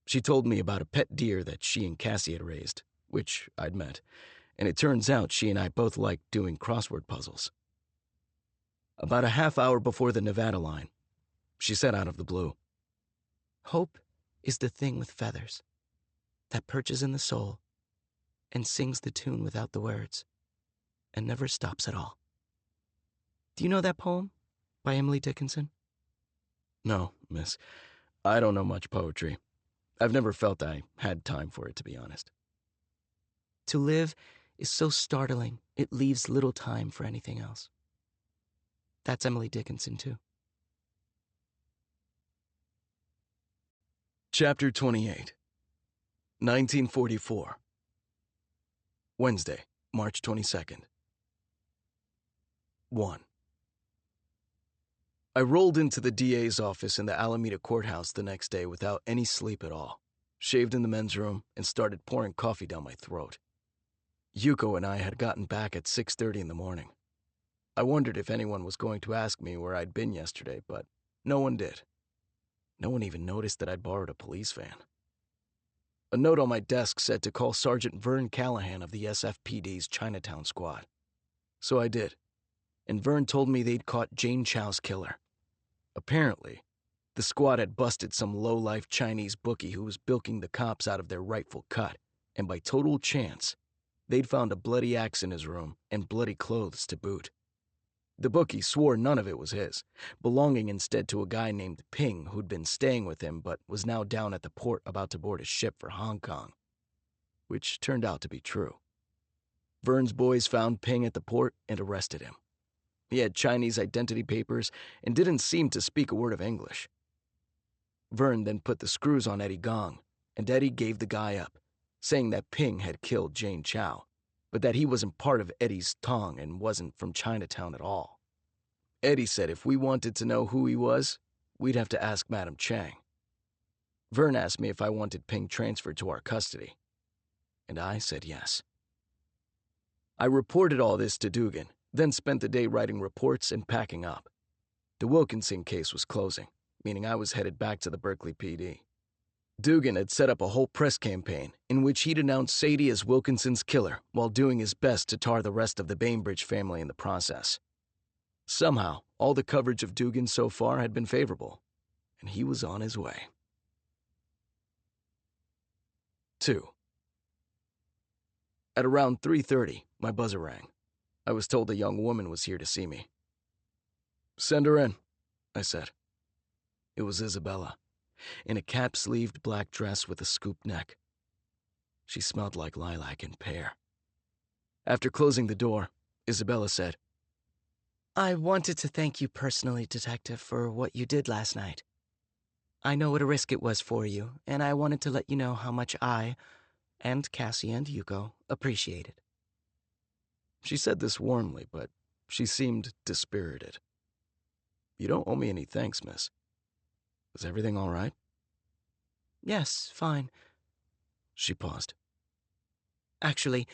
She told me about a pet deer that she and Cassie had raised, which I'd met, and it turns out she and I both liked doing crossword puzzles. About a half hour before the Nevada line, she said out of the blue, "Hope is the thing with feathers that perches in the soul and sings the tune without the words and never stops at all." Do you know that poem by Emily Dickinson? "No, miss. I don't know much poetry. I've never felt I had time for it, to be honest." To live is so startling, it leaves little time for anything else. That's Emily Dickinson, too. Chapter 28, 1944. Wednesday, March 22nd. 1. I rolled into the DA's office in the Alameda courthouse the next day without any sleep at all, shaved in the men's room, and started pouring coffee down my throat. Yuko and I had gotten back at 6:30 in the morning. I wondered if anyone was going to ask me where I'd been yesterday, but no one did. No one even noticed that I'd borrowed a police van. A note on my desk said to call Sergeant Vern Callahan of the SFPD's Chinatown squad. So I did, and Vern told me they'd caught Jane Chow's killer. Apparently, the squad had busted some low-life Chinese bookie who was bilking the cops out of their rightful cut, and by total chance, they'd found a bloody axe in his room and bloody clothes to boot. The bookie swore none of it was his, belonging instead to a guy named Ping who'd been staying with him but was now down at the port about to board a ship for Hong Kong. Which turned out to be true. Vern's boys found Ping at the port and arrested him. He had Chinese identity papers and didn't seem to speak a word of English. Vern then put the screws on Eddie Gong, and Eddie gave the guy up, saying that Ping had killed Jane Chow, but that he wasn't part of Eddie's tong and wasn't from Chinatown at all. Eddie said if we wanted to know who he was, we'd have to ask Madam Chang. Vern asked me if I wanted Ping transferred to our custody, and I said yes. I reported all this to Dugan, then spent the day writing reports and packing up. The Wilkinson case was closing, meaning I was headed back to the Berkeley PD. Dugan had set up a whole press campaign in which he denounced Sadie as Wilkinson's killer while doing his best to tar the rest of the Bainbridge family in the process. Somehow, all the coverage of Dugan so far had been favorable, and he was on his way. 2. At around 3:30, my buzzer rang. I was told a young woman was here to see me. "Send her in," I said. It was Isabella, in a cap-sleeved black dress with a scooped neck. She smelled like lilac and pear. After closing the door, Isabella said, I wanted to thank you personally, Detective, for what you did last night. I know what a risk it was for you, and I wanted to let you know how much I, and Cassie and Yuko, appreciate it. She said this warmly, but she seemed dispirited. "You don't owe me any thanks, miss. Is everything all right?" Yes, fine. She paused. Actually,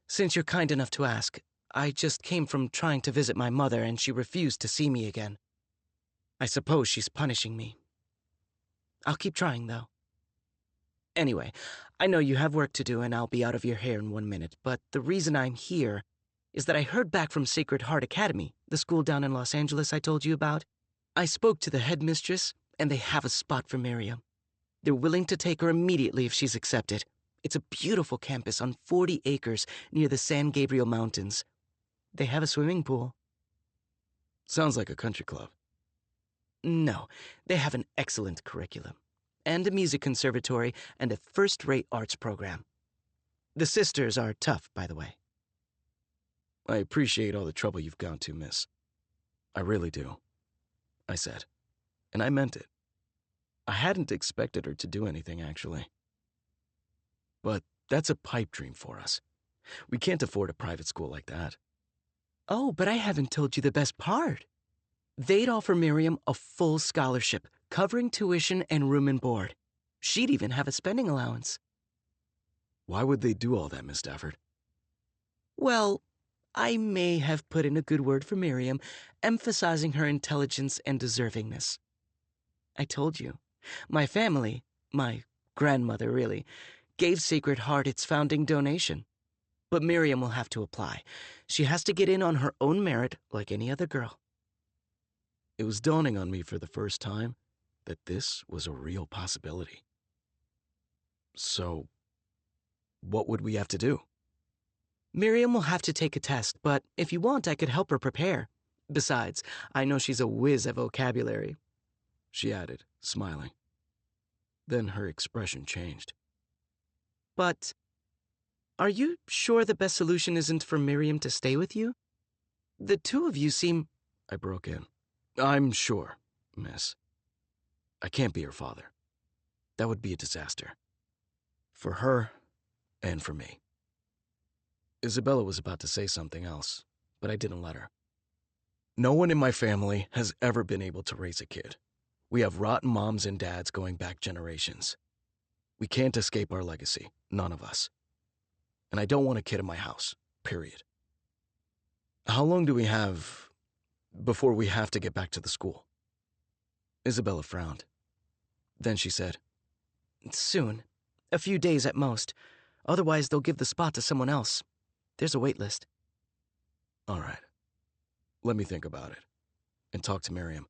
since you're kind enough to ask, I just came from trying to visit my mother and she refused to see me again. I suppose she's punishing me. I'll keep trying, though. Anyway, I know you have work to do and I'll be out of your hair in 1 minute, but the reason I'm here is that I heard back from Sacred Heart Academy, the school down in Los Angeles I told you about. I spoke to the headmistress, and they have a spot for Miriam. They're willing to take her immediately if she's accepted. It's a beautiful campus on 40 acres near the San Gabriel Mountains. They have a swimming pool. Sounds like a country club. No, they have an excellent curriculum, and a music conservatory, and a first-rate arts program. The sisters are tough, by the way. I appreciate all the trouble you've gone to, miss. I really do, I said, and I meant it. I hadn't expected her to do anything, actually. But that's a pipe dream for us. We can't afford a private school like that. Oh, but I haven't told you the best part. They'd offer Miriam a full scholarship, covering tuition and room and board. She'd even have a spending allowance. Why would they do all that, Miss Stafford? Well, I may have put in a good word for Miriam, emphasizing her intelligence and deservingness. I told you, my family, my grandmother really, gave Sacred Heart its founding donation. But Miriam will have to apply. She has to get in on her own merit like any other girl. It was dawning on me for the first time that this was a real possibility. So, what would we have to do? Miriam will have to take a test, but if you want, I could help her prepare. Besides, I know she's a whiz at vocabulary, she added, smiling. Then her expression changed. But are you sure the best solution isn't for Miriam to stay with you? The two of you seem... I broke in. I'm sure, miss. I can't be her father. That would be a disaster. For her and for me. Isabella was about to say something else, but I didn't let her. No one in my family has ever been able to raise a kid. We have rotten moms and dads going back generations. We can't escape our legacy, none of us. And I don't want a kid in my house, period. How long do we have before we have to get back to the school? Isabella frowned. Then she said, Soon. A few days at most. Otherwise, they'll give the spot to someone else. There's a wait list. All right. Let me think about it and talk to Miriam.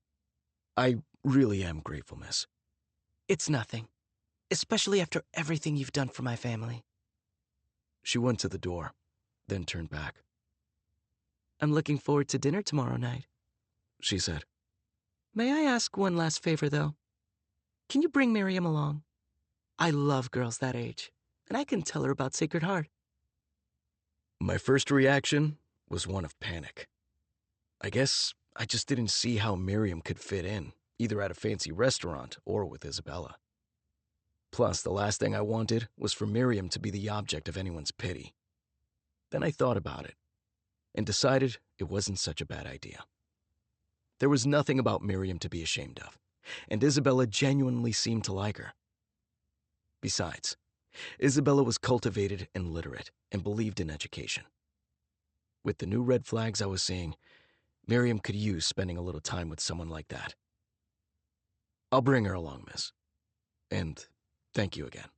I really am grateful, miss. It's nothing. Especially after everything you've done for my family. She went to the door, then turned back. I'm looking forward to dinner tomorrow night, she said. May I ask one last favor, though? Can you bring Miriam along? I love girls that age, and I can tell her about Sacred Heart. My first reaction was one of panic. I guess I just didn't see how Miriam could fit in, either at a fancy restaurant or with Isabella. Plus, the last thing I wanted was for Miriam to be the object of anyone's pity. Then I thought about it and decided it wasn't such a bad idea. There was nothing about Miriam to be ashamed of, and Isabella genuinely seemed to like her. Besides, Isabella was cultivated and literate and believed in education. With the new red flags I was seeing, Miriam could use spending a little time with someone like that. I'll bring her along, miss. And thank you again.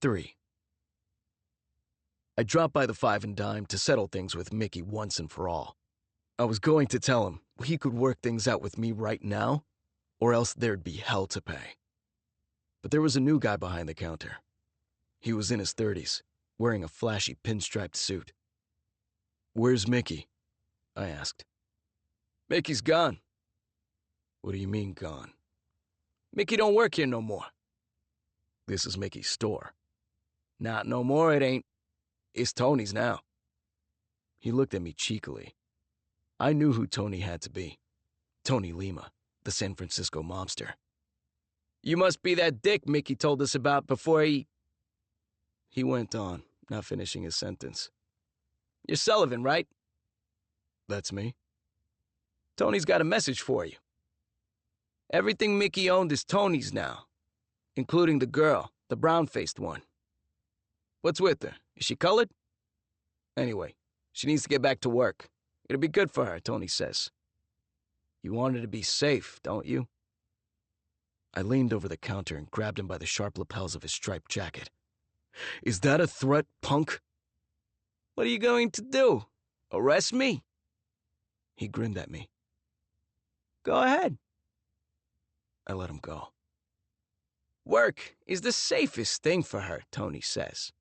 3. I dropped by the Five and Dime to settle things with Mickey once and for all. I was going to tell him he could work things out with me right now, or else there'd be hell to pay. But there was a new guy behind the counter. He was in his 30s, wearing a flashy pinstriped suit. "Where's Mickey?" I asked. "Mickey's gone." "What do you mean, gone?" "Mickey don't work here no more." "This is Mickey's store." "Not no more, it ain't. It's Tony's now." He looked at me cheekily. I knew who Tony had to be. Tony Lima, the San Francisco mobster. "You must be that dick Mickey told us about before he..." He went on, not finishing his sentence. "You're Sullivan, right?" "That's me." "Tony's got a message for you. Everything Mickey owned is Tony's now, including the girl, the brown-faced one. What's with her? Is she colored? Anyway, she needs to get back to work. It'll be good for her, Tony says. You want her to be safe, don't you?" I leaned over the counter and grabbed him by the sharp lapels of his striped jacket. "Is that a threat, punk?" "What are you going to do? Arrest me?" He grinned at me. "Go ahead." I let him go. "Work is the safest thing for her, Tony says,"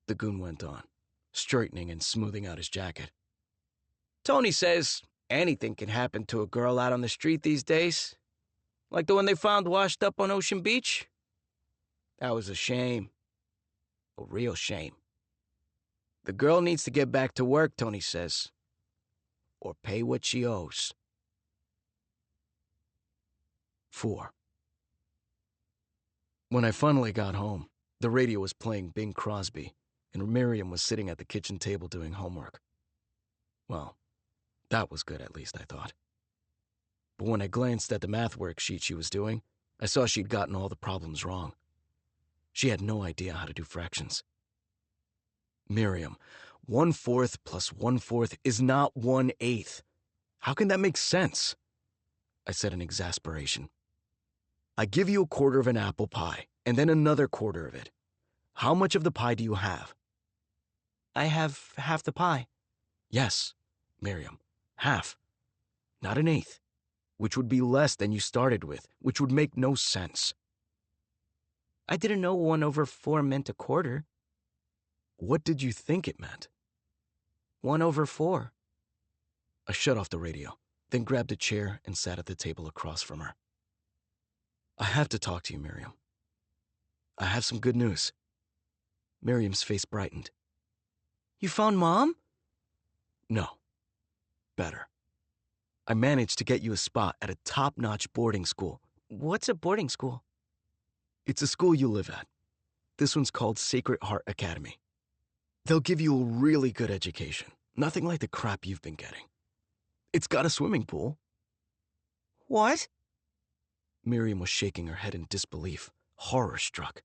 the goon went on, straightening and smoothing out his jacket. "Tony says anything can happen to a girl out on the street these days. Like the one they found washed up on Ocean Beach. That was a shame. A real shame. The girl needs to get back to work, Tony says, or pay what she owes." 4. When I finally got home, the radio was playing Bing Crosby, and Miriam was sitting at the kitchen table doing homework. Well, that was good at least, I thought. But when I glanced at the math worksheet she was doing, I saw she'd gotten all the problems wrong. She had no idea how to do fractions. "Miriam, 1/4 plus 1/4 is not 1/8. How can that make sense?" I said in exasperation. "I give you a quarter of an apple pie, and then another quarter of it. How much of the pie do you have?" I have half the pie. "Yes, Miriam, half. Not an eighth, which would be less than you started with, which would make no sense." I didn't know 1/4 meant a quarter. "What did you think it meant?" 1/4. I shut off the radio, then grabbed a chair and sat at the table across from her. "I have to talk to you, Miriam. I have some good news." Miriam's face brightened. You found Mom? "No. Better. I managed to get you a spot at a top-notch boarding school." What's a boarding school? "It's a school you live at. This one's called Sacred Heart Academy. They'll give you a really good education, nothing like the crap you've been getting. It's got a swimming pool." What? Miriam was shaking her head in disbelief, horror-struck.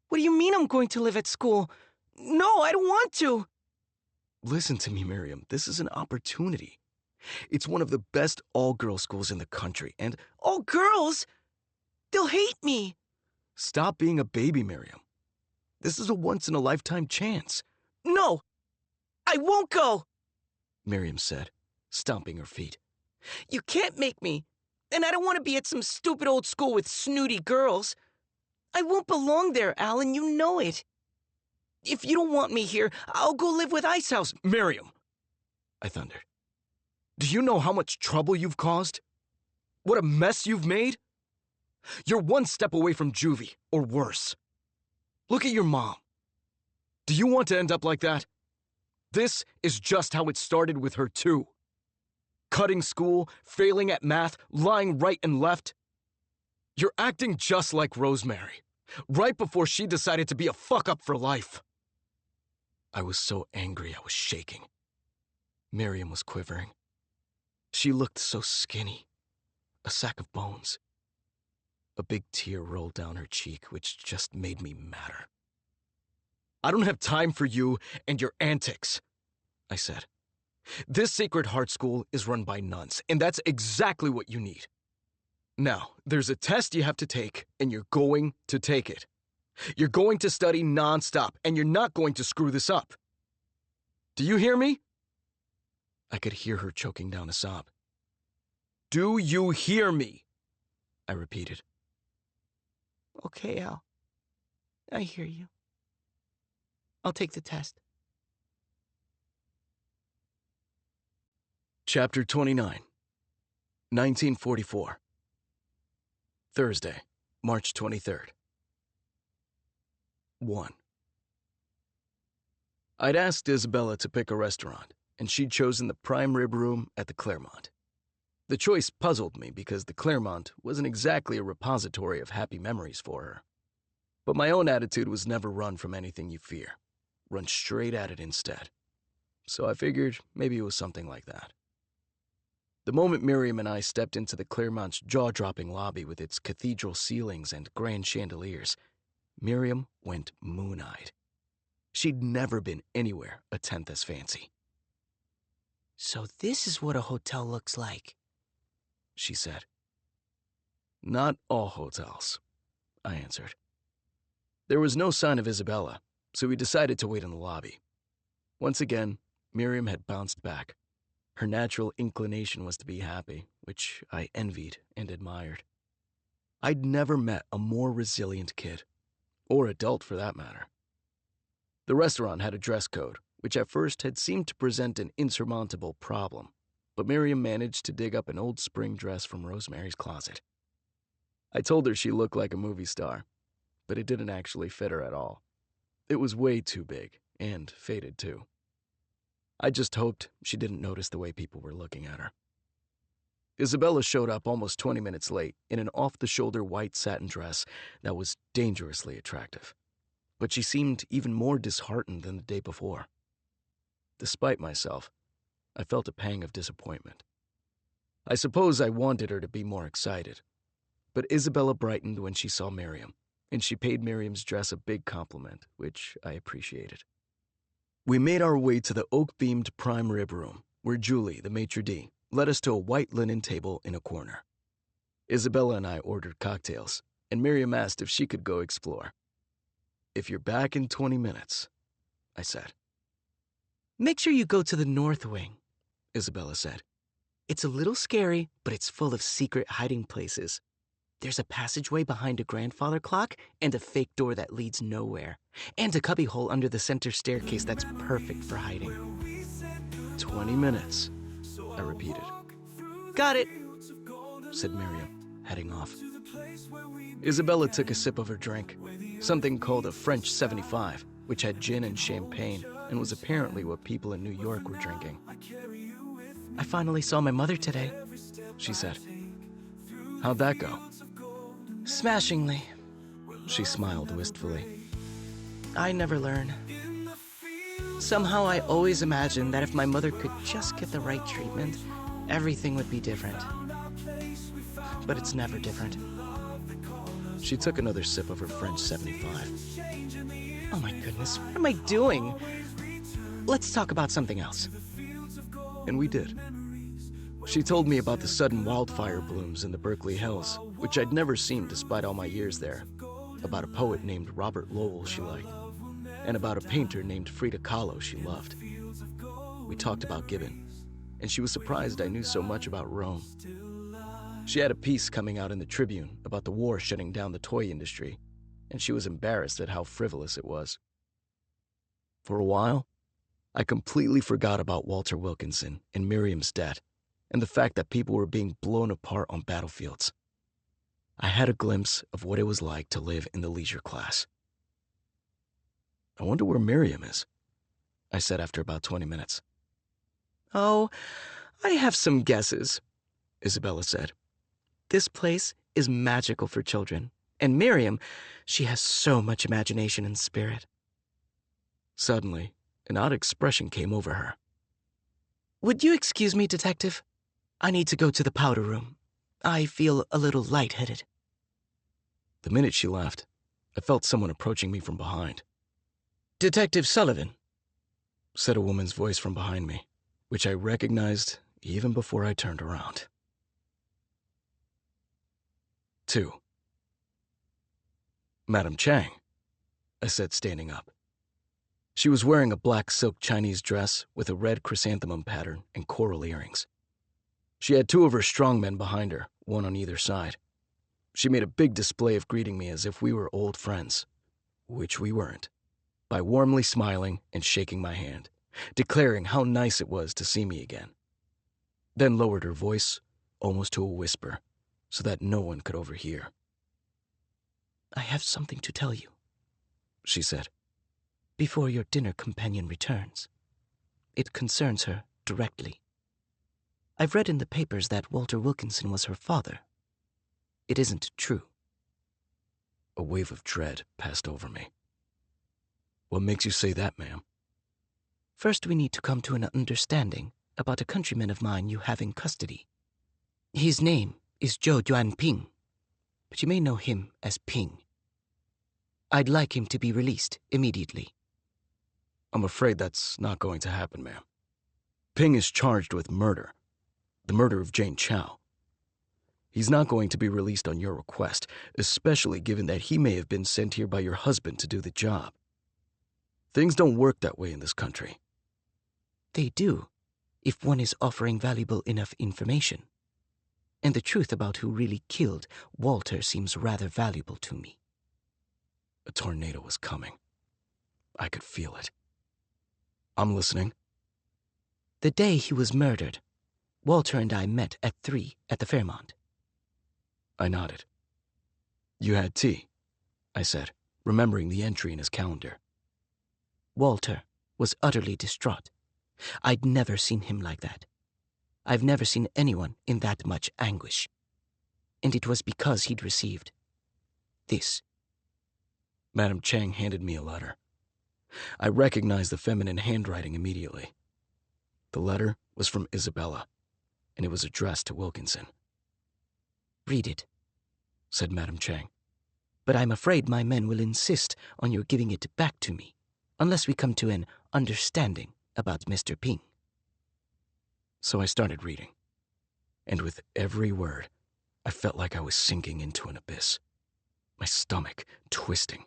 What do you mean I'm going to live at school? No, I don't want to. "Listen to me, Miriam. This is an opportunity. It's one of the best all-girl schools in the country, and..." All girls? They'll hate me. "Stop being a baby, Miriam. This is a once-in-a-lifetime chance." No, I won't go. Miriam said, stomping her feet. You can't make me. And I don't want to be at some stupid old school with snooty girls. I won't belong there, Alan, you know it. If you don't want me here, I'll go live with Icehouse. "Miriam," I thundered. "Do you know how much trouble you've caused? What a mess you've made? You're one step away from juvie, or worse. Look at your mom. Do you want to end up like that? this is just how it started with her, too. Cutting school, failing at math, lying right and left. You're acting just like Rosemary, right before she decided to be a fuck-up for life. I was so angry I was shaking. Miriam was quivering. She looked so skinny, a sack of bones. A big tear rolled down her cheek, which just made me madder. I don't have time for you and your antics, I said. This Sacred Heart School is run by nuns, and that's exactly what you need. Now, there's a test you have to take, and you're going to take it. You're going to study nonstop, and you're not going to screw this up. Do you hear me? I could hear her choking down a sob. Do you hear me? I repeated. Okay, Al. I hear you. I'll take the test. Chapter 29, 1944. Thursday, March 23rd. 1. I'd asked Isabella to pick a restaurant, and she'd chosen the prime rib room at the Claremont. The choice puzzled me because the Claremont wasn't exactly a repository of happy memories for her. But my own attitude was never run from anything you fear. Run straight at it instead. So I figured maybe it was something like that. The moment Miriam and I stepped into the Claremont's jaw-dropping lobby with its cathedral ceilings and grand chandeliers, Miriam went moon-eyed. She'd never been anywhere a tenth as fancy. So this is what a hotel looks like, she said. Not all hotels, I answered. There was no sign of Isabella, so we decided to wait in the lobby. Once again, Miriam had bounced back. Her natural inclination was to be happy, which I envied and admired. I'd never met a more resilient kid, or adult for that matter. The restaurant had a dress code, which at first had seemed to present an insurmountable problem, but Miriam managed to dig up an old spring dress from Rosemary's closet. I told her she looked like a movie star, but it didn't actually fit her at all. It was way too big, and faded too. I just hoped she didn't notice the way people were looking at her. Isabella showed up almost 20 minutes late in an off-the-shoulder white satin dress that was dangerously attractive, but she seemed even more disheartened than the day before. Despite myself, I felt a pang of disappointment. I suppose I wanted her to be more excited, but Isabella brightened when she saw Miriam, and she paid Miriam's dress a big compliment, which I appreciated. We made our way to the oak-beamed prime rib room, where Julie, the maitre d', led us to a white linen table in a corner. Isabella and I ordered cocktails, and Miriam asked if she could go explore. If you're back in 20 minutes, I said. Make sure you go to the north wing, Isabella said. It's a little scary, but it's full of secret hiding places. There's a passageway behind a grandfather clock and a fake door that leads nowhere, and a cubbyhole under the center staircase that's perfect for hiding. 20 minutes, I repeated. Got it, said Miriam, heading off. Isabella took a sip of her drink, something called a French 75, which had gin and champagne and was apparently what people in New York were drinking. I finally saw my mother today, she said. How'd that go? Smashingly. She smiled wistfully. I never learn. Somehow I always imagined that if my mother could just get the right treatment, everything would be different. But it's never different. She took another sip of her French 75. Oh my goodness, what am I doing? Let's talk about something else. And we did. She told me about the sudden wildfire blooms in the Berkeley Hills, which I'd never seen despite all my years there, about a poet named Robert Lowell she liked, and about a painter named Frida Kahlo she loved. We talked about Gibbon, and she was surprised I knew so much about Rome. She had a piece coming out in the Tribune about the war shutting down the toy industry, and she was embarrassed at how frivolous it was. For a while, I completely forgot about Walter Wilkinson and Miriam's death, and the fact that people were being blown apart on battlefields. I had a glimpse of what it was like to live in the leisure class. I wonder where Miriam is. I said after about 20 minutes. Oh, I have some guesses, Isabella said. This place is magical for children, and Miriam, she has so much imagination and spirit. Suddenly, an odd expression came over her. Would you excuse me, Detective? I need to go to the powder room. I feel a little lightheaded. The minute she left, I felt someone approaching me from behind. Detective Sullivan, said a woman's voice from behind me, which I recognized even before I turned around. 2. Madam Chang, I said, standing up. She was wearing a black silk Chinese dress with a red chrysanthemum pattern and coral earrings. She had 2 of her strongmen behind her, one on either side. She made a big display of greeting me as if we were old friends, which we weren't, by warmly smiling and shaking my hand, declaring how nice it was to see me again. Then lowered her voice almost to a whisper so that no one could overhear. I have something to tell you, she said, before your dinner companion returns. It concerns her directly. I've read in the papers that Walter Wilkinson was her father. It isn't true. A wave of dread passed over me. What makes you say that, ma'am? First, we need to come to an understanding about a countryman of mine you have in custody. His name is Zhou Yuan Ping, but you may know him as Ping. I'd like him to be released immediately. I'm afraid that's not going to happen, ma'am. Ping is charged with murder. The murder of Jane Chow. He's not going to be released on your request, especially given that he may have been sent here by your husband to do the job. Things don't work that way in this country. They do, if one is offering valuable enough information. And the truth about who really killed Walter seems rather valuable to me. A tornado was coming. I could feel it. I'm listening. The day he was murdered, Walter and I met at 3 at the Fairmont. I nodded. You had tea, I said, remembering the entry in his calendar. Walter was utterly distraught. I'd never seen him like that. I've never seen anyone in that much anguish. And it was because he'd received this. Madam Chang handed me a letter. I recognized the feminine handwriting immediately. The letter was from Isabella, and it was addressed to Wilkinson. Read it, said Madam Chang. But I'm afraid my men will insist on your giving it back to me, unless we come to an understanding about Mr. Ping. So I started reading, and with every word, I felt like I was sinking into an abyss, my stomach twisting,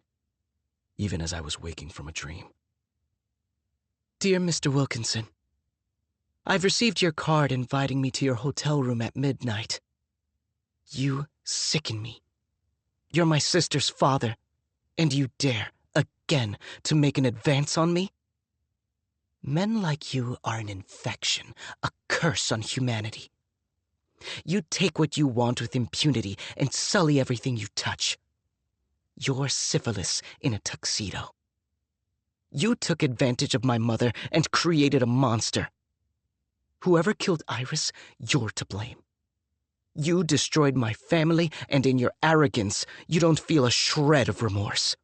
even as I was waking from a dream. Dear Mr. Wilkinson, I've received your card inviting me to your hotel room at midnight. You sicken me. You're my sister's father, and you dare, again, to make an advance on me? Men like you are an infection, a curse on humanity. You take what you want with impunity and sully everything you touch. You're syphilis in a tuxedo. You took advantage of my mother and created a monster. Whoever killed Iris, you're to blame. You destroyed my family, and in your arrogance, you don't feel a shred of remorse.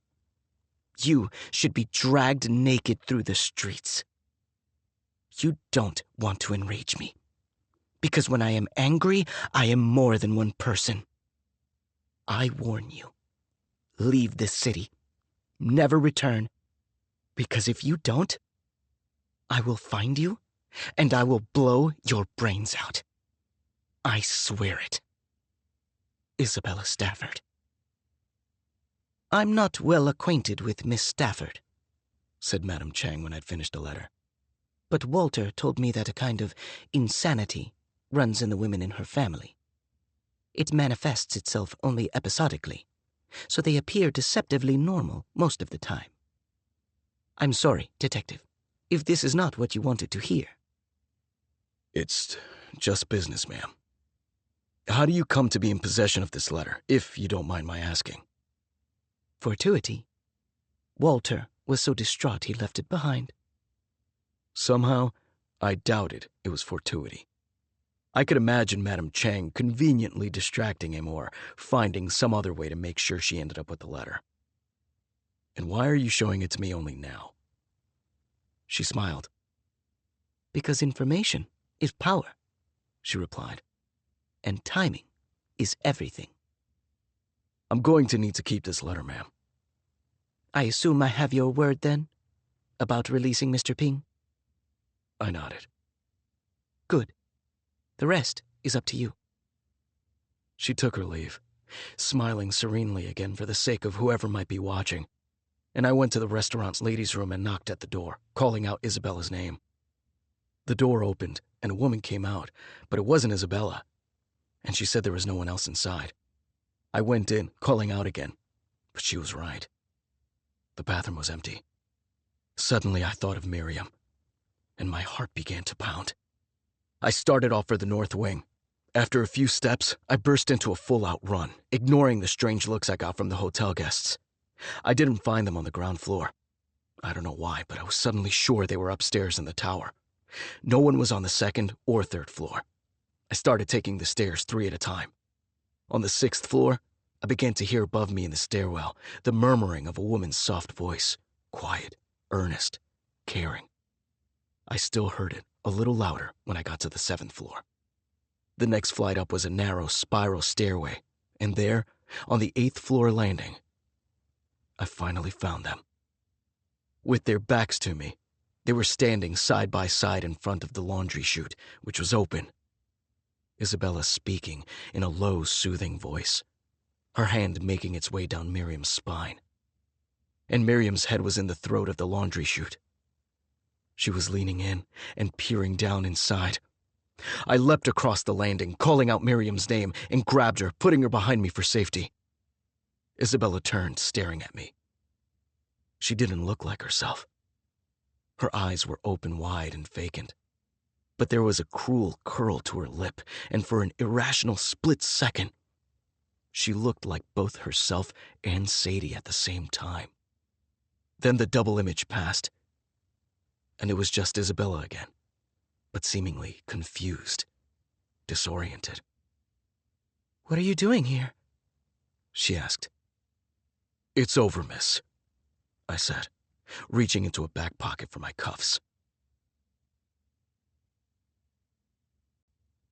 You should be dragged naked through the streets. You don't want to enrage me, because when I am angry, I am more than one person. I warn you, leave this city. Never return, because if you don't, I will find you, and I will blow your brains out. I swear it. Isabella Stafford. I'm not well acquainted with Miss Stafford, said Madam Chang when I'd finished the letter. But Walter told me that a kind of insanity runs in the women in her family. It manifests itself only episodically, so they appear deceptively normal most of the time. I'm sorry, Detective, if this is not what you wanted to hear. It's just business, ma'am. How do you come to be in possession of this letter, if you don't mind my asking? Fortuity. Walter was so distraught he left it behind. Somehow, I doubted it was fortuity. I could imagine Madame Chang conveniently distracting him or finding some other way to make sure she ended up with the letter. And why are you showing it to me only now? She smiled. Because information is power, she replied. And timing is everything. I'm going to need to keep this letter, ma'am. I assume I have your word then? About releasing Mr. Ping? I nodded. Good. The rest is up to you. She took her leave, smiling serenely again for the sake of whoever might be watching, and I went to the restaurant's ladies' room and knocked at the door, calling out Isabella's name. The door opened, and a woman came out, but it wasn't Isabella, and she said there was no one else inside. I went in, calling out again, but she was right. The bathroom was empty. Suddenly I thought of Miriam, and my heart began to pound. I started off for the north wing. After a few steps, I burst into a full-out run, ignoring the strange looks I got from the hotel guests. I didn't find them on the ground floor. I don't know why, but I was suddenly sure they were upstairs in the tower. No one was on the second or third floor. I started taking the stairs 3 at a time. On the 6th floor, I began to hear above me in the stairwell the murmuring of a woman's soft voice, quiet, earnest, caring. I still heard it, a little louder, when I got to the 7th floor. The next flight up was a narrow spiral stairway, and there, on the 8th floor landing, I finally found them. With their backs to me, they were standing side by side in front of the laundry chute, which was open. Isabella speaking in a low, soothing voice, her hand making its way down Miriam's spine. And Miriam's head was in the throat of the laundry chute. She was leaning in and peering down inside. I leapt across the landing, calling out Miriam's name, and grabbed her, putting her behind me for safety. Isabella turned, staring at me. She didn't look like herself. Her eyes were open wide and vacant. But there was a cruel curl to her lip, and for an irrational split second, she looked like both herself and Sadie at the same time. Then the double image passed, and it was just Isabella again, but seemingly confused, disoriented. What are you doing here? She asked. It's over, miss, I said, reaching into a back pocket for my cuffs.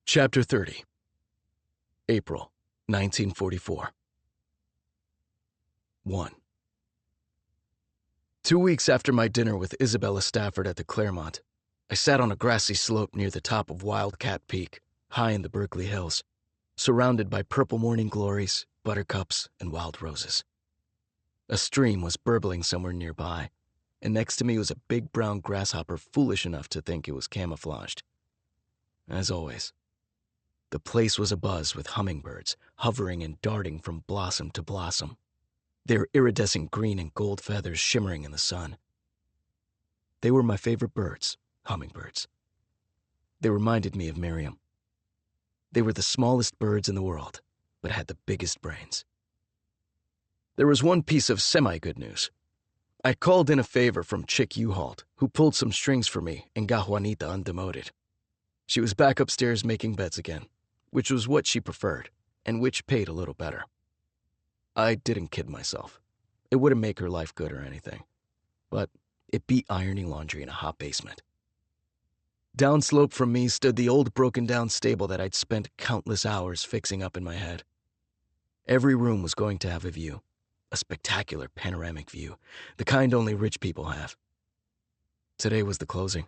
Chapter 30. April, 1944. 1. 2 weeks after my dinner with Isabella Stafford at the Claremont, I sat on a grassy slope near the top of Wildcat Peak, high in the Berkeley Hills, surrounded by purple morning glories, buttercups, and wild roses. A stream was burbling somewhere nearby, and next to me was a big brown grasshopper foolish enough to think it was camouflaged. As always, the place was abuzz with hummingbirds hovering and darting from blossom to blossom, their iridescent green and gold feathers shimmering in the sun. They were my favorite birds, hummingbirds. They reminded me of Miriam. They were the smallest birds in the world, but had the biggest brains. There was one piece of semi-good news. I called in a favor from Chick U-Halt, who pulled some strings for me and got Juanita undemoted. She was back upstairs making beds again, which was what she preferred, and which paid a little better. I didn't kid myself. It wouldn't make her life good or anything, but it beat ironing laundry in a hot basement. Downslope from me stood the old broken-down stable that I'd spent countless hours fixing up in my head. Every room was going to have a view, a spectacular panoramic view, the kind only rich people have. Today was the closing.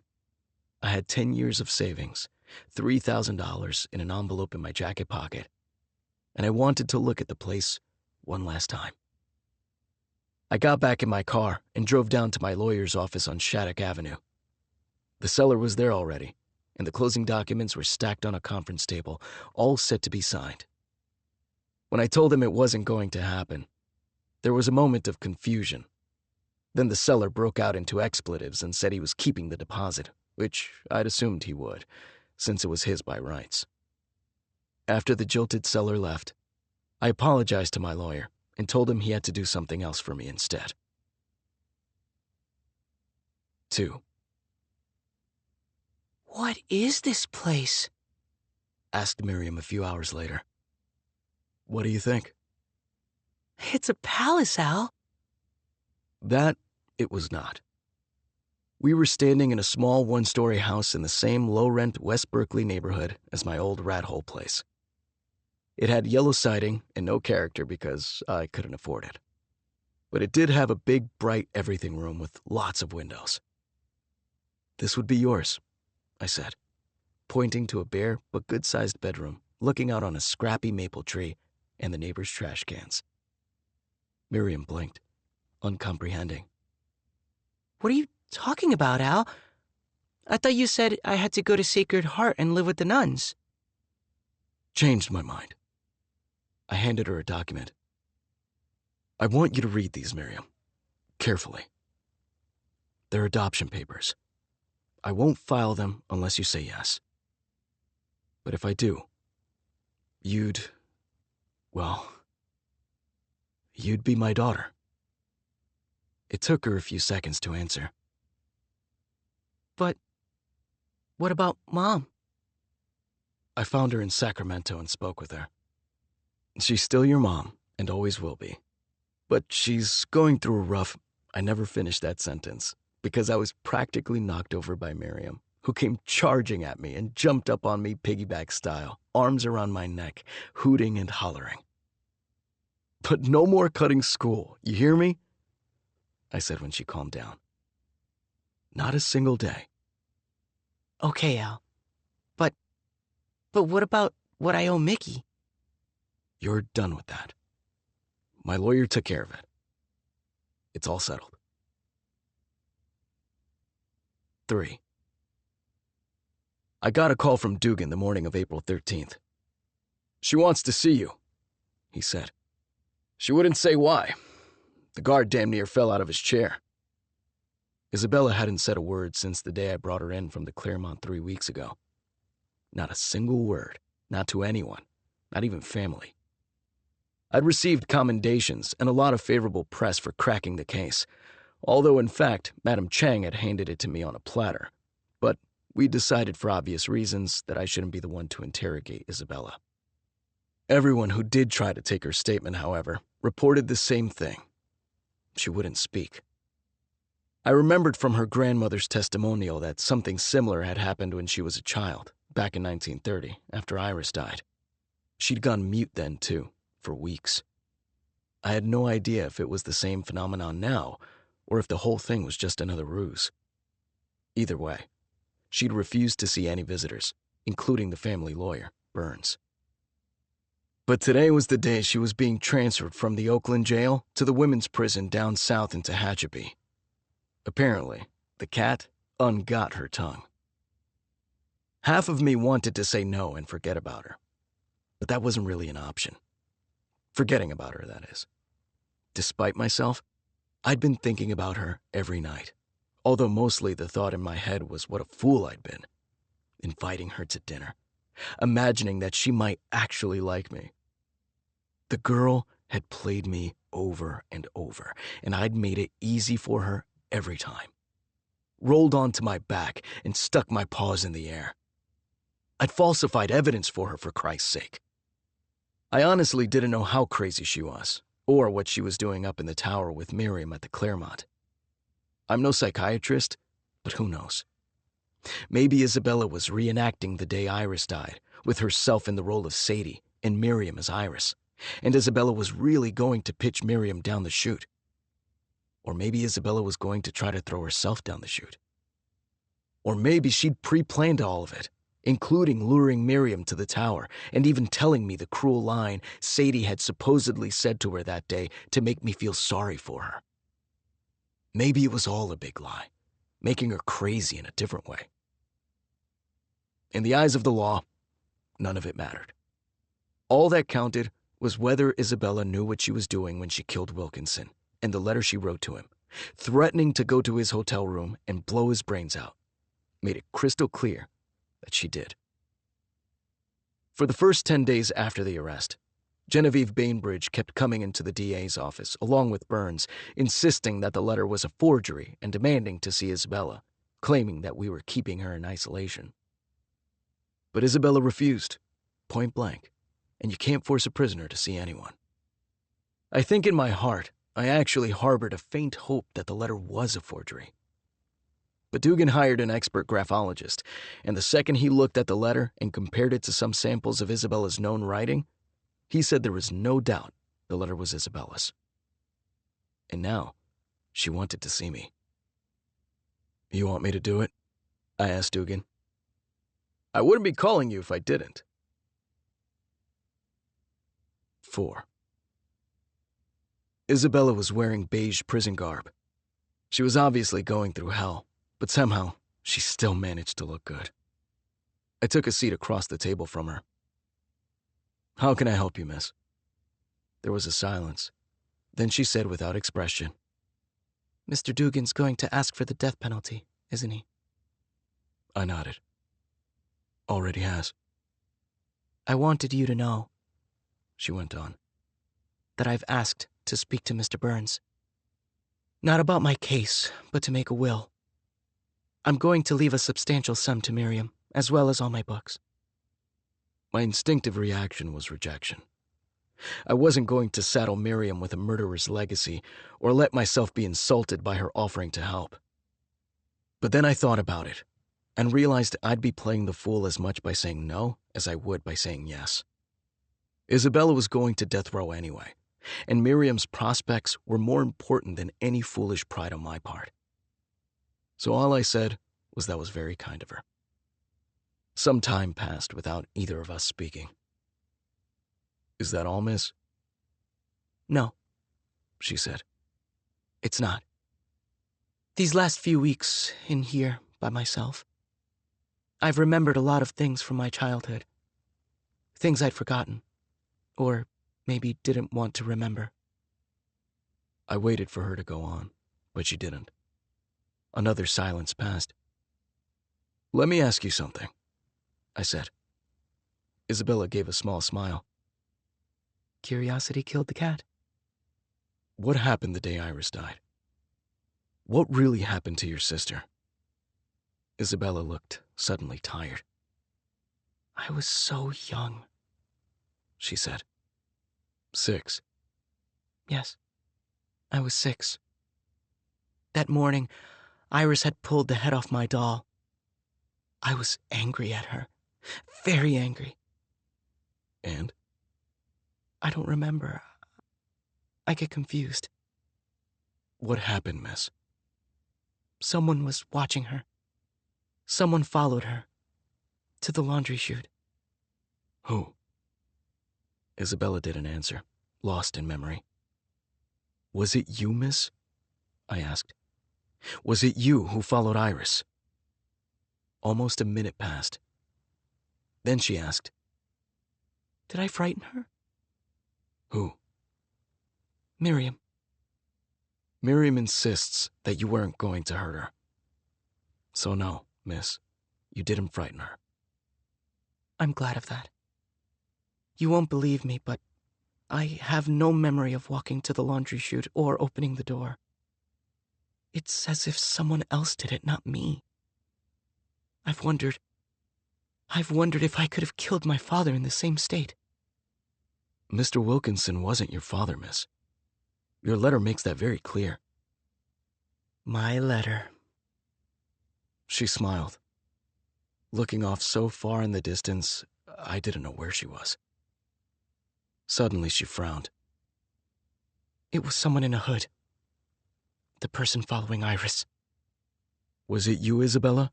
I had 10 years of savings, $3,000 in an envelope in my jacket pocket, and I wanted to look at the place one last time. I got back in my car and drove down to my lawyer's office on Shattuck Avenue. The seller was there already, and the closing documents were stacked on a conference table, all set to be signed. When I told him it wasn't going to happen, there was a moment of confusion. Then the seller broke out into expletives and said he was keeping the deposit, which I'd assumed he would, since it was his by rights. After the jilted seller left, I apologized to my lawyer and told him he had to do something else for me instead. 2. What is this place? asked Miriam a few hours later. What do you think? It's a palace, Al. That it was not. We were standing in a small one-story house in the same low-rent West Berkeley neighborhood as my old rat hole place. It had yellow siding and no character because I couldn't afford it. But it did have a big, bright everything room with lots of windows. This would be yours, I said, pointing to a bare but good-sized bedroom looking out on a scrappy maple tree and the neighbor's trash cans. Miriam blinked, uncomprehending. What are you talking about, Al? I thought you said I had to go to Sacred Heart and live with the nuns. Changed my mind. I handed her a document. I want you to read these, Miriam, carefully. They're adoption papers. I won't file them unless you say yes. But if I do, you'd be my daughter. It took her a few seconds to answer. But what about Mom? I found her in Sacramento and spoke with her. She's still your mom and always will be. But she's going through a rough... I never finished that sentence because I was practically knocked over by Miriam, who came charging at me and jumped up on me piggyback style, arms around my neck, hooting and hollering. But no more cutting school, you hear me? I said when she calmed down. Not a single day. Okay, Al. But what about what I owe Mickey? You're done with that. My lawyer took care of it. It's all settled. 3. I got a call from Dugan the morning of April 13th. She wants to see you, he said. She wouldn't say why. The guard damn near fell out of his chair. Isabella hadn't said a word since the day I brought her in from the Claremont 3 weeks ago. Not a single word, not to anyone, not even family. I'd received commendations and a lot of favorable press for cracking the case, although in fact, Madam Chang had handed it to me on a platter. But we decided for obvious reasons that I shouldn't be the one to interrogate Isabella. Everyone who did try to take her statement, however, reported the same thing. She wouldn't speak. I remembered from her grandmother's testimonial that something similar had happened when she was a child, back in 1930, after Iris died. She'd gone mute then, too, for weeks. I had no idea if it was the same phenomenon now, or if the whole thing was just another ruse. Either way, she'd refused to see any visitors, including the family lawyer, Burns. But today was the day she was being transferred from the Oakland jail to the women's prison down south in Tehachapi. Apparently, the cat ungot her tongue. Half of me wanted to say no and forget about her, but that wasn't really an option. Forgetting about her, that is. Despite myself, I'd been thinking about her every night, although mostly the thought in my head was what a fool I'd been. Inviting her to dinner, imagining that she might actually like me. The girl had played me over and over, and I'd made it easy for her every time. Rolled onto my back and stuck my paws in the air. I'd falsified evidence for her, for Christ's sake. I honestly didn't know how crazy she was, or what she was doing up in the tower with Miriam at the Claremont. I'm no psychiatrist, but who knows? Maybe Isabella was reenacting the day Iris died, with herself in the role of Sadie and Miriam as Iris, and Isabella was really going to pitch Miriam down the chute. Or maybe Isabella was going to try to throw herself down the chute. Or maybe she'd pre-planned all of it, including luring Miriam to the tower and even telling me the cruel line Sadie had supposedly said to her that day to make me feel sorry for her. Maybe it was all a big lie, making her crazy in a different way. In the eyes of the law, none of it mattered. All that counted was whether Isabella knew what she was doing when she killed Wilkinson, and the letter she wrote to him, threatening to go to his hotel room and blow his brains out, made it crystal clear that she did. For the first 10 days after the arrest, Genevieve Bainbridge kept coming into the DA's office, along with Burns, insisting that the letter was a forgery and demanding to see Isabella, claiming that we were keeping her in isolation. But Isabella refused, point blank, and you can't force a prisoner to see anyone. I think in my heart, I actually harbored a faint hope that the letter was a forgery. But Dugan hired an expert graphologist, and the second he looked at the letter and compared it to some samples of Isabella's known writing, he said there was no doubt the letter was Isabella's. And now, she wanted to see me. You want me to do it? I asked Dugan. I wouldn't be calling you if I didn't. 4. Isabella was wearing beige prison garb. She was obviously going through hell, but somehow she still managed to look good. I took a seat across the table from her. How can I help you, miss? There was a silence. Then she said without expression, Mr. Dugan's going to ask for the death penalty, isn't he? I nodded. Already has. I wanted you to know, she went on, that I've asked to speak to Mr. Burns. Not about my case, but to make a will. I'm going to leave a substantial sum to Miriam, as well as all my books. My instinctive reaction was rejection. I wasn't going to saddle Miriam with a murderer's legacy or let myself be insulted by her offering to help. But then I thought about it and realized I'd be playing the fool as much by saying no as I would by saying yes. Isabella was going to death row anyway, and Miriam's prospects were more important than any foolish pride on my part. So all I said was that was very kind of her. Some time passed without either of us speaking. Is that all, miss? No, she said. It's not. These last few weeks in here by myself, I've remembered a lot of things from my childhood. Things I'd forgotten, or maybe didn't want to remember. I waited for her to go on, but she didn't. Another silence passed. Let me ask you something, I said. Isabella gave a small smile. Curiosity killed the cat. What happened the day Iris died? What really happened to your sister? Isabella looked suddenly tired. I was so young, she said. 6. Yes, I was 6. That morning, Iris had pulled the head off my doll. I was angry at her, very angry. And? I don't remember. I get confused. What happened, miss? Someone was watching her. Someone followed her to the laundry chute. Who? Isabella didn't answer, lost in memory. Was it you, miss? I asked. Was it you who followed Iris? Almost a minute passed. Then she asked, Did I frighten her? Who? Miriam. Miriam insists that you weren't going to hurt her. So no, miss, you didn't frighten her. I'm glad of that. You won't believe me, but I have no memory of walking to the laundry chute or opening the door. It's as if someone else did it, not me. I've wondered if I could have killed my father in the same state. Mr. Wilkinson wasn't your father, miss. Your letter makes that very clear. My letter. She smiled, looking off so far in the distance, I didn't know where she was. Suddenly she frowned. It was someone in a hood. The person following Iris. Was it you, Isabella?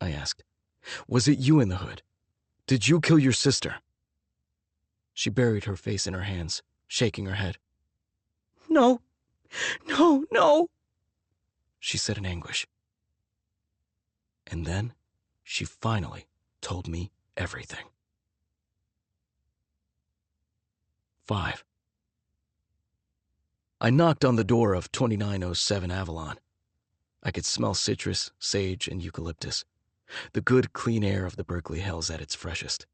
I asked. Was it you in the hood? Did you kill your sister? She buried her face in her hands, shaking her head. No, no, no, she said in anguish. And then she finally told me everything. 5. I knocked on the door of 2907 Avalon. I could smell citrus, sage, and eucalyptus, the good, clean air of the Berkeley Hills at its freshest.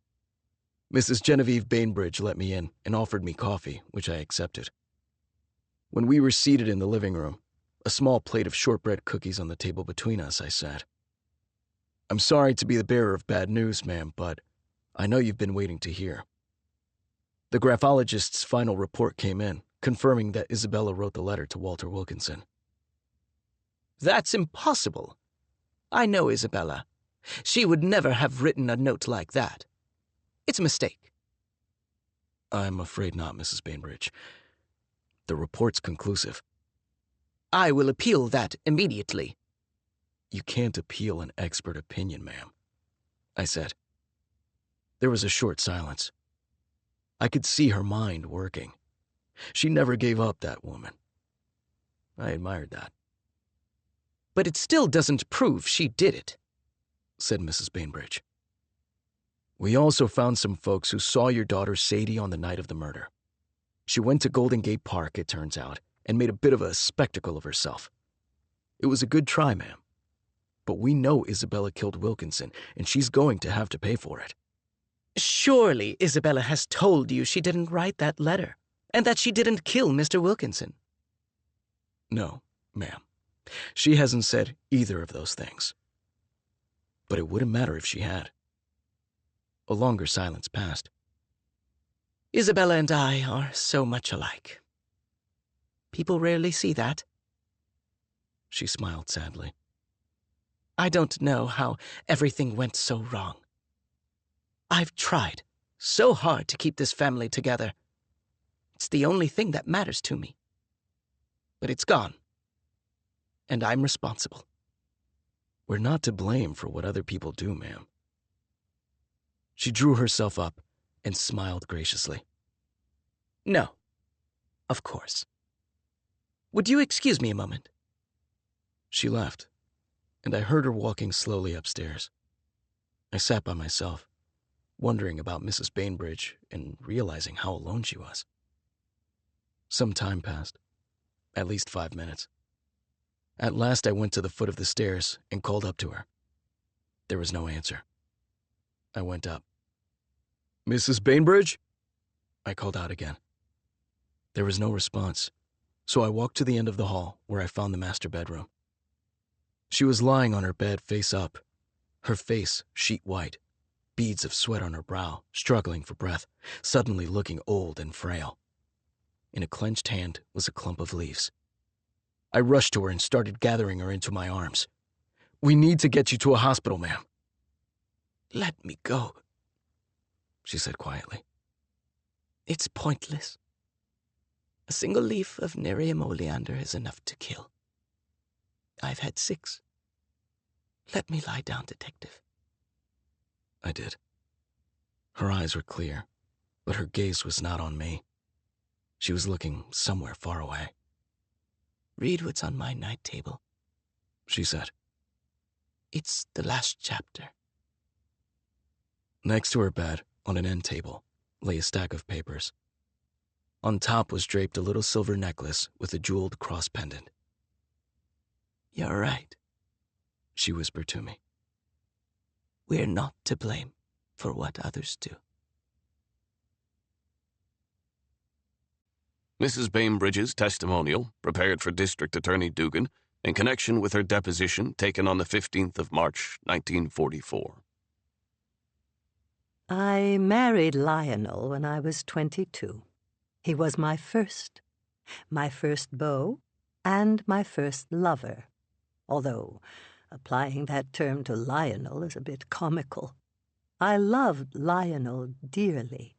Mrs. Genevieve Bainbridge let me in and offered me coffee, which I accepted. When we were seated in the living room, a small plate of shortbread cookies on the table between us, I said, I'm sorry to be the bearer of bad news, ma'am, but I know you've been waiting to hear. The graphologist's final report came in, confirming that Isabella wrote the letter to Walter Wilkinson. That's impossible. I know Isabella. She would never have written a note like that. It's a mistake. I'm afraid not, Mrs. Bainbridge. The report's conclusive. I will appeal that immediately. You can't appeal an expert opinion, ma'am, I said. There was a short silence. I could see her mind working. She never gave up, that woman. I admired that. But it still doesn't prove she did it, said Mrs. Bainbridge. We also found some folks who saw your daughter Sadie on the night of the murder. She went to Golden Gate Park, it turns out, and made a bit of a spectacle of herself. It was a good try, ma'am. But we know Isabella killed Wilkinson, and she's going to have to pay for it. Surely Isabella has told you she didn't write that letter, and that she didn't kill Mr. Wilkinson. No, ma'am. She hasn't said either of those things. But it wouldn't matter if she had. A longer silence passed. Isabella and I are so much alike. People rarely see that. She smiled sadly. I don't know how everything went so wrong. I've tried so hard to keep this family together. It's the only thing that matters to me. But it's gone. And I'm responsible. We're not to blame for what other people do, ma'am. She drew herself up and smiled graciously. No, of course. Would you excuse me a moment? She left, and I heard her walking slowly upstairs. I sat by myself, wondering about Mrs. Bainbridge and realizing how alone she was. Some time passed, at least 5 minutes. At last I went to the foot of the stairs and called up to her. There was no answer. I went up. Mrs. Bainbridge? I called out again. There was no response, so I walked to the end of the hall where I found the master bedroom. She was lying on her bed face up, her face sheet white, beads of sweat on her brow, struggling for breath, suddenly looking old and frail. In a clenched hand was a clump of leaves. I rushed to her and started gathering her into my arms. We need to get you to a hospital, ma'am. Let me go, she said quietly. It's pointless. A single leaf of Nerium oleander is enough to kill. I've had 6. Let me lie down, detective. I did. Her eyes were clear, but her gaze was not on me. She was looking somewhere far away. Read what's on my night table, she said. It's the last chapter. Next to her bed, on an end table, lay a stack of papers. On top was draped a little silver necklace with a jeweled cross pendant. You're right, she whispered to me. We're not to blame for what others do. Mrs. Bainbridge's testimonial, prepared for District Attorney Dugan, in connection with her deposition taken on the 15th of March, 1944. I married Lionel when I was 22. He was my first beau, and my first lover, although applying that term to Lionel is a bit comical. I loved Lionel dearly,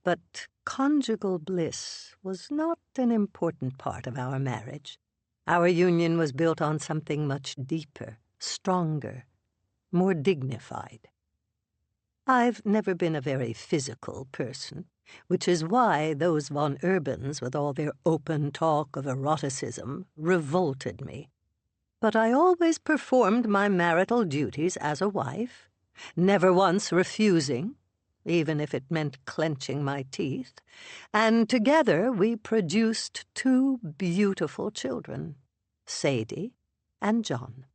but conjugal bliss was not an important part of our marriage. Our union was built on something much deeper, stronger, more dignified. I've never been a very physical person, which is why those von Urbans, with all their open talk of eroticism, revolted me. But I always performed my marital duties as a wife, never once refusing, even if it meant clenching my teeth, and together we produced 2 beautiful children, Sadie and John.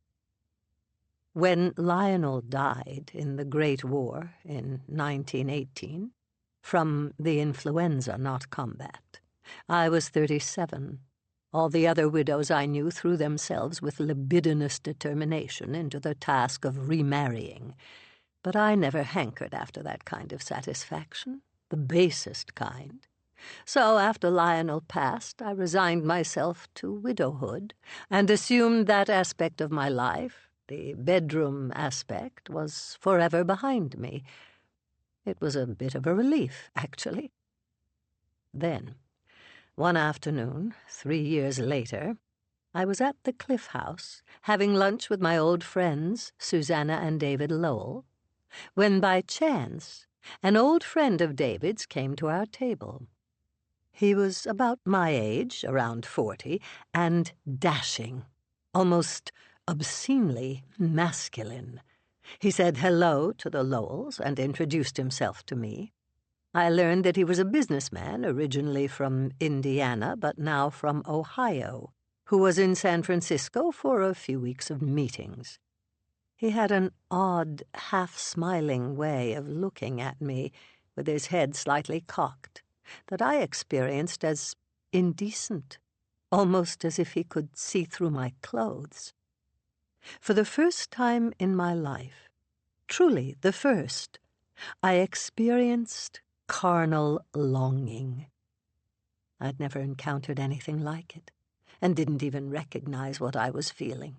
When Lionel died in the Great War in 1918, from the influenza, not combat, I was 37. All the other widows I knew threw themselves with libidinous determination into the task of remarrying. But I never hankered after that kind of satisfaction, the basest kind. So after Lionel passed, I resigned myself to widowhood and assumed that aspect of my life, the bedroom aspect, was forever behind me. It was a bit of a relief, actually. Then, one afternoon, 3 years later, I was at the Cliff House, having lunch with my old friends, Susanna and David Lowell, when by chance an old friend of David's came to our table. He was about my age, around 40, and dashing, almost obscenely masculine. He said hello to the Lowells and introduced himself to me. I learned that he was a businessman, originally from Indiana, but now from Ohio, who was in San Francisco for a few weeks of meetings. He had an odd, half-smiling way of looking at me, with his head slightly cocked, that I experienced as indecent, almost as if he could see through my clothes. For the first time in my life, truly the first, I experienced carnal longing. I'd never encountered anything like it, and didn't even recognize what I was feeling.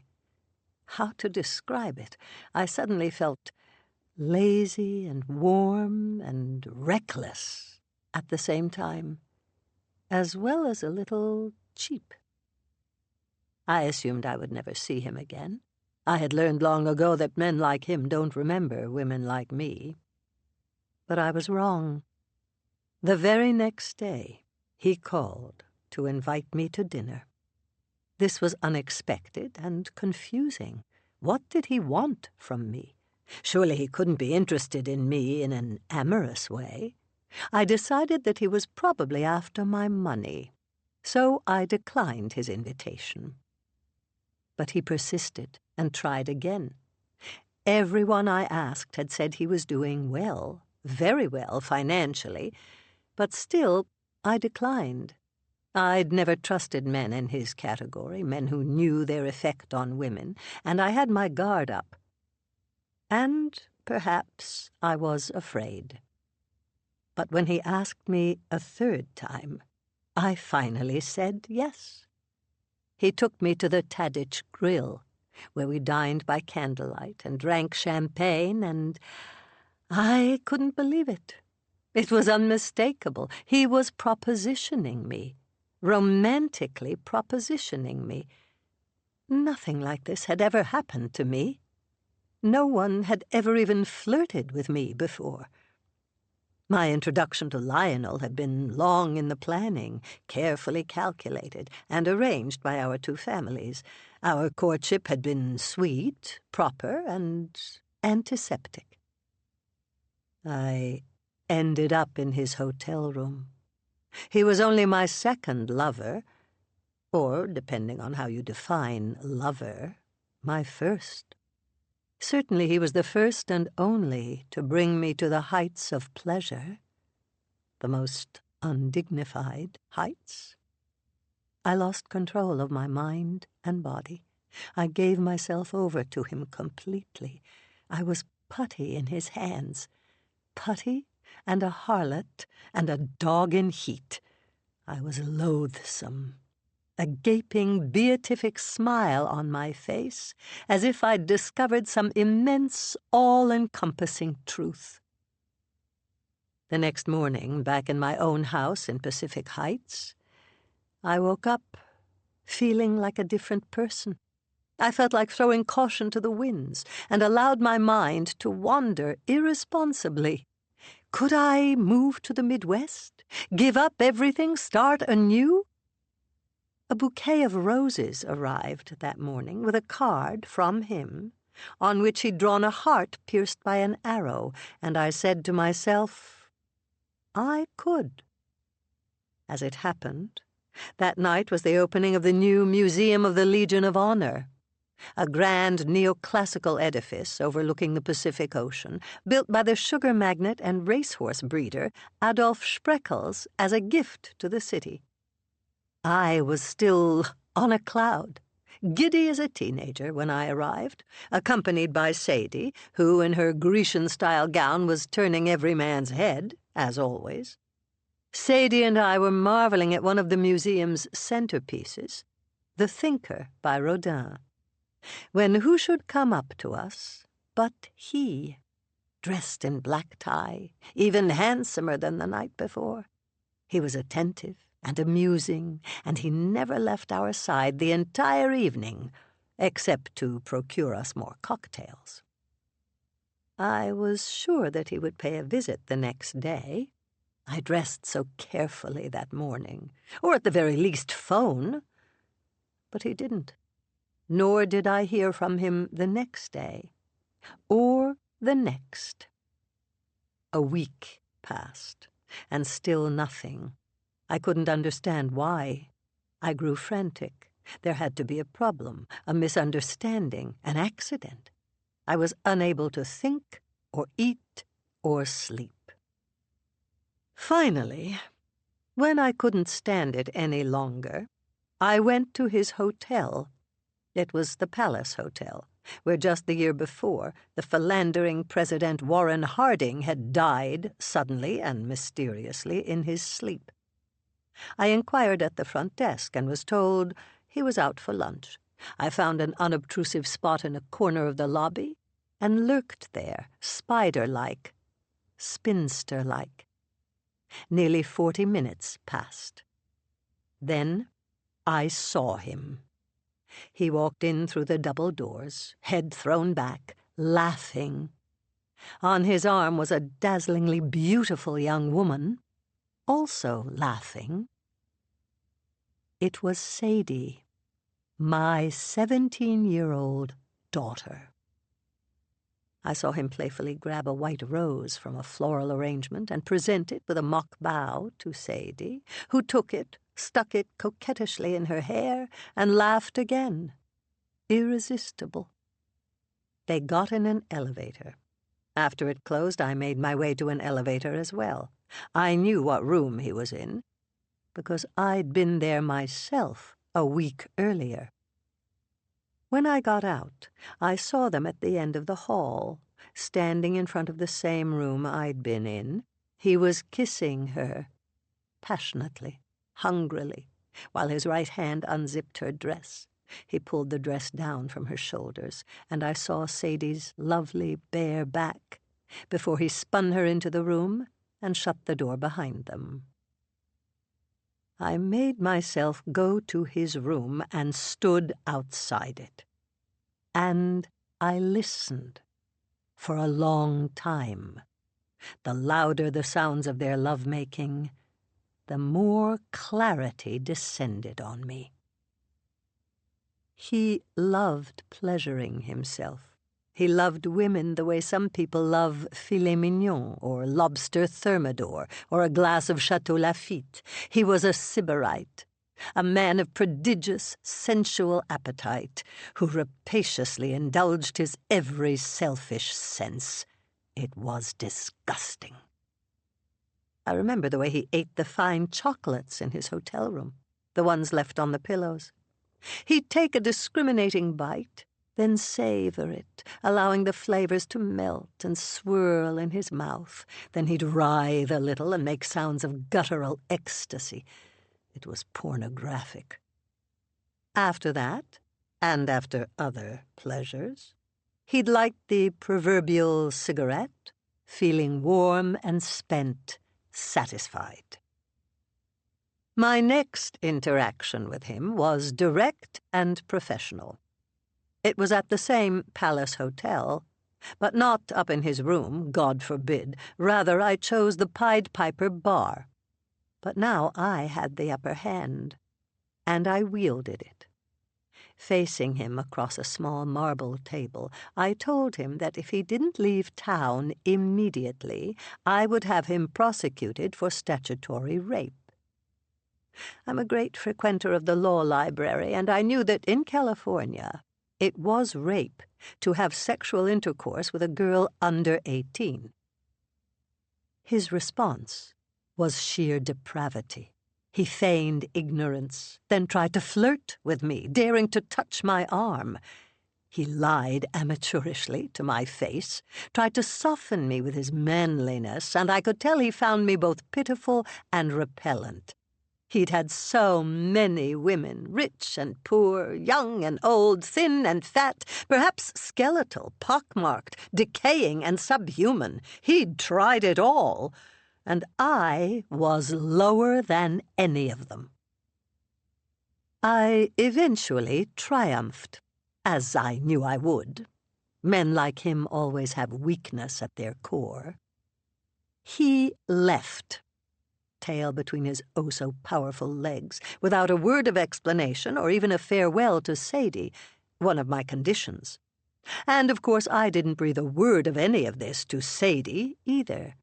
How to describe it? I suddenly felt lazy and warm and reckless at the same time, as well as a little cheap. I assumed I would never see him again. I had learned long ago that men like him don't remember women like me. But I was wrong. The very next day, he called to invite me to dinner. This was unexpected and confusing. What did he want from me? Surely he couldn't be interested in me in an amorous way. I decided that he was probably after my money, so I declined his invitation. But he persisted and tried again. Everyone I asked had said he was doing well, very well financially, but still I declined. I'd never trusted men in his category, men who knew their effect on women, and I had my guard up. And perhaps I was afraid. But when he asked me a third time, I finally said yes. He took me to the Tadich Grill, where we dined by candlelight and drank champagne, and I couldn't believe it. It was unmistakable. He was propositioning me, romantically propositioning me. Nothing like this had ever happened to me. No one had ever even flirted with me before. My introduction to Lionel had been long in the planning, carefully calculated, and arranged by our two families. Our courtship had been sweet, proper, and antiseptic. I ended up in his hotel room. He was only my second lover, or, depending on how you define lover, my first. Certainly he was the first and only to bring me to the heights of pleasure, the most undignified heights. I lost control of my mind and body. I gave myself over to him completely. I was putty in his hands, putty and a harlot and a dog in heat. I was loathsome, a gaping, beatific smile on my face, as if I'd discovered some immense, all-encompassing truth. The next morning, back in my own house in Pacific Heights, I woke up feeling like a different person. I felt like throwing caution to the winds and allowed my mind to wander irresponsibly. Could I move to the Midwest? Give up everything? Start anew? A bouquet of roses arrived that morning with a card from him on which he'd drawn a heart pierced by an arrow, and I said to myself, I could. As it happened, that night was the opening of the new Museum of the Legion of Honor, a grand neoclassical edifice overlooking the Pacific Ocean, built by the sugar magnate and racehorse breeder Adolf Spreckels as a gift to the city. I was still on a cloud, giddy as a teenager when I arrived, accompanied by Sadie, who in her Grecian-style gown was turning every man's head, as always. Sadie and I were marveling at one of the museum's centerpieces, The Thinker by Rodin, when who should come up to us but he, dressed in black tie, even handsomer than the night before. He was attentive and amusing, and he never left our side the entire evening, except to procure us more cocktails. I was sure that he would pay a visit the next day. I dressed so carefully that morning, or at the very least phone. But he didn't, nor did I hear from him the next day, or the next. A week passed, and still nothing. I couldn't understand why. I grew frantic. There had to be a problem, a misunderstanding, an accident. I was unable to think, or eat, or sleep. Finally, when I couldn't stand it any longer, I went to his hotel. It was the Palace Hotel, where just the year before, the philandering President Warren Harding had died suddenly and mysteriously in his sleep. I inquired at the front desk and was told he was out for lunch. I found an unobtrusive spot in a corner of the lobby and lurked there, spider-like, spinster-like. Nearly 40 minutes passed. Then I saw him. He walked in through the double doors, head thrown back, laughing. On his arm was a dazzlingly beautiful young woman, also laughing. It was Sadie, my 17-year-old daughter. I saw him playfully grab a white rose from a floral arrangement and present it with a mock bow to Sadie, who took it, stuck it coquettishly in her hair, and laughed again. Irresistible. They got in an elevator. After it closed, I made my way to an elevator as well. I knew what room he was in, because I'd been there myself a week earlier. When I got out, I saw them at the end of the hall, standing in front of the same room I'd been in. He was kissing her, passionately, hungrily, while his right hand unzipped her dress. He pulled the dress down from her shoulders, and I saw Sadie's lovely bare back before he spun her into the room and shut the door behind them. I made myself go to his room and stood outside it. And I listened for a long time. The louder the sounds of their lovemaking, the more clarity descended on me. He loved pleasuring himself. He loved women the way some people love filet mignon or lobster thermidor or a glass of Chateau Lafite. He was a sybarite, a man of prodigious sensual appetite who rapaciously indulged his every selfish sense. It was disgusting. I remember the way he ate the fine chocolates in his hotel room, the ones left on the pillows. He'd take a discriminating bite, then savor it, allowing the flavors to melt and swirl in his mouth. Then he'd writhe a little and make sounds of guttural ecstasy. It was pornographic. After that, and after other pleasures, he'd light the proverbial cigarette, feeling warm and spent, satisfied. My next interaction with him was direct and professional. It was at the same Palace Hotel, but not up in his room, God forbid. Rather, I chose the Pied Piper bar. But now I had the upper hand, and I wielded it. Facing him across a small marble table, I told him that if he didn't leave town immediately, I would have him prosecuted for statutory rape. I'm a great frequenter of the law library, and I knew that in California it was rape to have sexual intercourse with a girl under 18. His response was sheer depravity. He feigned ignorance, then tried to flirt with me, daring to touch my arm. He lied amateurishly to my face, tried to soften me with his manliness, and I could tell he found me both pitiful and repellent. He'd had so many women, rich and poor, young and old, thin and fat, perhaps skeletal, pockmarked, decaying and subhuman. He'd tried it all, and I was lower than any of them. I eventually triumphed, as I knew I would. Men like him always have weakness at their core. He left, tail between his oh-so-powerful legs, without a word of explanation or even a farewell to Sadie, one of my conditions. And, of course, I didn't breathe a word of any of this to Sadie, either.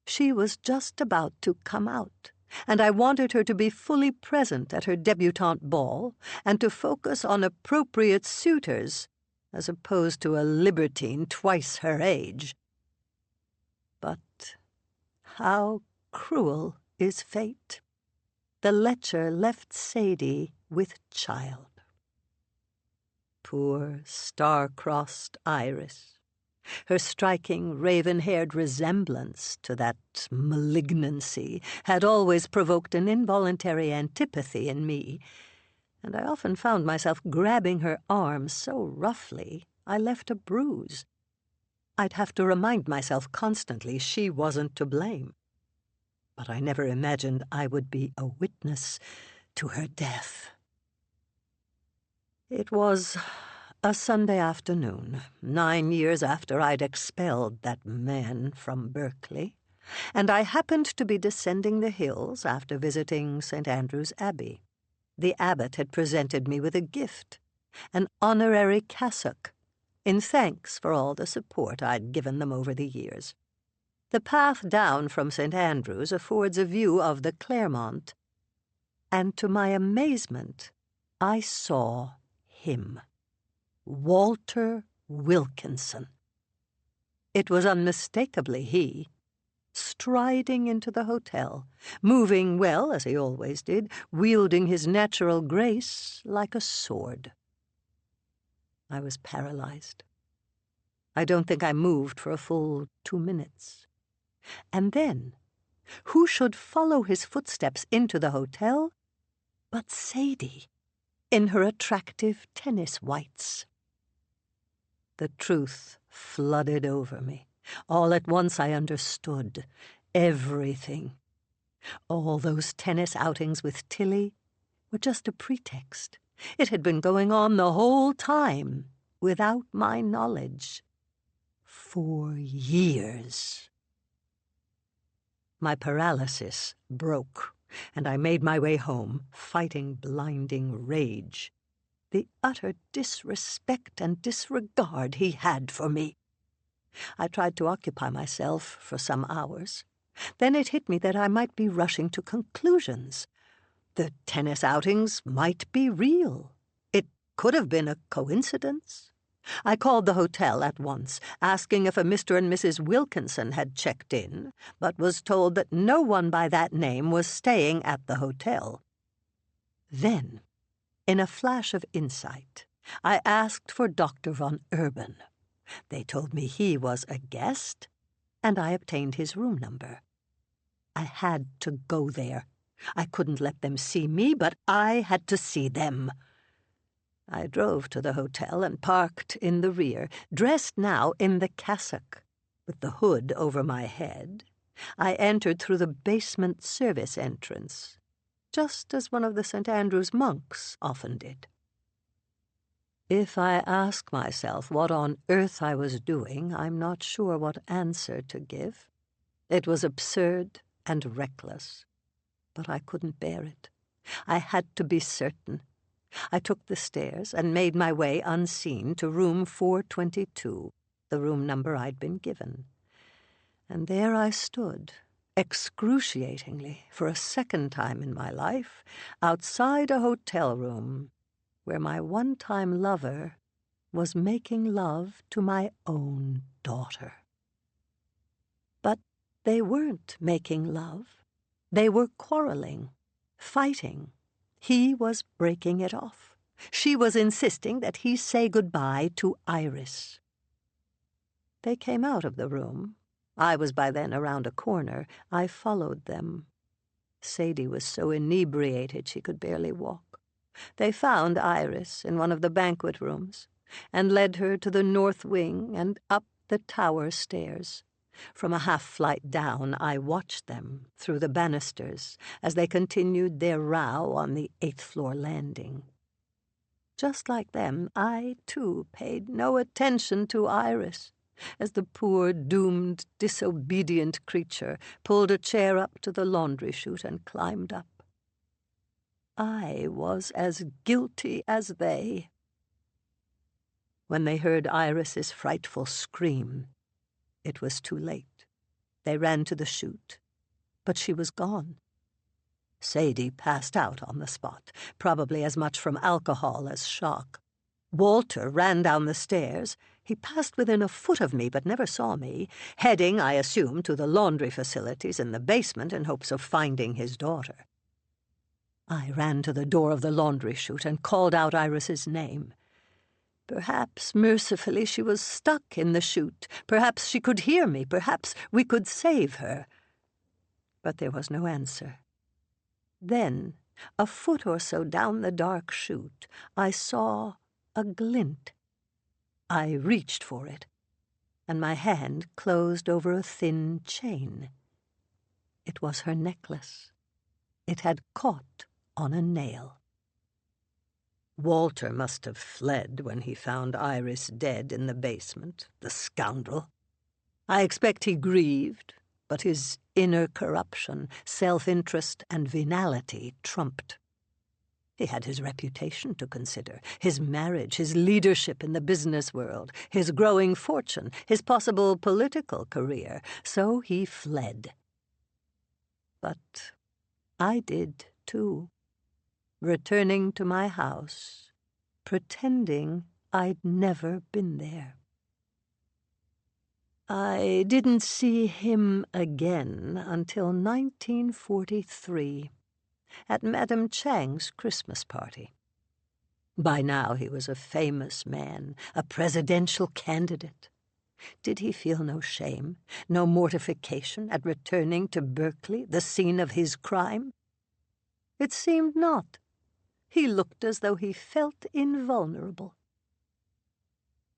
She was just about to come out, and I wanted her to be fully present at her debutante ball and to focus on appropriate suitors, as opposed to a libertine twice her age. But how cruel is fate. The lecher left Sadie with child. Poor star-crossed Iris. Her striking, raven-haired resemblance to that malignancy had always provoked an involuntary antipathy in me, and I often found myself grabbing her arm so roughly I left a bruise. I'd have to remind myself constantly she wasn't to blame. But I never imagined I would be a witness to her death. It was a Sunday afternoon, 9 years after I'd expelled that man from Berkeley, and I happened to be descending the hills after visiting St. Andrew's Abbey. The abbot had presented me with a gift, an honorary cassock, in thanks for all the support I'd given them over the years. The path down from St. Andrew's affords a view of the Claremont, and to my amazement, I saw him. Walter Wilkinson. It was unmistakably he, striding into the hotel, moving well, as he always did, wielding his natural grace like a sword. I was paralyzed. I don't think I moved for a full 2 minutes. And then, who should follow his footsteps into the hotel but Sadie, in her attractive tennis whites? The truth flooded over me. All at once I understood everything. All those tennis outings with Tilly were just a pretext. It had been going on the whole time, without my knowledge. For years. My paralysis broke, and I made my way home, fighting blinding rage. The utter disrespect and disregard he had for me. I tried to occupy myself for some hours. Then it hit me that I might be rushing to conclusions. The tennis outings might be real. It could have been a coincidence. I called the hotel at once, asking if a Mr. and Mrs. Wilkinson had checked in, but was told that no one by that name was staying at the hotel. Then, in a flash of insight, I asked for Dr. von Urban. They told me he was a guest, and I obtained his room number. I had to go there. I couldn't let them see me, but I had to see them. I drove to the hotel and parked in the rear, dressed now in the cassock, with the hood over my head. I entered through the basement service entrance, just as one of the St. Andrew's monks often did. If I ask myself what on earth I was doing, I'm not sure what answer to give. It was absurd and reckless, but I couldn't bear it. I had to be certain. I took the stairs and made my way unseen to room 422, the room number I'd been given. And there I stood, excruciatingly, for a second time in my life, outside a hotel room where my one-time lover was making love to my own daughter. But they weren't making love. They were quarreling, fighting. He was breaking it off. She was insisting that he say goodbye to Iris. They came out of the room. I was by then around a corner. I followed them. Sadie was so inebriated she could barely walk. They found Iris in one of the banquet rooms and led her to the north wing and up the tower stairs. From a half-flight down, I watched them through the banisters as they continued their row on the 8th-floor landing. Just like them, I, too, paid no attention to Iris as the poor, doomed, disobedient creature pulled a chair up to the laundry chute and climbed up. I was as guilty as they. When they heard Iris's frightful scream, it was too late. They ran to the chute, but she was gone. Sadie passed out on the spot, probably as much from alcohol as shock. Walter ran down the stairs. He passed within a foot of me, but never saw me, heading, I assume, to the laundry facilities in the basement in hopes of finding his daughter. I ran to the door of the laundry chute and called out Iris's name. Perhaps, mercifully, she was stuck in the chute. Perhaps she could hear me. Perhaps we could save her. But there was no answer. Then, a foot or so down the dark chute, I saw a glint. I reached for it, and my hand closed over a thin chain. It was her necklace. It had caught on a nail. Walter must have fled when he found Iris dead in the basement, the scoundrel. I expect he grieved, but his inner corruption, self-interest, and venality trumped. He had his reputation to consider, his marriage, his leadership in the business world, his growing fortune, his possible political career. So he fled. But I did, too, returning to my house, pretending I'd never been there. I didn't see him again until 1943, at Madame Chang's Christmas party. By now he was a famous man, a presidential candidate. Did he feel no shame, no mortification at returning to Berkeley, the scene of his crime? It seemed not. He looked as though he felt invulnerable.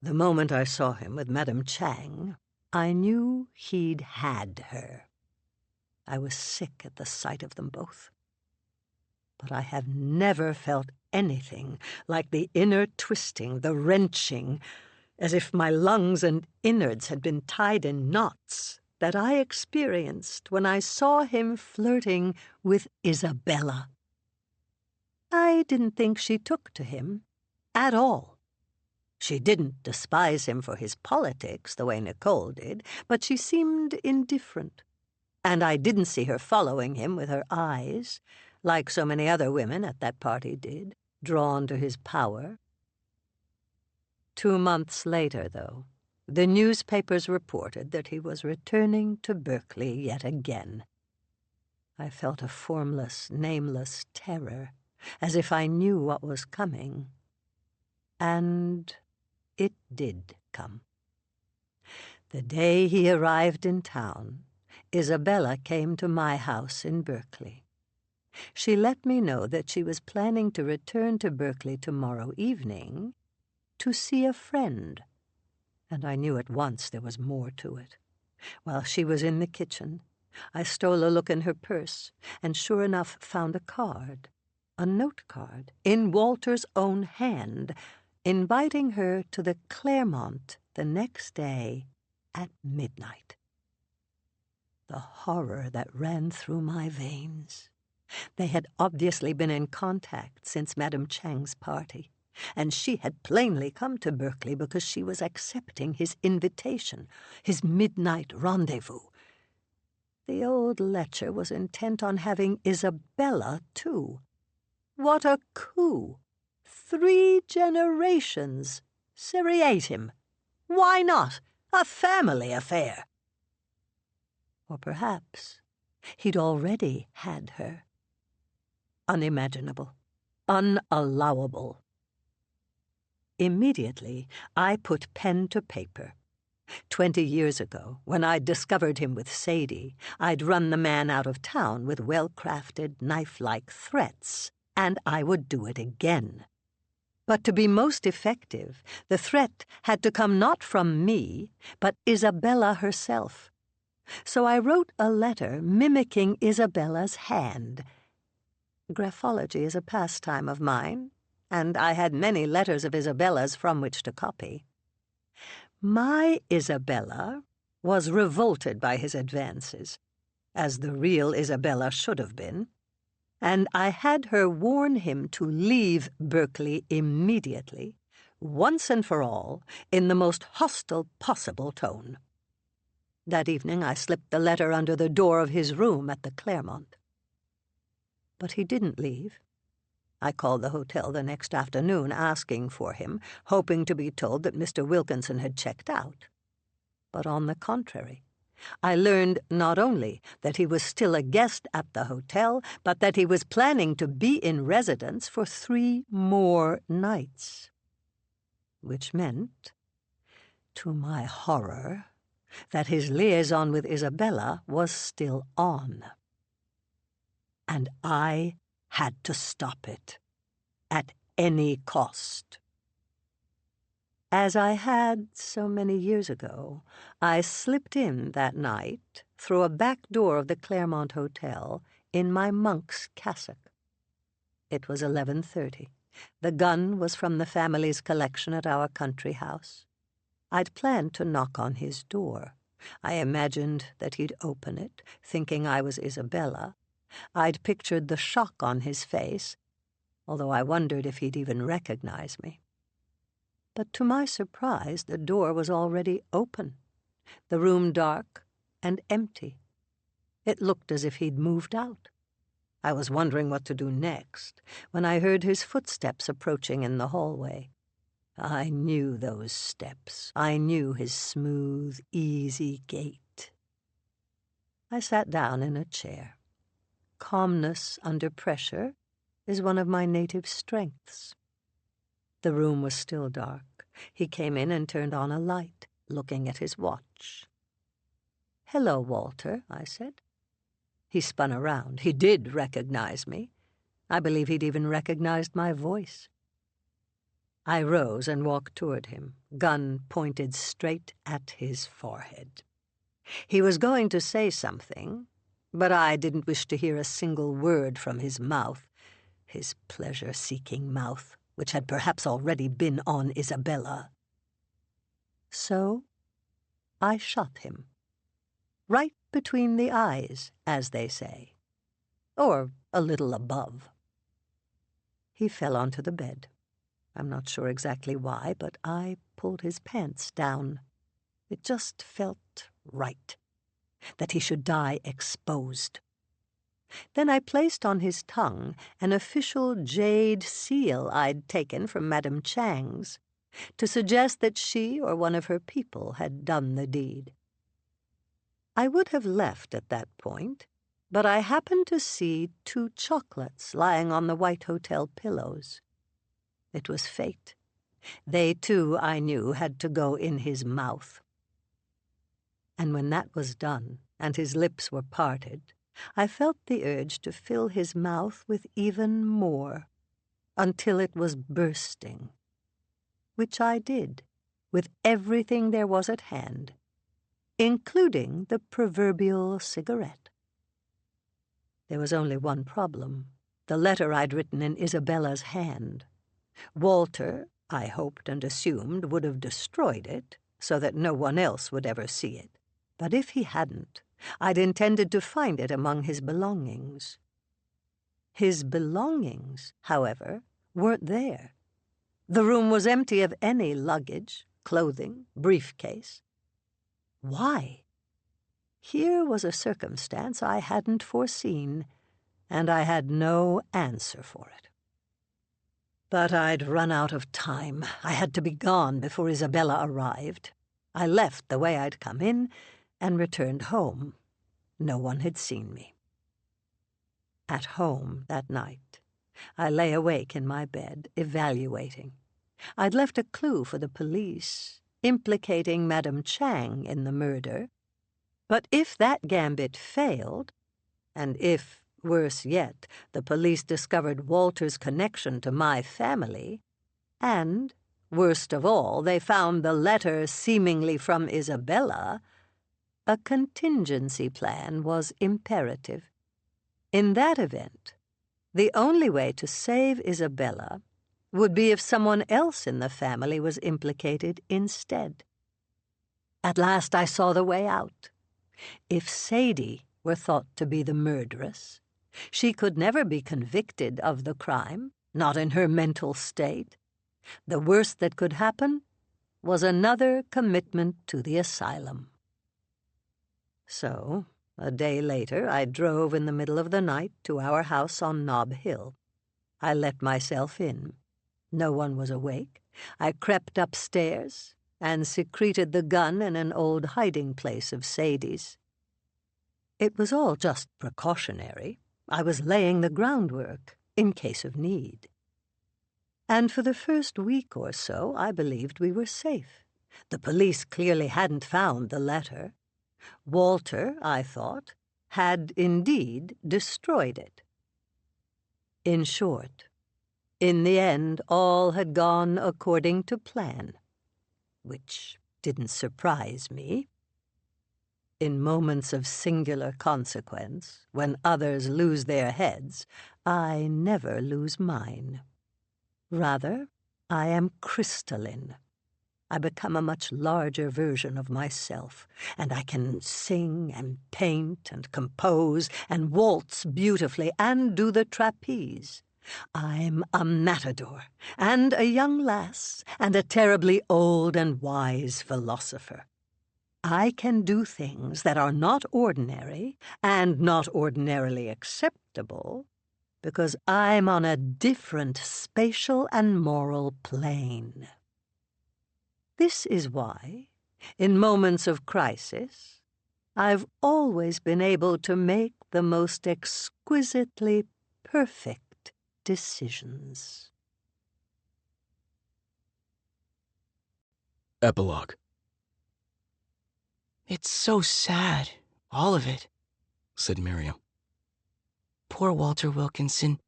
The moment I saw him with Madame Chang, I knew he'd had her. I was sick at the sight of them both. But I have never felt anything like the inner twisting, the wrenching, as if my lungs and innards had been tied in knots, that I experienced when I saw him flirting with Isabella. I didn't think she took to him at all. She didn't despise him for his politics the way Nicole did, but she seemed indifferent, and I didn't see her following him with her eyes, like so many other women at that party did, drawn to his power. 2 months later, though, the newspapers reported that he was returning to Berkeley yet again. I felt a formless, nameless terror, as if I knew what was coming. And it did come. The day he arrived in town, Isabella came to my house in Berkeley. She let me know that she was planning to return to Berkeley tomorrow evening to see a friend, and I knew at once there was more to it. While she was in the kitchen, I stole a look in her purse, and sure enough found a card, a note card, in Walter's own hand, inviting her to the Claremont the next day at midnight. The horror that ran through my veins. They had obviously been in contact since Madame Chang's party, and she had plainly come to Berkeley because she was accepting his invitation, his midnight rendezvous. The old lecher was intent on having Isabella, too. What a coup! 3 generations. Seriatim. Why not? A family affair. Or perhaps he'd already had her. unimaginable, unallowable. Immediately, I put pen to paper. 20 years ago, when I'd discovered him with Sadie, I'd run the man out of town with well-crafted, knife-like threats, and I would do it again. But to be most effective, the threat had to come not from me, but Isabella herself. So I wrote a letter mimicking Isabella's hand. Graphology is a pastime of mine, and I had many letters of Isabella's from which to copy. My Isabella was revolted by his advances, as the real Isabella should have been, and I had her warn him to leave Berkeley immediately, once and for all, in the most hostile possible tone. That evening I slipped the letter under the door of his room at the Claremont. But he didn't leave. I called the hotel the next afternoon asking for him, hoping to be told that Mr. Wilkinson had checked out. But on the contrary, I learned not only that he was still a guest at the hotel, but that he was planning to be in residence for 3 more nights. Which meant, to my horror, that his liaison with Isabella was still on. And I had to stop it, at any cost. As I had so many years ago, I slipped in that night through a back door of the Claremont Hotel in my monk's cassock. It was 11:30. The gun was from the family's collection at our country house. I'd planned to knock on his door. I imagined that he'd open it, thinking I was Isabella. I'd pictured the shock on his face, although I wondered if he'd even recognize me. But to my surprise, the door was already open, the room dark and empty. It looked as if he'd moved out. I was wondering what to do next when I heard his footsteps approaching in the hallway. I knew those steps. I knew his smooth, easy gait. I sat down in a chair. Calmness under pressure is one of my native strengths. The room was still dark. He came in and turned on a light, looking at his watch. "Hello, Walter," I said. He spun around. He did recognize me. I believe he'd even recognized my voice. I rose and walked toward him, gun pointed straight at his forehead. He was going to say something, but I didn't wish to hear a single word from his mouth, his pleasure-seeking mouth, which had perhaps already been on Isabella. So I shot him. Right between the eyes, as they say, or a little above. He fell onto the bed. I'm not sure exactly why, but I pulled his pants down. It just felt right, that he should die exposed. Then I placed on his tongue an official jade seal I'd taken from Madame Chang's, to suggest that she or one of her people had done the deed. I would have left at that point, but I happened to see 2 chocolates lying on the White Hotel pillows. It was fate. They, too, I knew, had to go in his mouth. And when that was done, and his lips were parted, I felt the urge to fill his mouth with even more, until it was bursting. Which I did, with everything there was at hand, including the proverbial cigarette. There was only one problem: the letter I'd written in Isabella's hand. Walter, I hoped and assumed, would have destroyed it, so that no one else would ever see it. But if he hadn't, I'd intended to find it among his belongings. His belongings, however, weren't there. The room was empty of any luggage, clothing, briefcase. Why? Here was a circumstance I hadn't foreseen, and I had no answer for it. But I'd run out of time. I had to be gone before Isabella arrived. I left the way I'd come in and returned home. No one had seen me. At home that night, I lay awake in my bed, evaluating. I'd left a clue for the police, implicating Madame Chang in the murder. But if that gambit failed, and if, worse yet, the police discovered Walter's connection to my family, and, worst of all, they found the letter seemingly from Isabella, a contingency plan was imperative. In that event, the only way to save Isabella would be if someone else in the family was implicated instead. At last I saw the way out. If Sadie were thought to be the murderess, she could never be convicted of the crime, not in her mental state. The worst that could happen was another commitment to the asylum. So, a day later, I drove in the middle of the night to our house on Nob Hill. I let myself in. No one was awake. I crept upstairs and secreted the gun in an old hiding place of Sadie's. It was all just precautionary. I was laying the groundwork in case of need. And for the first week or so, I believed we were safe. The police clearly hadn't found the letter. Walter, I thought, had indeed destroyed it. In short, in the end, all had gone according to plan, which didn't surprise me. In moments of singular consequence, when others lose their heads, I never lose mine. Rather, I am crystalline. I become a much larger version of myself, and I can sing and paint and compose and waltz beautifully and do the trapeze. I'm a matador, and a young lass, and a terribly old and wise philosopher. I can do things that are not ordinary and not ordinarily acceptable because I'm on a different spatial and moral plane. This is why, in moments of crisis, I've always been able to make the most exquisitely perfect decisions. Epilogue. It's so sad, all of it, said Miriam. Poor Walter Wilkinson.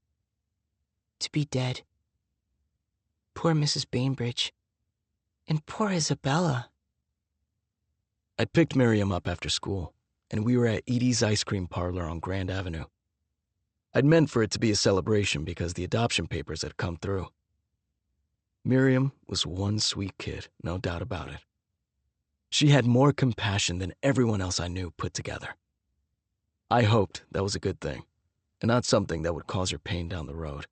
To be dead. Poor Mrs. Bainbridge. And poor Isabella. I'd picked Miriam up after school, and we were at Edie's Ice Cream Parlor on Grand Avenue. I'd meant for it to be a celebration because the adoption papers had come through. Miriam was one sweet kid, no doubt about it. She had more compassion than everyone else I knew put together. I hoped that was a good thing, and not something that would cause her pain down the road.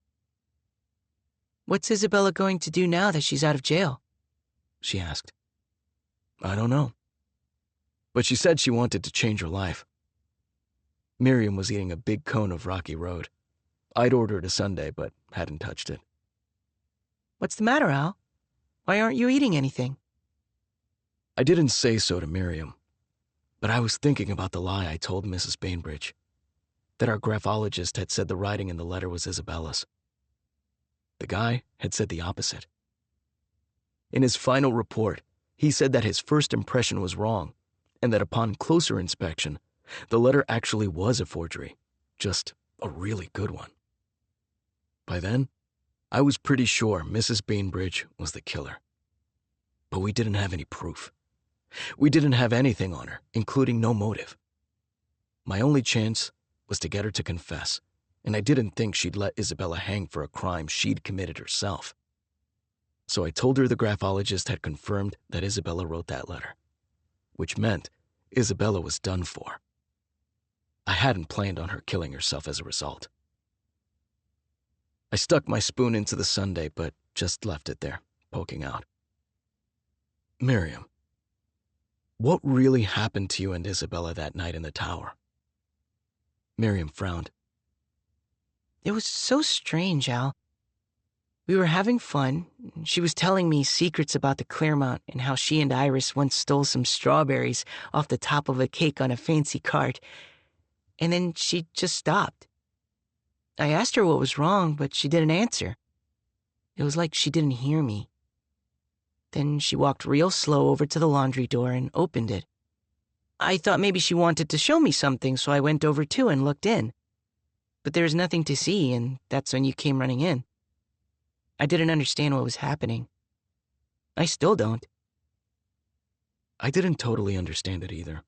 What's Isabella going to do now that she's out of jail? She asked. I don't know. But she said she wanted to change her life. Miriam was eating a big cone of Rocky Road. I'd ordered a sundae, but hadn't touched it. What's the matter, Al? Why aren't you eating anything? I didn't say so to Miriam, but I was thinking about the lie I told Mrs. Bainbridge, that our graphologist had said the writing in the letter was Isabella's. The guy had said the opposite. In his final report, he said that his first impression was wrong, and that upon closer inspection, the letter actually was a forgery, just a really good one. By then, I was pretty sure Mrs. Bainbridge was the killer. But we didn't have any proof. We didn't have anything on her, including no motive. My only chance was to get her to confess, and I didn't think she'd let Isabella hang for a crime she'd committed herself. So I told her the graphologist had confirmed that Isabella wrote that letter, which meant Isabella was done for. I hadn't planned on her killing herself as a result. I stuck my spoon into the sundae, but just left it there, poking out. Miriam, what really happened to you and Isabella that night in the tower? Miriam frowned. It was so strange, Al. We were having fun. She was telling me secrets about the Claremont and how she and Iris once stole some strawberries off the top of a cake on a fancy cart. And then she just stopped. I asked her what was wrong, but she didn't answer. It was like she didn't hear me. Then she walked real slow over to the laundry door and opened it. I thought maybe she wanted to show me something, so I went over too and looked in. But there was nothing to see, and that's when you came running in. I didn't understand what was happening. I still don't. I didn't totally understand it either.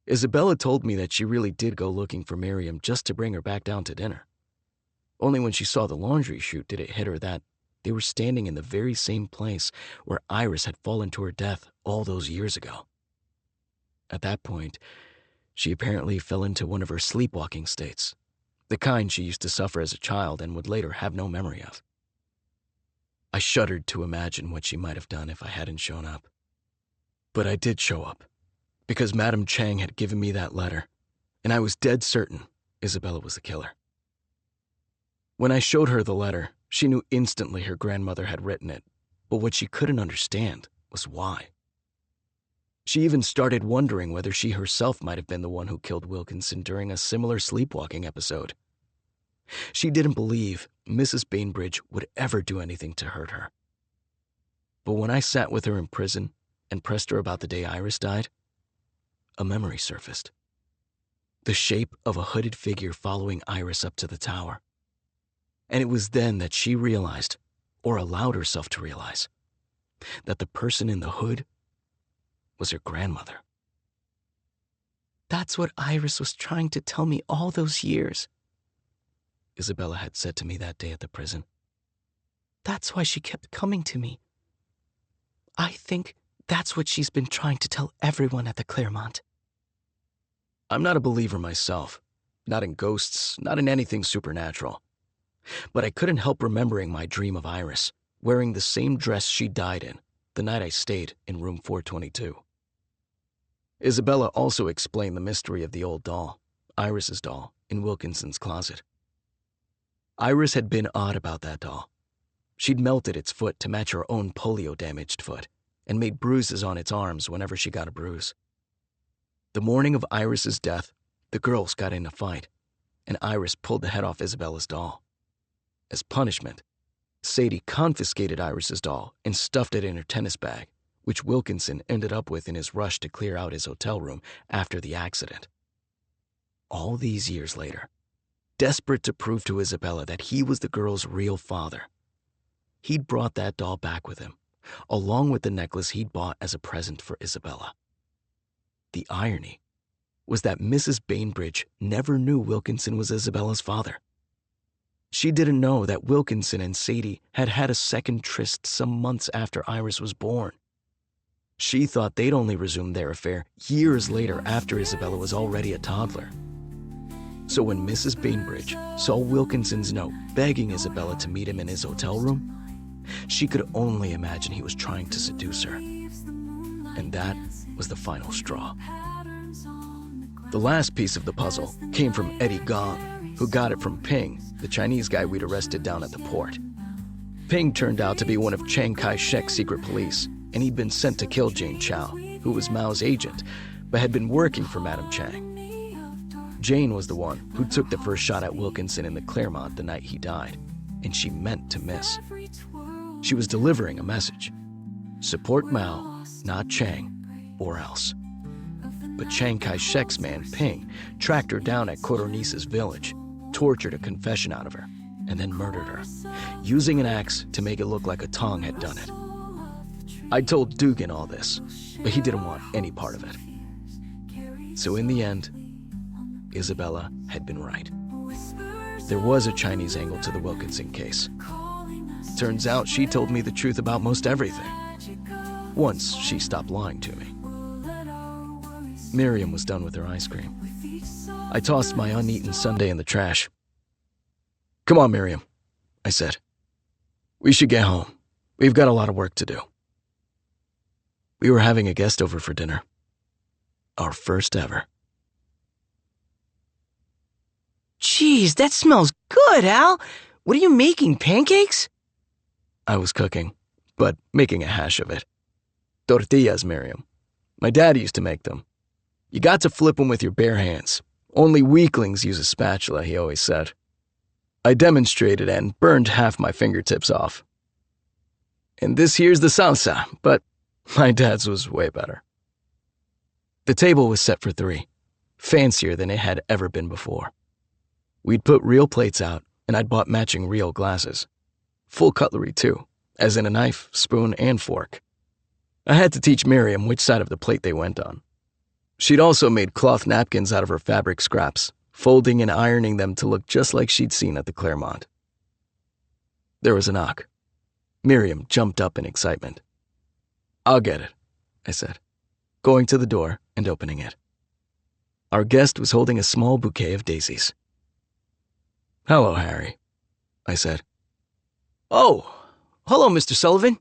Isabella told me that she really did go looking for Miriam just to bring her back down to dinner. Only when she saw the laundry chute did it hit her that they were standing in the very same place where Iris had fallen to her death all those years ago. At that point, she apparently fell into one of her sleepwalking states, the kind she used to suffer as a child and would later have no memory of. I shuddered to imagine what she might have done if I hadn't shown up. But I did show up, because Madame Chang had given me that letter, and I was dead certain Isabella was the killer. When I showed her the letter, she knew instantly her grandmother had written it, but what she couldn't understand was why. She even started wondering whether she herself might have been the one who killed Wilkinson during a similar sleepwalking episode. She didn't believe Mrs. Bainbridge would ever do anything to hurt her. But when I sat with her in prison and pressed her about the day Iris died, a memory surfaced. The shape of a hooded figure following Iris up to the tower. And it was then that she realized, or allowed herself to realize, that the person in the hood was her grandmother. That's what Iris was trying to tell me all those years, Isabella had said to me that day at the prison. That's why she kept coming to me. I think that's what she's been trying to tell everyone at the Claremont. I'm not a believer myself, not in ghosts, not in anything supernatural. But I couldn't help remembering my dream of Iris, wearing the same dress she died in the night I stayed in room 422. Isabella also explained the mystery of the old doll, Iris's doll, in Wilkinson's closet. Iris had been odd about that doll. She'd melted its foot to match her own polio-damaged foot and made bruises on its arms whenever she got a bruise. The morning of Iris's death, the girls got in a fight, and Iris pulled the head off Isabella's doll. As punishment, Sadie confiscated Iris's doll and stuffed it in her tennis bag, which Wilkinson ended up with in his rush to clear out his hotel room after the accident. All these years later, desperate to prove to Isabella that he was the girl's real father, he'd brought that doll back with him, along with the necklace he'd bought as a present for Isabella. The irony was that Mrs. Bainbridge never knew Wilkinson was Isabella's father. She didn't know that Wilkinson and Sadie had had a second tryst some months after Iris was born. She thought they'd only resumed their affair years later after Isabella was already a toddler. So when Mrs. Bainbridge saw Wilkinson's note begging Isabella to meet him in his hotel room, she could only imagine he was trying to seduce her. And that was the final straw. The last piece of the puzzle came from Eddie Gong, who got it from Ping, the Chinese guy we'd arrested down at the port. Ping turned out to be one of Chiang Kai-shek's secret police, and he'd been sent to kill Jane Chow, who was Mao's agent, but had been working for Madame Chang. Jane was the one who took the first shot at Wilkinson in the Claremont the night he died, and she meant to miss. She was delivering a message. Support Mao, not Chang, or else. But Chiang Kai-shek's man, Ping, tracked her down at Codornice's village, tortured a confession out of her, and then murdered her, using an axe to make it look like a Tong had done it. I told Dugan all this, but he didn't want any part of it. So in the end, Isabella had been right. There was a Chinese angle to the Wilkinson case. Turns out she told me the truth about most everything. Once she stopped lying to me. Miriam was done with her ice cream. I tossed my uneaten sundae in the trash. "Come on, Miriam," I said. "We should get home. We've got a lot of work to do." We were having a guest over for dinner. Our first ever. Jeez, that smells good, Al. What are you making, pancakes? I was cooking, but making a hash of it. Tortillas, Miriam. My dad used to make them. You got to flip them with your bare hands. Only weaklings use a spatula, he always said. I demonstrated and burned half my fingertips off. And this here's the salsa, but my dad's was way better. The table was set for 3, fancier than it had ever been before. We'd put real plates out, and I'd bought matching real glasses. Full cutlery, too, as in a knife, spoon, and fork. I had to teach Miriam which side of the plate they went on. She'd also made cloth napkins out of her fabric scraps, folding and ironing them to look just like she'd seen at the Claremont. There was a knock. Miriam jumped up in excitement. "I'll get it," I said, going to the door and opening it. Our guest was holding a small bouquet of daisies. "Hello, Harry," I said. "Oh, hello, Mr. Sullivan,"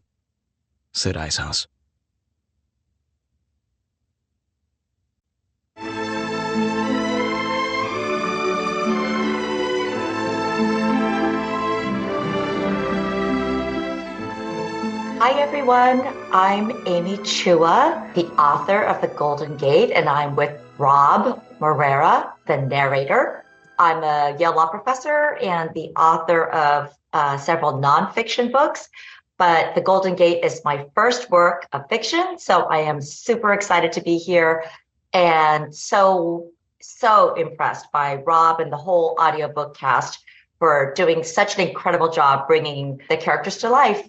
said Icehouse. Hi everyone, I'm Amy Chua, the author of The Golden Gate, and I'm with Rob Morera, the narrator. I'm a Yale Law professor and the author of several nonfiction books, but The Golden Gate is my first work of fiction, so I am super excited to be here and so impressed by Rob and the whole audiobook cast for doing such an incredible job bringing the characters to life.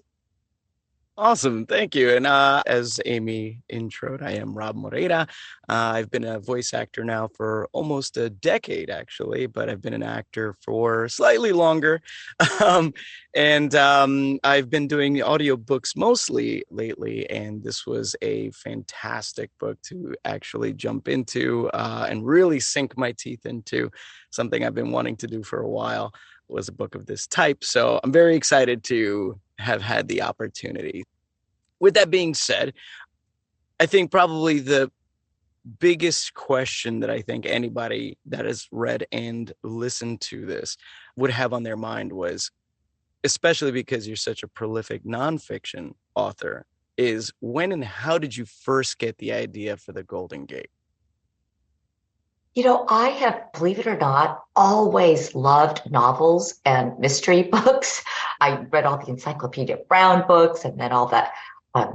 Awesome. Thank you. And as Amy introed, I am Rob Moreira. I've been a voice actor now for almost a decade, actually, but I've been an actor for slightly longer. I've been doing audiobooks mostly lately, and this was a fantastic book to actually jump into and really sink my teeth into. Something I've been wanting to do for a while was a book of this type. So I'm very excited to have had the opportunity. With that being said, I think probably the biggest question that I think anybody that has read and listened to this would have on their mind was, especially because you're such a prolific nonfiction author, is when and how did you first get the idea for The Golden Gate? You know, I have, believe it or not, always loved novels and mystery books. I read all the Encyclopedia Brown books and then all the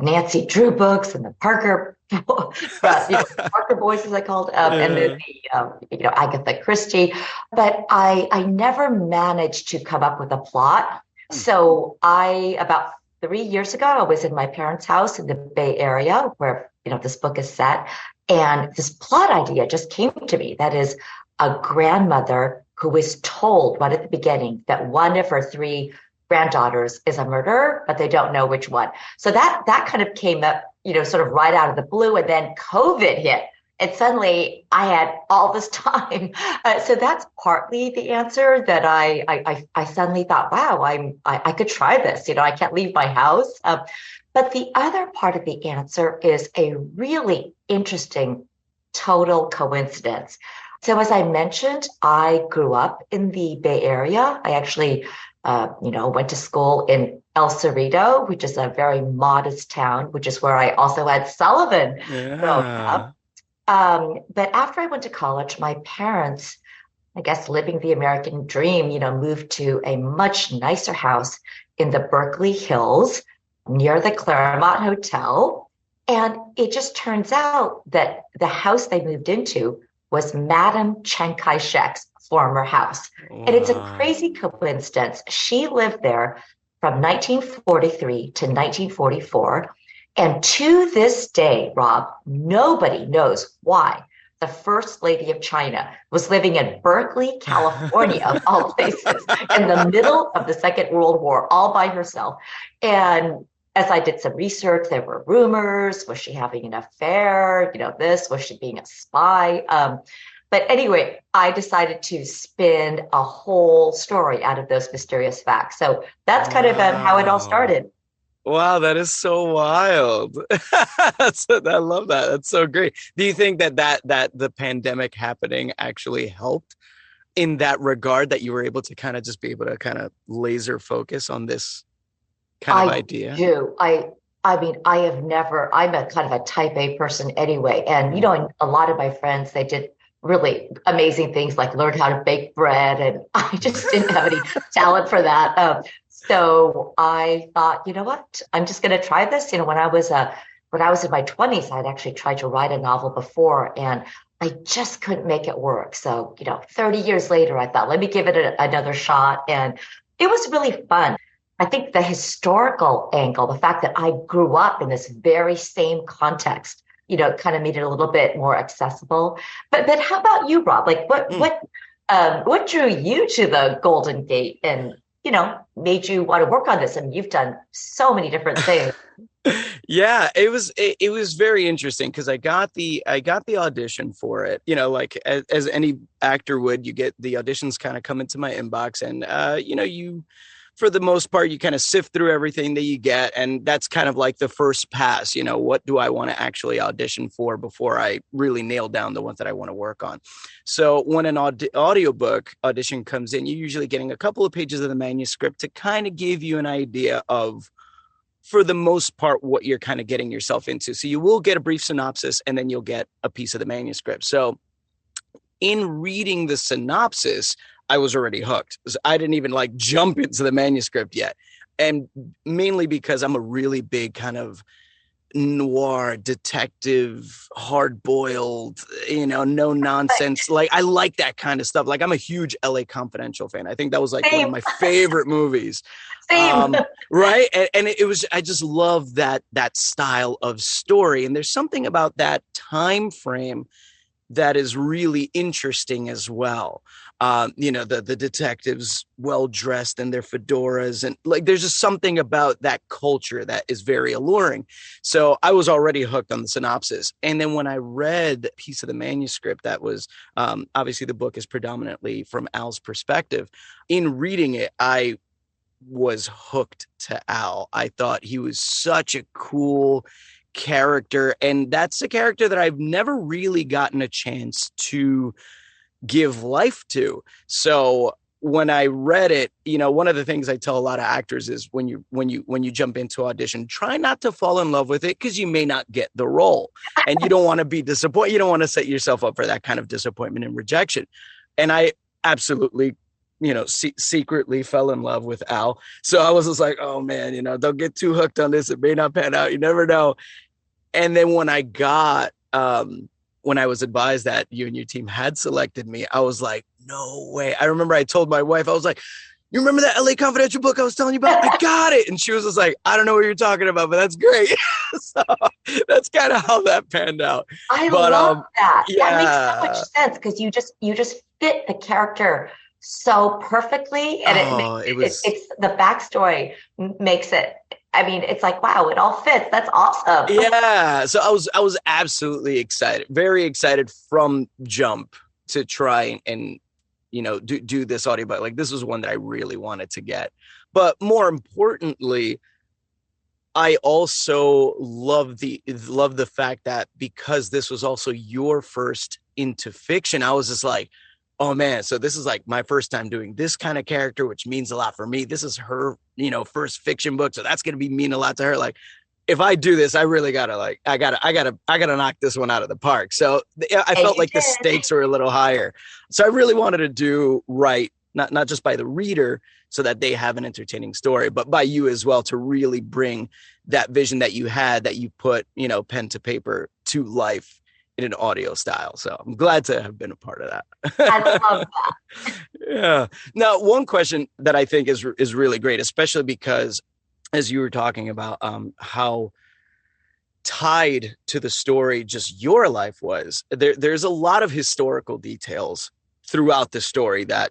Nancy Drew books and the Parker, Parker Boys, as I called, and then the, Agatha Christie. But I never managed to come up with a plot. So about 3 years ago, I was in my parents' house in the Bay Area where, this book is set. And this plot idea just came to me. That is a grandmother who is told right at the beginning that one of her 3 granddaughters is a murderer, but they don't know which one. So that kind of came up, sort of right out of the blue. And then COVID hit. And suddenly I had all this time. So that's partly the answer that I suddenly thought, wow, I could try this. I can't leave my house. But the other part of the answer is a really interesting total coincidence. So as I mentioned, I grew up in the Bay Area. I actually, went to school in El Cerrito, which is a very modest town, which is where I also had Sullivan growing up. But after I went to college, my parents, I guess living the American dream, moved to a much nicer house in the Berkeley Hills near the Claremont Hotel. And it just turns out that the house they moved into was Madame Chiang Kai-shek's former house. Wow. And it's a crazy coincidence. She lived there from 1943 to 1944. And to this day, Rob, nobody knows why the First Lady of China was living in Berkeley, California, of all places, in the middle of the Second World War, all by herself. And as I did some research, there were rumors. Was she having an affair? Was she being a spy? But anyway, I decided to spin a whole story out of those mysterious facts. So that's kind of how it all started. Wow, that is so wild. I love that. That's so great. Do you think that the pandemic happening actually helped in that regard, that you were able to kind of just be able to kind of laser focus on this kind of idea? I do. I mean, I'm a kind of a type A person anyway. And, and a lot of my friends, they did really amazing things, like learn how to bake bread. And I just didn't have any talent for that. So I thought, you know what, I'm just going to try this. When I was in my 20s, I'd actually tried to write a novel before, and I just couldn't make it work. So, 30 years later, I thought, let me give it another shot. And it was really fun. I think the historical angle, the fact that I grew up in this very same context, kind of made it a little bit more accessible. But how about you, Rob? Like, what drew you to the Golden Gate, and made you want to work on this? I mean, you've done so many different things. Yeah, it was very interesting because I got the audition for it. Like as any actor would, you get the auditions kind of come into my inbox, and you, for the most part, you kind of sift through everything that you get, and that's kind of like the first pass. What do I want to actually audition for before I really nail down the ones that I want to work on? So when an audiobook audition comes in, you're usually getting a couple of pages of the manuscript to kind of give you an idea of, for the most part, what you're kind of getting yourself into. So you will get a brief synopsis, and then you'll get a piece of the manuscript. So in reading the synopsis, I was already hooked. I didn't even jump into the manuscript yet. And mainly because I'm a really big kind of noir detective, hard-boiled, no nonsense. I like that kind of stuff. I'm a huge LA Confidential fan. I think that was one of my favorite movies. Right. And it was, I just love that style of story. And there's something about that time frame that is really interesting as well. The detectives well-dressed in their fedoras, and there's just something about that culture that is very alluring. So I was already hooked on the synopsis. And then when I read a piece of the manuscript that was, obviously the book is predominantly from Al's perspective. In reading it, I was hooked to Al. I thought he was such a cool character, and that's a character that I've never really gotten a chance to give life to. So when I read it, one of the things I tell a lot of actors is when you jump into audition, try not to fall in love with it, because you may not get the role, and you don't want to be disappointed. You don't want to set yourself up for that kind of disappointment and rejection. And I absolutely secretly fell in love with Al. So I was just like, oh man, don't get too hooked on this. It may not pan out. You never know. And then when I was advised that you and your team had selected me, I was like, no way. I remember I told my wife, I was like, you remember that LA Confidential book I was telling you about? I got it. And she was just like, I don't know what you're talking about, but that's great. So that's kind of how that panned out. I love that. Yeah. That makes so much sense, because you just fit the character so perfectly, and it's the backstory makes it. I mean, it's like, wow, it all fits. That's awesome. Yeah. So I was absolutely excited, very excited from jump to try and do this audiobook. This was one that I really wanted to get. But more importantly, I also love the fact that because this was also your first into fiction, I was just like, oh man, so this is my first time doing this kind of character, which means a lot for me. This is her, first fiction book. So that's going to mean a lot to her. If I do this, I really I gotta knock this one out of the park. So I felt like the stakes were a little higher. So I really wanted to do right, not just by the reader so that they have an entertaining story, but by you as well, to really bring that vision that you had, that you put, pen to paper to life in an audio style. So I'm glad to have been a part of that. I love that. Yeah. Now, one question that I think is really great, especially because, as you were talking about, how tied to the story just your life was, there's a lot of historical details throughout the story that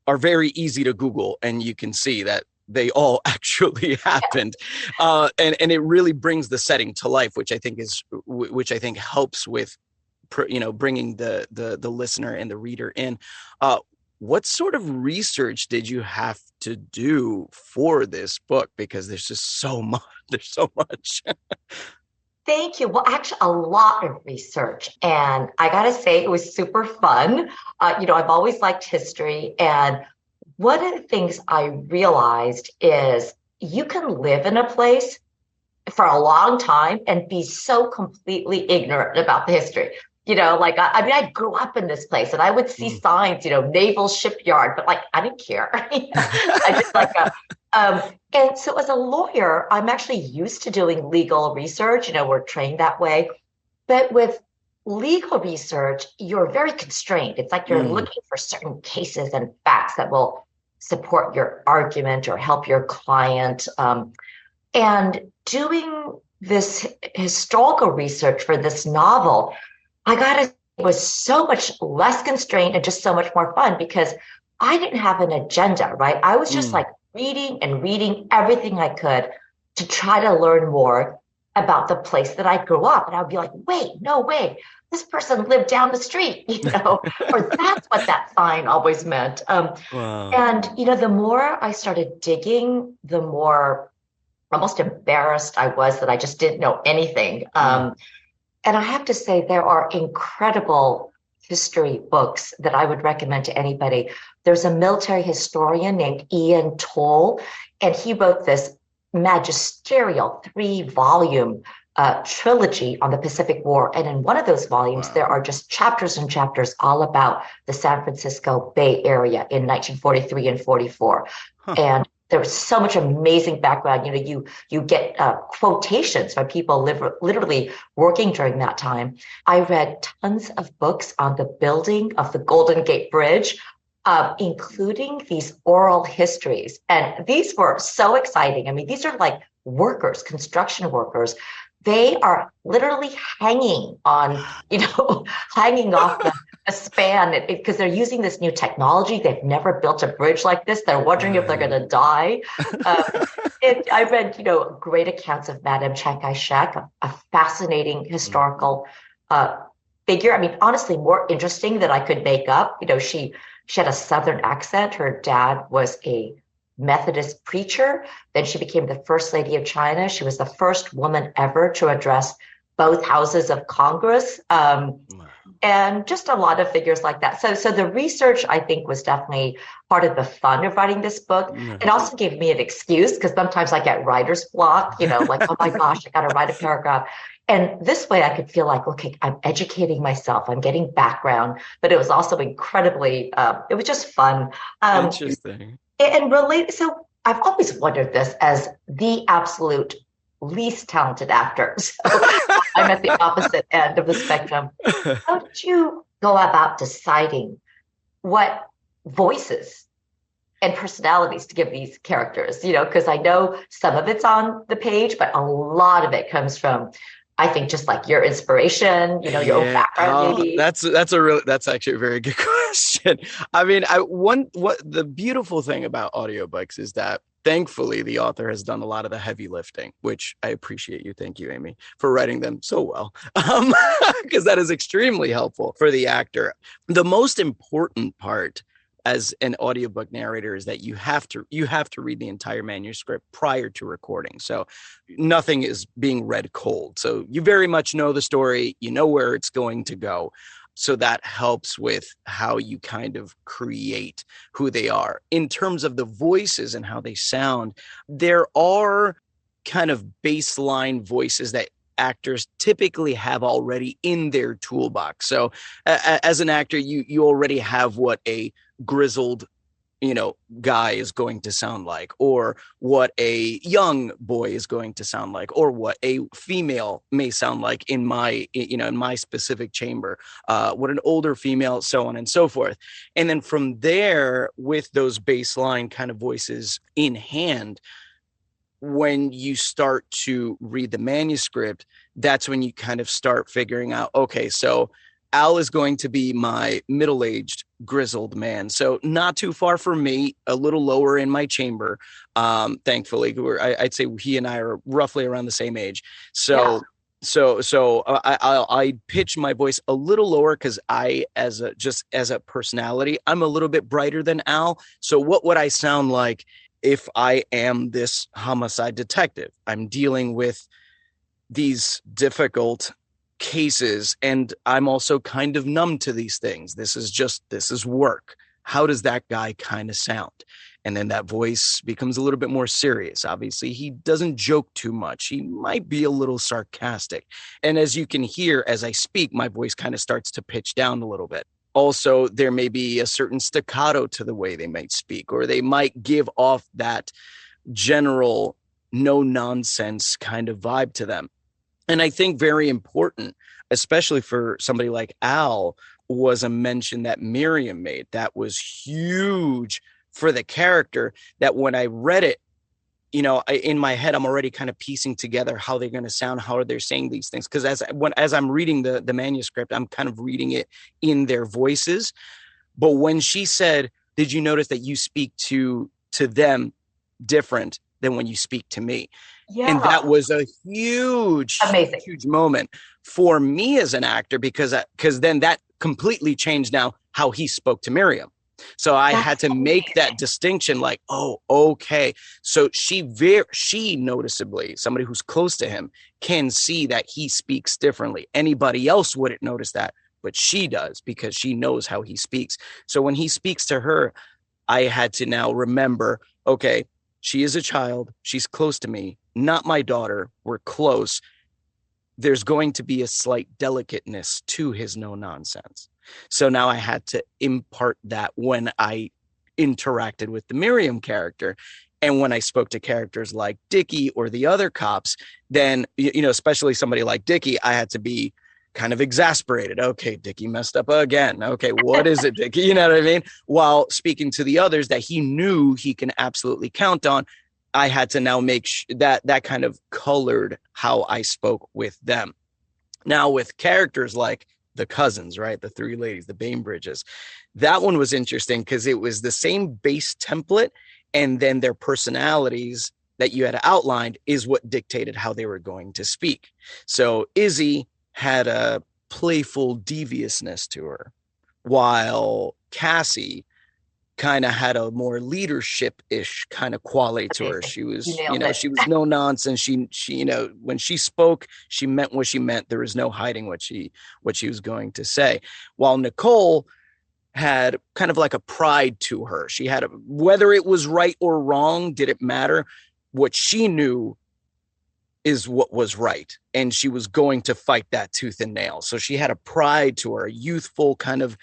are very easy to Google, and you can see that they all actually happened. And it really brings the setting to life, which I think helps with, bringing the listener and the reader in. What sort of research did you have to do for this book? Because there's just so much. There's so much. Thank you. Well, actually, a lot of research. And I got to say, it was super fun. I've always liked history. And one of the things I realized is you can live in a place for a long time and be so completely ignorant about the history. Like, I mean, I grew up in this place and I would see signs, naval shipyard, but like, I didn't care. I just like, and so as a lawyer, I'm actually used to doing legal research. We're trained that way. But with legal research, you're very constrained. It's like you're looking for certain cases and facts that will support your argument or help your client. And doing this historical research for this novel, I gotta say, it was so much less constrained and just so much more fun because I didn't have an agenda, right? I was just like reading and reading everything I could to try to learn more about the place that I grew up. And I would be like, wait, no way, this person lived down the street, or that's what that sign always meant. Wow. And, the more I started digging, the more almost embarrassed I was that I just didn't know anything. And I have to say, there are incredible history books that I would recommend to anybody. There's a military historian named Ian Toll, and he wrote this magisterial 3-volume trilogy on the Pacific War. And in one of those volumes, there are just chapters and chapters all about the San Francisco Bay Area in 1943 and 44. And there was so much amazing background. You get quotations from people literally working during that time. I read tons of books on the building of the Golden Gate Bridge, including these oral histories. And these were so exciting. I mean, these are like workers, construction workers. They are literally hanging on, hanging off a span because they're using this new technology. They've never built a bridge like this. They're wondering if they're going to die. I read, great accounts of Madame Chiang Kai-shek, a fascinating historical figure. I mean, honestly, more interesting than I could make up. She had a Southern accent. Her dad was a Methodist preacher. Then she became the First Lady of China. She was the first woman ever to address both houses of Congress. And just a lot of figures like that. So the research, I think, was definitely part of the fun of writing this book. It also gave me an excuse because sometimes I get writer's block, like, oh my gosh, I got to write a paragraph. And this way I could feel like, okay, I'm educating myself. I'm getting background, but it was also incredibly, it was just fun. Interesting. And related, so I've always wondered this as the absolute least talented actor. So I'm at the opposite end of the spectrum. How did you go about deciding what voices and personalities to give these characters? Because I know some of it's on the page, but a lot of it comes from, I think, just like your inspiration, your own background, maybe. That's actually a very good question. I mean, what the beautiful thing about audiobooks is that thankfully the author has done a lot of the heavy lifting, which I appreciate you. Thank you, Amy, for writing them so well, because that is extremely helpful for the actor. The most important part as an audiobook narrator is that you have to read the entire manuscript prior to recording. So nothing is being read cold. So you very much know the story, you know where it's going to go. So that helps with how you kind of create who they are. In terms of the voices and how they sound, there are kind of baseline voices that actors typically have already in their toolbox. So as an actor, you already have what a grizzled guy is going to sound like, or what a young boy is going to sound like, or what a female may sound like in my specific chamber, what an older female, so on and so forth. And then from there, with those baseline kind of voices in hand, when you start to read the manuscript, that's when you kind of start figuring out, okay, so Al is going to be my middle-aged grizzled man. So not too far from me, a little lower in my chamber. Thankfully, I'd say he and I are roughly around the same age. So I pitch my voice a little lower because as a personality, I'm a little bit brighter than Al. So what would I sound like if I am this homicide detective? I'm dealing with these difficult cases, and I'm also kind of numb to these things. This is work. How does that guy kind of sound? And then that voice becomes a little bit more serious. Obviously, he doesn't joke too much. He might be a little sarcastic. And as you can hear, as I speak, my voice kind of starts to pitch down a little bit. Also, there may be a certain staccato to the way they might speak, or they might give off that general no nonsense kind of vibe to them. And I think very important, especially for somebody like Al, was a mention that Miriam made that was huge for the character, that when I read it, in my head, I'm already kind of piecing together how they're going to sound, how they're saying these things. Because as I'm reading the manuscript, I'm kind of reading it in their voices. But when she said, "Did you notice that you speak to them different than when you speak to me?" Yeah. And that was a huge moment for me as an actor, because then that completely changed now how he spoke to Miriam. So I had to make that distinction, like, oh, okay. So she noticeably, somebody who's close to him, can see that he speaks differently. Anybody else wouldn't notice that, but she does, because she knows how he speaks. So when he speaks to her, I had to now remember, okay, she is a child. She's close to me, not my daughter. We're close. There's going to be a slight delicateness to his no nonsense. So now I had to impart that when I interacted with the Miriam character. And when I spoke to characters like Dickie or the other cops, then, especially somebody like Dickie, I had to be kind of exasperated. Okay, Dickie messed up again. Okay, what is it, Dickie? You know what I mean? While speaking to the others that he knew he can absolutely count on, I had to now make that kind of colored how I spoke with them. Now with characters like the cousins, right? The three ladies, the Bainbridges. That one was interesting because it was the same base template, and then their personalities that you had outlined is what dictated how they were going to speak. So Izzy had a playful deviousness to her, while Cassie kind of had a more leadership-ish kind of quality to her. She was, she was no nonsense. She, when she spoke, she meant what she meant. There was no hiding what she was going to say. While Nicole had kind of like a pride to her. She had whether it was right or wrong, did it matter? What she knew is what was right. And she was going to fight that tooth and nail. So she had a pride to her, a youthful kind of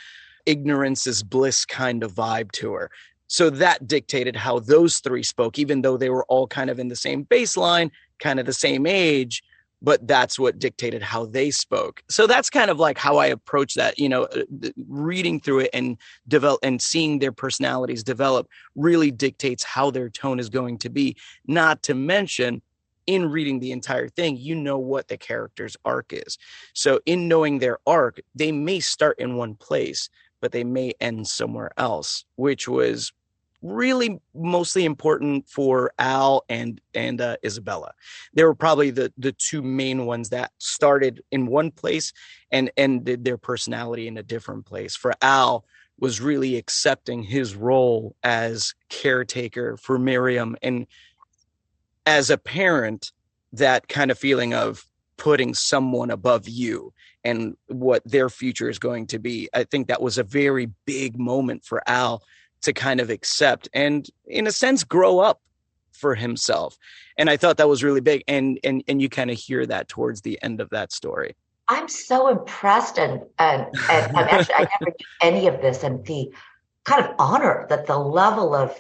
ignorance is bliss kind of vibe to her. So that dictated how those three spoke, even though they were all kind of in the same baseline, kind of the same age, but that's what dictated how they spoke. So that's kind of like how I approach that, reading through it and develop and seeing their personalities develop really dictates how their tone is going to be. Not to mention, in reading the entire thing, what the character's arc is. So in knowing their arc, they may start in one place, but they may end somewhere else, which was really mostly important for Al and Isabella. They were probably the two main ones that started in one place and ended their personality in a different place. For Al, was really accepting his role as caretaker for Miriam, and as a parent, that kind of feeling of putting someone above you and what their future is going to be. I think that was a very big moment for Al to kind of accept and, in a sense, grow up for himself. And I thought that was really big. And you kind of hear that towards the end of that story. I'm so impressed, and I'm actually, I never knew any of this, and the kind of honor that the level of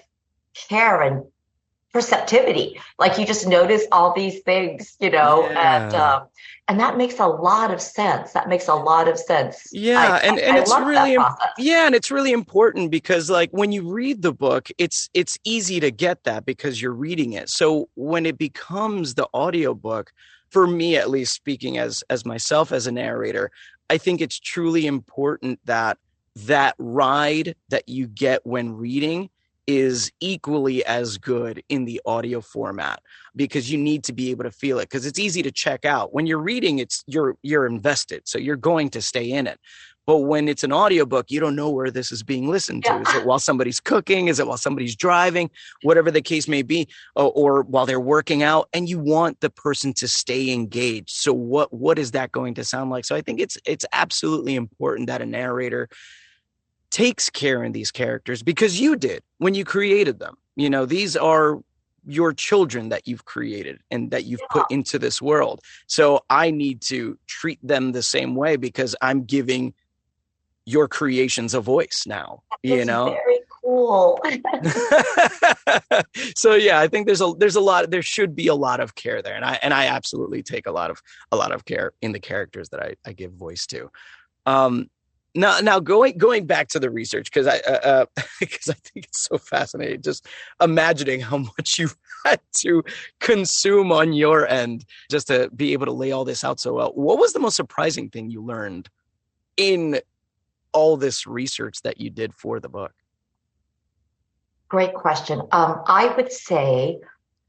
care and perceptivity, like you just notice all these things, and that makes a lot of sense. Yeah, and it's really and it's really important because, like, when you read the book, it's easy to get that because you're reading it. So when it becomes the audiobook, for me at least, speaking as myself as a narrator, I think it's truly important that ride that you get when reading is equally as good in the audio format, because you need to be able to feel it, because it's easy to check out. When you're reading, you're invested, so you're going to stay in it. But when it's an audiobook, you don't know where this is being listened to. Is it while somebody's cooking? Is it while somebody's driving? Whatever the case may be, or while they're working out, and you want the person to stay engaged. So what is that going to sound like? So I think it's absolutely important that a narrator takes care in these characters, because you did when you created them. These are your children that you've created and that you've put into this world. So I need to treat them the same way because I'm giving your creations a voice now, It's very cool. So yeah, I think there should be a lot of care there. And I absolutely take a lot of care in the characters that I give voice to. Now going back to the research, because I think it's so fascinating, just imagining how much you've had to consume on your end just to be able to lay all this out so well. What was the most surprising thing you learned in all this research that you did for the book? Great question. I would say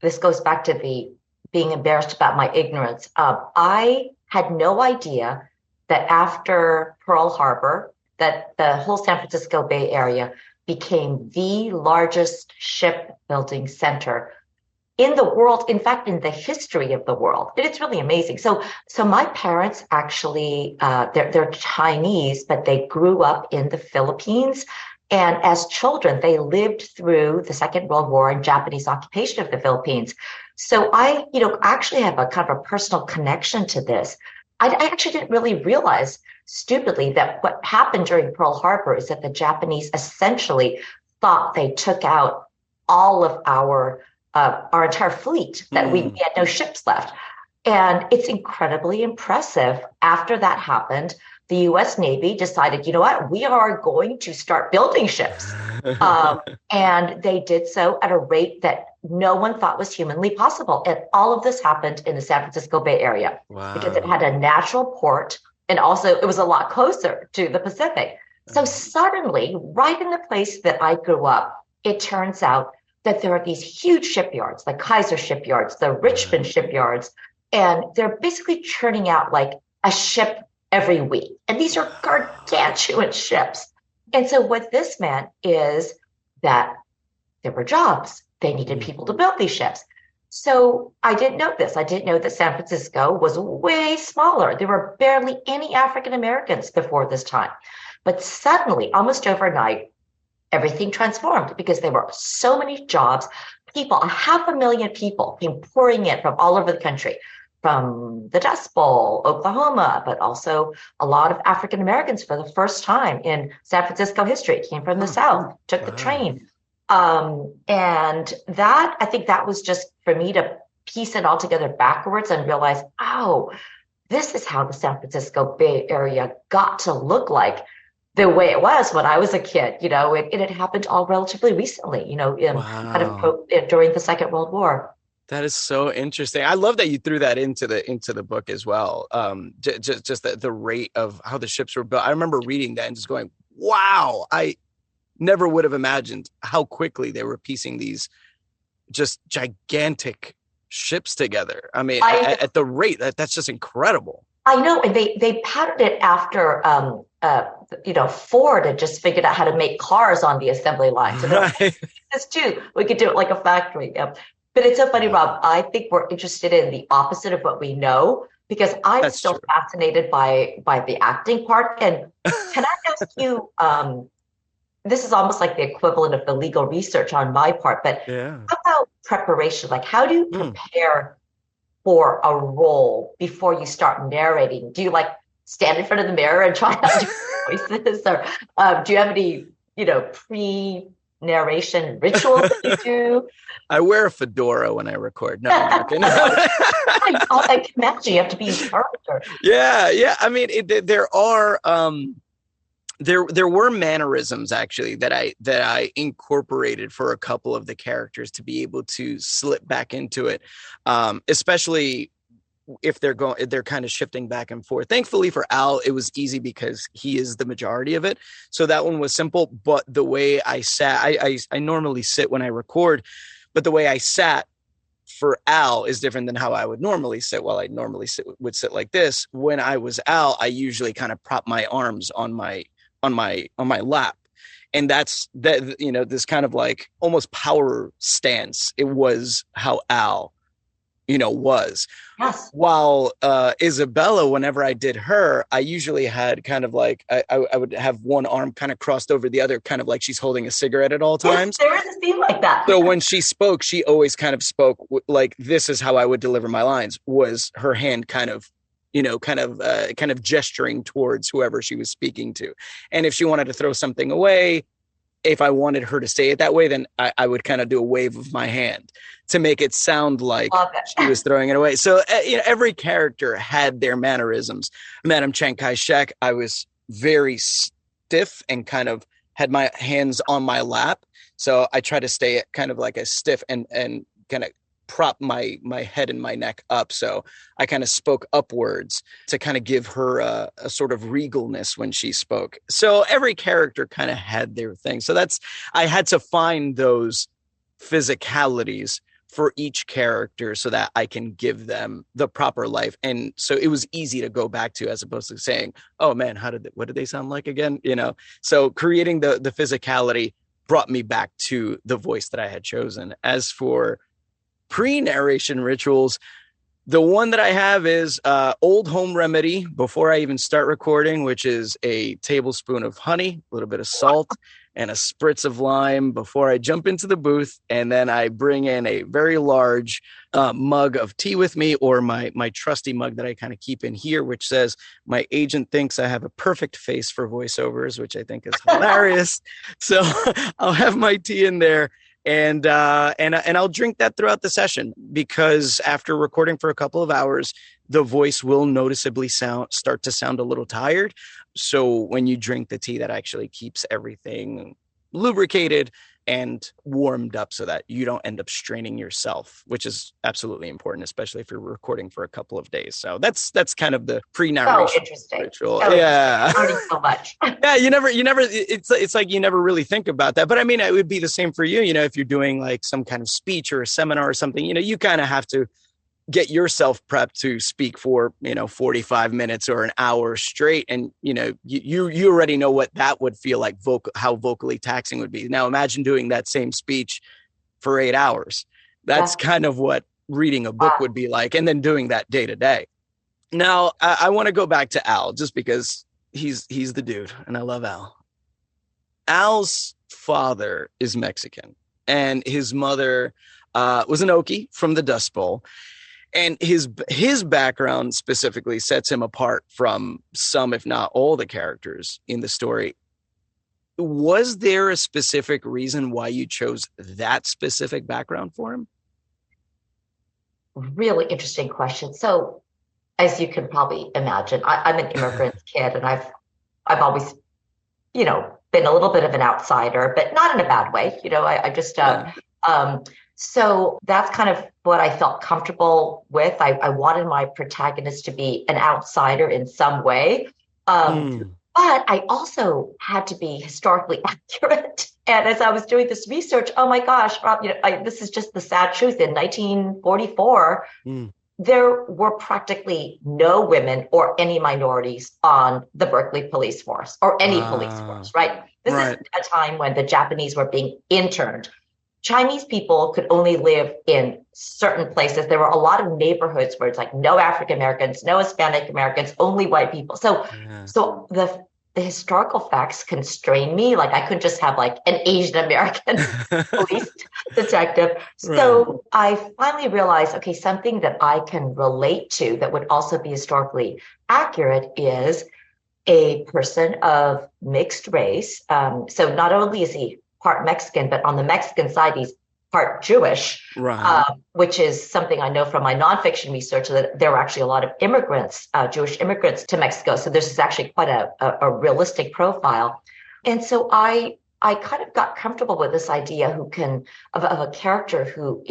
this goes back to the being embarrassed about my ignorance. I had no idea that after Pearl Harbor, that the whole San Francisco Bay Area became the largest shipbuilding center in the world, in fact, in the history of the world. It's really amazing. So my parents actually, they're Chinese, but they grew up in the Philippines. And as children, they lived through the Second World War and Japanese occupation of the Philippines. So I, actually have a kind of a personal connection to this. I actually didn't really realize, stupidly, that what happened during Pearl Harbor is that the Japanese essentially thought they took out all of our entire fleet, that we had no ships left. And it's incredibly impressive. After that happened, the U.S. Navy decided, you know what, we are going to start building ships. And they did so at a rate that no one thought was humanly possible. And all of this happened in the San Francisco Bay Area because it had a natural port. And also it was a lot closer to the Pacific. So suddenly, right in the place that I grew up, it turns out that there are these huge shipyards, like Kaiser shipyards, the Richmond shipyards, and they're basically churning out like a ship every week. And these are gargantuan ships. And so what this meant is that there were jobs. They needed people to build these ships. So I didn't know this. I didn't know that San Francisco was way smaller. There were barely any African Americans before this time. But suddenly, almost overnight, everything transformed because there were so many jobs. People, 500,000 people came pouring in from all over the country, from the Dust Bowl, Oklahoma, but also a lot of African Americans for the first time in San Francisco history came from the South, took the train. And that, I think that was just for me to piece it all together backwards and realize, oh, this is how the San Francisco Bay Area got to look like the way it was when I was a kid. It had happened all relatively recently, kind of during the Second World War. That is so interesting. I love that you threw that into the book as well. Just the rate of how the ships were built. I remember reading that and just going, wow, I never would have imagined how quickly they were piecing these just gigantic ships together. I mean, at the rate that's just incredible. I know. And they patterned it after, Ford had just figured out how to make cars on the assembly line. So this too, we could do it like a factory. Yep. But it's so funny, Rob. I think we're interested in the opposite of what we know, because I'm still fascinated by the acting part. And can I ask you, this is almost like the equivalent of the legal research on my part, but how about preparation? Like, how do you prepare for a role before you start narrating? Do you stand in front of the mirror and try out your voices? Or do you have any, pre-narration rituals that you do? I wear a fedora when I record. No, I'm not kidding. I can imagine you have to be in character. Yeah. I mean, there are there were mannerisms actually that I incorporated for a couple of the characters to be able to slip back into it, especially if they're kind of shifting back and forth. Thankfully for Al, it was easy because he is the majority of it. So that one was simple. But the way I sat, I normally sit when I record, but the way I sat for Al is different than how I would normally sit. Well, I normally would sit like this. When I was Al, I usually kind of prop my arms on my lap. And that's this kind of like almost power stance. It was how Al was. Yes. While Isabella, whenever I did her, I usually had kind of like, I would have one arm kind of crossed over the other, kind of like she's holding a cigarette at all times. Yes, there is a scene like that. So when she spoke, she always kind of spoke like, this is how I would deliver my lines, was her hand kind of, kind of gesturing towards whoever she was speaking to. And if she wanted to throw something away, if I wanted her to say it that way, then I would kind of do a wave of my hand to make it sound like she was throwing it away. So every character had their mannerisms. Madame Chiang Kai-shek, I was very stiff and kind of had my hands on my lap. So I try to stay kind of like a stiff and kind of prop my head and my neck up. So I kind of spoke upwards to kind of give her a sort of regalness when she spoke. So every character kind of had their thing. So I had to find those physicalities for each character so that I can give them the proper life. And so it was easy to go back to, as opposed to saying, oh man, what did they sound like again? So creating the physicality brought me back to the voice that I had chosen. As for pre-narration rituals, the one that I have is old home remedy before I even start recording, which is a tablespoon of honey, a little bit of salt, and a spritz of lime before I jump into the booth. And then I bring in a very large mug of tea with me, or my trusty mug that I kind of keep in here, which says, my agent thinks I have a perfect face for voiceovers, which I think is hilarious. So I'll have my tea in there. And I'll drink that throughout the session, because after recording for a couple of hours, the voice will noticeably start to sound a little tired. So when you drink the tea, that actually keeps everything lubricated and warmed up so that you don't end up straining yourself, which is absolutely important, especially if you're recording for a couple of days. So that's kind of the pre-narration ritual. Yeah. Learning so much. Yeah, you never, it's like you never really think about that. But I mean, it would be the same for you, if you're doing like some kind of speech or a seminar or something, you kind of have to get yourself prepped to speak for, 45 minutes or an hour straight. And, you already know what that would feel like, how vocally taxing would be. Now imagine doing that same speech for 8 hours. That's kind of what reading a book would be like, and then doing that day to day. Now I want to go back to Al, just because he's the dude and I love Al. Al's father is Mexican and his mother was an Okie from the Dust Bowl. And his background specifically sets him apart from some, if not all, the characters in the story. Was there a specific reason why you chose that specific background for him? Really interesting question. So, as you can probably imagine, I'm an immigrant kid, and I've always, been a little bit of an outsider, but not in a bad way. I just so that's kind of what I felt comfortable with. I wanted my protagonist to be an outsider in some way. But I also had to be historically accurate. And as I was doing this research, oh my gosh, Rob, this is just the sad truth. In 1944, there were practically no women or any minorities on the Berkeley police force or any police force, right? This is a time when the Japanese were being interned. Chinese people could only live in certain places. There were a lot of neighborhoods where it's like no African Americans, no Hispanic Americans, only white people. So the historical facts constrain me. Like I couldn't just have like an Asian American police detective. So I finally realized, okay, something that I can relate to that would also be historically accurate is a person of mixed race. So not only is he part Mexican, but on the Mexican side, he's part Jewish, which is something I know from my nonfiction research, that there were actually a lot of immigrants, Jewish immigrants to Mexico. So this is actually quite a realistic profile. And so I kind of got comfortable with this idea of a character who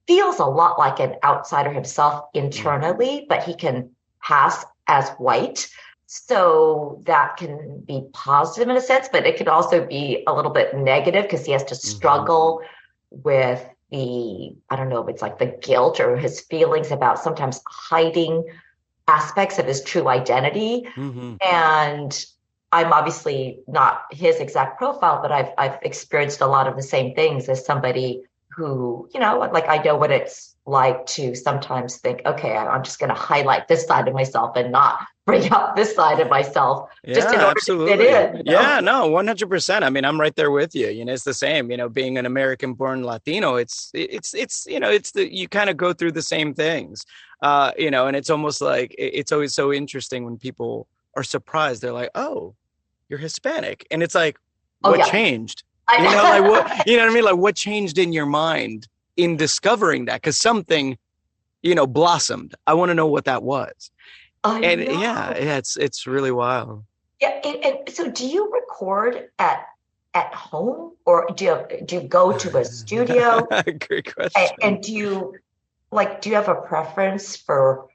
feels a lot like an outsider himself internally, but he can pass as white. So that can be positive in a sense, but it could also be a little bit negative because he has to struggle with I don't know if it's like the guilt or his feelings about sometimes hiding aspects of his true identity. And I'm obviously not his exact profile, but I've experienced a lot of the same things as somebody who, like I know what it's like to sometimes think, okay, I'm just going to highlight this side of myself and not bring out this side of myself just in Yeah, order to fit absolutely. in. Yeah, no, 100%. I mean, I'm right there with you. It's the same, being an American born Latino, you kind of go through the same things, and it's almost like it's always so interesting when people are surprised. They're like, oh, you're Hispanic. And it's like, Oh, what yeah. changed? Like what, you know what I mean? Like what changed in your mind in discovering that? Because something, blossomed. I want to know what that was. I And know. yeah, it's really wild. Yeah, and so do you record at home, or do you go to a studio? Great And, question. and do you have a preference for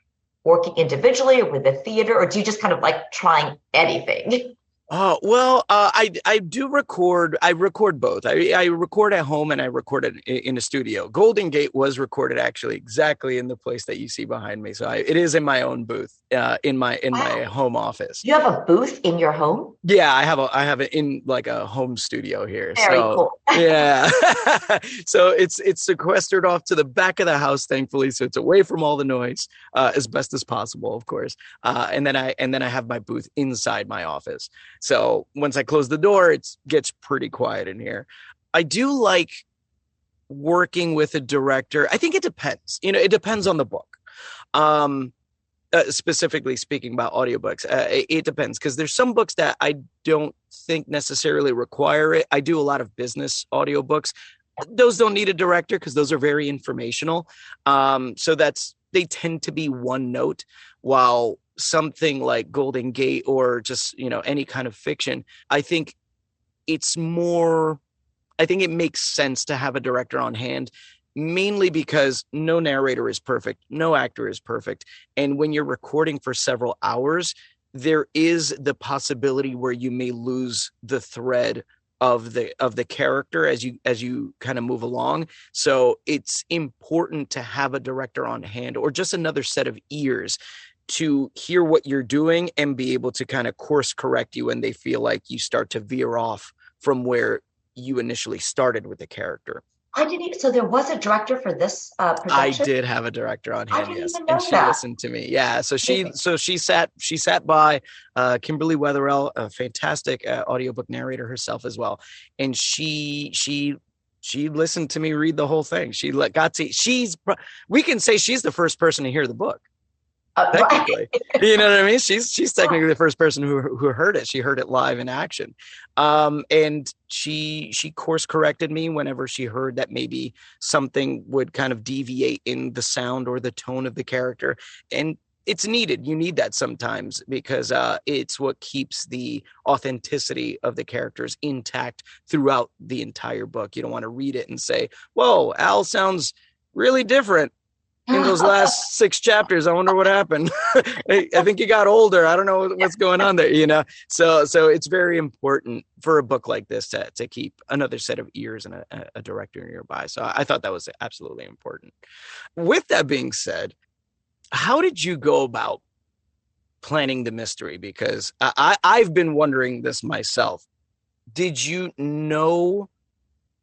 working individually or with the theater, or do you just kind of like trying anything? Oh, well, I do record. I record both. I record at home and I record it in a studio. Golden Gate was recorded actually exactly in the place that you see behind me. So it is in my own booth, in my Wow. home office. You have a booth in your home? Yeah, I have it in like a home studio here. Very So cool. yeah. So it's sequestered off to the back of the house, thankfully. So it's away from all the noise, as best as possible, of course. And then I have my booth inside my office. So once I close the door, it gets pretty quiet in here. I do like working with a director. I think it depends. It depends on the book. Specifically speaking about audiobooks, it depends, because there's some books that I don't think necessarily require it. I do a lot of business audiobooks. Those don't need a director because those are very informational. So they tend to be one note, while something like Golden Gate or just, any kind of fiction, I think it makes sense to have a director on hand, mainly because no narrator is perfect, no actor is perfect. And when you're recording for several hours, there is the possibility where you may lose the thread of the character as you kind of move along. So it's important to have a director on hand, or just another set of ears to hear what you're doing and be able to kind of course correct you when they feel like you start to veer off from where you initially started with the character. I didn't even, so there was a director for this I production? did have a director on I hand, didn't yes, even and know she that. listened to me. Yeah, so Amazing. she sat by Kimberly Wetherell, a fantastic audiobook narrator herself as well, and she listened to me read the whole thing. We can say she's the first person to hear the book. Technically, Right. you know what I mean? She's technically the first person who heard it. She heard it live in action. And she course corrected me whenever she heard that maybe something would kind of deviate in the sound or the tone of the character. And it's needed. You need that sometimes, because it's what keeps the authenticity of the characters intact throughout the entire book. You don't want to read it and say, whoa, Al sounds really different in those last 6 chapters. I wonder what happened. I think he got older. I don't know what's going on there, So it's very important for a book like this to keep another set of ears and a director nearby. So I thought that was absolutely important. With that being said, how did you go about planning the mystery? Because I've been wondering this myself. Did you know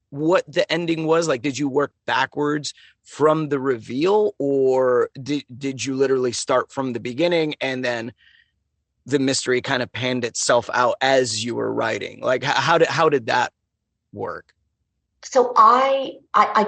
what the ending was? Like, did you work backwards from the reveal, or did you literally start from the beginning and then the mystery kind of panned itself out as you were writing? Like, how did that work? So I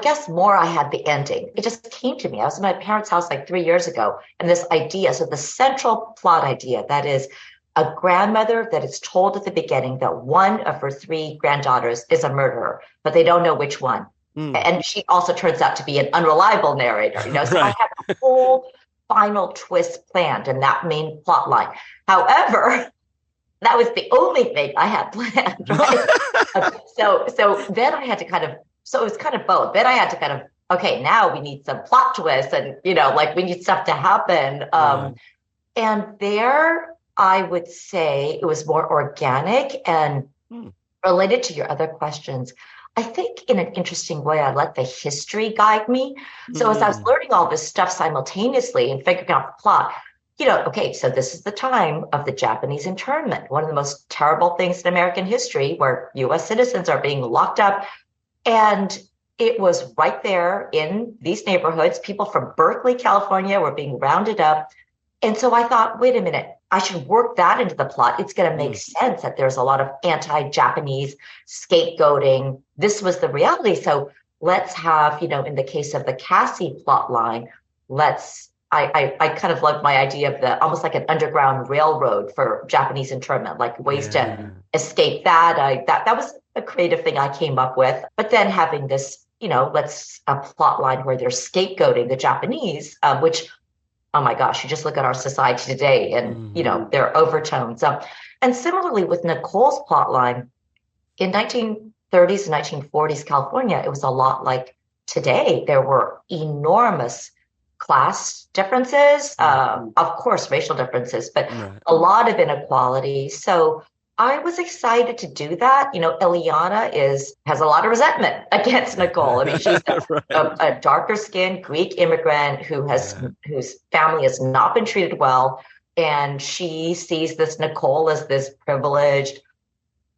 guess more I had the ending. It just came to me. I was in my parents' house like 3 years ago, and this idea, so the central plot idea, that is a grandmother that is told at the beginning that one of her 3 granddaughters is a murderer, but they don't know which one. And she also turns out to be an unreliable narrator, So Right. I had a whole final twist planned in that main plot line. However, that was the only thing I had planned, right? So then I had to so it was kind of both. Then I had to okay, now we need some plot twists, and, like we need stuff to happen. And there, I would say it was more organic and related to your other questions. I think in an interesting way, I let the history guide me. So as I was learning all this stuff simultaneously and figuring out the plot, okay, so this is the time of the Japanese internment, one of the most terrible things in American history, where U.S. citizens are being locked up. And it was right there in these neighborhoods. People from Berkeley, California were being rounded up. And so I thought, wait a minute, I should work that into the plot. It's going to make sense that there's a lot of anti-Japanese scapegoating. This was the reality. So let's have, in the case of the Cassie plot line, I kind of loved my idea of the almost like an underground railroad for Japanese internment, like ways to escape that. That was a creative thing I came up with. But then having this, let's a plot line where they're scapegoating the Japanese, which, oh my gosh, you just look at our society today and, there are overtones. And similarly with Nicole's plot line, in 1930s and 1940s California, it was a lot like today. There were enormous class differences, of course, racial differences, but a lot of inequality. So I was excited to do that. Ileana has a lot of resentment against Nicole. I mean, she's a darker skinned Greek immigrant whose family has not been treated well. And she sees this Nicole as this privileged,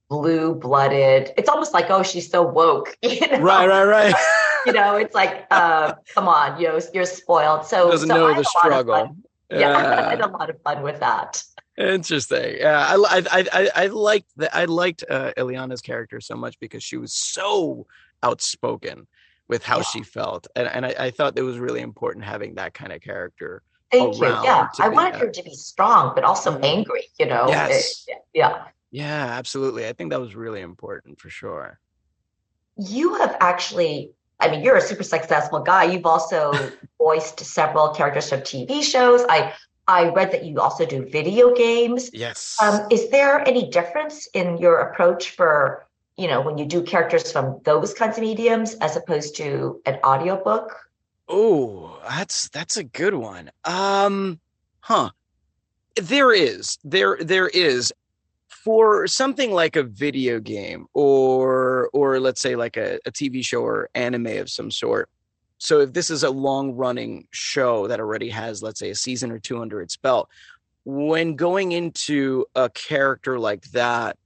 blue-blooded. It's almost like, oh, she's so woke. Right. It's like, come on, you're spoiled. So doesn't know the struggle. I had a lot of fun with that. Interesting. Yeah, I liked that. I liked Ileana's character so much because she was so outspoken with how she felt, and I thought it was really important having that kind of character. Thank you. Yeah, I wanted her to be strong, but also angry. Yes. Yeah, absolutely. I think that was really important for sure. You have actually. I mean, you're a super successful guy. You've also voiced several characters from TV shows. I read that you also do video games. Yes. Is there any difference in your approach for, when you do characters from those kinds of mediums as opposed to an audiobook? Oh, that's a good one. There is. For something like a video game or let's say like a TV show or anime of some sort. So if this is a long running show that already has, let's say, a season or two under its belt, when going into a character like that,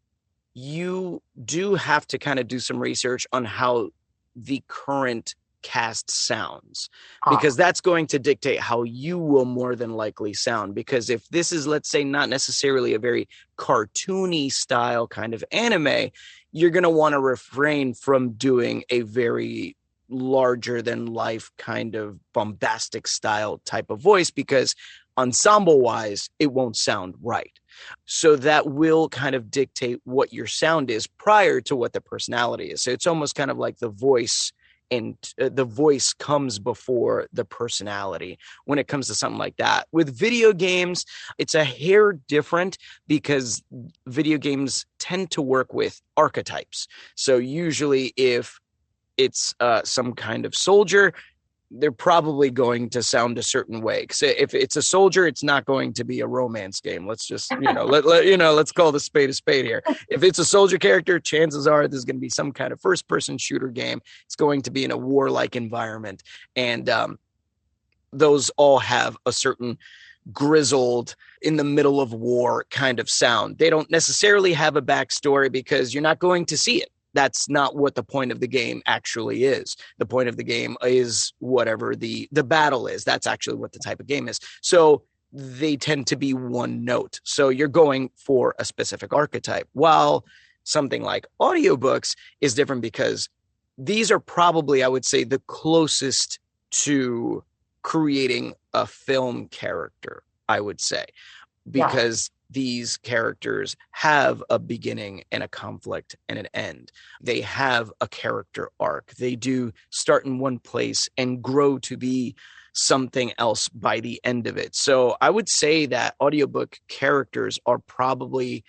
you do have to kind of do some research on how the current cast sounds, because that's going to dictate how you will more than likely sound. Because if this is, let's say, not necessarily a very cartoony style kind of anime, you're going to want to refrain from doing a very larger than life kind of bombastic style type of voice, because ensemble wise, it won't sound right. So that will kind of dictate what your sound is prior to what the personality is. So it's almost kind of like the voice, and the voice comes before the personality when it comes to something like that. With video games, it's a hair different because video games tend to work with archetypes. So usually if it's some kind of soldier, they're probably going to sound a certain way. Because if it's a soldier, it's not going to be a romance game. Let's just, let's call the spade a spade here. If it's a soldier character, chances are there's going to be some kind of first-person shooter game. It's going to be in a warlike environment. And those all have a certain grizzled, in the middle of war kind of sound. They don't necessarily have a backstory because you're not going to see it. That's not what the point of the game actually is. The point of the game is whatever the battle is. That's actually what the type of game is. So they tend to be one note. So you're going for a specific archetype. While something like audiobooks is different because these are probably, I would say, the closest to creating a film character, I would say, because these characters have a beginning and a conflict and an end. They have a character arc. They do start in one place and grow to be something else by the end of it. So I would say that audiobook characters are probably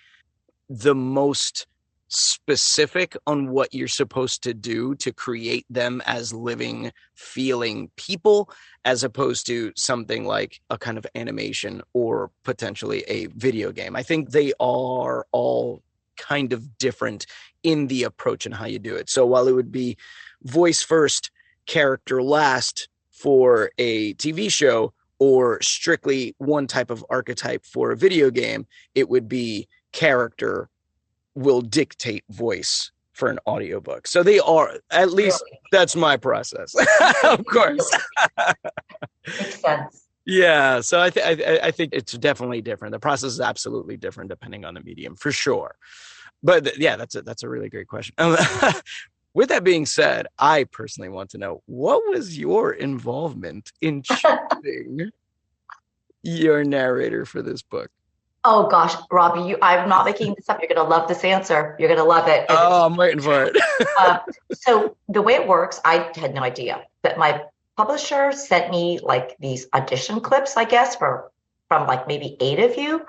the most specific on what you're supposed to do to create them as living, feeling people, as opposed to something like a kind of animation or potentially a video game. I think they are all kind of different in the approach and how you do it. So while it would be voice first, character last for a TV show, or strictly one type of archetype for a video game, it would be character will dictate voice for an audiobook. So they are, at least Really? that's my process. Of course. Makes sense. Yeah. So I think it's definitely different. The process is absolutely different depending on the medium, for sure. But yeah, that's a really great question. With that being said, I personally want to know, what was your involvement in choosing your narrator for this book? Oh gosh, Robbie, I'm not making this up. You're going to love this answer. You're going to love it. And Oh, I'm waiting for it. so the way it works, I had no idea, but my publisher sent me like these audition clips, I guess, from like maybe 8 of you.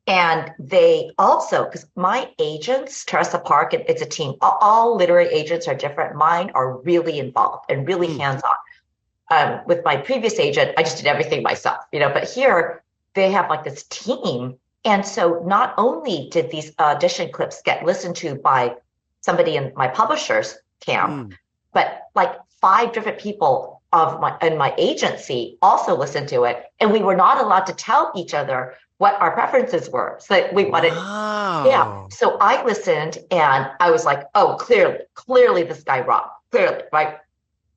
And they also, because my agents, Teresa Park, and it's a team, all literary agents are different. Mine are really involved and really hands-on. With my previous agent, I just did everything myself, but here they have like this team. And so not only did these audition clips get listened to by somebody in my publisher's camp, but like 5 different people in my agency also listened to it. And we were not allowed to tell each other what our preferences were. So we wanted, yeah. So I listened and I was like, oh, clearly this guy Rob, clearly, right?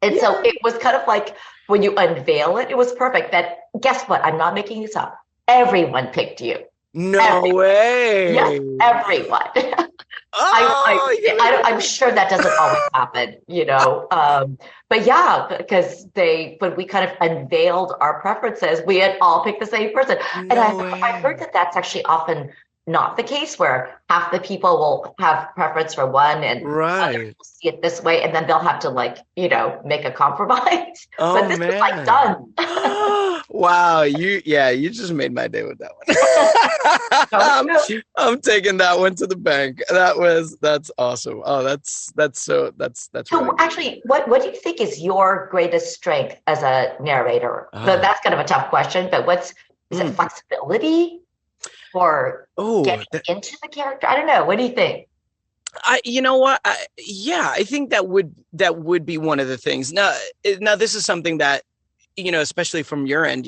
And so it was kind of like when you unveil it, it was perfect. That, guess what? I'm not making this up. Everyone picked you. No way. Yes, everyone. I'm sure that doesn't always happen, but yeah, because when we kind of unveiled our preferences, we had all picked the same person. And I heard that that's actually often not the case, where half the people will have preference for one and other people see it this way, and then they'll have to make a compromise. Oh, but this man. was like done. Wow, you just made my day with that one. I'm taking that one to the bank. That's awesome. Oh, that's so really actually, what do you think is your greatest strength as a narrator? So that's kind of a tough question, but is it flexibility or getting into the character? I don't know. What do you think? You know what? I think that would be one of the things. Now this is something that, especially from your end,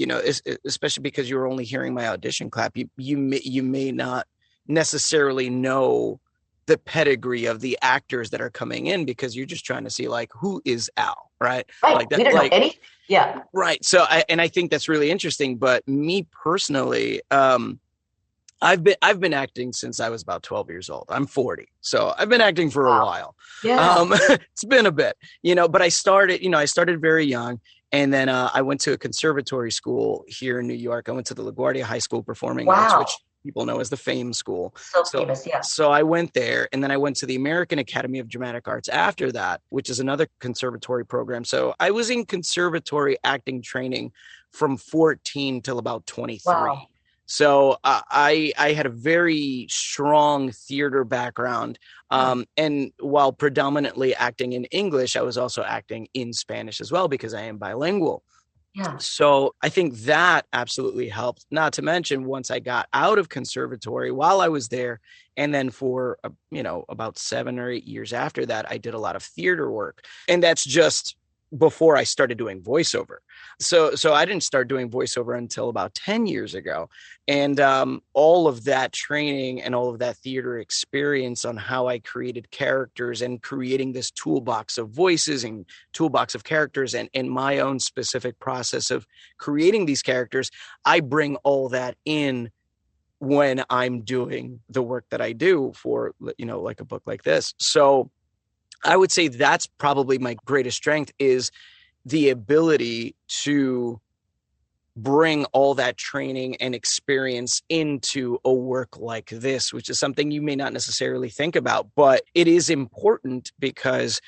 especially because you were only hearing my audition clap, you may not necessarily know the pedigree of the actors that are coming in, because you're just trying to see like, who is Al, right? Right. Like that, we don't know anything. Yeah. Right. So I think that's really interesting. But me personally, I've been acting since I was about 12 years old. I'm 40. So I've been acting for a while. Yeah. It's been a bit, but I started very young. And then I went to a conservatory school here in New York. I went to the LaGuardia High School Performing Arts, which people know as the Fame School. So famous, yeah. So I went there, and then I went to the American Academy of Dramatic Arts after that, which is another conservatory program. So I was in conservatory acting training from 14 till about 23. Wow. So I had a very strong theater background. And while predominantly acting in English, I was also acting in Spanish as well, because I am bilingual. Yeah. So I think that absolutely helped. Not to mention, once I got out of conservatory while I was there, and then for, about 7 or 8 years after that, I did a lot of theater work. And that's just before I started doing voiceover. So I didn't start doing voiceover until about 10 years ago. And all of that training and all of that theater experience on how I created characters and creating this toolbox of voices and toolbox of characters and my own specific process of creating these characters, I bring all that in when I'm doing the work that I do for, like a book like this. So I would say that's probably my greatest strength, is the ability to bring all that training and experience into a work like this, which is something you may not necessarily think about, but it is important because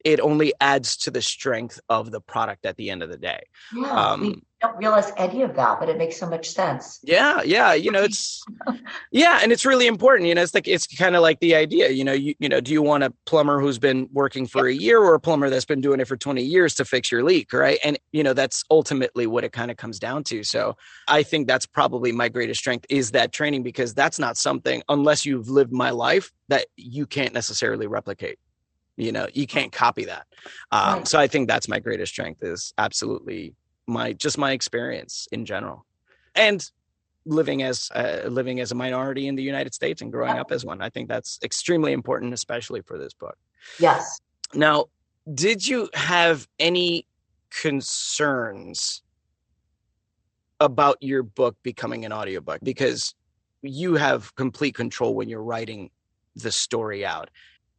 it only adds to the strength of the product at the end of the day. Yeah, we don't realize any of that, but it makes so much sense. Yeah. It's and it's really important. It's kind of like the idea. Do you want a plumber who's been working for a year, or a plumber that's been doing it for 20 years to fix your leak, right? And that's ultimately what it kind of comes down to. So I think that's probably my greatest strength, is that training, because that's not something, unless you've lived my life, that you can't necessarily replicate. You can't copy that. Right. So I think that's my greatest strength, is absolutely my experience in general. And living as a minority in the United States and growing up as one. I think that's extremely important, especially for this book. Yes. Now, did you have any concerns about your book becoming an audiobook? Because you have complete control when you're writing the story out.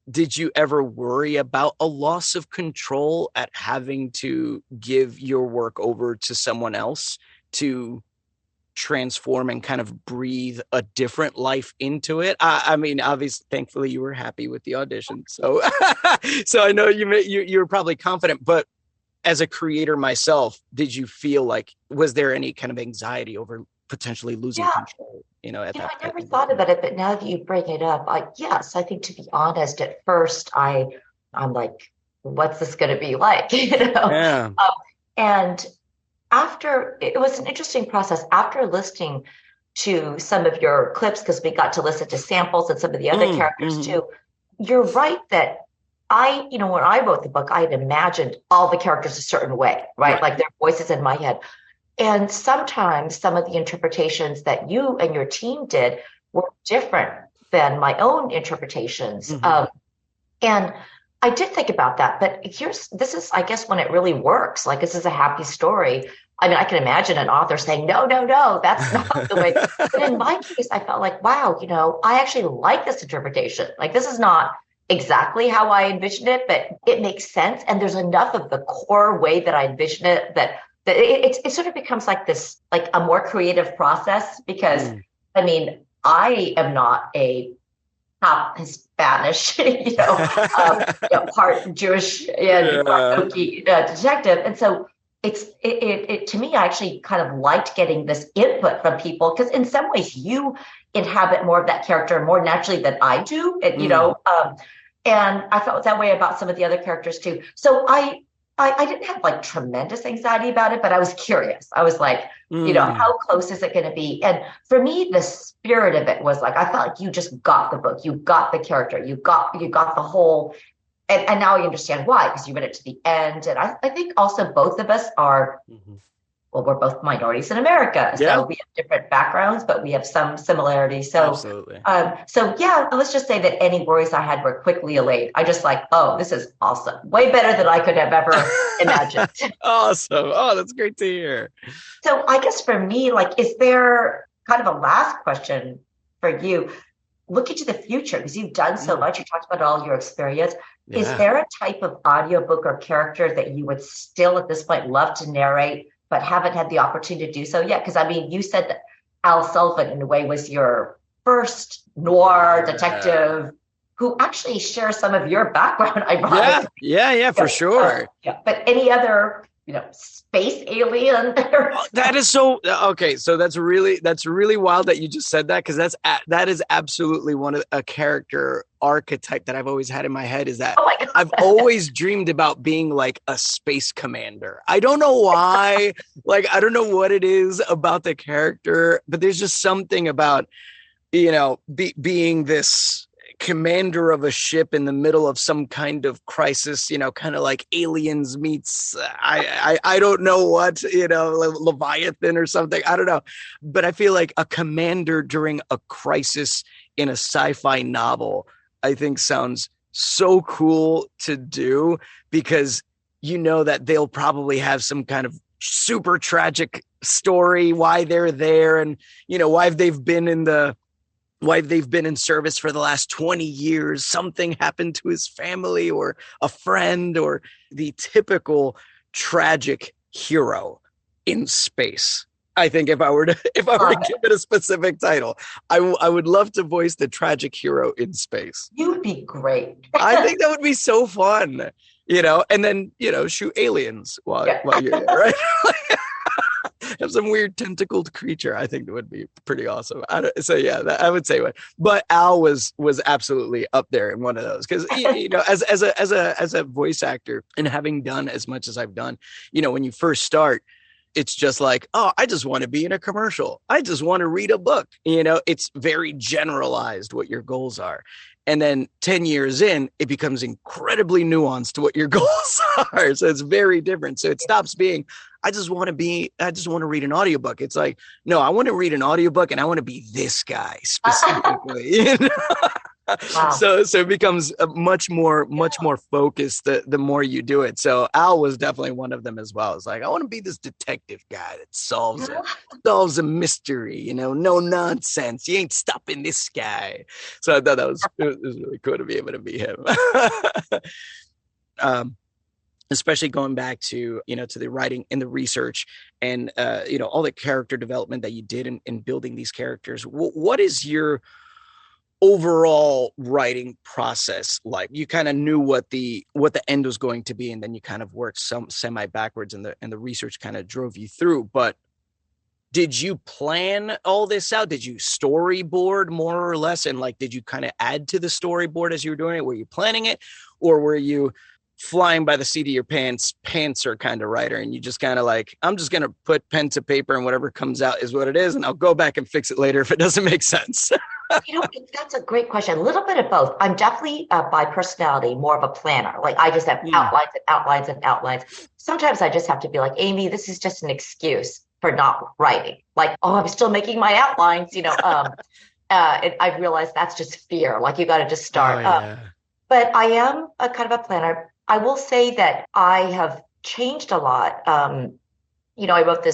Did you ever worry about a loss of control at having to give your work over to someone else to transform and kind of breathe a different life into it? I mean, obviously, thankfully, you were happy with the audition, so so I know you were probably confident. But as a creator myself, did you feel like, was there any kind of anxiety over potentially losing control? At that I never thought about it, but now that you bring it up, yes, I think, to be honest, at first I'm like, what's this going to be like? Yeah. And after, it was an interesting process. After listening to some of your clips, because we got to listen to samples and some of the other characters too, you're right that when I wrote the book, I had imagined all the characters a certain way, right? Like their voices in my head. And sometimes some of the interpretations that you and your team did were different than my own interpretations. And I did think about that, but this is, I guess, when it really works. Like, this is a happy story. I mean, I can imagine an author saying, no, that's not the way. But in my case, I felt like, wow, I actually like this interpretation. Like, this is not exactly how I envisioned it, but it makes sense. And there's enough of the core way that I envision it that it sort of becomes like this, like a more creative process, because I mean, I am not a half Spanish, part Jewish and part Okie detective. And so it to me, I actually kind of liked getting this input from people, because in some ways you inhabit more of that character more naturally than I do. And, and I felt that way about some of the other characters too. So I didn't have like tremendous anxiety about it, but I was curious. I was like, how close is it going to be? And for me, the spirit of it was like, I felt like you just got the book, you got the character, you got the whole, and now I understand why, because you read it to the end. And I think also both of us are, well, we're both minorities in America, so we have different backgrounds, but we have some similarities. So, absolutely. Let's just say that any worries I had were quickly allayed. I just like, oh, this is awesome. Way better than I could have ever imagined. Awesome. Oh, that's great to hear. So I guess for me, like, is there kind of a last question for you? Looking to the future, because you've done so much, you talked about all your experience. Yeah. Is there a type of audiobook or character that you would still at this point love to narrate, but haven't had the opportunity to do so yet? Because I mean, you said that Al Sullivan, in a way, was your first noir detective who actually shares some of your background. Yeah, for sure. But any other, space alien? That is so okay. So that's really wild that you just said that, because that is absolutely one of a character archetype that I've always had in my head, is that I've always dreamed about being like a space commander. I don't know why, like, I don't know what it is about the character, but there's just something about, being this commander of a ship in the middle of some kind of crisis, kind of like Aliens meets, I don't know what, Leviathan or something. I don't know. But I feel like a commander during a crisis in a sci-fi novel, I think sounds so cool to do, because that they'll probably have some kind of super tragic story, why they're there, and why they've been in service for the last 20 years. Something happened to his family or a friend, or the typical tragic hero in space. I think if I were to give it a specific title, I would love to voice the tragic hero in space. You'd be great. I think that would be so fun, and then, shoot aliens while you're there, right? Have some weird tentacled creature. I think that would be pretty awesome. I would say one. But Al was absolutely up there in one of those, because as a voice actor, and having done as much as I've done, when you first start, it's just like, oh, I just want to be in a commercial. I just want to read a book. It's very generalized what your goals are. And then 10 years in, it becomes incredibly nuanced to what your goals are. So it's very different. So it stops being, I just want to read an audiobook. It's like, no, I want to read an audiobook and I want to be this guy specifically. You know? Wow. So it becomes much more focused the more you do it. So Al was definitely one of them as well. It's like, I want to be this detective guy that solves a mystery, you know, no nonsense. You ain't stopping this guy. So I thought it was really cool to be able to be him. Especially going back to, you know, to the writing and the research and, you know, all the character development that you did in building these characters. What is your overall writing process like? You kind of knew what the end was going to be, and then you kind of worked some semi backwards, and the research kind of drove you through. But did you plan all this out? Did you storyboard more or less? And like, did you kind of add to the storyboard as you were doing it? Were you planning it, or were you flying by the seat of your pantser kind of writer, and you just kind of like, I'm just going to put pen to paper and whatever comes out is what it is, and I'll go back and fix it later if it doesn't make sense? You know, that's a great question. A little bit of both. I'm definitely by personality more of a planner. Like I just have outlines and outlines and outlines. Sometimes I just have to be like, Amy, this is just an excuse for not writing. Like, oh, I'm still making my outlines, you know. And I realized that's just fear. Like you got to just start. But I am a kind of a planner. I will say that I have changed a lot. You know, I wrote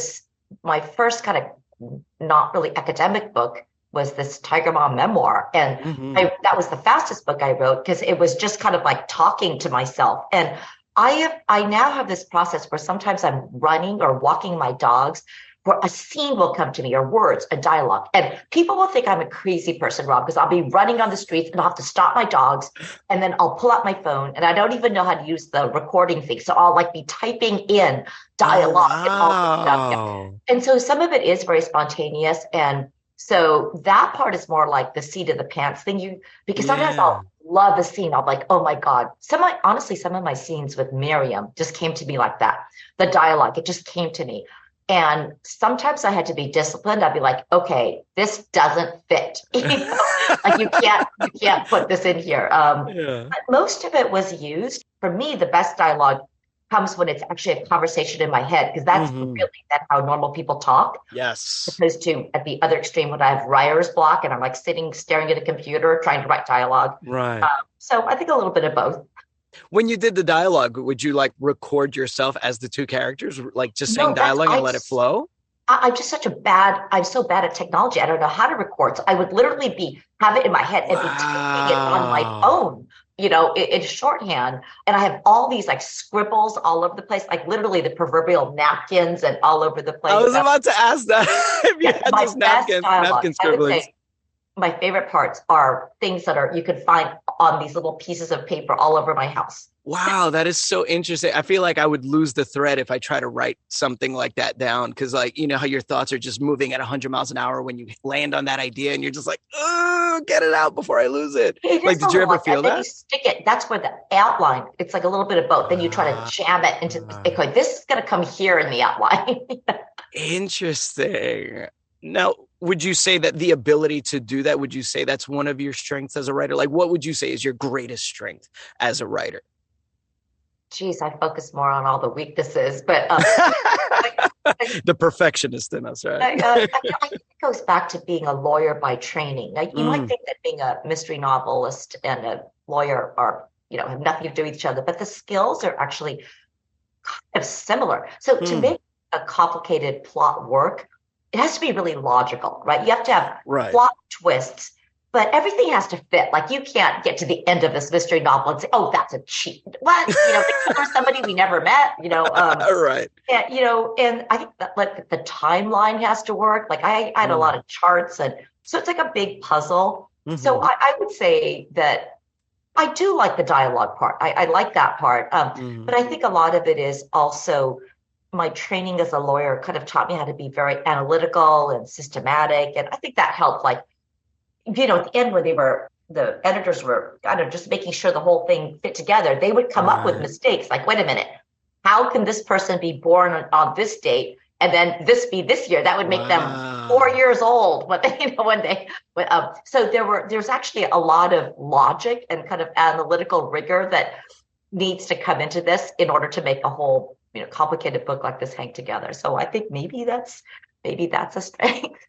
my first kind of not really academic book was this Tiger Mom memoir. And that was the fastest book I wrote because it was just kind of like talking to myself. And I now have this process where sometimes I'm running or walking my dogs, where a scene will come to me, or words, a dialogue. And people will think I'm a crazy person, Rob, because I'll be running on the streets and I'll have to stop my dogs. And then I'll pull out my phone and I don't even know how to use the recording thing. So I'll like be typing in dialogue and all this stuff. Yeah. And so some of it is very spontaneous. And so that part is more like the seat of the pants thing. Because sometimes I'll love a scene. I'll be like, oh my God. Honestly, some of my scenes with Miriam just came to me like that. The dialogue, it just came to me. And sometimes I had to be disciplined. I'd be like, okay, this doesn't fit. You know? Like you can't put this in here. But most of it was used. For me, the best dialogue comes when it's actually a conversation in my head, because that's really how normal people talk. Yes. Opposed to at the other extreme when I have writer's block and I'm like staring at a computer trying to write dialogue. Right. So I think a little bit of both. When you did the dialogue, would you like record yourself as the two characters, like just saying dialogue and let it flow? I'm just I'm so bad at technology. I don't know how to record. So I would literally have it in my head and be typing it on my phone, you know, in shorthand. And I have all these like scribbles all over the place, like literally the proverbial napkins and all over the place. I was about to ask that. If you had those napkin scribblings. My favorite parts are things that you can find on these little pieces of paper all over my house. Wow, that is so interesting. I feel like I would lose the thread if I try to write something like that down. Because like, you know how your thoughts are just moving at 100 miles an hour when you land on that idea and you're just like, oh, get it out before I lose it. Like, did you ever feel that? Then you stick it. That's where the outline, it's like a little bit of both. Then you try to jam it into, like, this is going to come here in the outline. Interesting. Now, would you say that the ability to do that, would you say that's one of your strengths as a writer? Like, what would you say is your greatest strength as a writer? Geez, I focus more on all the weaknesses, but the perfectionist in us, right? I think it goes back to being a lawyer by training. Like, you might think that being a mystery novelist and a lawyer are, you know, have nothing to do with each other, but the skills are actually kind of similar. So to make a complicated plot work, it has to be really logical, right? You have to have plot twists, but everything has to fit. Like, you can't get to the end of this mystery novel and say, oh, that's a cheat. What? You know, they cover somebody we never met, you know. Right. And, you know, and I think that like the timeline has to work. Like I had a lot of charts, and so it's like a big puzzle. So I would say that I do like the dialogue part. I like that part. But I think a lot of it is also my training as a lawyer kind of taught me how to be very analytical and systematic. And I think that helped, like, you know, at the end when the editors were kind of just making sure the whole thing fit together, they would come up with mistakes. Like, wait a minute, how can this person be born on this date and then this be this year? That would make them 4 years old when they, so there's actually a lot of logic and kind of analytical rigor that needs to come into this in order to make a whole, complicated book like this hang together. So I think maybe that's a strength.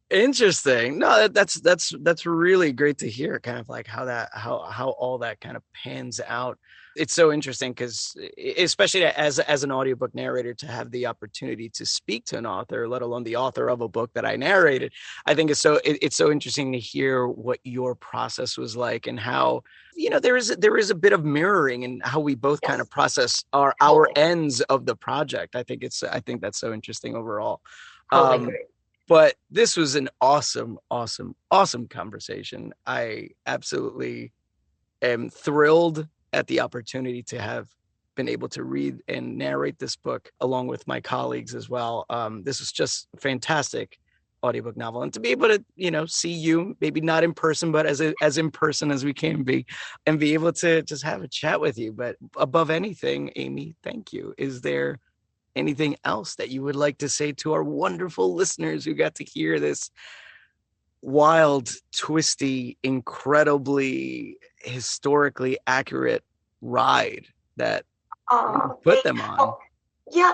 Interesting. No, that's really great to hear, kind of like how all that kind of pans out. It's so interesting because, especially as an audiobook narrator, to have the opportunity to speak to an author, let alone the author of a book that I narrated, I think it's so interesting to hear what your process was like, and how, there is a bit of mirroring in how we both kind of process our ends of the project. I think that's so interesting overall. Totally agree. But this was an awesome conversation. I absolutely am thrilled at the opportunity to have been able to read and narrate this book along with my colleagues as well. This was just a fantastic audiobook novel, and to be able to, see you, maybe not in person, but as in person as we can be, and be able to just have a chat with you. But above anything, Amy, thank you. Is there anything else that you would like to say to our wonderful listeners who got to hear this wild, twisty, incredibly historically accurate ride that put them on? Yeah,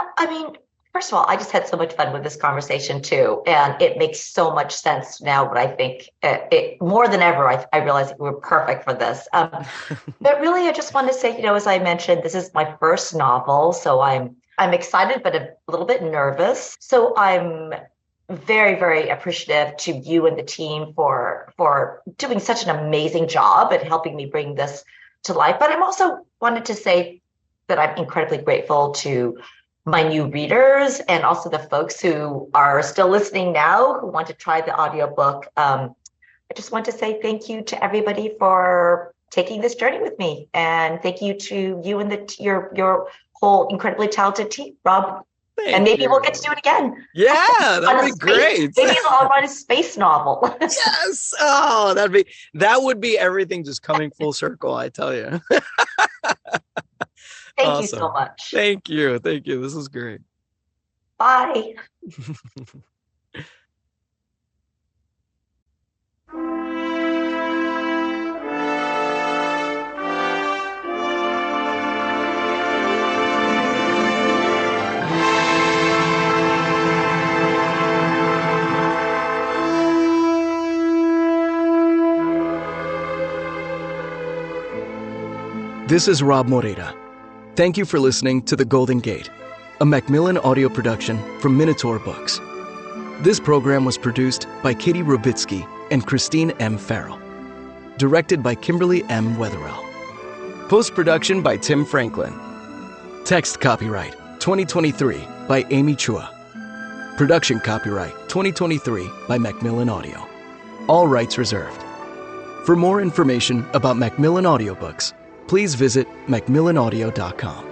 first of all, I just had so much fun with this conversation too, and it makes so much sense now. But I think it more than ever, I realize we're perfect for this. But really, I just want to say, as I mentioned, this is my first novel, so I'm excited, but a little bit nervous. So I'm very, very appreciative to you and the team for doing such an amazing job at helping me bring this to life. But I'm also wanted to say that I'm incredibly grateful to my new readers and also the folks who are still listening now who want to try the audiobook. I just want to say thank you to everybody for taking this journey with me, and thank you to you and your whole incredibly talented team, Rob. And maybe we'll get to do it again. Yeah, that'd be great. Maybe I'll write a space novel. Yes. Oh, that would be everything just coming full circle, I tell you. Thank you so much. Thank you. This is great. Bye. This is Rob Moreira. Thank you for listening to The Golden Gate, a Macmillan audio production from Minotaur Books. This program was produced by Katie Rubitsky and Christine M. Farrell. Directed by Kimberly M. Wetherell. Post-production by Tim Franklin. Text copyright 2023 by Amy Chua. Production copyright 2023 by Macmillan Audio. All rights reserved. For more information about Macmillan Audiobooks, please visit macmillanaudio.com.